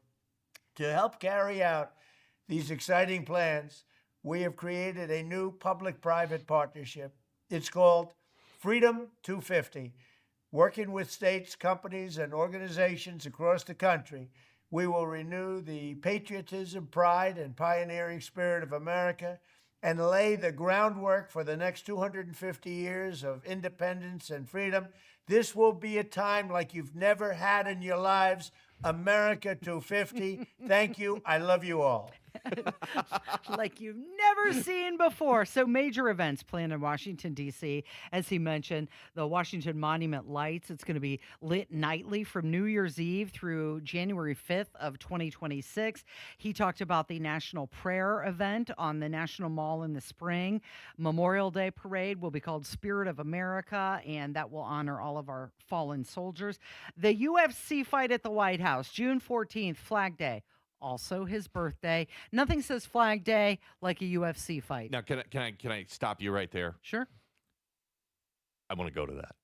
To help carry out these exciting plans, we have created a new public-private partnership. It's called Freedom 250. Working with states, companies, and organizations across the country, we will renew the patriotism, pride, and pioneering spirit of America and lay the groundwork for the next 250 years of independence and freedom. This will be a time like you've never had in your lives. America 250. Thank you. I love you all. Like you've never seen before. So major events planned in Washington, D.C. As he mentioned, the Washington Monument Lights. It's going to be lit nightly from New Year's Eve through January 5th of 2026. He talked about the National Prayer event on the National Mall in the spring. Memorial Day parade will be called Spirit of America, and that will honor all of our fallen soldiers. The UFC fight at the White House, June 14th, Flag Day. Also his birthday. Nothing says Flag Day like a UFC fight. Now, can I stop you right there? Sure. I want to go to that.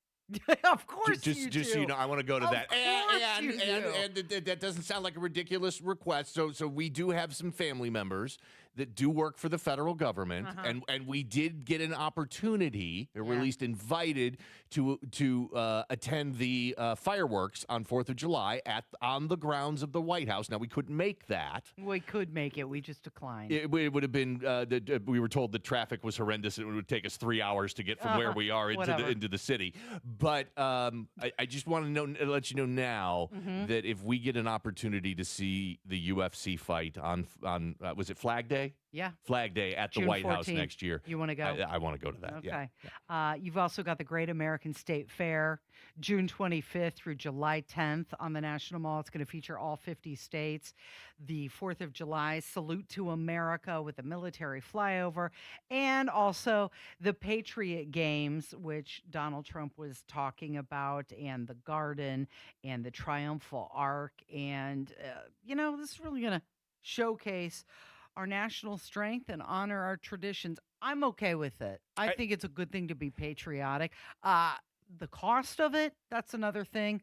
Of course you do. Just so you know, I want to go to that. And that doesn't sound like a ridiculous request. So we do have some family members that do work for the federal government, and we did get an opportunity, or at least invited to attend the fireworks on 4th of July on the grounds of the White House. Now, we couldn't make that. We could make it. We just declined. It would have been, we were told the traffic was horrendous. It would take us 3 hours to get from where we are into the city. But I just want to let you know now that if we get an opportunity to see the UFC fight on was it Flag Day? Yeah. Flag Day at the June White 14th. House next year. You want to go? I want to go to that. Okay. Yeah. You've also got the Great American State Fair, June 25th through July 10th on the National Mall. It's going to feature all 50 states. The 4th of July Salute to America with a military flyover, and also the Patriot Games, which Donald Trump was talking about, and the Garden and the Triumphal Arch. And, this is really going to showcase our national strength and honor our traditions. I'm okay with it. I think it's a good thing to be patriotic. The cost of it, that's another thing,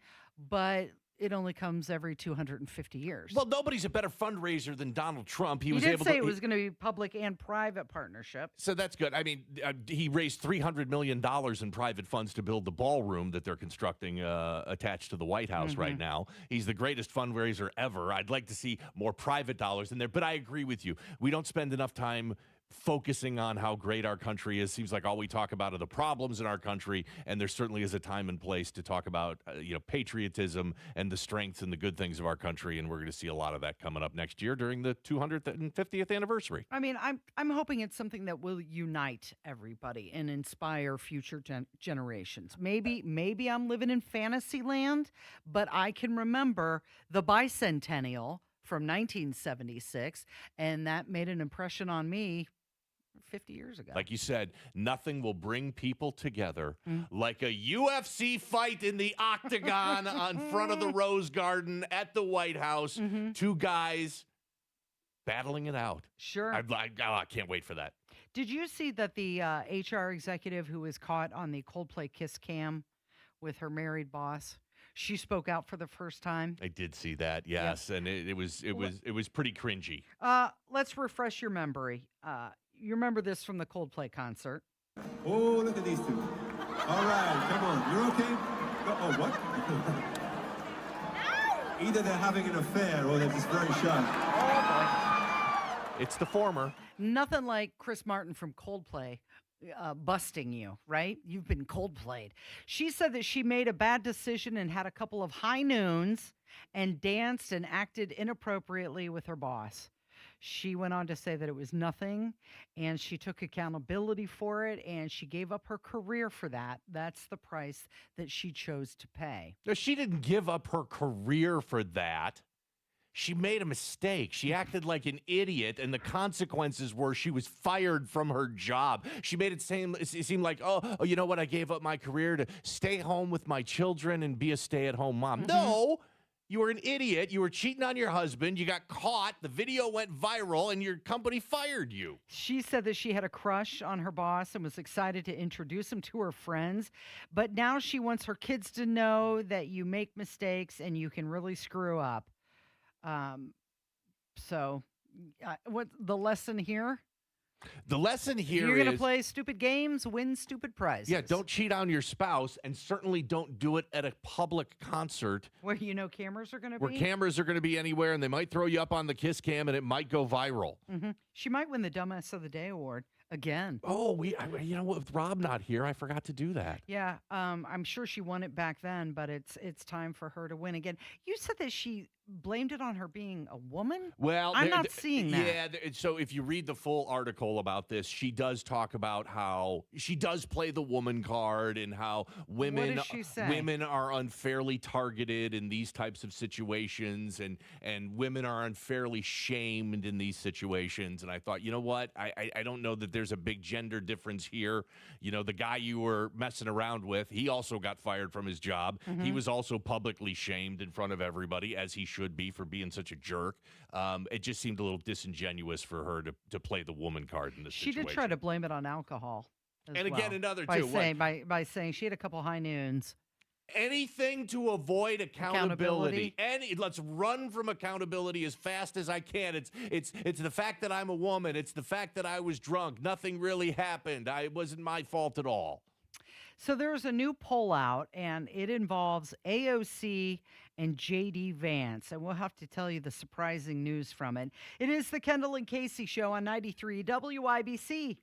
but it only comes every 250 years. Well, nobody's a better fundraiser than Donald Trump. He did say it was going to be public and private partnership. So that's good. I mean, he raised $300 million in private funds to build the ballroom that they're constructing attached to the White House right now. He's the greatest fundraiser ever. I'd like to see more private dollars in there, but I agree with you. We don't spend enough time focusing on how great our country is. Seems like all we talk about are the problems in our country, and there certainly is a time and place to talk about patriotism and the strengths and the good things of our country, and we're going to see a lot of that coming up next year during the 250th anniversary. I mean, I'm hoping it's something that will unite everybody and inspire future generations. Maybe I'm living in fantasy land, but I can remember the bicentennial from 1976, and that made an impression on me 50 years ago. Like you said, nothing will bring people together like a UFC fight in the octagon on front of the Rose Garden at the White House. Two guys battling it out. Sure. I can't wait for that. Did you see that the HR executive who was caught on the Coldplay kiss cam with her married boss, she spoke out for the first time? I did see that, yes, and it was pretty cringy. Let's refresh your memory. You remember this from the Coldplay concert? Oh, look at these two. All right, come on, you're okay? Oh, what? Either they're having an affair or they're just very shy. Oh, boy. It's the former. Nothing like Chris Martin from Coldplay busting you, right? You've been Coldplayed. She said that she made a bad decision and had a couple of high noons and danced and acted inappropriately with her boss. She went on to say that it was nothing, and she took accountability for it, and she gave up her career for that. That's the price that she chose to pay. No, she didn't give up her career for that. She made a mistake. She acted like an idiot, and the consequences were she was fired from her job. She made it seem like, oh, you know what? I gave up my career to stay home with my children and be a stay-at-home mom. No, you were an idiot. You were cheating on your husband. You got caught. The video went viral, and your company fired you. She said that she had a crush on her boss and was excited to introduce him to her friends. But now she wants her kids to know that you make mistakes and you can really screw up. So what the lesson here? The lesson here You're going to is, play stupid games, win stupid prizes. yeah, don't cheat on your spouse, and certainly don't do it at a public concert where cameras are going to be. Where cameras are going to be anywhere, and they might throw you up on the kiss cam, and it might go viral. Mm-hmm. She might win the Dumbass of the Day award again. Oh, you know what? With Rob not here, I forgot to do that. Yeah, I'm sure she won it back then, but it's time for her to win again. You said that she blamed it on her being a woman? Well, I'm not seeing that. Yeah, so if you read the full article about this, she does talk about how she does play the woman card and how women What does she say? Women are unfairly targeted in these types of situations, and women are unfairly shamed in these situations. And I thought, you know what? I don't know that there's a big gender difference here. You know, the guy you were messing around with, he also got fired from his job. Mm-hmm. He was also publicly shamed in front of everybody, as he should be for being such a jerk. It just seemed a little disingenuous for her to play the woman card in this situation. She did try to blame it on alcohol. And again, another by too. Saying, by saying she had a couple high noons. Anything to avoid accountability. Let's run from accountability as fast as I can. It's the fact that I'm a woman. It's the fact that I was drunk. Nothing really happened. It wasn't my fault at all. So there's a new poll out, and it involves AOC and J.D. Vance, and we'll have to tell you the surprising news from it. It is the Kendall and Casey Show on 93 WIBC.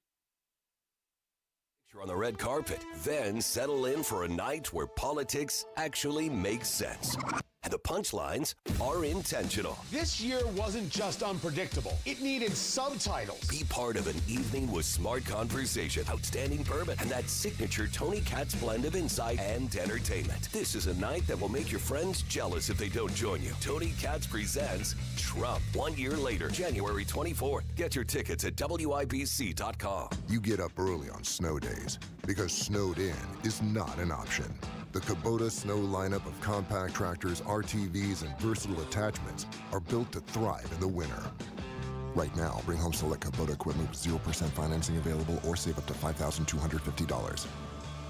You're on the red carpet, then settle in for a night where politics actually makes sense. And the punchlines are intentional. This year wasn't just unpredictable. It needed subtitles. Be part of an evening with smart conversation, outstanding bourbon, and that signature Tony Katz blend of insight and entertainment. This is a night that will make your friends jealous if they don't join you. Tony Katz presents Trump 1 year later, January 24th. Get your tickets at WIBC.com. You get up early on snow days because snowed in is not an option. The Kubota snow lineup of compact tractors, RTVs, and versatile attachments are built to thrive in the winter. Right now, bring home select Kubota equipment with 0% financing available or save up to $5,250.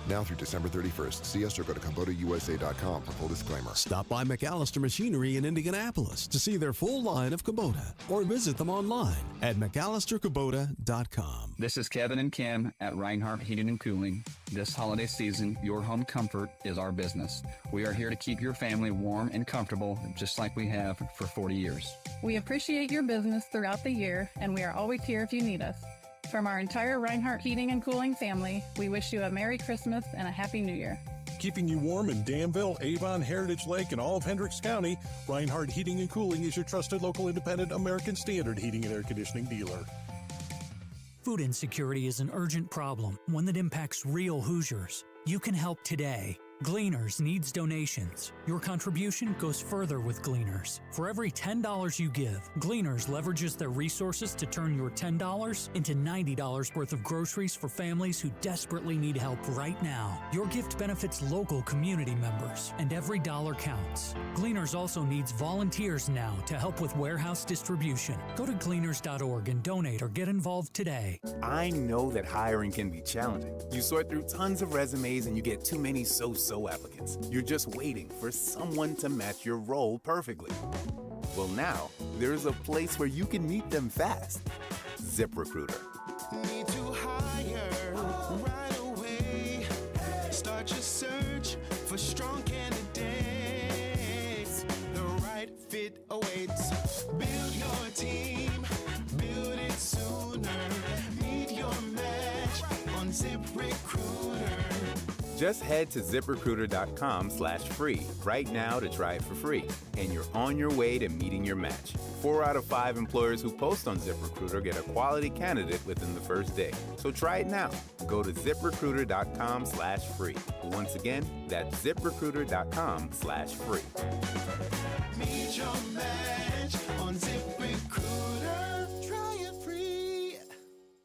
Now through December 31st. See us or go to KubotaUSA.com for full disclaimer. Stop by McAllister Machinery in Indianapolis to see their full line of Kubota or visit them online at McAllisterKubota.com. This is Kevin and Kim at Reinhardt Heating and Cooling. This holiday season, your home comfort is our business. We are here to keep your family warm and comfortable, just like we have for 40 years. We appreciate your business throughout the year, and we are always here if you need us. From our entire Reinhardt Heating and Cooling family, we wish you a Merry Christmas and a Happy New Year. Keeping you warm in Danville, Avon, Heritage Lake, and all of Hendricks County, Reinhardt Heating and Cooling is your trusted local independent American Standard heating and air conditioning dealer. Food insecurity is an urgent problem, one that impacts real Hoosiers. You can help today. Gleaners needs donations. Your contribution goes further with Gleaners. For every $10 you give, Gleaners leverages their resources to turn your $10 into $90 worth of groceries for families who desperately need help right now. Your gift benefits local community members, and every dollar counts. Gleaners also needs volunteers now to help with warehouse distribution. Go to gleaners.org and donate or get involved today. I know that hiring can be challenging. You sort through tons of resumes and you get too many so applicants. You're just waiting for someone to match your role perfectly. Well, now there's a place where you can meet them fast. ZipRecruiter. Need to hire right away. Start your search for strong candidates. The right fit awaits. Build your team, build it sooner. Meet your match on ZipRecruiter. Just head to ZipRecruiter.com/free right now to try it for free, and you're on your way to meeting your match. 4 out of 5 employers who post on ZipRecruiter get a quality candidate within the first day. So try it now. Go to ZipRecruiter.com/free. Once again, that's ZipRecruiter.com/free. Meet your match on ZipRecruiter. Try it free.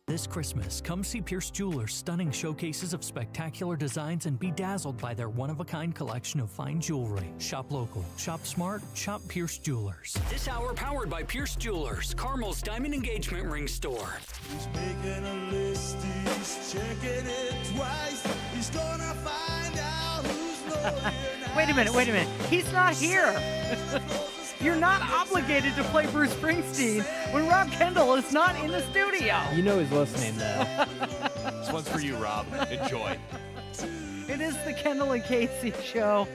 This Christmas, come see Pierce Jewelers' stunning showcases of spectacular designs and be dazzled by their one-of-a-kind collection of fine jewelry. Shop local, shop smart, shop Pierce Jewelers. This hour powered by Pierce Jewelers, Carmel's Diamond Engagement Ring Store. He's making a list, he's checking it twice. He's gonna find out who's loyal now. Wait a minute. He's not here. You're not obligated to play Bruce Springsteen when Rob Kendall is not in the studio. You know he's listening, though. This one's for you, Rob. Enjoy. It is the Kendall and Casey show.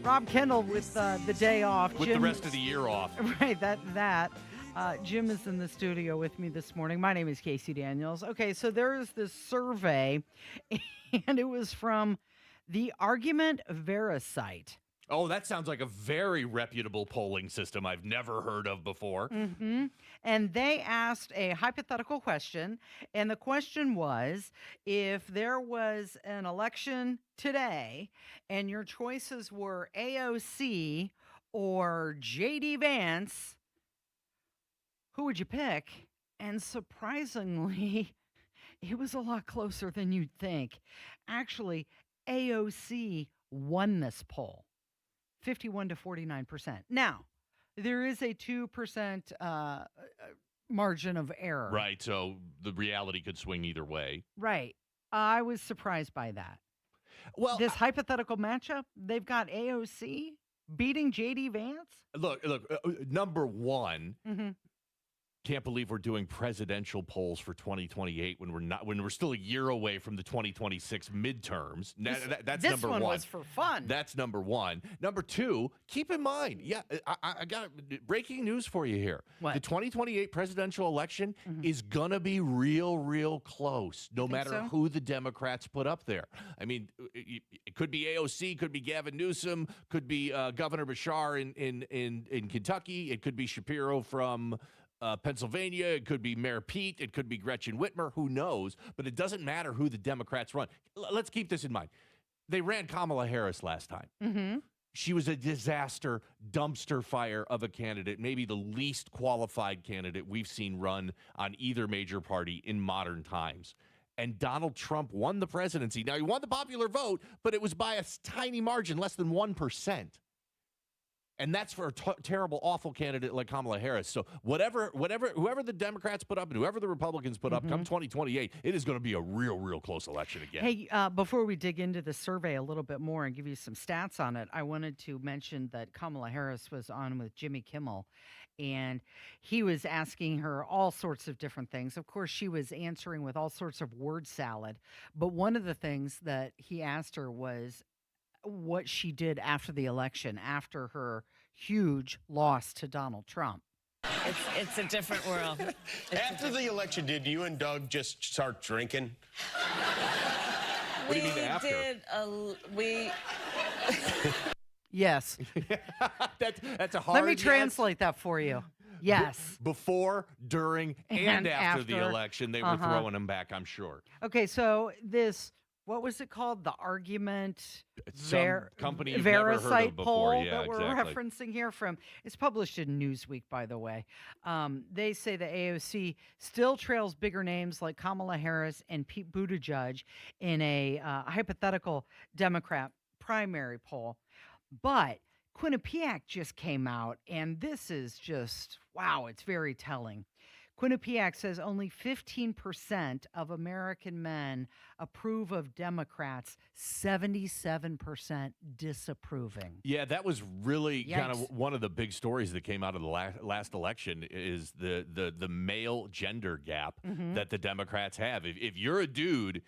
Rob Kendall with the day off. With Jim, the rest of the year off. Right, that. Jim is in the studio with me this morning. My name is Casey Daniels. Okay, so there is this survey, and it was from the Argument Verasite. Oh, that sounds like a very reputable polling system I've never heard of before. Mm-hmm. And they asked a hypothetical question, and the question was, if there was an election today and your choices were AOC or J.D. Vance, who would you pick? And surprisingly, it was a lot closer than you'd think. Actually, AOC won this poll, 51 to 49%. Now, there is a 2% margin of error. Right, so the reality could swing either way. Right. I was surprised by that. Well, this hypothetical matchup, they've got AOC beating J.D. Vance? Look, number one, Mm-hmm. can't believe we're doing presidential polls for 2028 when we're still a year away from the 2026 midterms. That's this number one one. was for fun. That's number one. Number two, keep in mind, I got breaking news for you here. What? The 2028 presidential election is gonna be real close, no matter so? who the Democrats put up there. I mean, it could be AOC, could be Gavin Newsom, could be Governor Bashar in Kentucky. It could be Shapiro from Pennsylvania. It could be Mayor Pete. It could be Gretchen Whitmer. Who knows? But it doesn't matter who the Democrats run. Let's keep this in mind. They ran Kamala Harris last time. Mm-hmm. She was a disaster, dumpster fire of a candidate, maybe the least qualified candidate we've seen run on either major party in modern times. And Donald Trump won the presidency. Now, he won the popular vote, but it was by a tiny margin, less than 1%. And that's for a terrible, awful candidate like Kamala Harris. So whoever the Democrats put up and whoever the Republicans put up, come 2028, it is going to be a real close election again. Hey, before we dig into the survey a little bit more and give you some stats on it, I wanted to mention that Kamala Harris was on with Jimmy Kimmel, and he was asking her all sorts of different things. Of course, she was answering with all sorts of word salad. But one of the things that he asked her was what she did after the election, after her huge loss to Donald Trump. It's a different world. After the election, did you and Doug just start drinking? What do you mean after? Yes. That's a hard Let me yes. translate that for you. Yes. Before, during, and after the after. election, they were throwing them back, I'm sure. Okay, so what was it called? The Argument company you've never heard Verasite of before. poll Yeah, that we're exactly. referencing here from. It's published in Newsweek, by the way. They say the AOC still trails bigger names like Kamala Harris and Pete Buttigieg in a hypothetical Democrat primary poll. But Quinnipiac just came out, and this is just, wow, it's very telling. Quinnipiac says only 15% of American men approve of Democrats, 77% disapproving. Yeah, that was really kind Yikes. of one of the big stories that came out of the last election is the male gender gap that the Democrats have. If you're a dude,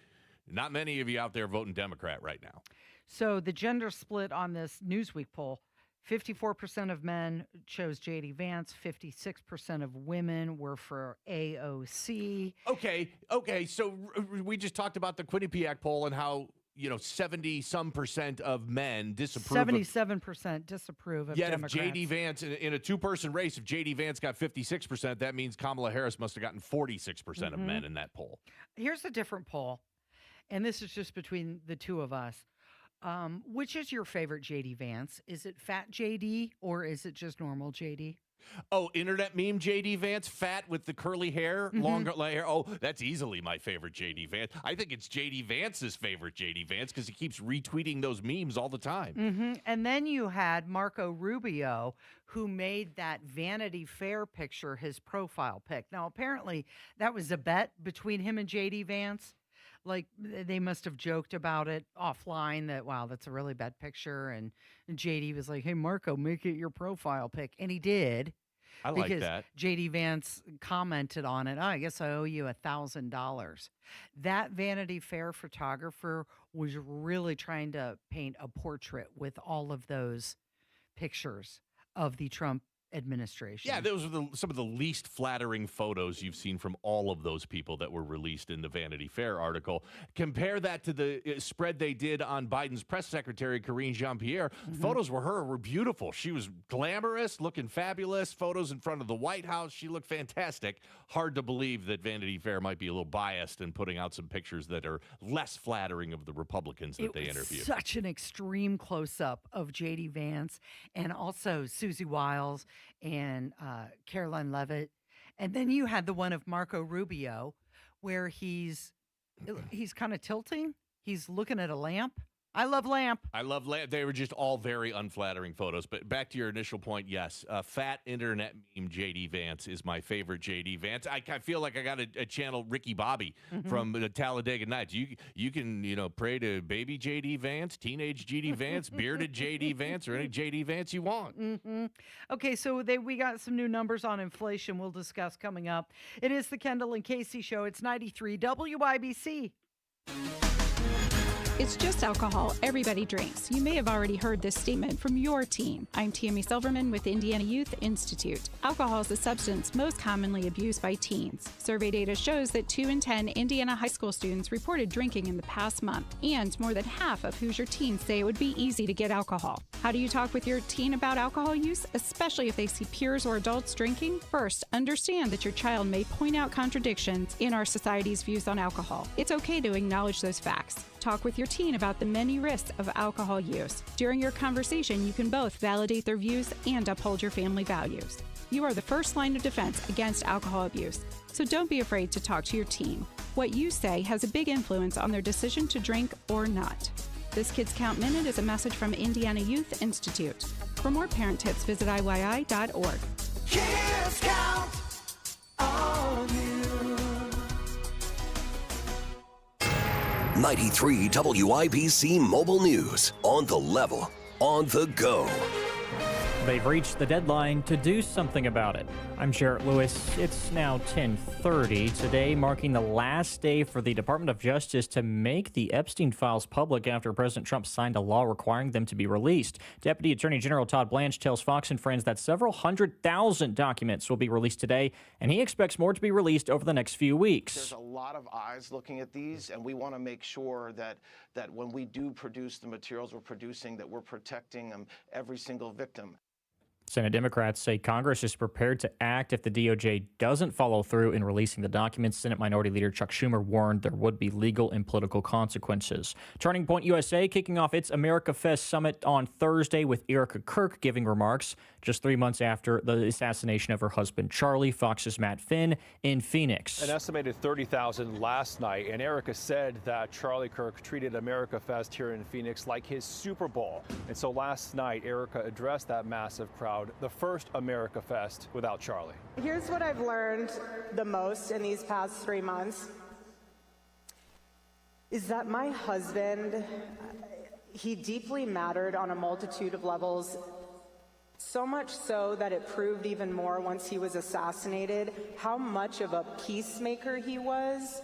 not many of you out there voting Democrat right now. So the gender split on this Newsweek poll, 54% of men chose J.D. Vance, 56% of women were for AOC. Okay. So we just talked about the Quinnipiac poll and how, 70-some% of men disapprove. 77% disapprove of Democrats. If J.D. Vance, in a two-person race, if J.D. Vance got 56%, that means Kamala Harris must have gotten 46% of men in that poll. Here's a different poll, and this is just between the two of us. Which is your favorite J.D. Vance? Is it fat J.D. or is it just normal J.D.? Oh, internet meme J.D. Vance, fat with the curly hair, longer hair. Oh, that's easily my favorite J.D. Vance. I think it's J.D. Vance's favorite J.D. Vance because he keeps retweeting those memes all the time. And then you had Marco Rubio, who made that Vanity Fair picture his profile pic. Now, apparently, that was a bet between him and J.D. Vance. Like they must have joked about it offline that, wow, that's a really bad picture. And JD was like, hey, Marco, make it your profile pic. And he did. I like that. JD Vance commented on it. Oh, I guess I owe you $1,000. That Vanity Fair photographer was really trying to paint a portrait with all of those pictures of the Trump administration. Yeah, those are some of the least flattering photos you've seen from all of those people that were released in the Vanity Fair article. Compare that to the spread they did on Biden's press secretary, Karine Jean-Pierre. Photos were beautiful. She was glamorous, looking fabulous. Photos in front of the White House. She looked fantastic. Hard to believe that Vanity Fair might be a little biased in putting out some pictures that are less flattering of the Republicans that they interviewed. Such an extreme close-up of J.D. Vance and also Susie Wiles and Caroline Leavitt. And then you had the one of Marco Rubio where he's kind of tilting. He's looking at a lamp. I love lamp. They were just all very unflattering photos. But back to your initial point, yes, fat internet meme JD Vance is my favorite JD Vance. I feel like I got to channel Ricky Bobby from the Talladega Nights. You can pray to baby JD Vance, teenage JD Vance, bearded JD Vance, or any JD Vance you want. Okay, so we got some new numbers on inflation we'll discuss coming up. It is the Kendall and Casey Show. It's 93 WIBC. It's just alcohol. Everybody drinks. You may have already heard this statement from your teen. I'm Tammy Silverman with Indiana Youth Institute. Alcohol is the substance most commonly abused by teens. Survey data shows that 2 in 10 Indiana high school students reported drinking in the past month, and more than half of Hoosier teens say it would be easy to get alcohol. How do you talk with your teen about alcohol use, especially if they see peers or adults drinking? First, understand that your child may point out contradictions in our society's views on alcohol. It's okay to acknowledge those facts. Talk with your teen about the many risks of alcohol use. During your conversation, you can both validate their views and uphold your family values. You are the first line of defense against alcohol abuse, so don't be afraid to talk to your teen. What you say has a big influence on their decision to drink or not. This Kids Count Minute is a message from Indiana Youth Institute. For more parent tips, visit IYI.org. Kids count on you. 93 WIBC Mobile News. On the level, on the go. They've reached the deadline to do something about it. I'm Jarrett Lewis. It's now 10:30. Today marking the last day for the Department of Justice to make the Epstein files public after President Trump signed a law requiring them to be released. Deputy Attorney General Todd Blanche tells Fox and Friends that several 100,000 documents will be released today, and he expects more to be released over the next few weeks. There's a lot of eyes looking at these, and we want to make sure that when we do produce the materials we're producing, that we're protecting every single victim. Senate Democrats say Congress is prepared to act if the DOJ doesn't follow through in releasing the documents. Senate Minority Leader Chuck Schumer warned there would be legal and political consequences. Turning Point USA kicking off its America Fest Summit on Thursday with Erica Kirk giving remarks just 3 months after the assassination of her husband Charlie. Fox's Matt Finn in Phoenix. An estimated 30,000 last night, and Erica said that Charlie Kirk treated America Fest here in Phoenix like his Super Bowl. And so last night, Erica addressed that massive crowd, the first America Fest without Charlie. Here's what I've learned the most in these past 3 months is that my husband, he deeply mattered on a multitude of levels, so much so that it proved even more once he was assassinated how much of a peacemaker he was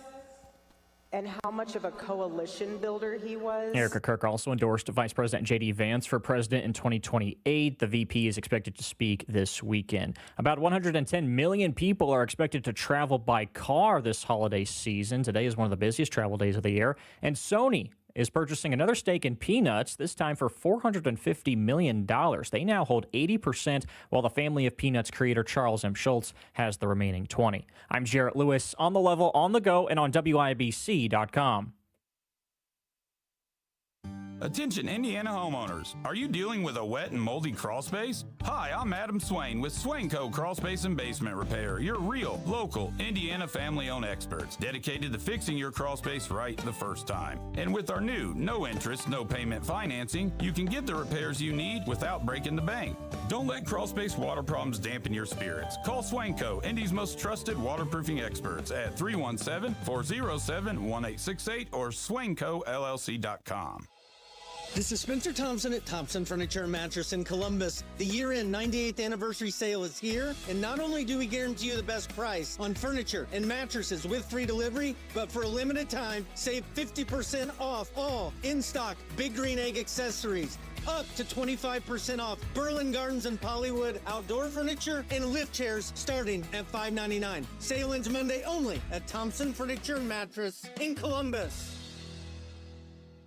and how much of a coalition builder he was. Erica Kirk also endorsed Vice President J.D. Vance for president in 2028. The VP is expected to speak this weekend. About 110 million people are expected to travel by car this holiday season. Today is one of the busiest travel days of the year. And Sony is purchasing another stake in Peanuts, this time for $450 million. They now hold 80%, while the family of Peanuts creator Charles M. Schultz has the remaining 20%. I'm Jarrett Lewis, on the level, on the go, and on WIBC.com. Attention Indiana homeowners, are you dealing with a wet and moldy crawl space? Hi, I'm Adam Swain with Swain Co. Crawl Space and Basement Repair, your real, local, Indiana family-owned experts dedicated to fixing your crawl space right the first time. And with our new, no interest, no payment financing, you can get the repairs you need without breaking the bank. Don't let crawl space water problems dampen your spirits. Call Swain Co., Indy's most trusted waterproofing experts at 317-407-1868 or swaincollc.com. This is Spencer Thompson at Thompson Furniture and Mattress in Columbus. The year-end 98th anniversary sale is here, and not only do we guarantee you the best price on furniture and mattresses with free delivery, but for a limited time, save 50% off all in-stock Big Green Egg accessories. Up to 25% off Berlin Gardens and Pollywood outdoor furniture and lift chairs starting at $5.99. Sale ends Monday only at Thompson Furniture and Mattress in Columbus.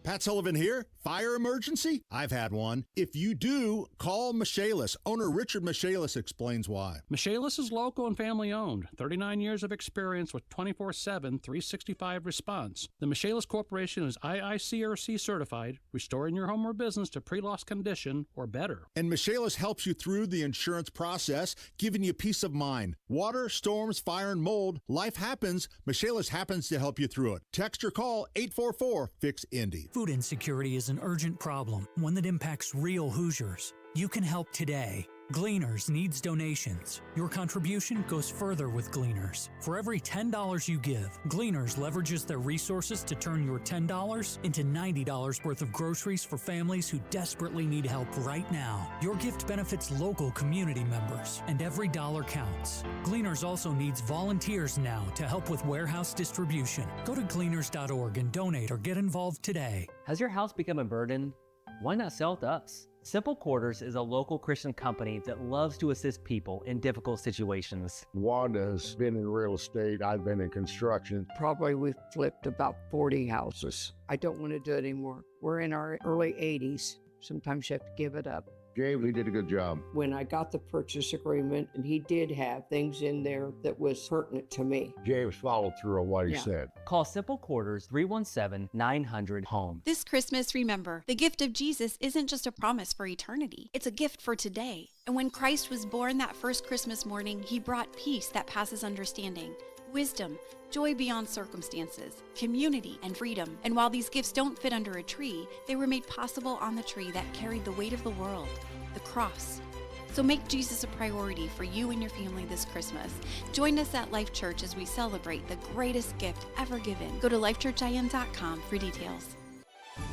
Pat Sullivan here. Fire emergency? I've had one. If you do, call Michaelis. Owner Richard Michaelis explains why. Michaelis is local and family owned. 39 years of experience with 24/7, 365 response. The Michaelis Corporation is IICRC certified, restoring your home or business to pre-loss condition or better. And Michaelis helps you through the insurance process, giving you peace of mind. Water, storms, fire, and mold. Life happens. Michaelis happens to help you through it. Text or call 844-FIX-INDY. Food insecurity is an urgent problem, one that impacts real Hoosiers. You can help today. Gleaners needs donations. Your contribution goes further with Gleaners. For every $10 you give, Gleaners leverages their resources to turn your $10 into $90 worth of groceries for families who desperately need help right now. Your gift benefits local community members, and every dollar counts. Gleaners also needs volunteers now to help with warehouse distribution. Go to gleaners.org and donate or get involved today. Has your house become a burden? Why not sell it to us? Simple Quarters is a local Christian company that loves to assist people in difficult situations. Wanda's been in real estate. I've been in construction. Probably we've flipped about 40 houses. I don't want to do it anymore. We're in our early 80s. Sometimes you have to give it up. James, he did a good job. When I got the purchase agreement, and he did have things in there that was pertinent to me. James followed through on what he said. Call Simple Quarters 317-900-HOME. This Christmas, remember, the gift of Jesus isn't just a promise for eternity. It's a gift for today. And when Christ was born that first Christmas morning, he brought peace that passes understanding, wisdom, joy beyond circumstances, community, and freedom. And while these gifts don't fit under a tree, they were made possible on the tree that carried the weight of the world, the cross. So make Jesus a priority for you and your family this Christmas. Join us at Life Church as we celebrate the greatest gift ever given. Go to lifechurchin.com for details.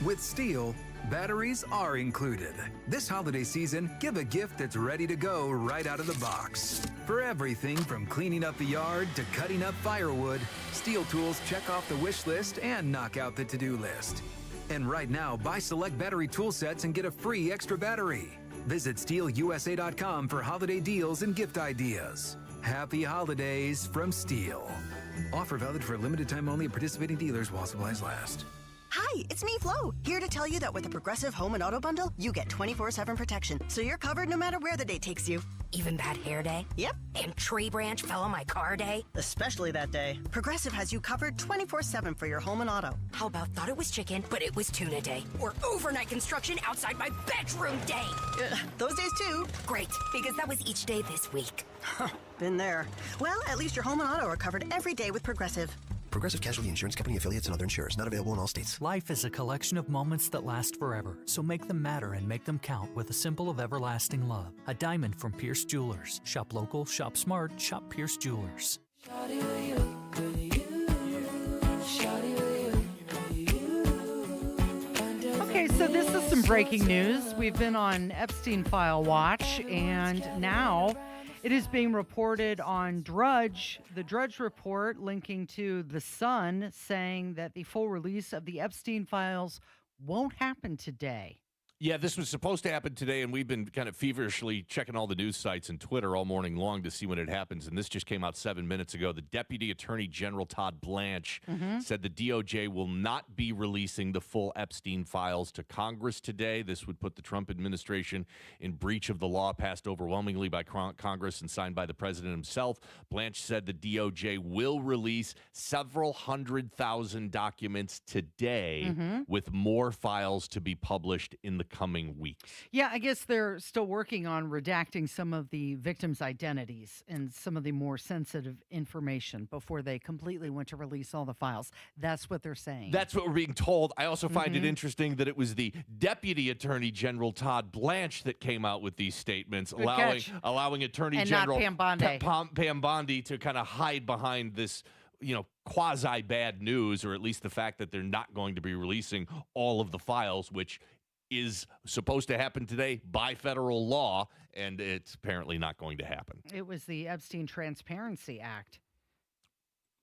With Steel, batteries are included. This holiday season, give a gift that's ready to go right out of the box. For everything from cleaning up the yard to cutting up firewood, Steel tools check off the wish list and knock out the to-do list. And right now, buy select battery tool sets and get a free extra battery. Visit SteelUSA.com for holiday deals and gift ideas. Happy holidays from Steel. Offer valid for a limited time only at participating dealers while supplies last. Hi, it's me, Flo, here to tell you that with the Progressive Home and Auto Bundle, you get 24/7 protection, so you're covered no matter where the day takes you. Even bad hair day? Yep. And tree branch fell on my car day? Especially that day. Progressive has you covered 24/7 for your home and auto. How about thought it was chicken, but it was tuna day? Or overnight construction outside my bedroom day? Those days too. Great, because that was each day this week. Been there. Well, at least your home and auto are covered every day with Progressive. Progressive Casualty Insurance Company, affiliates, and other insurers. Not available in all states. Life is a collection of moments that last forever, so make them matter and make them count with a symbol of everlasting love. A diamond from Pierce Jewelers. Shop local, shop smart, shop Pierce Jewelers. Okay, so this is some breaking news. We've been on Epstein File Watch, and now it is being reported on Drudge, the Drudge Report linking to The Sun, saying that the full release of the Epstein files won't happen today. Yeah, this was supposed to happen today, and we've been kind of feverishly checking all the news sites and Twitter all morning long to see when it happens, and this just came out 7 minutes ago. The Deputy Attorney General Todd Blanche said the DOJ will not be releasing the full Epstein files to Congress today. This would put the Trump administration in breach of the law passed overwhelmingly by Congress and signed by the president himself. Blanche said the DOJ will release several 100,000 documents today with more files to be published in the coming weeks. Yeah, I guess they're still working on redacting some of the victims' identities and some of the more sensitive information before they completely went to release all the files. That's what they're saying. That's what we're being told. I also find it interesting that it was the Deputy Attorney General Todd Blanche that came out with these statements, allowing Attorney and General not Pam Bondi. Pam Bondi to kind of hide behind this, quasi bad news, or at least the fact that they're not going to be releasing all of the files, which is supposed to happen today by federal law, and it's apparently not going to happen. It was the Epstein Transparency Act.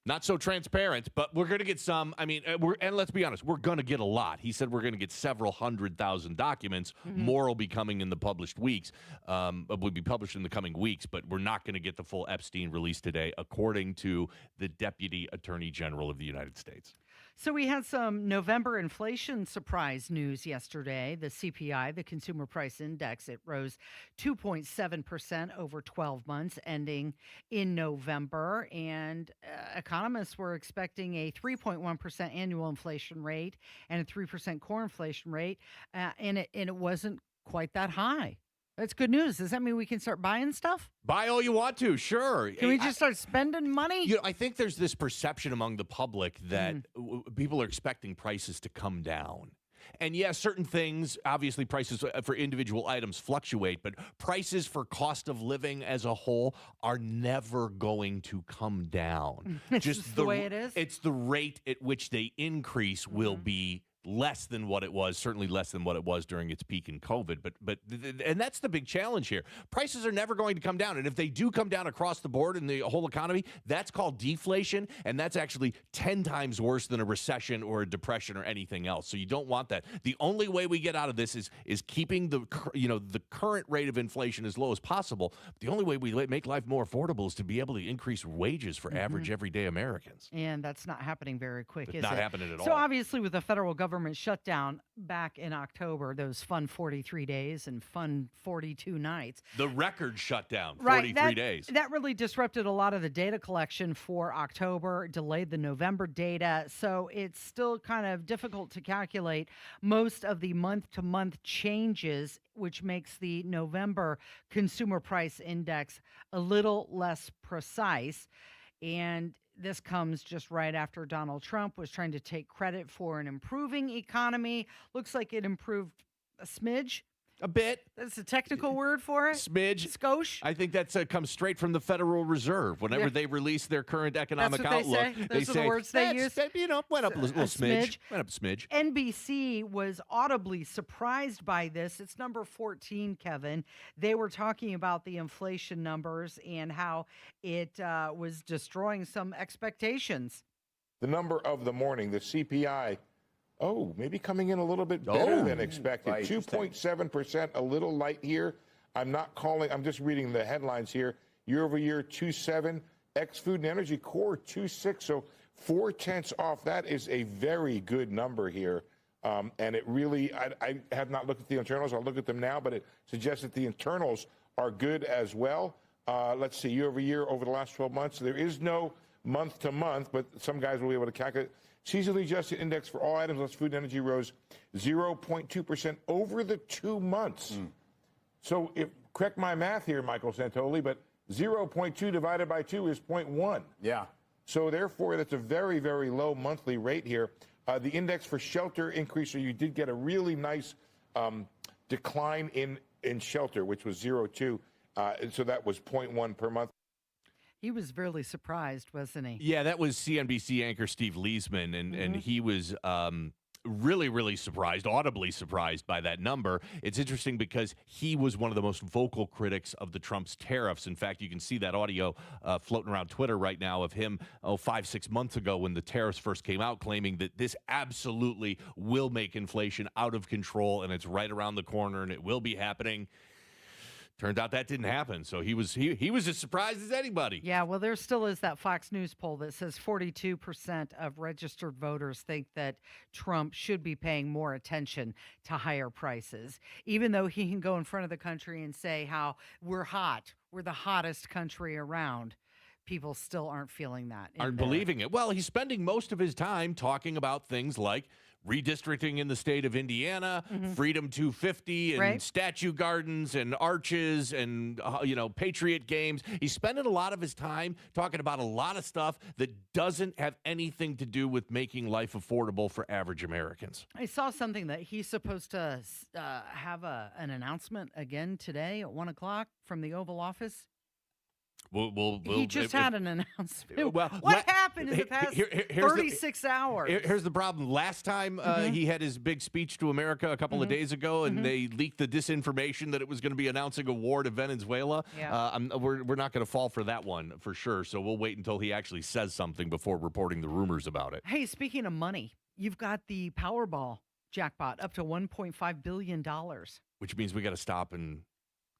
Not so transparent, but we're going to get some. I mean, and let's be honest, we're going to get a lot. He said we're going to get several 100,000 documents. More will be coming in the published weeks. Will be published in the coming weeks, but we're not going to get the full Epstein release today, according to the Deputy Attorney General of the United States. So we had some November inflation surprise news yesterday. The CPI, the Consumer Price Index, it rose 2.7% over 12 months, ending in November. And economists were expecting a 3.1% annual inflation rate and a 3% core inflation rate, and it wasn't quite that high. That's good news. Does that mean we can start buying stuff? Buy all you want to, sure. Can we just start spending money? I think there's this perception among the public that people are expecting prices to come down. And yes, certain things, obviously prices for individual items fluctuate, but prices for cost of living as a whole are never going to come down. It's just the way it is? It's the rate at which they increase will be less than what it was, certainly less than what it was during its peak in COVID. And that's the big challenge here. Prices are never going to come down. And if they do come down across the board in the whole economy, that's called deflation. And that's actually 10 times worse than a recession or a depression or anything else. So you don't want that. The only way we get out of this is keeping the current rate of inflation as low as possible. The only way we make life more affordable is to be able to increase wages for average everyday Americans. And that's not happening very quick, is it? Not happening at all. So obviously with the federal government shutdown back in October, those fun 43 days and fun 42 nights. The record shutdown, right, 43 days. That really disrupted a lot of the data collection for October, delayed the November data. So it's still kind of difficult to calculate most of the month-to-month changes, which makes the November Consumer Price Index a little less precise. And this comes just right after Donald Trump was trying to take credit for an improving economy. Looks like it improved a smidge. A bit. That's a technical word for it. Smidge. Skosh. I think that's comes straight from the Federal Reserve. Whenever they release their current economic outlook, they say the words they use. Went up a little smidge. Went up a smidge. NBC was audibly surprised by this. It's number 14, Kevin. They were talking about the inflation numbers and how it was destroying some expectations. The number of the morning, the CPI, maybe coming in a little bit better than expected. 2.7%, a little light here. I'm just reading the headlines here. Year over year, 2.7. Ex-food and energy core, 2.6. So 0.4 off. That is a very good number here. And it really, I have not looked at the internals. I'll look at them now, but it suggests that the internals are good as well. Let's see, year over year, over the last 12 months. There is no month to month, but some guys will be able to calculate. Seasonally adjusted index for all items less food and energy rose 0.2% over the 2 months. So correct my math here, Michael Santoli, but 0.2 divided by 2 is 0.1. Yeah. So therefore, that's a very, very low monthly rate here. The index for shelter increased, so you did get a really nice decline in shelter, which was 0.2. And so that was 0.1 per month. He was really surprised, wasn't he? Yeah, that was CNBC anchor Steve Leisman, and he was really, really surprised, audibly surprised by that number. It's interesting because he was one of the most vocal critics of the Trump's tariffs. In fact, you can see that audio floating around Twitter right now of him 5-6 months ago when the tariffs first came out, claiming that this absolutely will make inflation out of control and it's right around the corner and it will be happening. Turned out that didn't happen, so he was as surprised as anybody. Yeah, well, there still is that Fox News poll that says 42% of registered voters think that Trump should be paying more attention to higher prices, even though he can go in front of the country and say how we're hot, we're the hottest country around. People still aren't feeling that. Aren't believing it. Well, he's spending most of his time talking about things like redistricting in the state of Indiana, Freedom 250, and statue gardens and arches and, Patriot games. He's spending a lot of his time talking about a lot of stuff that doesn't have anything to do with making life affordable for average Americans. I saw something that he's supposed to have an announcement again today at 1 o'clock from the Oval Office. He just had an announcement. Well, what happened in the past 36 hours? Here's the problem. Last time he had his big speech to America a couple of days ago, and they leaked the disinformation that it was going to be announcing a war to Venezuela. Yeah. We're not going to fall for that one for sure. So we'll wait until he actually says something before reporting the rumors about it. Hey, speaking of money, you've got the Powerball jackpot up to $1.5 billion. Which means we got to stop and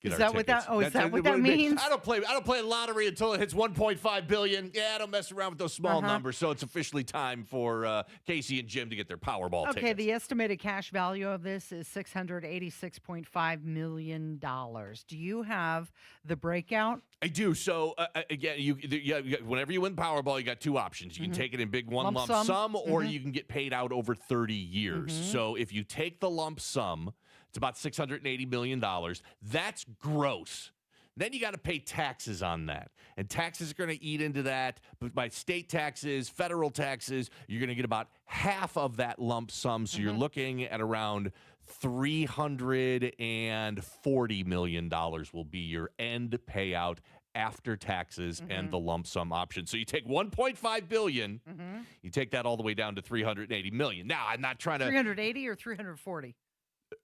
get is our that what tickets. that? Oh, is that what that means? I don't play lottery until it hits 1.5 billion. Yeah, I don't mess around with those small numbers. So it's officially time for Casey and Jim to get their Powerball tickets. Okay, the estimated cash value of this is $686.5 million. Do you have the breakout? I do. So again, whenever you win Powerball, you got two options. You can take it in big one lump sum, or you can get paid out over 30 years. So if you take the lump sum, it's about $680 million. That's gross. Then you got to pay taxes on that. And taxes are going to eat into that. But by state taxes, federal taxes, you're going to get about half of that lump sum. So you're looking at around $340 million will be your end payout after taxes and the lump sum option. So you take $1.5 billion, you take that all the way down to $380 million. Now, I'm not trying to... 380 or 340?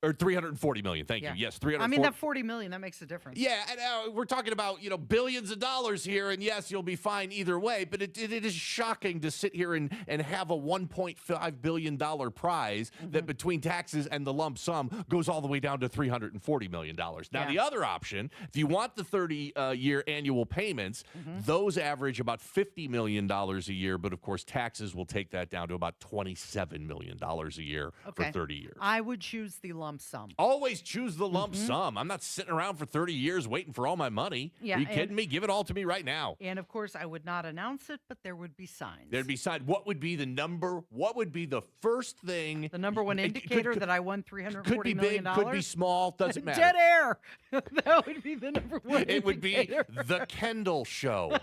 Or $340 million. Thank you. Yes, $340. I mean, that $40 million, that makes a difference. Yeah, and we're talking about, billions of dollars here, and yes, you'll be fine either way, but it is shocking to sit here and have a $1.5 billion prize that between taxes and the lump sum goes all the way down to $340 million. Now, the other option, if you want the 30-year annual payments, those average about $50 million a year, but of course, taxes will take that down to about $27 million a year for 30 years. I would choose the lump sum. Always choose the lump sum. I'm not sitting around for 30 years waiting for all my money. Yeah, are you kidding me? Give it all to me right now. And of course, I would not announce it, but there would be signs. There'd be signs. What would be the number? What would be the first thing? The number one indicator that I won $340 could be million. Big, could be small, doesn't matter. Dead air. That would be the number one indicator. It would be the Kendall Show.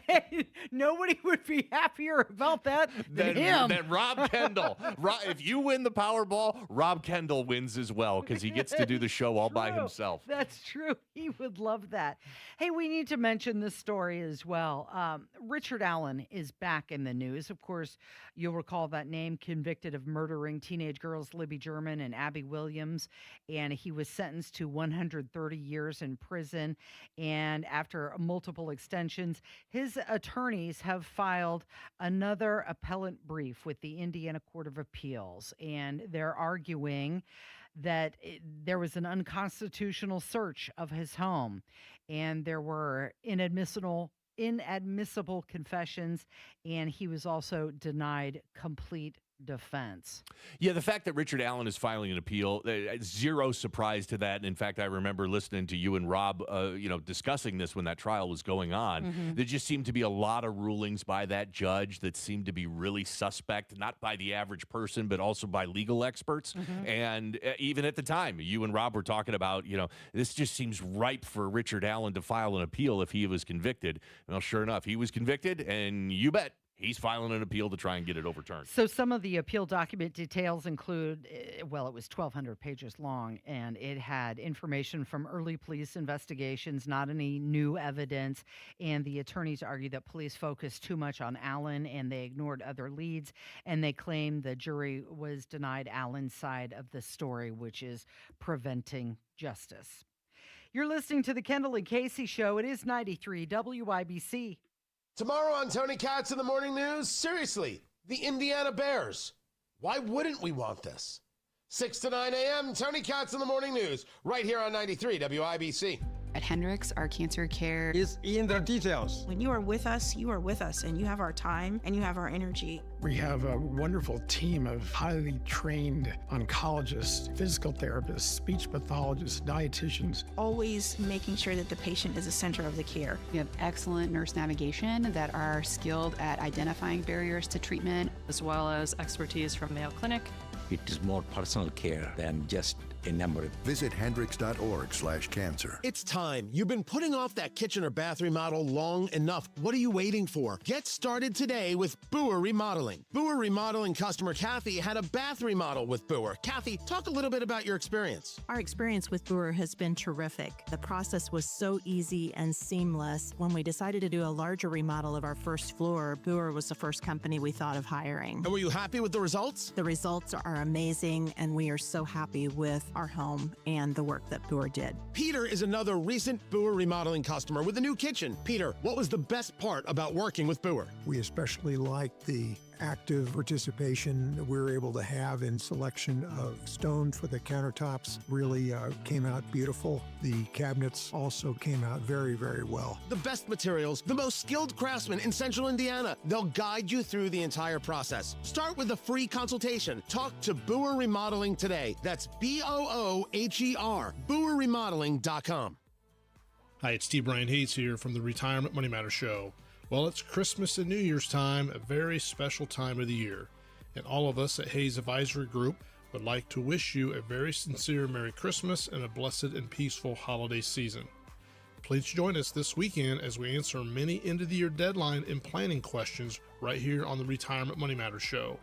Hey, nobody would be happier about that than him. Than Rob Kendall. If you win the Powerball, Rob Kendall wins as well because he gets to do the show all by himself. That's true. He would love that. Hey, we need to mention this story as well. Richard Allen is back in the news. Of course, you'll recall that name, convicted of murdering teenage girls Libby German and Abby Williams, and he was sentenced to 130 years in prison. And after multiple extensions, his attorneys have filed another appellate brief with the Indiana Court of Appeals, and they're arguing that there was an unconstitutional search of his home, and there were inadmissible confessions, and he was also denied complete defense. Yeah, the fact that Richard Allen is filing an appeal, zero surprise to that. And in fact, I remember listening to you and Rob, discussing this when that trial was going on. There just seemed to be a lot of rulings by that judge that seemed to be really suspect, not by the average person, but also by legal experts. And even at the time, you and Rob were talking about, this just seems ripe for Richard Allen to file an appeal if he was convicted. Well, sure enough, he was convicted, and you bet He's filing an appeal to try and get it overturned. So some of the appeal document details include, well, it was 1,200 pages long, and it had information from early police investigations, not any new evidence. And the attorneys argue that police focused too much on Allen and they ignored other leads. And they claim the jury was denied Allen's side of the story, which is preventing justice. You're listening to the Kendall and Casey Show. It is 93 WIBC. Tomorrow on Tony Katz in the Morning News, seriously, the Indiana Bears. Why wouldn't we want this? 6 to 9 a.m., Tony Katz in the Morning News, right here on 93 WIBC. At Hendricks, our cancer care is in the details. When you are with us, and you have our time and you have our energy. We have a wonderful team of highly trained oncologists, physical therapists, speech pathologists, dietitians. Always making sure that the patient is the center of the care. We have excellent nurse navigation that are skilled at identifying barriers to treatment, as well as expertise from Mayo Clinic. It is more personal care than just a number. Visit hendricks.org/cancer. It's time. You've been putting off that kitchen or bath remodel long enough. What are you waiting for? Get started today with Boer Remodeling. Boer Remodeling customer Kathy had a bath remodel with Boer. Kathy, talk a little bit about your experience. Our experience with Boer has been terrific. The process was so easy and seamless. When we decided to do a larger remodel of our first floor, Boer was the first company we thought of hiring. And were you happy with the results? The results are amazing, and we are so happy with our home and the work that Boer did. Peter is another recent Boer Remodeling customer with a new kitchen. Peter, what was the best part about working with Boer? We especially liked the active participation that we were able to have in selection of stone for the countertops. Really came out beautiful. The cabinets also came out very, very well. The best materials, the most skilled craftsmen in Central Indiana. They'll guide you through the entire process. Start with a free consultation. Talk to Boer Remodeling today. That's BOOHER, BoerRemodeling.com. Hi, it's T. Brian Hayes here from the Retirement Money Matter Show. Well, it's Christmas and New Year's time, a very special time of the year. And all of us at Hayes Advisory Group would like to wish you a very sincere Merry Christmas and a blessed and peaceful holiday season. Please join us this weekend as we answer many end-of-the-year deadline and planning questions right here on the Retirement Money Matter Show.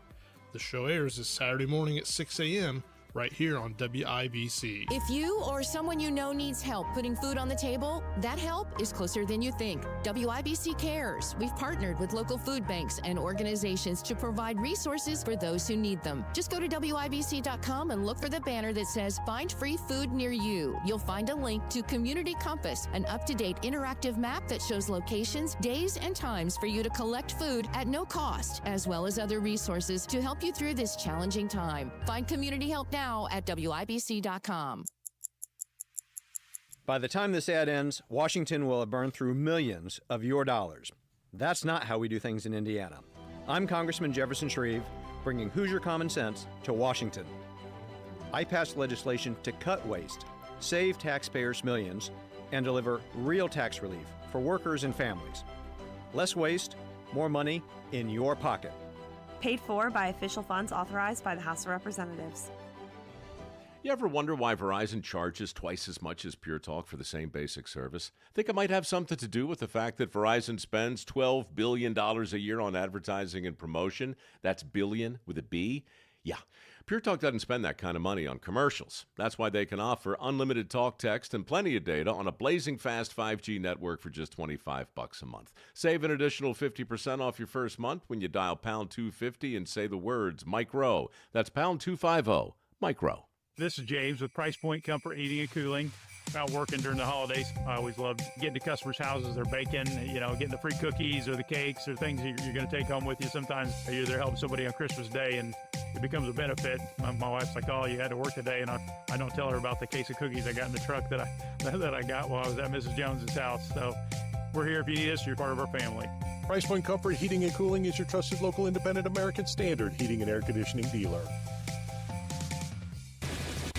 The show airs this Saturday morning at 6 a.m. right here on WIBC. If you or someone you know needs help putting food on the table, that help is closer than you think. WIBC cares. We've partnered with local food banks and organizations to provide resources for those who need them. Just go to WIBC.com and look for the banner that says Find Free Food Near You. You'll find a link to Community Compass, an up-to-date interactive map that shows locations, days, and times for you to collect food at no cost, as well as other resources to help you through this challenging time. Find community help now at WIBC.com. By the time this ad ends, Washington will have burned through millions of your dollars. That's not how we do things in Indiana. I'm Congressman Jefferson Shreve, bringing Hoosier common sense to Washington. I passed legislation to cut waste, save taxpayers millions, and deliver real tax relief for workers and families. Less waste, more money in your pocket. Paid for by official funds authorized by the House of Representatives. You ever wonder why Verizon charges twice as much as Pure Talk for the same basic service? Think it might have something to do with the fact that Verizon spends $12 billion a year on advertising and promotion? That's billion with a B? Yeah. Pure Talk doesn't spend that kind of money on commercials. That's why they can offer unlimited talk, text, and plenty of data on a blazing fast 5G network for just $25 a month. Save an additional 50% off your first month when you dial pound 250 and say the words Micro. That's pound 250, Micro. This is James with Price Point Comfort Heating and Cooling. Out working during the holidays, I always love getting to customers' houses. They're baking, getting the free cookies or the cakes or things you're going to take home with you. Sometimes you're there helping somebody on Christmas Day, and it becomes a benefit. My wife's like, "Oh, you had to work today," and I don't tell her about the case of cookies I got in the truck that I got while I was at Mrs. Jones's house. So we're here if you need us. You're part of our family. Price Point Comfort Heating and Cooling is your trusted local independent American Standard heating and air conditioning dealer.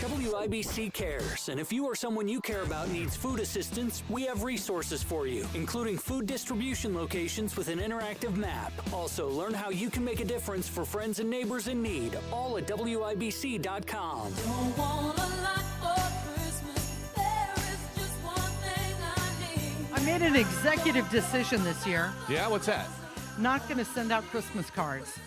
WIBC cares, and if you or someone you care about needs food assistance, we have resources for you, including food distribution locations with an interactive map. Also, learn how you can make a difference for friends and neighbors in need, all at WIBC.com. Don't want a lot for Christmas. There is just one thing I need. I made an executive decision this year. Yeah, what's that? Not going to send out Christmas cards.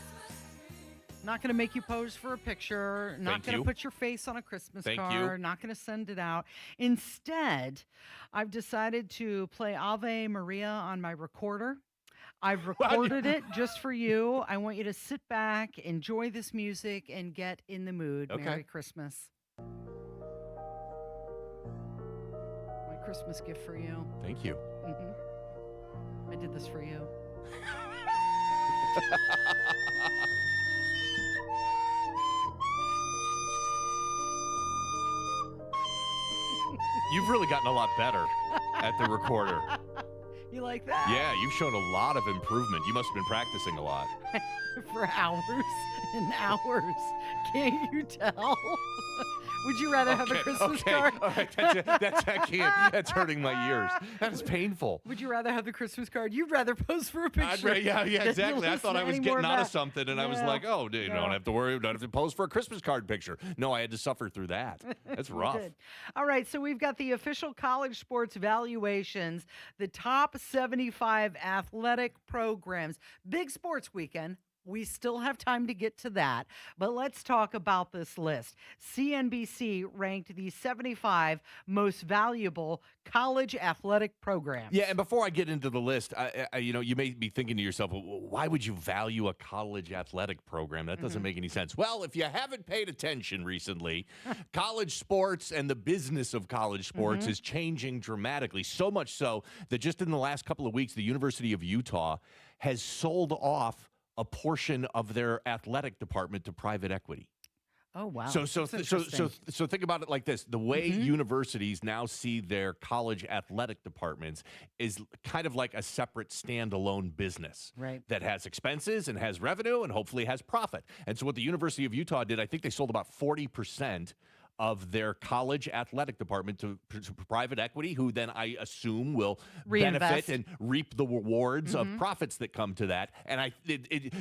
Not going to make you pose for a picture. Not going to put your face on a Christmas card. Not going to send it out. Instead, I've decided to play Ave Maria on my recorder. I've recorded it just for you. I want you to sit back, enjoy this music, and get in the mood. Okay. Merry Christmas. My Christmas gift for you. Thank you. Mm-hmm. I did this for you. You've really gotten a lot better at the recorder. You like that? Yeah, you've shown a lot of improvement. You must have been practicing a lot. For hours and hours. Can't you tell? Would you rather have the Christmas card? All right, that's hurting my ears. That is painful. Would you rather have the Christmas card? You'd rather pose for a picture. Yeah, exactly. I thought I was getting out of something, and I was like, oh, dude, don't have to worry. Don't have to pose for a Christmas card picture. No, I had to suffer through that. That's rough. All right, so we've got the official college sports valuations, the top 75 athletic programs. Big sports weekend. We still have time to get to that, but let's talk about this list. CNBC ranked the 75 most valuable college athletic programs. Yeah, and before I get into the list, you may be thinking to yourself, well, why would you value a college athletic program? That doesn't make any sense. Well, if you haven't paid attention recently, college sports and the business of college sports is changing dramatically, so much so that just in the last couple of weeks, the University of Utah has sold off a portion of their athletic department to private equity. Oh, wow. So think about it like this. The way universities now see their college athletic departments is kind of like a separate standalone business that has expenses and has revenue and hopefully has profit. And so what the University of Utah did, I think they sold about 40% of their college athletic department to private equity, who then I assume will benefit and reap the rewards of profits that come to that. And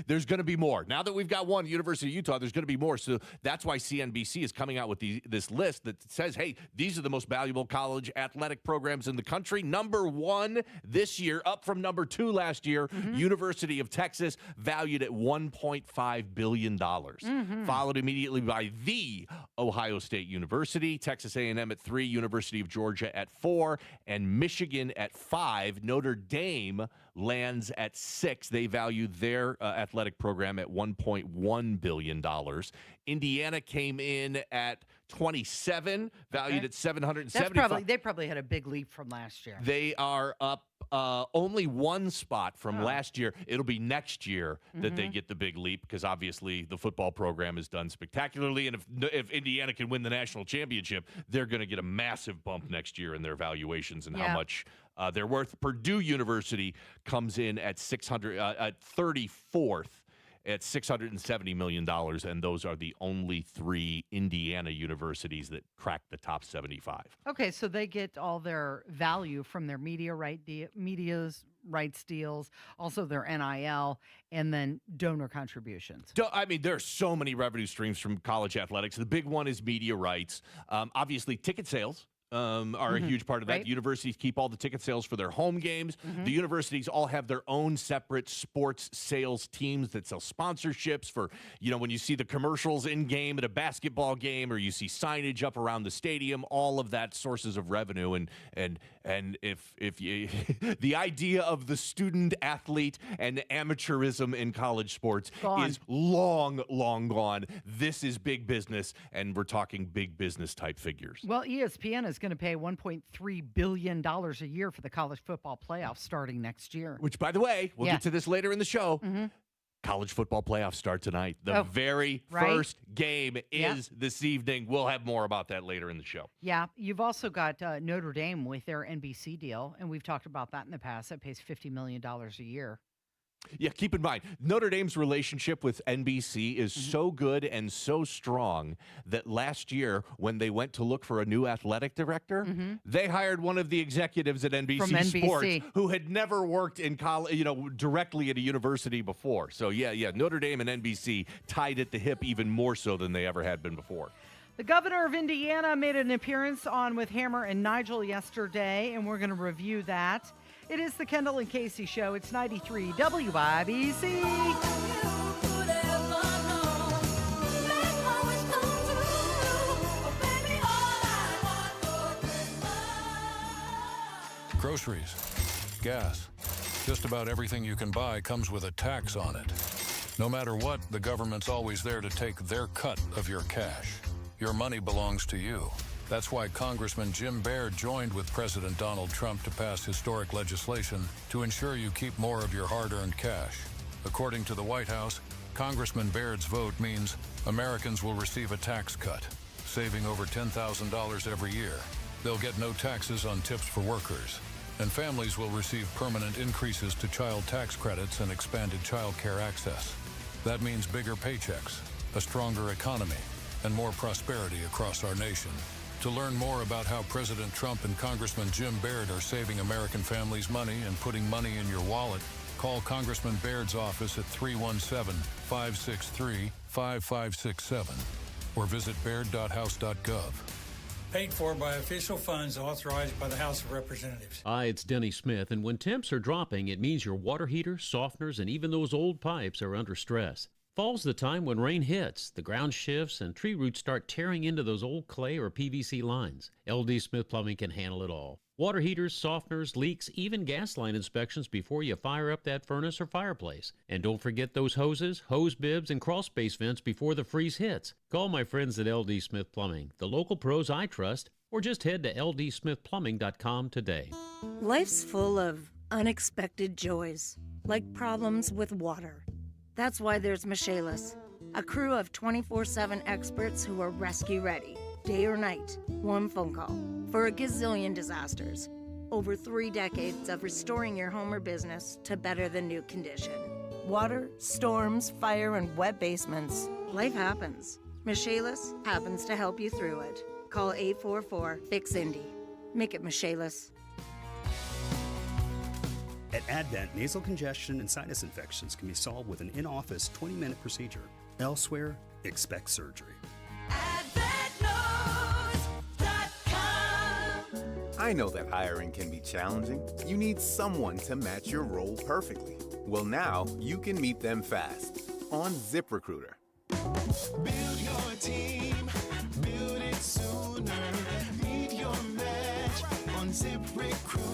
there's going to be more. Now that we've got one, University of Utah, there's going to be more. So that's why CNBC is coming out with this list that says, hey, these are the most valuable college athletic programs in the country. Number one this year, up from number two last year, University of Texas, valued at $1.5 billion. Followed immediately by the Ohio State University, Texas A&M at 3, University of Georgia at 4, and Michigan at 5. Notre Dame lands at 6. They value their athletic program at $1.1 billion. Indiana came in at 27, valued at $775. They probably had a big leap from last year. They are up only one spot from last year. It'll be next year that they get the big leap because obviously the football program is done spectacularly. And if Indiana can win the national championship, they're going to get a massive bump next year in their valuations and how much they're worth. Purdue University comes in at 34th. At $670 million, and those are the only 3 Indiana universities that crack the top 75. Okay, so they get all their value from their media's rights deals, also their NIL, and then donor contributions. I mean, there are so many revenue streams from college athletics. The big one is media rights. Obviously, ticket sales are a huge part of that. The universities keep all the ticket sales for their home games. The universities all have their own separate sports sales teams that sell sponsorships for, when you see the commercials in game at a basketball game or you see signage up around the stadium, all of that sources of revenue. And if you, the idea of the student athlete and amateurism in college sports is long, long gone. This is big business, and we're talking big business type figures. Well, ESPN is going to pay $1.3 billion a year for the college football playoffs starting next year. Which, by the way, we'll get to this later in the show. College football playoffs start tonight. The very first game is this evening. We'll have more about that later in the show. Yeah, you've also got Notre Dame with their NBC deal, and we've talked about that in the past. That pays $50 million a year. Yeah, keep in mind, Notre Dame's relationship with NBC is so good and so strong that last year when they went to look for a new athletic director, they hired one of the executives at NBC Sports who had never worked in college, directly at a university before. So yeah, Notre Dame and NBC tied at the hip even more so than they ever had been before. The governor of Indiana made an appearance on with Hammer and Nigel yesterday, and we're going to review that. It is the Kendall and Casey Show. It's 93 WIBC. Groceries, gas, just about everything you can buy comes with a tax on it. No matter what, the government's always there to take their cut of your cash. Your money belongs to you. That's why Congressman Jim Baird joined with President Donald Trump to pass historic legislation to ensure you keep more of your hard-earned cash. According to the White House, Congressman Baird's vote means Americans will receive a tax cut, saving over $10,000 every year. They'll get no taxes on tips for workers. And families will receive permanent increases to child tax credits and expanded child care access. That means bigger paychecks, a stronger economy, and more prosperity across our nation. To learn more about how President Trump and Congressman Jim Baird are saving American families money and putting money in your wallet, call Congressman Baird's office at 317-563-5567 or visit baird.house.gov. Paid for by official funds authorized by the House of Representatives. Hi, it's Denny Smith, and when temps are dropping, it means your water heaters, softeners, and even those old pipes are under stress. Fall's the time when rain hits, the ground shifts, and tree roots start tearing into those old clay or PVC lines. LD Smith Plumbing can handle it all. Water heaters, softeners, leaks, even gas line inspections before you fire up that furnace or fireplace. And don't forget those hoses, hose bibs, and crawl space vents before the freeze hits. Call my friends at LD Smith Plumbing, the local pros I trust, or just head to ldsmithplumbing.com today. Life's full of unexpected joys, like problems with water. That's why there's Michaelis, a crew of 24/7 experts who are rescue ready, day or night, one phone call, for a gazillion disasters. Over 3 decades of restoring your home or business to better than new condition. Water, storms, fire, and wet basements. Life happens. Michaelis happens to help you through it. Call 844-FIX-INDY. Make it Michaelis. At Advent, nasal congestion and sinus infections can be solved with an in-office 20-minute procedure. Elsewhere, expect surgery. I know that hiring can be challenging. You need someone to match your role perfectly. Well, now you can meet them fast on ZipRecruiter. Build your team, build it sooner. Meet your match on ZipRecruiter.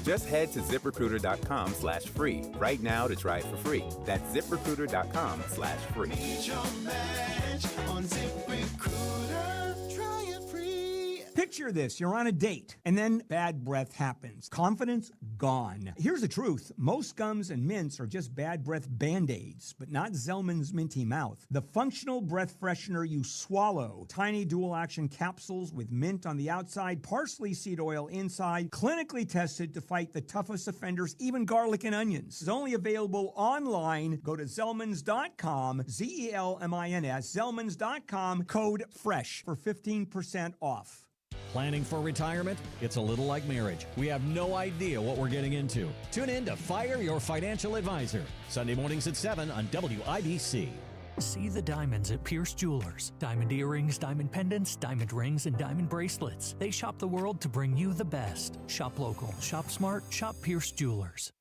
Just head to ZipRecruiter.com/free right now to try it for free. That's ZipRecruiter.com/free. Meet your match on ZipRecruiter. Try it free. Picture this, you're on a date, and then bad breath happens. Confidence gone. Here's the truth. Most gums and mints are just bad breath Band-Aids, but not Zellman's Minty Mouth. The functional breath freshener you swallow. Tiny dual-action capsules with mint on the outside, parsley seed oil inside, clinically tested to fight the toughest offenders, even garlic and onions. It's only available online. Go to Zellmans.com, Z-E-L-M-I-N-S, Zellmans.com, code FRESH for 15% off. Planning for retirement? It's a little like marriage. We have no idea what we're getting into. Tune in to Fire Your Financial Advisor, Sunday mornings at 7 on WIBC. See the diamonds at Pierce Jewelers. Diamond earrings, diamond pendants, diamond rings, and diamond bracelets. They shop the world to bring you the best. Shop local, shop smart, shop Pierce Jewelers.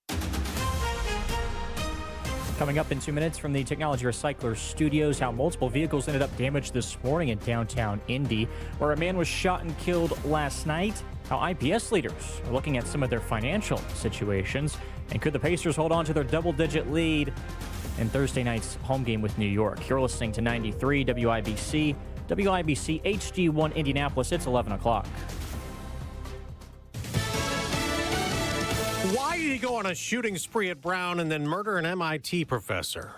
Coming up in 2 minutes from the Technology Recycler Studios, how multiple vehicles ended up damaged this morning in downtown Indy, where a man was shot and killed last night, how IPS leaders are looking at some of their financial situations, and could the Pacers hold on to their double-digit lead in Thursday night's home game with New York. You're listening to 93 WIBC, WIBC HD1 Indianapolis. It's 11 o'clock. Why did he go on a shooting spree at Brown and then murder an MIT professor?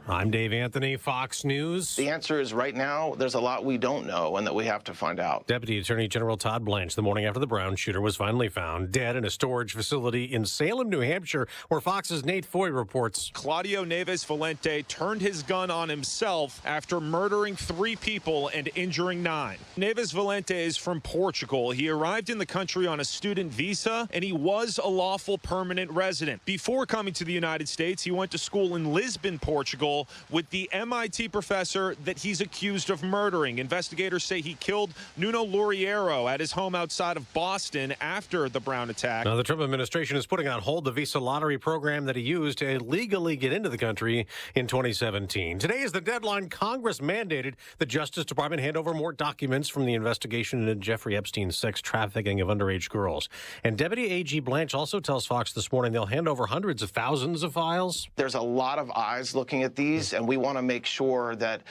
I'm Dave Anthony, Fox News. The answer is right now, there's a lot we don't know and that we have to find out. Deputy Attorney General Todd Blanche, the morning after the Brown shooter was finally found dead in a storage facility in Salem, New Hampshire, where Fox's Nate Foy reports. Claudio Neves Valente turned his gun on himself after murdering 3 people and injuring 9. Neves Valente is from Portugal. He arrived in the country on a student visa, and he was a lawful permanent resident. Before coming to the United States, he went to school in Lisbon, Portugal, vehicle with the MIT professor that he's accused of murdering. Investigators say he killed Nuno Loriero at his home outside of Boston after the Brown attack. Now, the Trump administration is putting on hold the Visa lottery program that he used to illegally get into the country in 2017. Today is the deadline. Congress mandated the Justice Department hand over more documents from the investigation into Jeffrey Epstein's sex trafficking of underage girls. And Deputy AG Blanche also tells Fox this morning they'll hand over hundreds of thousands of files. There's a lot of eyes looking at these, and we want to make sure that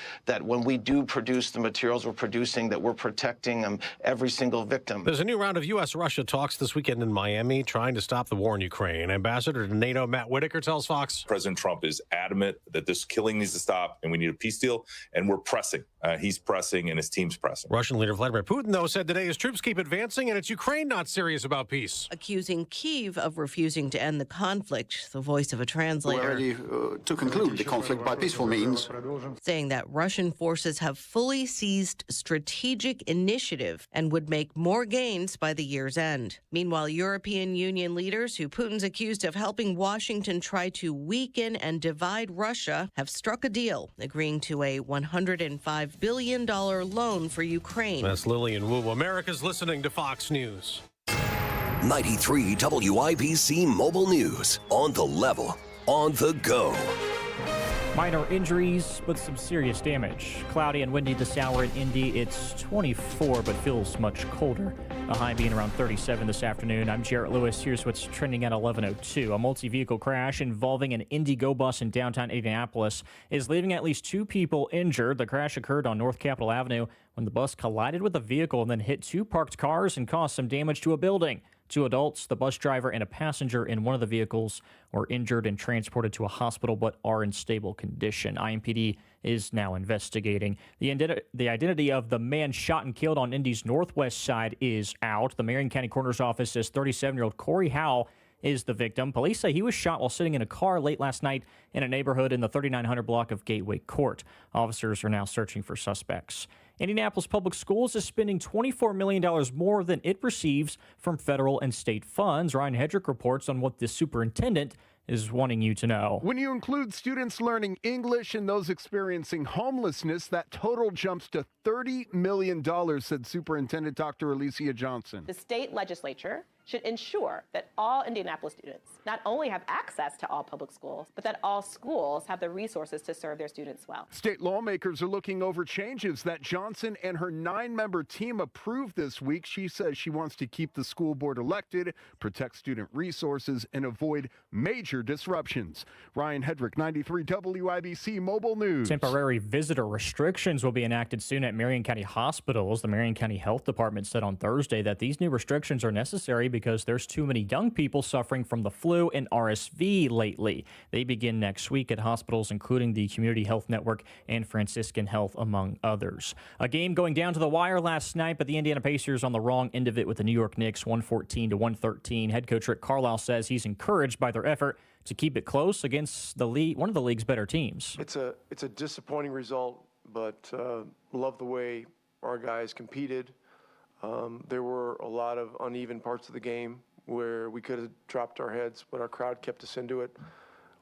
when we do produce the materials we're producing, that we're protecting every single victim. There's a new round of U.S.-Russia talks this weekend in Miami trying to stop the war in Ukraine. Ambassador to NATO Matt Whitaker tells Fox. President Trump is adamant that this killing needs to stop and we need a peace deal, and we're pressing. He's pressing and his team's pressing. Russian leader Vladimir Putin, though, said today his troops keep advancing and it's Ukraine not serious about peace. Accusing Kyiv of refusing to end the conflict, the voice of a translator. We're ready to conclude the conflict by peaceful means. Saying that Russian forces have fully seized strategic initiative and would make more gains by the year's end. Meanwhile, European Union leaders, who Putin's accused of helping Washington try to weaken and divide Russia, have struck a deal, agreeing to a $105 billion loan for Ukraine. That's Lillian Wu. America's listening to Fox News. 93 WIBC Mobile News. On the level, on the go. Minor injuries, but some serious damage. Cloudy and windy this hour in Indy. It's 24, but feels much colder. The high being around 37 this afternoon. I'm Jarrett Lewis. Here's what's trending at 11:02. A multi-vehicle crash involving an Indigo bus in downtown Indianapolis is leaving at least 2 people injured. The crash occurred on North Capitol Avenue when the bus collided with a vehicle and then hit 2 parked cars and caused some damage to a building. 2 adults, the bus driver and a passenger in one of the vehicles, were injured and transported to a hospital but are in stable condition. IMPD is now investigating. The identity of the man shot and killed on Indy's northwest side is out. The Marion County Coroner's Office says 37-year-old Corey Howell is the victim. Police say he was shot while sitting in a car late last night in a neighborhood in the 3900 block of Gateway Court. Officers are now searching for suspects. Indianapolis Public Schools is spending $24 million more than it receives from federal and state funds. Ryan Hedrick reports on what the superintendent is wanting you to know. When you include students learning English and those experiencing homelessness, that total jumps to $30 million, said Superintendent Dr. Alicia Johnson. The state legislature should ensure that all Indianapolis students not only have access to all public schools, but that all schools have the resources to serve their students well. State lawmakers are looking over changes that Johnson and her 9-member team approved this week. She says she wants to keep the school board elected, protect student resources, and avoid major disruptions. Ryan Hedrick, 93 WIBC Mobile News. Temporary visitor restrictions will be enacted soon at Marion County hospitals. The Marion County Health Department said on Thursday that these new restrictions are necessary because there's too many young people suffering from the flu and RSV lately. They begin next week at hospitals, including the Community Health Network and Franciscan Health, among others. A game going down to the wire last night, but the Indiana Pacers on the wrong end of it with the New York Knicks, 114-113. Head coach Rick Carlisle says he's encouraged by their effort to keep it close against the league, one of the league's better teams. It's a disappointing result, but love the way our guys competed. There were a lot of uneven parts of the game where we could have dropped our heads, but our crowd kept us into it.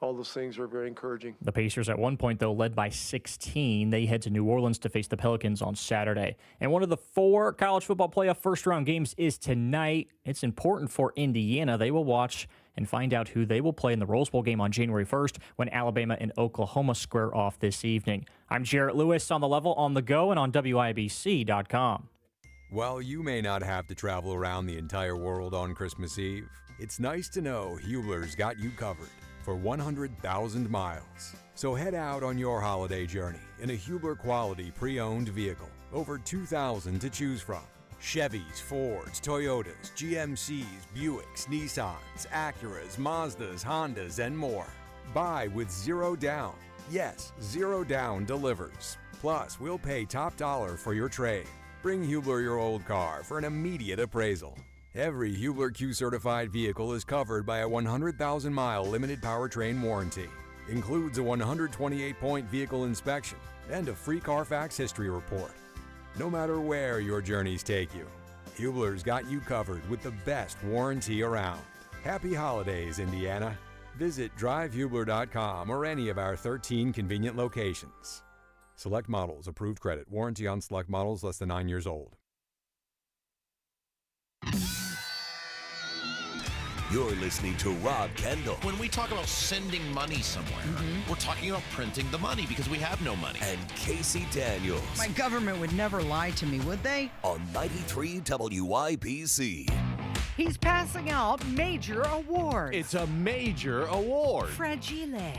All those things were very encouraging. The Pacers at one point, though, led by 16. They head to New Orleans to face the Pelicans on Saturday. And one of the 4 college football playoff first-round games is tonight. It's important for Indiana. They will watch and find out who they will play in the Rose Bowl game on January 1st when Alabama and Oklahoma square off this evening. I'm Jarrett Lewis on the level, on the go, and on WIBC.com. While you may not have to travel around the entire world on Christmas Eve, it's nice to know Hubler's got you covered for 100,000 miles. So head out on your holiday journey in a Hubler quality pre-owned vehicle. Over 2,000 to choose from. Chevys, Fords, Toyotas, GMCs, Buicks, Nissans, Acuras, Mazdas, Hondas, and more. Buy with 0 down. Yes, 0 down delivers. Plus, we'll pay top dollar for your trade. Bring Hubler your old car for an immediate appraisal. Every Hubler Q-certified vehicle is covered by a 100,000-mile limited powertrain warranty. Includes a 128-point vehicle inspection and a free Carfax history report. No matter where your journeys take you, Hubler's got you covered with the best warranty around. Happy holidays, Indiana. Visit drivehubler.com or any of our 13 convenient locations. Select models, approved credit, warranty on select models less than 9 years old. You're listening to Rob Kendall. When we talk about sending money somewhere, we're talking about printing the money because we have no money. And Casey Daniels. My government would never lie to me, would they? On 93 WIPC. He's passing out major awards. It's a major award. Fragile.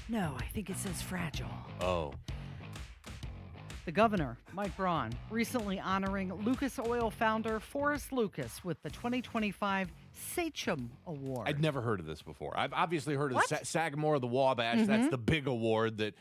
No, I think it says fragile. Oh. The governor, Mike Braun, recently honoring Lucas Oil founder Forrest Lucas with the 2025 Sachem Award. I'd never heard of this before. I've obviously heard of the Sagamore of the Wabash. That's the big award that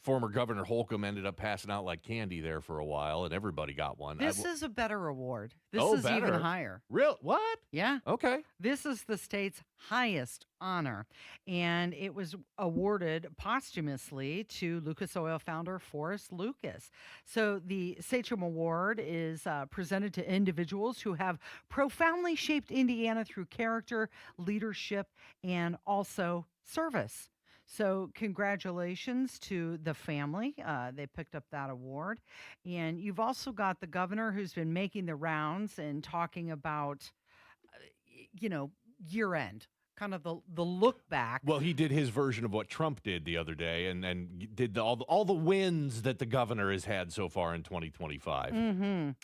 former Governor Holcomb ended up passing out like candy there for a while, and everybody got one. This is a better award. This is better. even higher. Real? What? Yeah. Okay. This is the state's highest honor, and it was awarded posthumously to Lucas Oil founder Forrest Lucas. So the Sachem Award is presented to individuals who have profoundly shaped Indiana through character, leadership, and also service. So congratulations to the family. They picked up that award. And you've also got the governor who's been making the rounds and talking about, year end, kind of the look back. Well, he did his version of what Trump did the other day and did all the wins that the governor has had so far in 2025.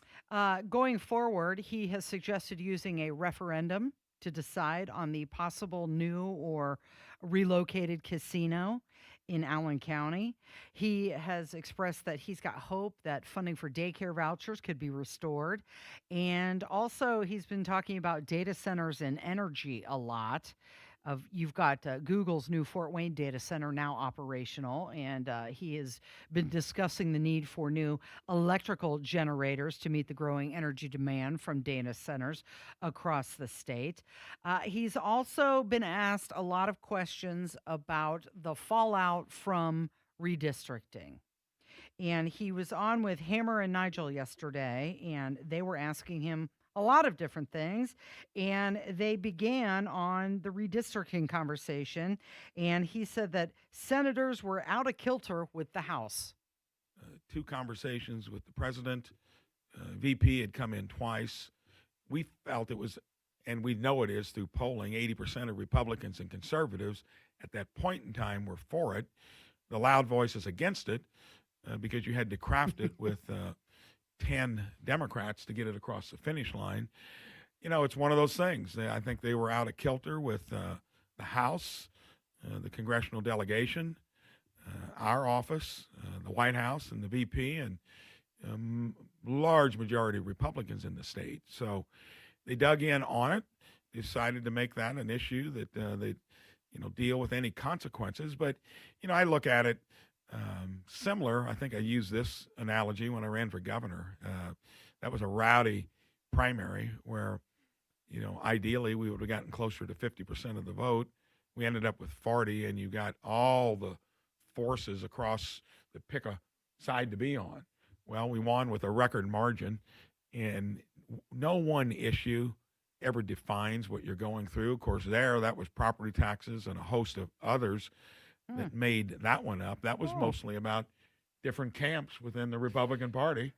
Going forward, he has suggested using a referendum to decide on the possible new or relocated casino in Allen County. He has expressed that he's got hope that funding for daycare vouchers could be restored. And also, he's been talking about data centers and energy a lot. You've got Google's new Fort Wayne data center now operational, and he has been discussing the need for new electrical generators to meet the growing energy demand from data centers across the state. He's also been asked a lot of questions about the fallout from redistricting. And he was on with Hammer and Nigel yesterday, and they were asking him a lot of different things, and they began on the redistricting conversation, and he said that senators were out of kilter with the House. 2 conversations with the president. VP had come in twice. We felt it was, and we know it is through polling, 80% of Republicans and conservatives at that point in time were for it. The loud voices against it, because you had to craft it with 10 Democrats to get it across the finish line. It's one of those things. I think they were out of kilter with the House, the congressional delegation, our office, the White House, and the VP, and large majority of Republicans in the state. So they dug in on it, decided to make that an issue that they deal with any consequences. But, I look at it similar. I think I used this analogy when I ran for governor. That was a rowdy primary where, ideally we would have gotten closer to 50% of the vote. We ended up with 40, and you got all the forces across the pick a side to be on. Well, we won with a record margin, and no one issue ever defines what you're going through. Of course, that was property taxes and a host of others that made that one up. That was mostly about different camps within the Republican Party.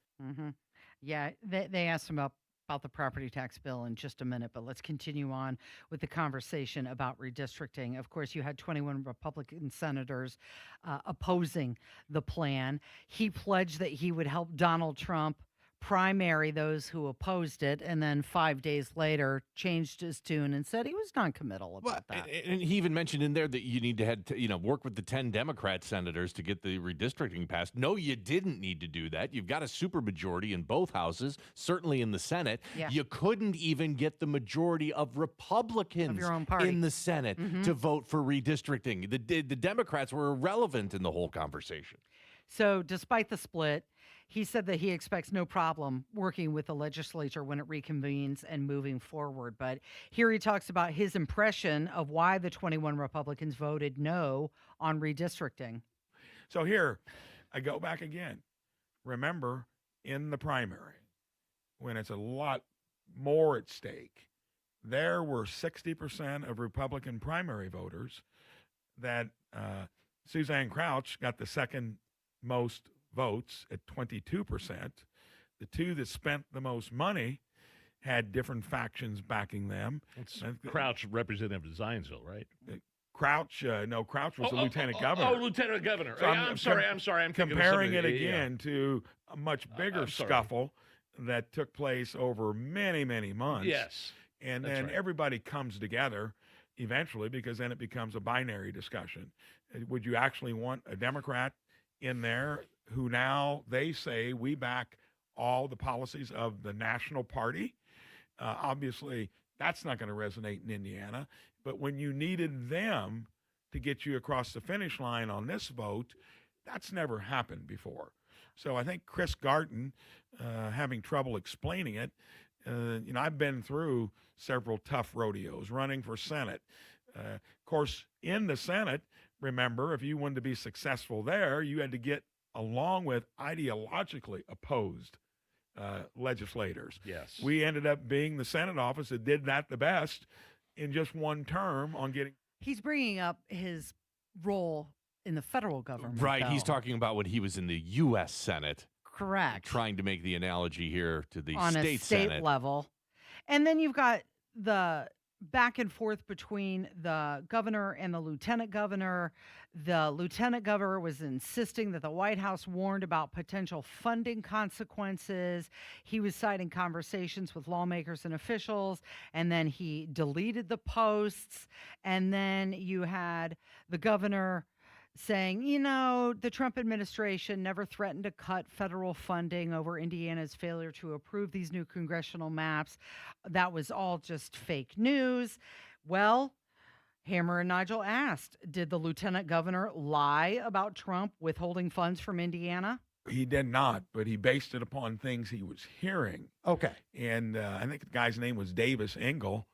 Yeah, they asked him about the property tax bill in just a minute, but let's continue on with the conversation about redistricting. Of course, you had 21 Republican senators opposing the plan. He pledged that he would help Donald Trump primary those who opposed it, and then 5 days later changed his tune and said he was non-committal about that. And he even mentioned in there that you need to work with the 10 Democrat senators to get the redistricting passed. No, you didn't need to do that. You've got a supermajority in both houses, certainly in the Senate. Yeah. You couldn't even get the majority of Republicans Of your own party. in the Senate to vote for redistricting. The Democrats were irrelevant in the whole conversation. So despite the split, he said that he expects no problem working with the legislature when it reconvenes and moving forward. But here he talks about his impression of why the 21 Republicans voted no on redistricting. So here, I go back again. Remember, in the primary, when it's a lot more at stake, there were 60% of Republican primary voters that Suzanne Crouch got the second most votes at 22%. The two that spent the most money had different factions backing them. Crouch, representative of Zionsville, right? Crouch was the lieutenant governor. Oh, lieutenant governor. So I'm sorry. I'm thinking comparing of it again to a much bigger scuffle that took place over many, many months. Yes. And then everybody comes together eventually, because then it becomes a binary discussion. Would you actually want a Democrat in there who now they say we back all the policies of the national party? Obviously, that's not going to resonate in Indiana. But when you needed them to get you across the finish line on this vote, that's never happened before. So I think Chris Garten, having trouble explaining it, I've been through several tough rodeos running for Senate. Of course, in the Senate, remember, if you wanted to be successful there, you had to get along with ideologically opposed legislators. Yes. We ended up being the Senate office that did that the best in just one term on getting. He's bringing up his role in the federal government. Right. though. He's talking about when he was in the U.S. Senate. Correct. Trying to make the analogy here to the on state a state Senate. level. And then you've got the back and forth between the governor and the lieutenant governor. The lieutenant governor was insisting that the White House warned about potential funding consequences. He was citing conversations with lawmakers and officials, and then he deleted the posts. And then you had the governor saying, the Trump administration never threatened to cut federal funding over Indiana's failure to approve these new congressional maps. That was all just fake news. Well, Hammer and Nigel asked, did the lieutenant governor lie about Trump withholding funds from Indiana? He did not, but he based it upon things he was hearing. Okay. And I think the guy's name was Davis Engel,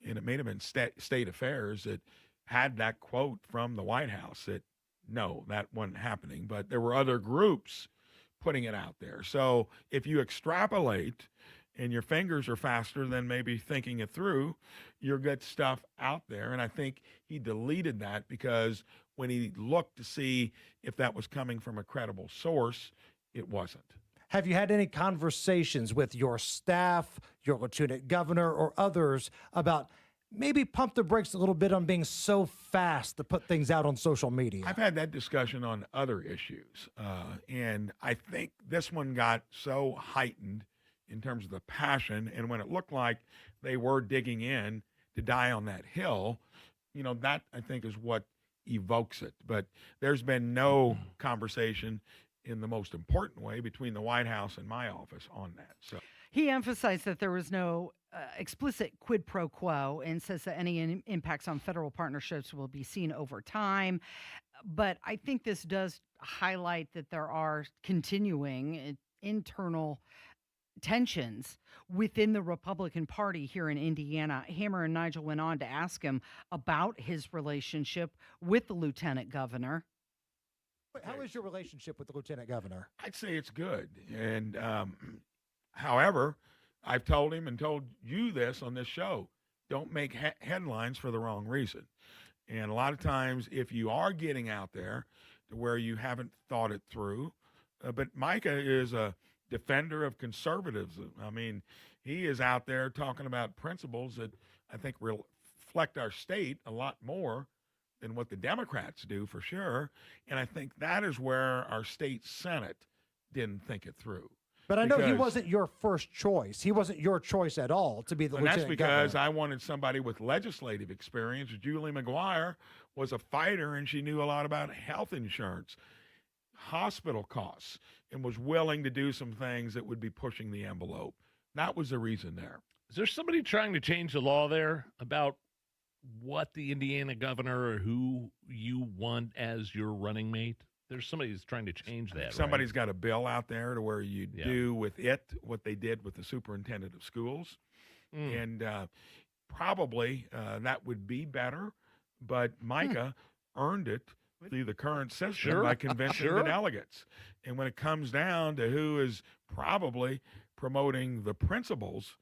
and it may have been State Affairs that had that quote from the White House that, no, that wasn't happening. But there were other groups putting it out there. So if you extrapolate and your fingers are faster than maybe thinking it through, you'll get stuff out there. And I think he deleted that because when he looked to see if that was coming from a credible source, it wasn't. Have you had any conversations with your staff, your lieutenant governor, or others about maybe pump the brakes a little bit on being so fast to put things out on social media? I've had that discussion on other issues. And I think this one got so heightened in terms of the passion. And when it looked like they were digging in to die on that hill, that I think is what evokes it. But there's been no conversation in the most important way between the White House and my office on that. So he emphasized that there was no explicit quid pro quo and says that any impacts on federal partnerships will be seen over time. But I think this does highlight that there are continuing internal tensions within the Republican Party here in Indiana. Hammer and Nigel went on to ask him about his relationship with the lieutenant governor. How is your relationship with the lieutenant governor? I'd say it's good. And however, I've told him and told you this on this show, don't make headlines for the wrong reason. And a lot of times if you are getting out there to where you haven't thought it through, but Micah is a defender of conservatives. I mean, he is out there talking about principles that I think reflect our state a lot more than what the Democrats do, for sure. And I think that is where our state Senate didn't think it through. But I know he wasn't your first choice. He wasn't your choice at all to be the lieutenant governor. And that's because governor. I wanted somebody with legislative experience. Julie McGuire was a fighter, and she knew a lot about health insurance, hospital costs, and was willing to do some things that would be pushing the envelope. That was the reason there. Is there somebody trying to change the law there about what the Indiana governor or who you want as your running mate? There's somebody who's trying to change that. Somebody's got a bill out there to where you do with it what they did with the superintendent of schools. And probably that would be better. But Micah earned it through the current system by convincing the delegates. And when it comes down to who is probably promoting the principles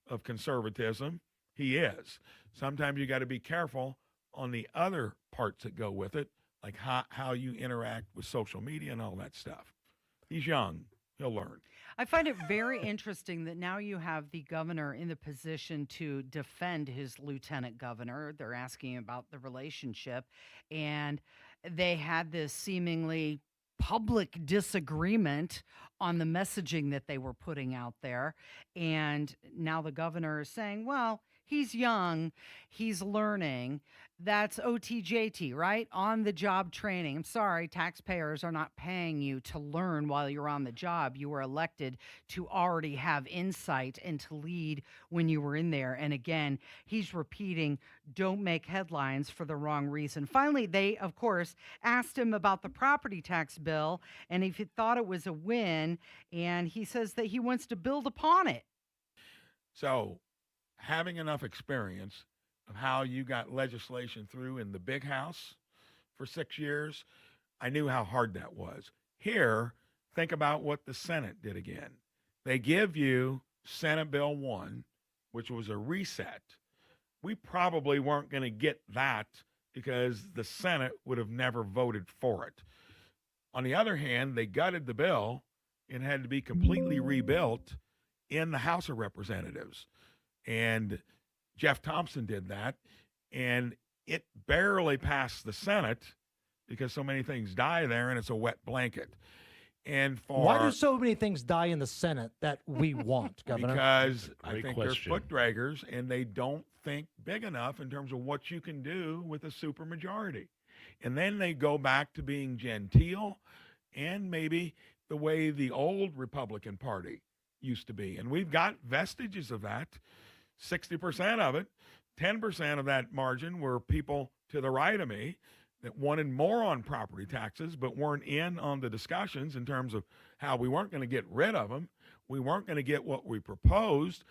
of conservatism, he is. Sometimes you got to be careful on the other parts that go with it, like how you interact with social media and all that stuff. He's young. He'll learn. I find it very interesting that now you have the governor in the position to defend his lieutenant governor. They're asking about the relationship, and they had this seemingly public disagreement on the messaging that they were putting out there. And now the governor is saying, well, he's young, he's learning. That's OTJT, right? On the job training. I'm sorry, taxpayers are not paying you to learn while you're on the job. You were elected to already have insight and to lead when you were in there. And again, he's repeating, don't make headlines for the wrong reason. Finally, they, of course, asked him about the property tax bill and if he thought it was a win. And he says that he wants to build upon it. So, having enough experience of how you got legislation through in the big house for 6 years, I knew how hard that was. Here, think about what the Senate did again. They give you Senate Bill 1, which was a reset. We probably weren't going to get that because the Senate would have never voted for it. On the other hand, they gutted the bill and had to be completely rebuilt in the House of Representatives. And Jeff Thompson did that, and it barely passed the Senate because so many things die there, and it's a wet blanket. And why do so many things die in the Senate that we want, Governor? Because I think they're foot draggers, and they don't think big enough in terms of what you can do with a supermajority. And then they go back to being genteel and maybe the way the old Republican Party used to be. And we've got vestiges of that. 60% of it, 10% of that margin were people to the right of me that wanted more on property taxes but weren't in on the discussions in terms of how we weren't going to get rid of them. We weren't going to get what we proposed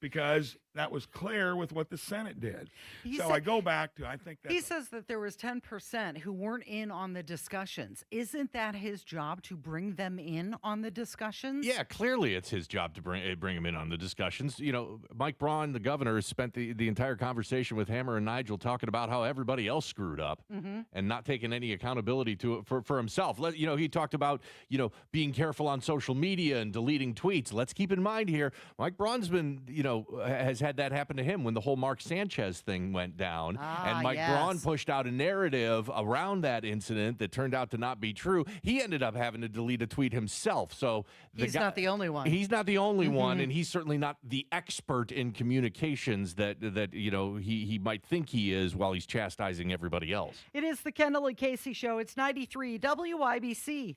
because that was clear with what the Senate did. I go back to, I think that he says that there was 10% who weren't in on the discussions. Isn't that his job to bring them in on the discussions? Yeah, clearly it's his job to bring him in on the discussions. You know, Mike Braun, the governor, spent the entire conversation with Hammer and Nigel talking about how everybody else screwed up and not taking any accountability to it for himself. You know, he talked about, you know, being careful on social media and deleting tweets. Let's keep in mind here, Mike Braun's been, you know, has had that happen to him when the whole Mark Sanchez thing went down. And Mike Braun pushed out a narrative around that incident that turned out to not be true. He ended up having to delete a tweet himself. So he's not the only one. He's not the only one, and he's certainly not the expert in communications that you know he might think he is while he's chastising everybody else. It is the Kendall and Casey Show. It's 93 WIBC.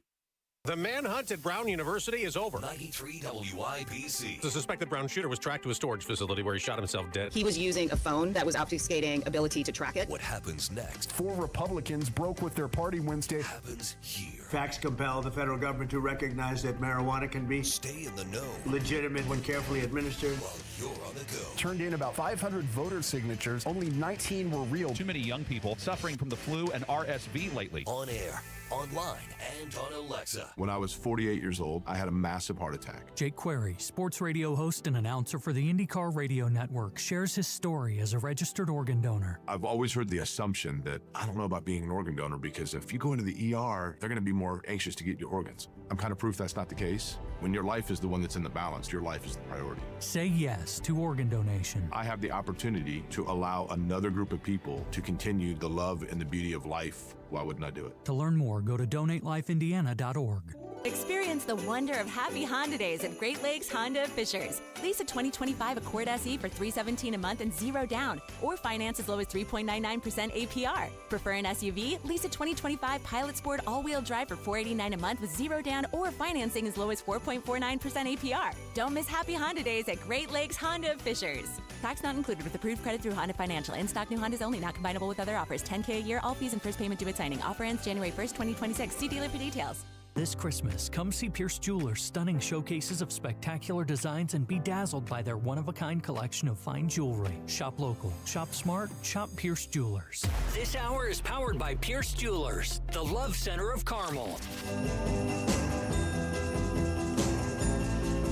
The manhunt at Brown University is over. 93 WIBC. The suspected Brown shooter was tracked to a storage facility where he shot himself dead. He was using a phone that was obfuscating ability to track it. What happens next? 4 Republicans broke with their party Wednesday. Happens here. Facts compel the federal government to recognize that marijuana can be stay in the know, legitimate when carefully administered. While you're on the go. Turned in about 500 voter signatures. Only 19 were real. Too many young people suffering from the flu and RSV lately. On air, online, and on Alexa. When I was 48 years old, I had a massive heart attack. Jake Query, sports radio host and announcer for the IndyCar Radio Network, shares his story as a registered organ donor. I've always heard the assumption that I don't know about being an organ donor because if you go into the ER, they're going to be more anxious to get your organs. I'm kind of proof that's not the case. When your life is the one that's in the balance, your life is the priority. Say yes to organ donation. I have the opportunity to allow another group of people to continue the love and the beauty of life. Why wouldn't I do it? To learn more, go to donatelifeindiana.org. Experience the wonder of happy Honda days at Great Lakes Honda of Fishers. Lease a 2025 Accord SE for $317 a month and 0 down, or finance as low as 3.99% APR. Prefer an SUV? Lease a 2025 Pilot Sport all-wheel drive for $489 a month with 0 down, or financing as low as 4.49% APR. Don't miss happy Honda days at Great Lakes Honda of Fishers. Tax not included with approved credit through Honda Financial. In-stock new Hondas only, not combinable with other offers. $10K a year, all fees and first payment due at signing. Offer ends January 1st, 2026. See dealer for details. This Christmas, come see Pierce Jewelers' stunning showcases of spectacular designs and be dazzled by their one-of-a-kind collection of fine jewelry. Shop local, shop smart, shop Pierce Jewelers. This hour is powered by Pierce Jewelers, the love center of Carmel.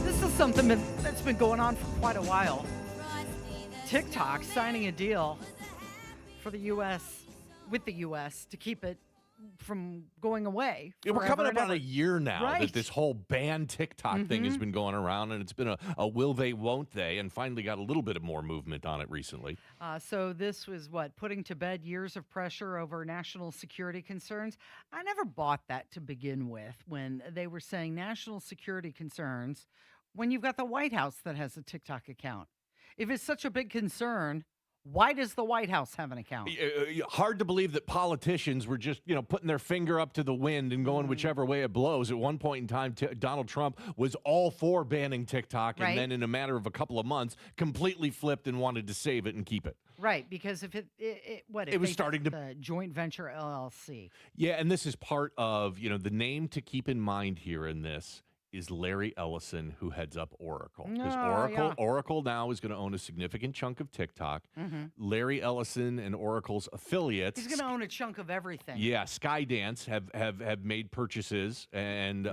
This is something that's been going on for quite a while. TikTok signing a deal for the U.S., with the U.S., to keep it from going away. Yeah, we're coming up on a year now Right. that this whole ban TikTok thing has been going around, and it's been a will they, won't they, and finally got a little bit of more movement on it recently. So this was putting to bed years of pressure over national security concerns. I never bought that to begin with when they were saying national security concerns when you've got the White House that has a TikTok account. If it's such a big concern, why does the White House have an account? Hard to believe that politicians were just, putting their finger up to the wind and going whichever way it blows. At one point in time, Donald Trump was all for banning TikTok, Right. and then in a matter of a couple of months, completely flipped and wanted to save it and keep it. Right, because if it was starting to the joint venture LLC. Yeah, and this is part of, the name to keep in mind here in this is Larry Ellison, who heads up Oracle. Because Oracle now is going to own a significant chunk of TikTok. Larry Ellison and Oracle's affiliates. He's going to own a chunk of everything. Yeah, Skydance have made purchases and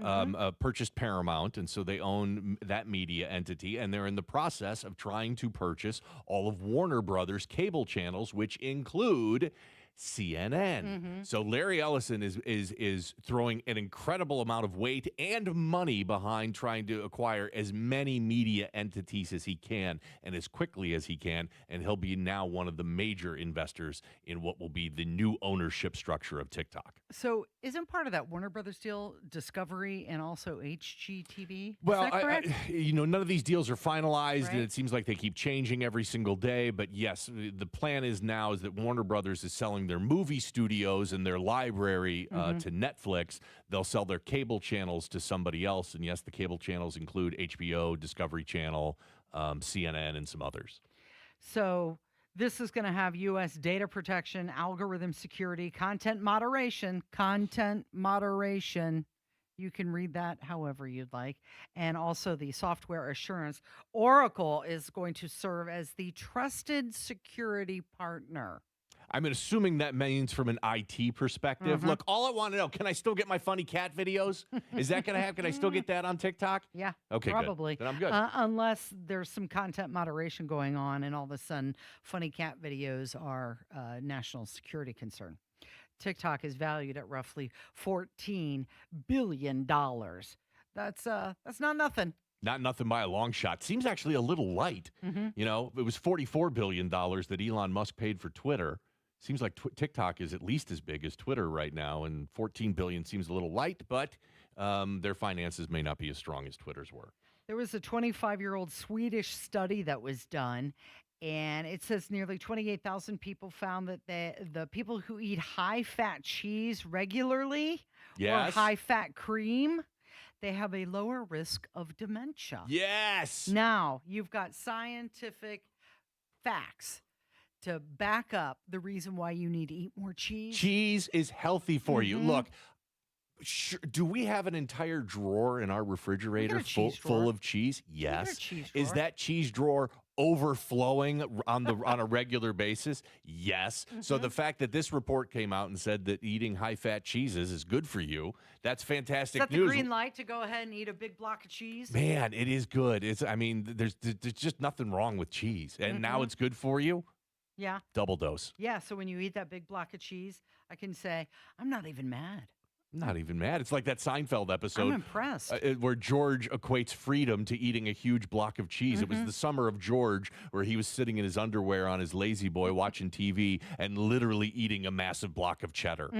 purchased Paramount, and so they own that media entity, and they're in the process of trying to purchase all of Warner Brothers cable channels, which include CNN. So Larry Ellison is throwing an incredible amount of weight and money behind trying to acquire as many media entities as he can and as quickly as he can, and he'll be now one of the major investors in what will be the new ownership structure of TikTok. So isn't part of that Warner Brothers deal Discovery and also HGTV? Is Well, that correct? none of these deals are finalized, Right. and it seems like they keep changing every single day. But yes, the plan is that Warner Brothers is selling their movie studios and their library to Netflix. They'll sell their cable channels to somebody else, and yes, the cable channels include HBO, Discovery Channel, CNN, and some others. So this is going to have U.S. data protection, algorithm security, content moderation. You can read that however you'd like. And also the software assurance. Oracle is going to serve as the trusted security partner. I'm assuming that means from an IT perspective. Look, all I want to know, can I still get my funny cat videos? Is that going to happen? Can I still get that on TikTok? Yeah, Okay, probably. Good. Then I'm good. Unless there's some content moderation going on and all of a sudden funny cat videos are a national security concern. TikTok is valued at roughly $14 billion. That's not nothing. Not nothing by a long shot. Seems actually a little light. It was $44 billion that Elon Musk paid for Twitter. Seems like TikTok is at least as big as Twitter right now, and $14 billion seems a little light, but their finances may not be as strong as Twitter's were. There was a 25-year-old Swedish study that was done, and it says nearly 28,000 people found that the people who eat high-fat cheese regularly or high-fat cream, they have a lower risk of dementia. Yes. Now, you've got scientific facts to back up the reason why you need to eat more cheese. Cheese is healthy for you. Look, do we have an entire drawer in our refrigerator full of cheese? Yes. Is that cheese drawer overflowing on a regular basis? Yes. So the fact that this report came out and said that eating high-fat cheeses is good for you, that's fantastic Is that news. the green light to go ahead and eat a big block of cheese? Man, it is good. There's just nothing wrong with cheese, and now it's good for you. Yeah. Double dose. Yeah, so when you eat that big block of cheese, I can say, I'm not even mad. Not even mad. It's like that Seinfeld episode. I'm impressed. Where George equates freedom to eating a huge block of cheese. It was the summer of George, where he was sitting in his underwear on his lazy boy watching TV and literally eating a massive block of cheddar.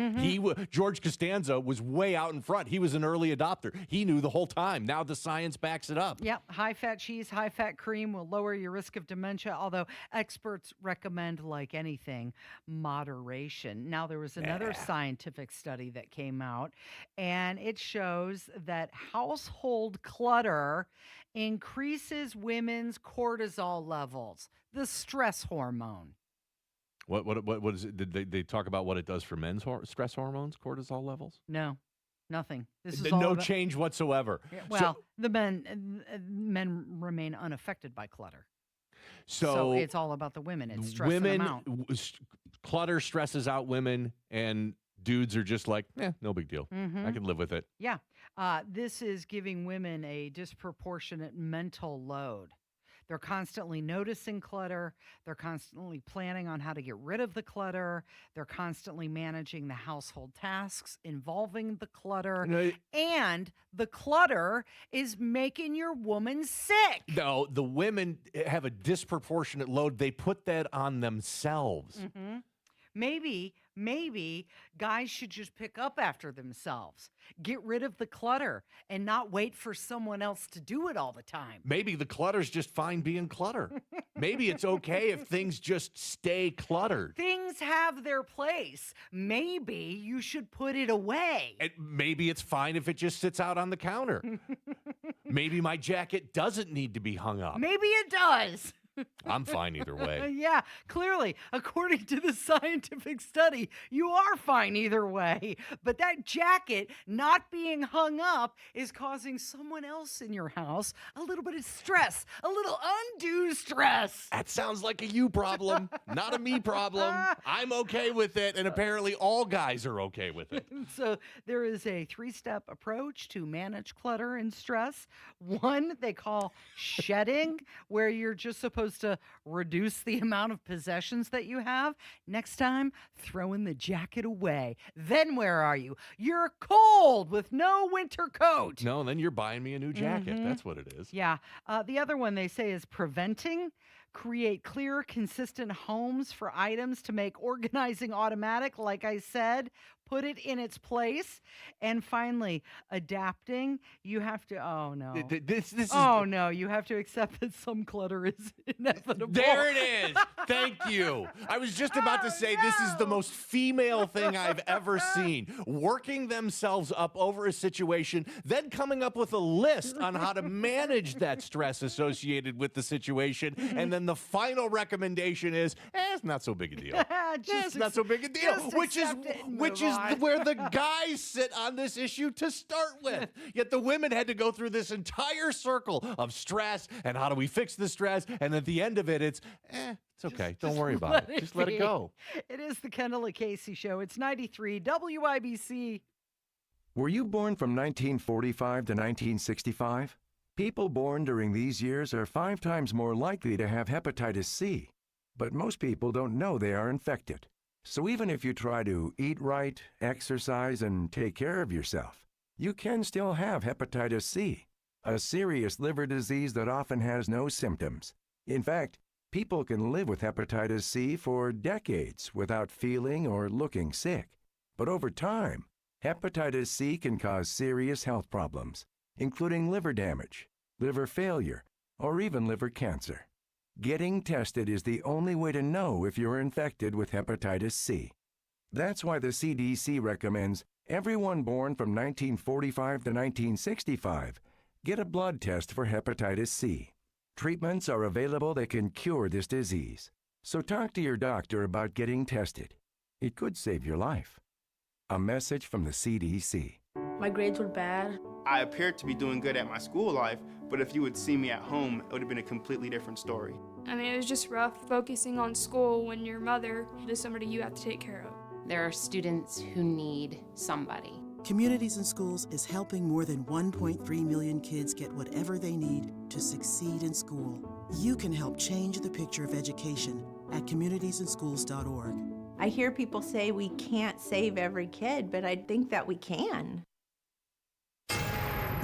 George Costanza was way out in front. He was an early adopter. He knew the whole time. Now the science backs it up. Yep, high-fat cheese, high-fat cream will lower your risk of dementia, although experts recommend, like anything, moderation. Now, there was another scientific study that came out, and it shows that household clutter increases women's cortisol levels, the stress hormone. What is it? Did they talk about what it does for men's stress hormones, cortisol levels? No, nothing. This is all no about change whatsoever. Well, the men remain unaffected by clutter. So it's all about the women. It's stressing them out. Clutter stresses out women, and dudes are just like, no big deal. I can live with it. Yeah. This is giving women a disproportionate mental load. They're constantly noticing clutter. They're constantly planning on how to get rid of the clutter. They're constantly managing the household tasks involving the clutter. And the clutter is making your woman sick. No, the women have a disproportionate load. They put that on themselves. Mm-hmm. Maybe guys should just pick up after themselves. Get rid of the clutter and not wait for someone else to do it all the time. Maybe the clutter's just fine being clutter. Maybe it's okay if things just stay cluttered. Things have their place. Maybe you should put it away. And maybe it's fine if it just sits out on the counter. Maybe my jacket doesn't need to be hung up. Maybe it does. I'm fine either way. Yeah, clearly, according to the scientific study, you are fine either way. But that jacket not being hung up is causing someone else in your house a little bit of stress, a little undue stress. That sounds like a you problem, not a me problem. I'm okay with it, and apparently all guys are okay with it. So there is a 3-step approach to manage clutter and stress. One they call shedding, where you're just supposed to reduce the amount of possessions that you have. Next time, throwing the jacket away. Then where are you? You're cold with no winter coat. No, then you're buying me a new jacket. Mm-hmm. That's what it is. Yeah. The other one they say is preventing. Create clear, consistent homes for items to make organizing automatic. Like I said, put it in its place. And finally, adapting. You have to, no, you have to accept that some clutter is inevitable. There it is. Thank you. I was just about to say this is the most female thing I've ever seen. Working themselves up over a situation, then coming up with a list on how to manage that stress associated with the situation. And then the final recommendation is, it's not so big a deal. It's not so big a deal. Which is where the guys sit on this issue to start with. Yet the women had to go through this entire circle of stress and how do we fix the stress? And at the end of it, it's okay. Don't worry about it. Just let it go. It is the Kendall Casey Show. It's 93 WIBC. Were you born from 1945 to 1965? People born during these years are 5 times more likely to have hepatitis C. But most people don't know they are infected. So even if you try to eat right, exercise, and take care of yourself, you can still have hepatitis C, a serious liver disease that often has no symptoms. In fact, people can live with hepatitis C for decades without feeling or looking sick. But over time, hepatitis C can cause serious health problems, including liver damage, liver failure, or even liver cancer. Getting tested is the only way to know if you're infected with hepatitis C. That's why the CDC recommends everyone born from 1945 to 1965 get a blood test for hepatitis C. Treatments are available that can cure this disease. So talk to your doctor about getting tested. It could save your life. A message from the CDC. My grades were bad. I appeared to be doing good at my school life, but if you would see me at home, it would have been a completely different story. I mean, it was just rough focusing on school when your mother is somebody you have to take care of. There are students who need somebody. Communities in Schools is helping more than 1.3 million kids get whatever they need to succeed in school. You can help change the picture of education at communitiesinschools.org. I hear people say we can't save every kid, but I think that we can.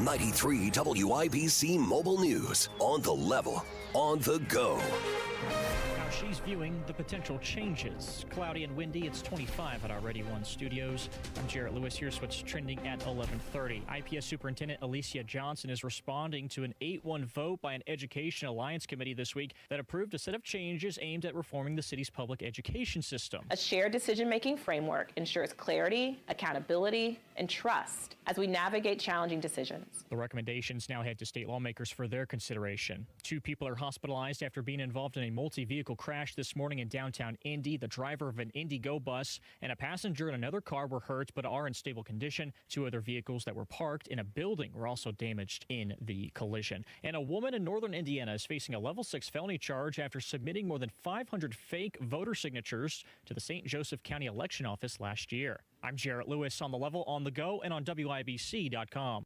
93 WIBC Mobile News. On the level, on the go. Now she's viewing the potential changes. Cloudy and windy, it's 25 at our Ready One studios. I'm Jarrett Lewis. Here's what's trending at 11:30. IPS Superintendent Alicia Johnson is responding to an 8-1 vote by an Education Alliance Committee this week that approved a set of changes aimed at reforming the city's public education system. A shared decision-making framework ensures clarity, accountability, and trust as we navigate challenging decisions. The recommendations now head to state lawmakers for their consideration. 2 people are hospitalized after being involved in a multi-vehicle crash this morning in downtown Indy. The driver of an Indigo bus and a passenger in another car were hurt but are in stable condition. 2 other vehicles that were parked in a building were also damaged in the collision. And a woman in northern Indiana is facing a level 6 felony charge after submitting more than 500 fake voter signatures to the St. Joseph County Election Office last year. I'm Jarrett Lewis on the level, on the go, and on WIBC.com.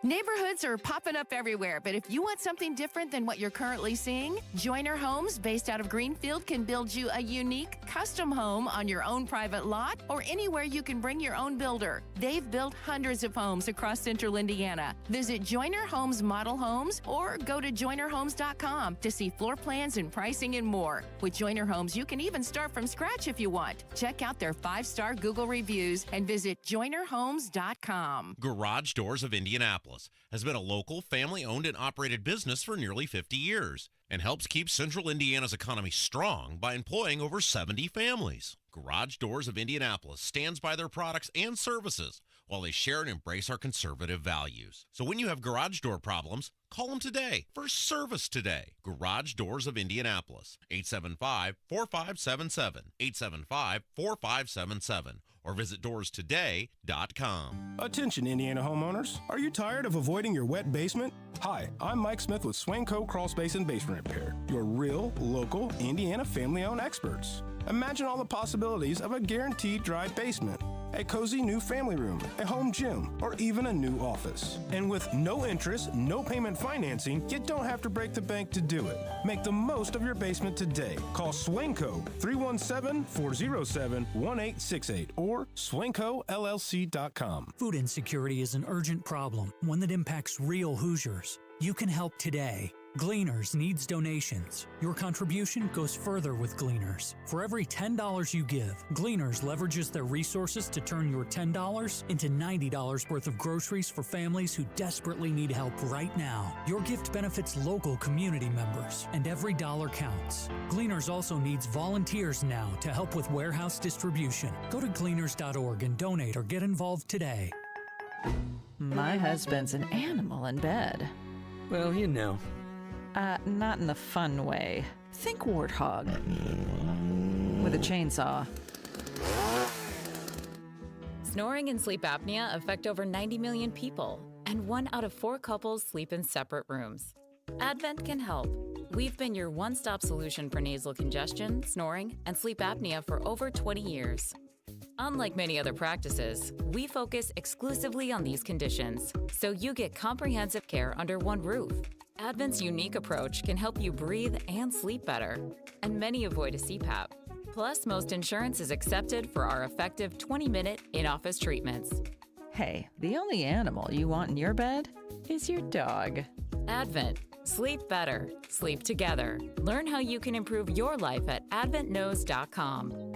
Neighborhoods are popping up everywhere, but if you want something different than what you're currently seeing, Joyner Homes, based out of Greenfield, can build you a unique, custom home on your own private lot or anywhere you can bring your own builder. They've built hundreds of homes across central Indiana. Visit Joyner Homes Model Homes or go to joynerhomes.com to see floor plans and pricing and more. With Joyner Homes, you can even start from scratch if you want. Check out their 5-star Google reviews and visit joynerhomes.com. Garage Doors of Indianapolis has been a local, family-owned and operated business for nearly 50 years and helps keep central Indiana's economy strong by employing over 70 families. Garage Doors of Indianapolis stands by their products and services while they share and embrace our conservative values. So when you have garage door problems, call them today for service today. Garage Doors of Indianapolis, 875-4577, 875-4577, or visit doorstoday.com. Attention, Indiana homeowners. Are you tired of avoiding your wet basement? Hi, I'm Mike Smith with Swanco Crawl Space and Basement Repair, your real, local, Indiana family-owned experts. Imagine all the possibilities of a guaranteed dry basement, a cozy new family room, a home gym, or even a new office. And with no interest, no payment financing, you don't have to break the bank to do it. Make the most of your basement today. Call Swanco 317-407-1868 or swancollc.com. Food insecurity is an urgent problem, one that impacts real Hoosiers. You can help today. Gleaners needs donations. Your contribution goes further with Gleaners. For every $10 you give, Gleaners leverages their resources to turn your $10 into $90 worth of groceries for families who desperately need help right now. Your gift benefits local community members, and every dollar counts. Gleaners also needs volunteers now to help with warehouse distribution. Go to gleaners.org and donate or get involved today. My husband's an animal in bed. Well, you know. Not in the fun way. Think warthog. With a chainsaw. Snoring and sleep apnea affect over 90 million people, and 1 out of 4 couples sleep in separate rooms. Advent can help. We've been your one-stop solution for nasal congestion, snoring, and sleep apnea for over 20 years. Unlike many other practices, we focus exclusively on these conditions, so you get comprehensive care under one roof. Advent's unique approach can help you breathe and sleep better, and many avoid a CPAP. Plus, most insurance is accepted for our effective 20-minute in-office treatments. Hey, the only animal you want in your bed is your dog. Advent. Sleep better. Sleep together. Learn how you can improve your life at adventknows.com.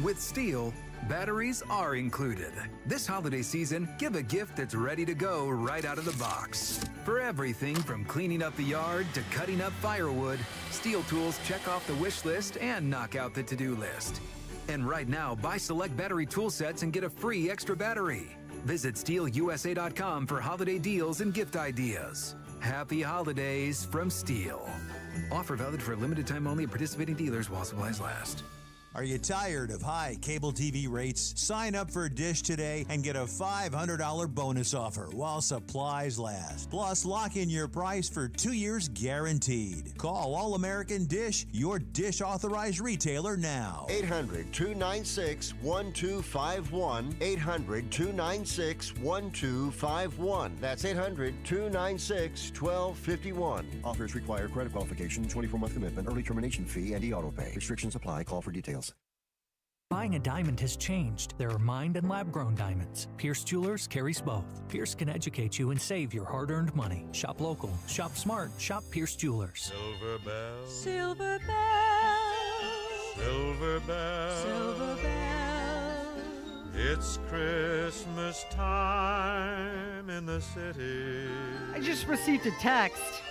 With Steel, batteries are included. This holiday season, give a gift that's ready to go right out of the box. For everything from cleaning up the yard to cutting up firewood, Steel tools check off the wish list and knock out the to-do list. And right now, buy select battery tool sets and get a free extra battery. Visit SteelUSA.com for holiday deals and gift ideas. Happy holidays from Steel. Offer valid for a limited time only at participating dealers while supplies last. Are you tired of high cable TV rates? Sign up for Dish today and get a $500 bonus offer while supplies last. Plus, lock in your price for 2 years guaranteed. Call All American Dish, your Dish authorized retailer now. 800-296-1251. 800-296-1251. That's 800-296-1251. Offers require credit qualification, 24-month commitment, early termination fee, and e-auto pay. Restrictions apply. Call for details. Buying a diamond has changed. There are mined and lab-grown diamonds. Pierce Jewelers carries both. Pierce can educate you and save your hard-earned money. Shop local, shop smart, shop Pierce Jewelers. Silver bells, Silver bells, silver bells, silver bells. It's Christmas time in the city. I just received a text.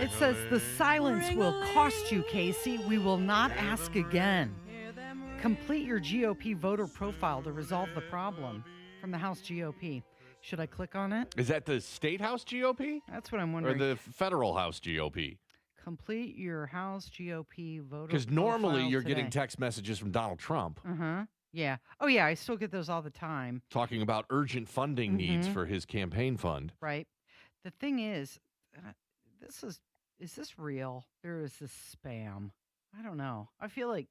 It says, the silence will cost you, Casey. We will not ask again. Complete your GOP voter profile to resolve the problem from the House GOP. Should I click on it? Is that the state House GOP? That's what I'm wondering. Or the federal House GOP? Complete your House GOP voter profile. Because normally you're today. getting text messages from Donald Trump. Uh-huh. Yeah. Oh, yeah, I still get those all the time. Talking about urgent funding needs for his campaign fund. Right. The thing is this real? There is this spam. I don't know. I feel like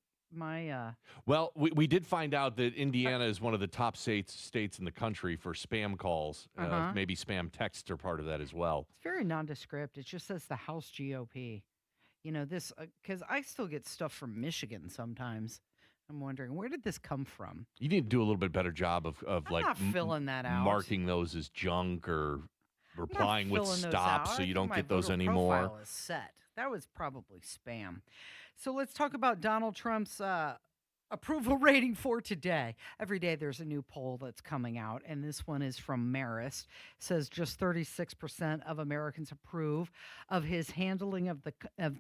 Well, we did find out that Indiana is one of the top states in the country for spam calls. Maybe spam texts are part of that as well. It's very nondescript. It just says the House GOP. This because I still get stuff from Michigan sometimes. I'm wondering, where did this come from? You need to do a little bit better job of I'm not filling that out. marking those as junk or replying with filling those stops out. so I you think don't my get those voter anymore. profile is set. That was probably spam. So let's talk about Donald Trump's approval rating for today. Every day there's a new poll that's coming out, and this one is from Marist. It says just 36% of Americans approve of his handling of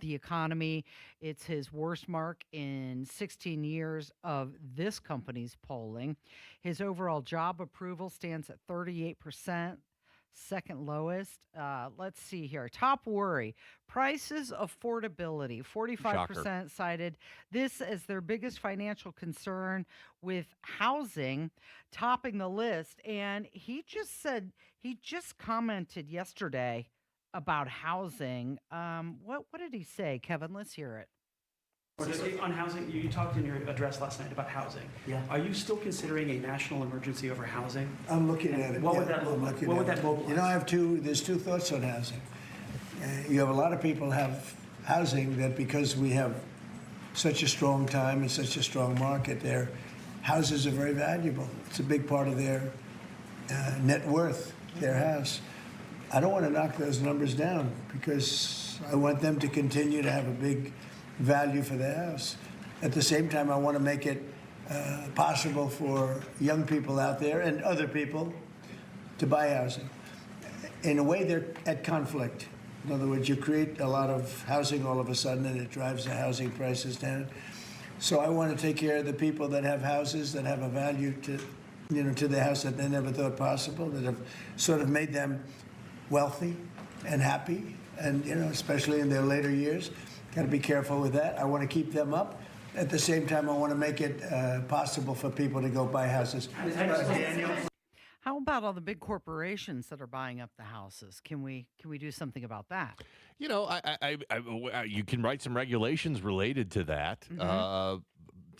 the economy. It's his worst mark in 16 years of this company's polling. His overall job approval stands at 38%. Second lowest. Let's see here. Top worry, prices affordability. 45% cited this as their biggest financial concern, with housing topping the list. And he just commented yesterday about housing. What did he say, Kevin? Let's hear it. On housing, you talked in your address last night about housing. Yeah. Are you still considering a national emergency over housing? I'm looking at it. What would that look like? What would that mobilize? There's two thoughts on housing. You have a lot of people have housing that because we have such a strong time and such a strong market, their houses are very valuable. It's a big part of their net worth, their house. I don't want to knock those numbers down because I want them to continue to have a big value for the house. At the same time, I want to make it possible for young people out there and other people to buy housing. In a way, they're at conflict. In other words, you create a lot of housing all of a sudden, and it drives the housing prices down. So I want to take care of the people that have houses that have a value to the house that they never thought possible, that have sort of made them wealthy and happy, and especially in their later years. Got to be careful with that. I want to keep them up. At the same time, I want to make it possible for people to go buy houses. Daniel? How about all the big corporations that are buying up the houses? Can we do something about that? You can write some regulations related to that.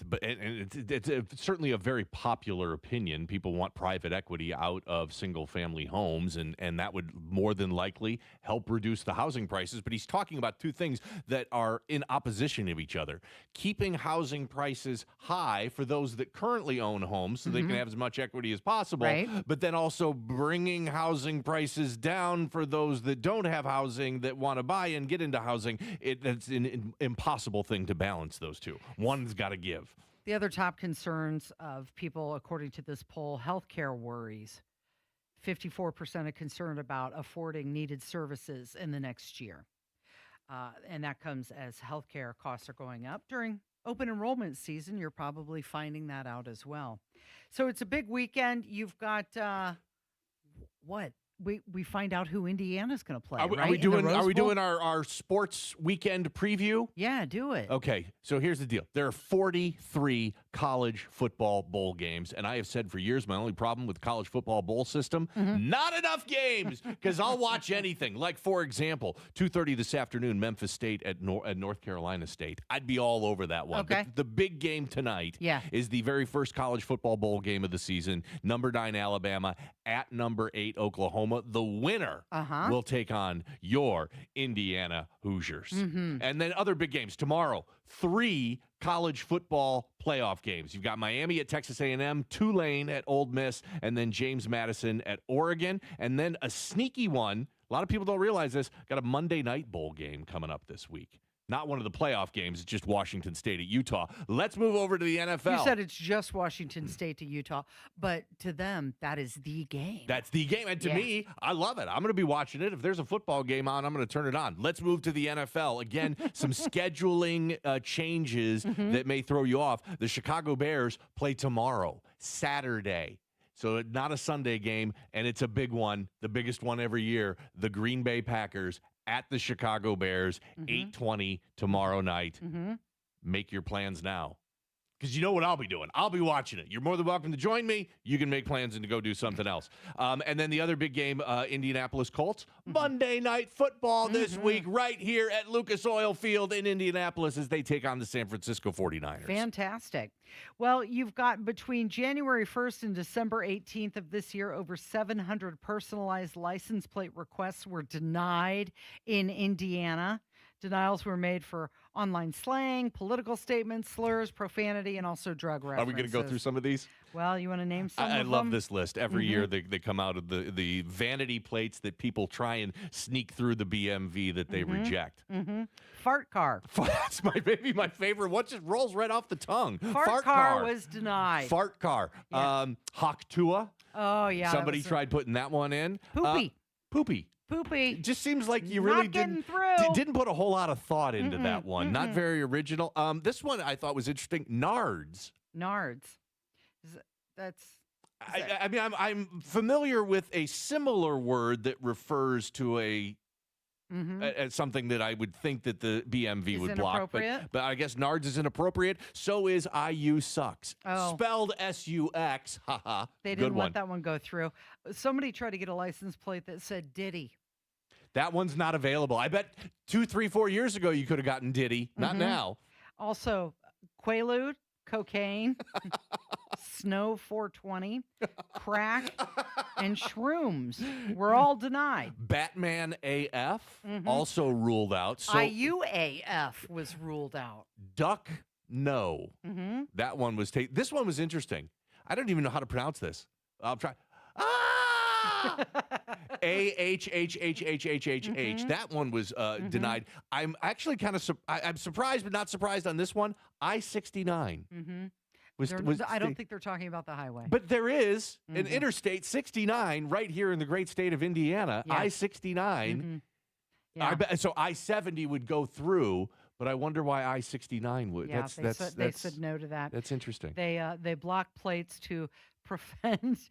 But it's certainly a very popular opinion. People want private equity out of single-family homes, and that would more than likely help reduce the housing prices. But he's talking about two things that are in opposition of each other. Keeping housing prices high for those that currently own homes so they can have as much equity as possible, but then also bringing housing prices down for those that don't have housing that want to buy and get into housing. It's an impossible thing to balance those two. One's got to give. The other top concerns of people, according to this poll, healthcare worries. 54% are concerned about affording needed services in the next year. And that comes as healthcare costs are going up. During open enrollment season, you're probably finding that out as well. So it's a big weekend. You've got, what? We find out who Indiana's going to play. Are we doing our sports weekend preview? Yeah, do it. Okay, so here's the deal. There are 43 college football bowl games, and I have said for years my only problem with the college football bowl system, not enough games, because I'll watch anything. Like, for example, 2:30 this afternoon, Memphis State at North Carolina State. I'd be all over that one. Okay. The big game tonight is the very first college football bowl game of the season. Number 9 Alabama at number 8 Oklahoma. The winner will take on your Indiana Hoosiers. And then other big games. Tomorrow, 3 college football playoff games. You've got Miami at Texas A&M, Tulane at Ole Miss, and then James Madison at Oregon. And then a sneaky one, a lot of people don't realize this, got a Monday night bowl game coming up this week. Not one of the playoff games. It's just Washington State at Utah. Let's move over to the NFL. You said it's just Washington State to Utah, but to them, that is the game. That's the game. And to me, I love it. I'm going to be watching it. If there's a football game on, I'm going to turn it on. Let's move to the NFL. Again, some scheduling changes that may throw you off. The Chicago Bears play tomorrow, Saturday. So not a Sunday game, and it's a big one, the biggest one every year. The Green Bay Packers at the Chicago Bears, 8:20 tomorrow night. Make your plans now. Because you know what I'll be doing. I'll be watching it. You're more than welcome to join me. You can make plans and to go do something else. And then the other big game, Indianapolis Colts. Monday Night Football this week right here at Lucas Oil Field in Indianapolis as they take on the San Francisco 49ers. Fantastic. Well, you've got between January 1st and December 18th of this year, over 700 personalized license plate requests were denied in Indiana. Denials were made for online slang, political statements, slurs, profanity, and also drug references. Are we going to go through some of these? Well, you want to name some of them? I love this list. Every year they come out of the vanity plates that people try and sneak through the BMV that they reject. Fart car. That's maybe my favorite. What just rolls right off the tongue? Fart car was denied. Fart car. Yeah. Haktua. Oh, yeah. Somebody tried putting that one in. Poopy. Poopy. It just seems like you really didn't put a whole lot of thought into that one. Not very original. This one I thought was interesting. Nards. I mean, I'm familiar with a similar word that refers to a something that I would think that the BMV would block. But I guess Nards is inappropriate. So is IU sucks. Spelled S-U-X. Haha. They didn't let that one go through. Somebody tried to get a license plate that said Diddy. That one's not available. I bet 2, 3, 4 years ago you could have gotten Diddy. Not now. Also, Quaalude, cocaine, Snow 420, crack, and shrooms were all denied. Batman AF also ruled out. So IUAF was ruled out. Duck no. That one was taken. This one was interesting. I don't even know how to pronounce this. I'll try. AHHHHHHH. That one was denied. I'm actually kind of I'm surprised, but not surprised on this one. I-69. I don't think they're talking about the highway. But there is an Interstate 69 right here in the great state of Indiana. Yes. I-69. Yeah. So I-70 would go through, but I wonder why I-69 would. Yeah, they said no to that. That's interesting. They blocked plates to prevent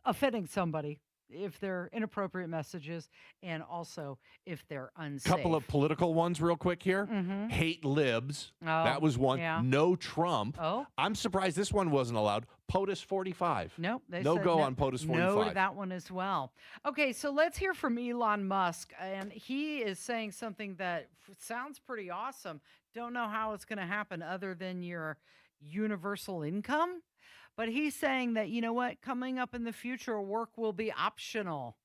offending somebody if they're inappropriate messages, and also if they're unsafe. Couple of political ones real quick here. Hate libs. That was one. Yeah. No Trump. I'm surprised this one wasn't allowed. POTUS 45. Nope. No go on POTUS 45. No to that one as well. Okay, so let's hear from Elon Musk, and he is saying something that sounds pretty awesome. Don't know how it's going to happen other than your universal income. But he's saying that, you know what, coming up in the future, work will be optional.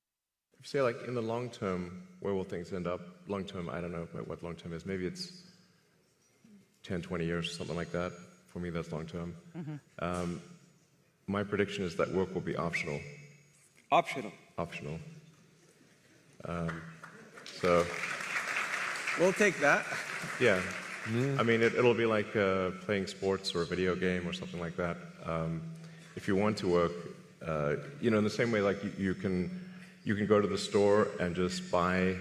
If you say, like, in the long term, where will things end up? Long term, I don't know what long term is. Maybe it's 10, 20 years or something like that. For me, that's long term. My prediction is that work will be optional. Optional? Optional. So... We'll take that. Yeah. I mean, it'll be like playing sports or a video game or something like that. If you want to work, in the same way, like you can go to the store and just buy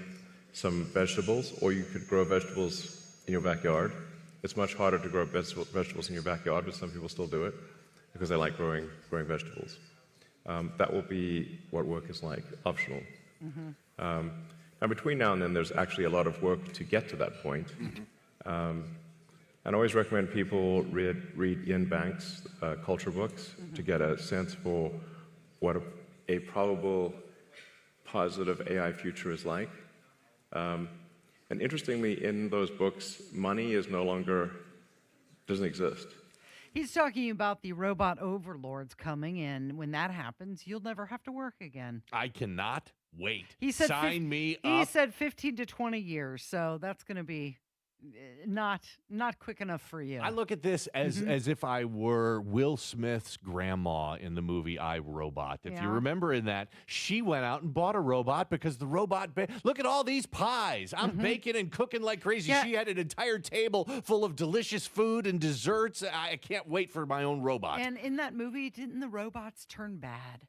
some vegetables, or you could grow vegetables in your backyard. It's much harder to grow vegetables in your backyard, but some people still do it because they like growing vegetables. That will be what work is like, optional. Now, between now and then, there's actually a lot of work to get to that point. And I always recommend people read Ian Banks' culture books to get a sense for what a probable positive AI future is like. And interestingly, in those books, money doesn't exist. He's talking about the robot overlords coming in. When that happens, you'll never have to work again. I cannot wait. He said Sign me up. He said 15 to 20 years, so that's going to be not quick enough for you. I look at this as if I were Will Smith's grandma in the movie I, Robot. If you remember in that, she went out and bought a robot because the robot, look at all these pies. I'm baking and cooking like crazy. Yeah. She had an entire table full of delicious food and desserts. I can't wait for my own robot. And in that movie, didn't the robots turn bad?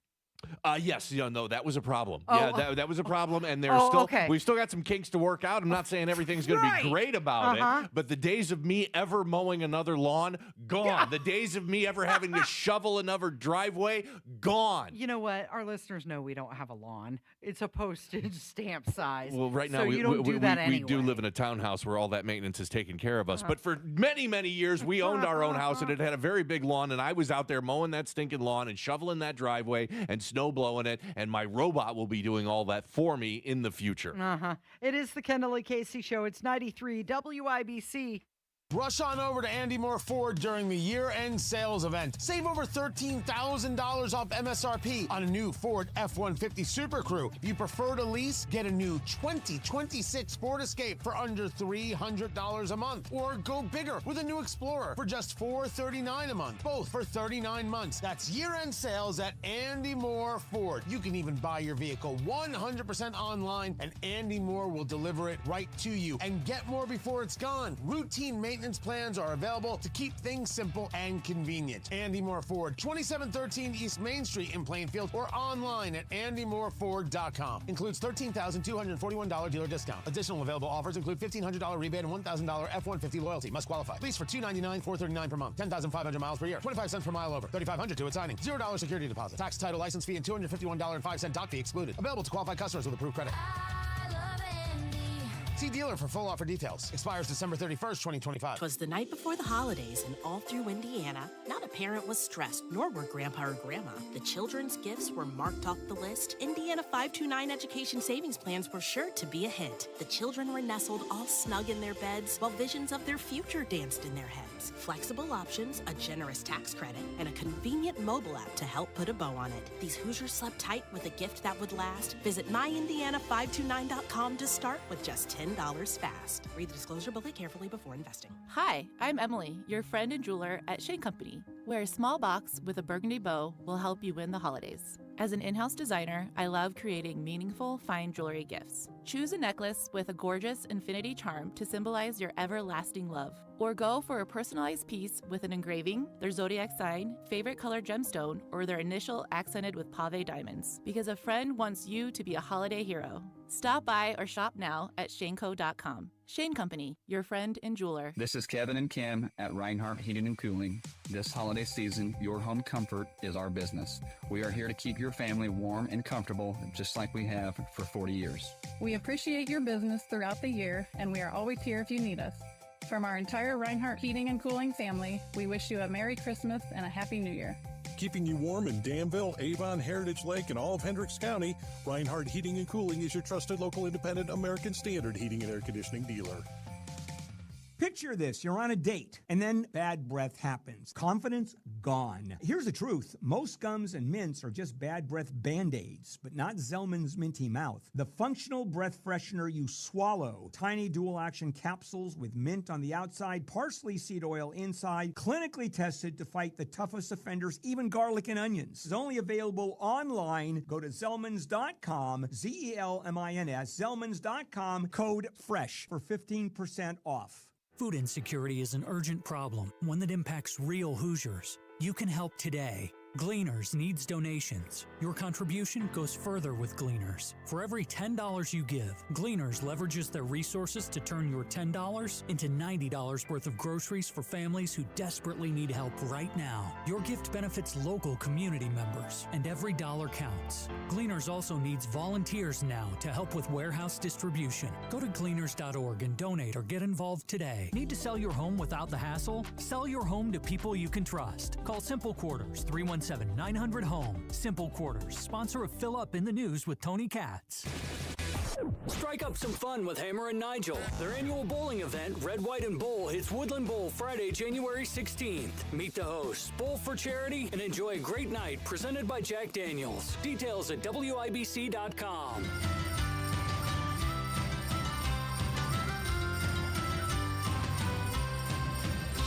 Yes, no, that was a problem. Oh, Yeah, that was a problem, and okay. we've still got some kinks to work out. I'm not saying everything's going to be great about it, but the days of me ever mowing another lawn, gone. The days of me ever having to shovel another driveway, gone. You know what? Our listeners know we don't have a lawn. It's a postage stamp size. Well, right now so you don't do that we anyway. do live in a townhouse where all that maintenance is taken care of us. But for many, many years, we owned our own house, and it had a very big lawn, and I was out there mowing that stinking lawn and shoveling that driveway and snow blowing it, and my robot will be doing all that for me in the future. It is the Kendall Casey Show. It's 93 WIBC. Rush on over to Andy Moore Ford during the year-end sales event. Save over $13,000 off MSRP on a new Ford F-150 Super Crew. If you prefer to lease, get a new 2026 Ford Escape for under $300 a month. Or go bigger with a new Explorer for just $439 a month, both for 39 months. That's year-end sales at Andy Moore Ford. You can even buy your vehicle 100% online, and Andy Moore will deliver it right to you. And get more before it's gone. Routine maintenance plans are available to keep things simple and convenient. Andy Moore Ford, 2713 East Main Street in Plainfield, or online at andymoreford.com. Includes $13,241 dealer discount. Additional available offers include $1,500 rebate and $1,000 F-150 loyalty. Must qualify. Lease for $299, $439 per month. 10,500 miles per year. 25 cents per mile over. $3,500 to its signing. $0 security deposit. Tax, title, license fee, and $251.05 dock fee excluded. Available to qualified customers with approved credit. See dealer for full offer details. Expires December 31st, 2025. 'Twas the night before the holidays, and all through Indiana, not a parent was stressed, nor were grandpa or grandma. The children's gifts were marked off the list. Indiana 529 education savings plans were sure to be a hit. The children were nestled all snug in their beds, while visions of their future danced in their heads. Flexible options, a generous tax credit, and a convenient mobile app to help put a bow on it. These Hoosiers slept tight with a gift that would last. Visit myindiana529.com to start with just $10 fast. Read the disclosure booklet carefully before investing. Hi, I'm Emily, your friend and jeweler at Shane Company, where a small box with a burgundy bow will help you win the holidays. As an in-house designer, I love creating meaningful, fine jewelry gifts. Choose a necklace with a gorgeous infinity charm to symbolize your everlasting love. Or go for a personalized piece with an engraving, their zodiac sign, favorite color gemstone, or their initial accented with pave diamonds, because a friend wants you to be a holiday hero. Stop by or shop now at shaneco.com. Shane Company, your friend and jeweler. This is Kevin and Kim at Reinhardt Heating and Cooling. This holiday season, your home comfort is our business. We are here to keep your family warm and comfortable, just like we have for 40 years. We appreciate your business throughout the year, and we are always here if you need us. From our entire Reinhardt Heating and Cooling family, we wish you a Merry Christmas and a Happy New Year. Keeping you warm in Danville, Avon, Heritage Lake, and all of Hendricks County, Reinhardt Heating and Cooling is your trusted local independent American Standard heating and air conditioning dealer. Picture this, you're on a date, and then bad breath happens. Confidence gone. Here's the truth. Most gums and mints are just bad breath Band-Aids, but not Zellman's Minty Mouth. The functional breath freshener you swallow. Tiny dual-action capsules with mint on the outside, parsley seed oil inside, clinically tested to fight the toughest offenders, even garlic and onions. It's only available online. Go to Zellmans.com, Zelmins, Zellmans.com, code FRESH for 15% off. Food insecurity is an urgent problem, one that impacts real Hoosiers. You can help today. Gleaners needs donations. Your contribution goes further with Gleaners. For every $10 you give, Gleaners leverages their resources to turn your $10 into $90 worth of groceries for families who desperately need help right now. Your gift benefits local community members, and every dollar counts. Gleaners also needs volunteers now to help with warehouse distribution. Go to gleaners.org and donate or get involved today. Need to sell your home without the hassle? Sell your home to people you can trust. Call Simple Quarters 317-900-HOME. Simple Quarters, sponsor of Fill Up in the News with Tony Katz. Strike up some fun with Hammer and Nigel. Their annual bowling event, Red, White, and Bowl, hits Woodland Bowl Friday, January 16th. Meet the hosts, bowl for charity, and enjoy a great night presented by Jack Daniels. Details at WIBC.com.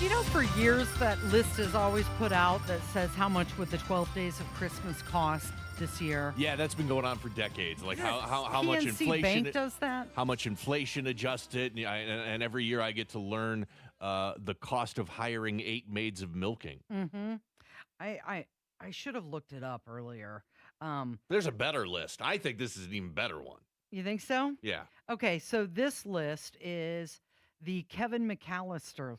You know, for years that list is always put out that says how much would the 12 days of Christmas cost this year. Yeah, that's been going on for decades. Like how PNC much inflation Bank does that? How much inflation adjusted, and every year I get to learn the cost of hiring 8 maids of milking. Mm-hmm. I should have looked it up earlier. There's a better list. I think this is an even better one. You think so? Yeah. Okay, so this list is the Kevin McAllister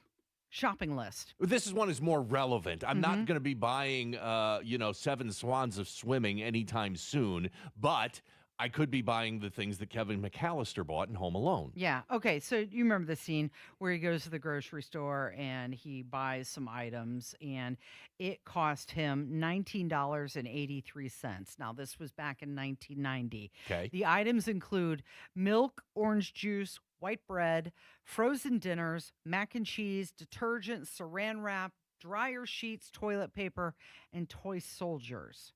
shopping list. This is one is more relevant. I'm not going to be buying, 7 swans of swimming anytime soon, but I could be buying the things that Kevin McAllister bought in Home Alone. Yeah. Okay. So you remember the scene where he goes to the grocery store and he buys some items and it cost him $19.83. Now, this was back in 1990. Okay. The items include milk, orange juice, white bread, frozen dinners, mac and cheese, detergent, saran wrap, dryer sheets, toilet paper, and toy soldiers.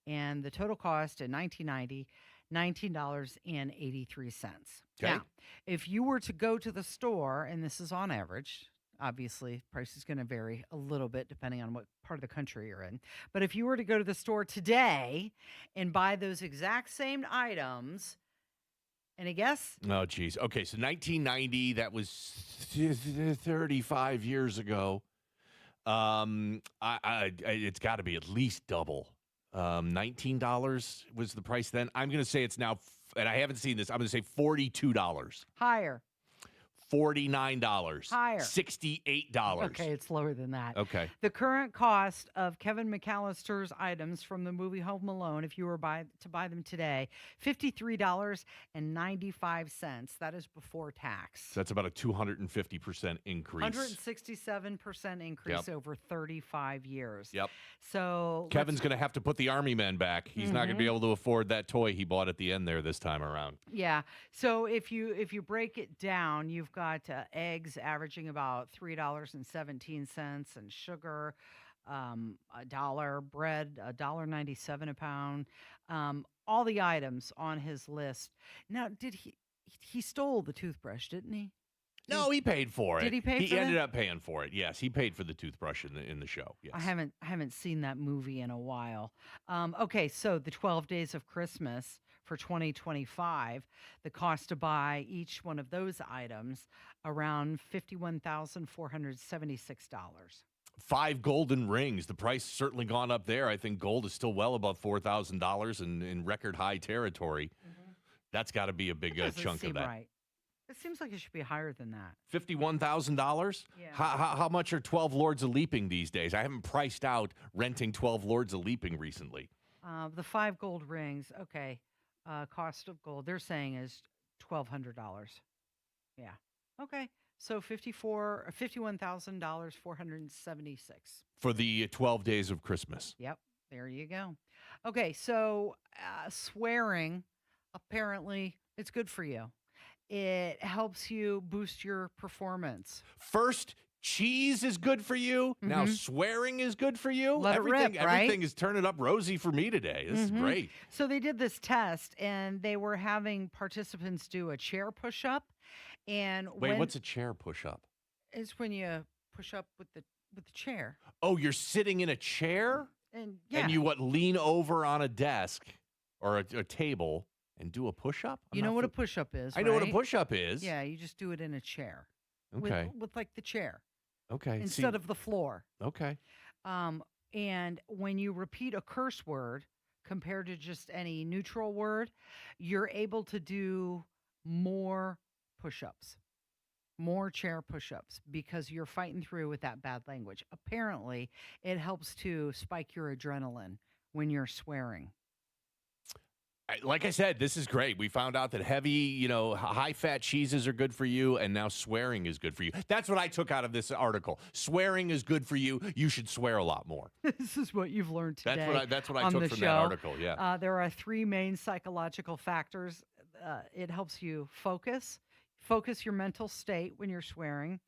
And the total cost in 1990, $19.83. Okay. Now, if you were to go to the store, and this is on average, obviously price is going to vary a little bit depending on what part of the country you're in. But if you were to go to the store today and buy those exact same items, any guess? Oh, geez. Okay, so 1990, that was 35 years ago. It's got to be at least double. $19 was the price then. I'm going to say it's now, and I haven't seen this, I'm going to say $42. Higher. $49. Higher. $68. Okay, it's lower than that. Okay. The current cost of Kevin McAllister's items from the movie Home Alone, if you were to buy them today, $53.95. That is before tax. So that's about a 250% increase. 167% increase over 35 years. Yep. So Kevin's going to have to put the Army men back. He's not going to be able to afford that toy he bought at the end there this time around. Yeah. So if you break it down, you've got eggs averaging about $3.17 and sugar $1, bread $1.97 a pound. All the items on his list. Now, did he stole the toothbrush, didn't he? No, he paid for it. Did he pay for He ended that? up paying for it. Yes, he paid for the toothbrush in the show. Yes. I haven't seen that movie in a while. Okay, so the 12 Days of Christmas for 2025, the cost to buy each one of those items around $51,476. 5 golden rings. The price certainly gone up there. I think gold is still well above $4,000 in record high territory. That's got to be a big Doesn't chunk seem of that. right. It seems like it should be higher than that. $51,000? Yeah. How much are 12 Lords of Leaping these days? I haven't priced out renting 12 Lords of Leaping recently. The 5 gold rings, okay. Cost of gold, they're saying is $1,200. Yeah. Okay. So $51,000, 476. For the 12 days of Christmas. Yep. There you go. Okay. So swearing, apparently, it's good for you. It helps you boost your performance. First, cheese is good for you. Now, swearing is good for you. Let it rip, right? Everything is turning up rosy for me today. This is great. So they did this test, and they were having participants do a chair push-up. And Wait, what's a chair push-up? It's when you push up with the chair. Oh, you're sitting in a chair? And yeah. And you lean over on a desk or a table and do a push-up? You know what a push-up is, I know what a right? push-up is. Yeah, you just do it in a chair. Okay. With like the chair. Okay. Instead of the floor. Okay. And when you repeat a curse word compared to just any neutral word, you're able to do more push-ups, more chair push-ups, because you're fighting through with that bad language. Apparently, it helps to spike your adrenaline when you're swearing. Like I said, this is great. We found out that heavy, high-fat cheeses are good for you, and now swearing is good for you. That's what I took out of this article. Swearing is good for you. You should swear a lot more. This is what you've learned today. That's what I on took the from show. that article, yeah. There are 3 main psychological factors. It helps you focus your mental state when you're swearing,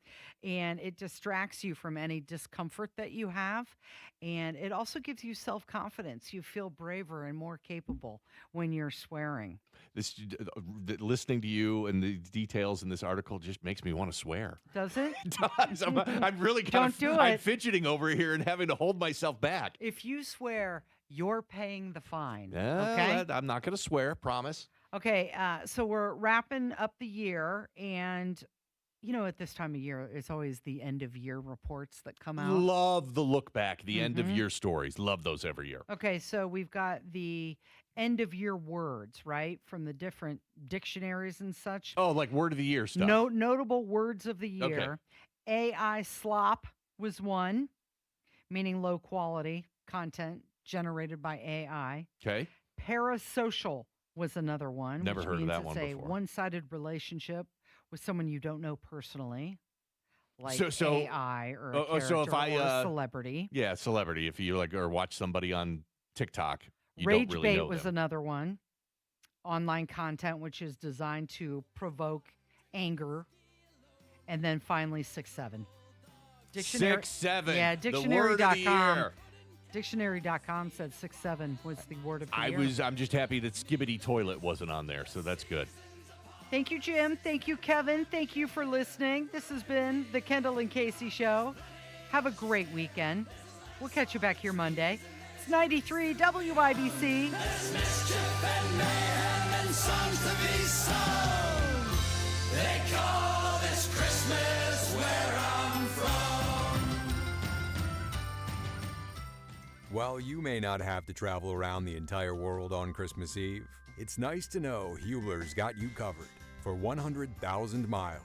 and it distracts you from any discomfort that you have, and it also gives you self-confidence. You feel braver and more capable when you're swearing. Listening to you and the details in this article just makes me want to swear. Does it? It does. I'm really Don't do I'm it. fidgeting over here and having to hold myself back. If you swear, you're paying the fine. Okay. I'm not going to swear, promise. Okay, so we're wrapping up the year, and At this time of year, it's always the end of year reports that come out. Love the look back, the end of Mhm. year stories. Love those every year. Okay, so we've got the end of year words, right, from the different dictionaries and such. Oh, like word of the year stuff. Notable words of the year. AI slop was one, meaning low quality content generated by AI. Okay. Parasocial was another one. Never which heard of means that it's one a before. one-sided relationship with someone you don't know personally, like So- AI or a oh, character so if I, or a celebrity. Yeah, celebrity. If you or watch somebody on TikTok, you Rage don't really bait know was them. another one. Online content which is designed to provoke anger. And then finally 6-7. 6-7. Yeah, The word of the dictionary.com. year. Dictionary.com said 6-7 was the word of the year. I'm just happy that Skibbity Toilet wasn't on there, so that's good. Thank you, Jim. Thank you, Kevin. Thank you for listening. This has been the Kendall and Casey Show. Have a great weekend. We'll catch you back here Monday. It's 93 WIBC. There's mischief and mayhem and songs to be sung. They call this Christmas where I'm from. While you may not have to travel around the entire world on Christmas Eve, it's nice to know Hubler's got you covered for 100,000 miles.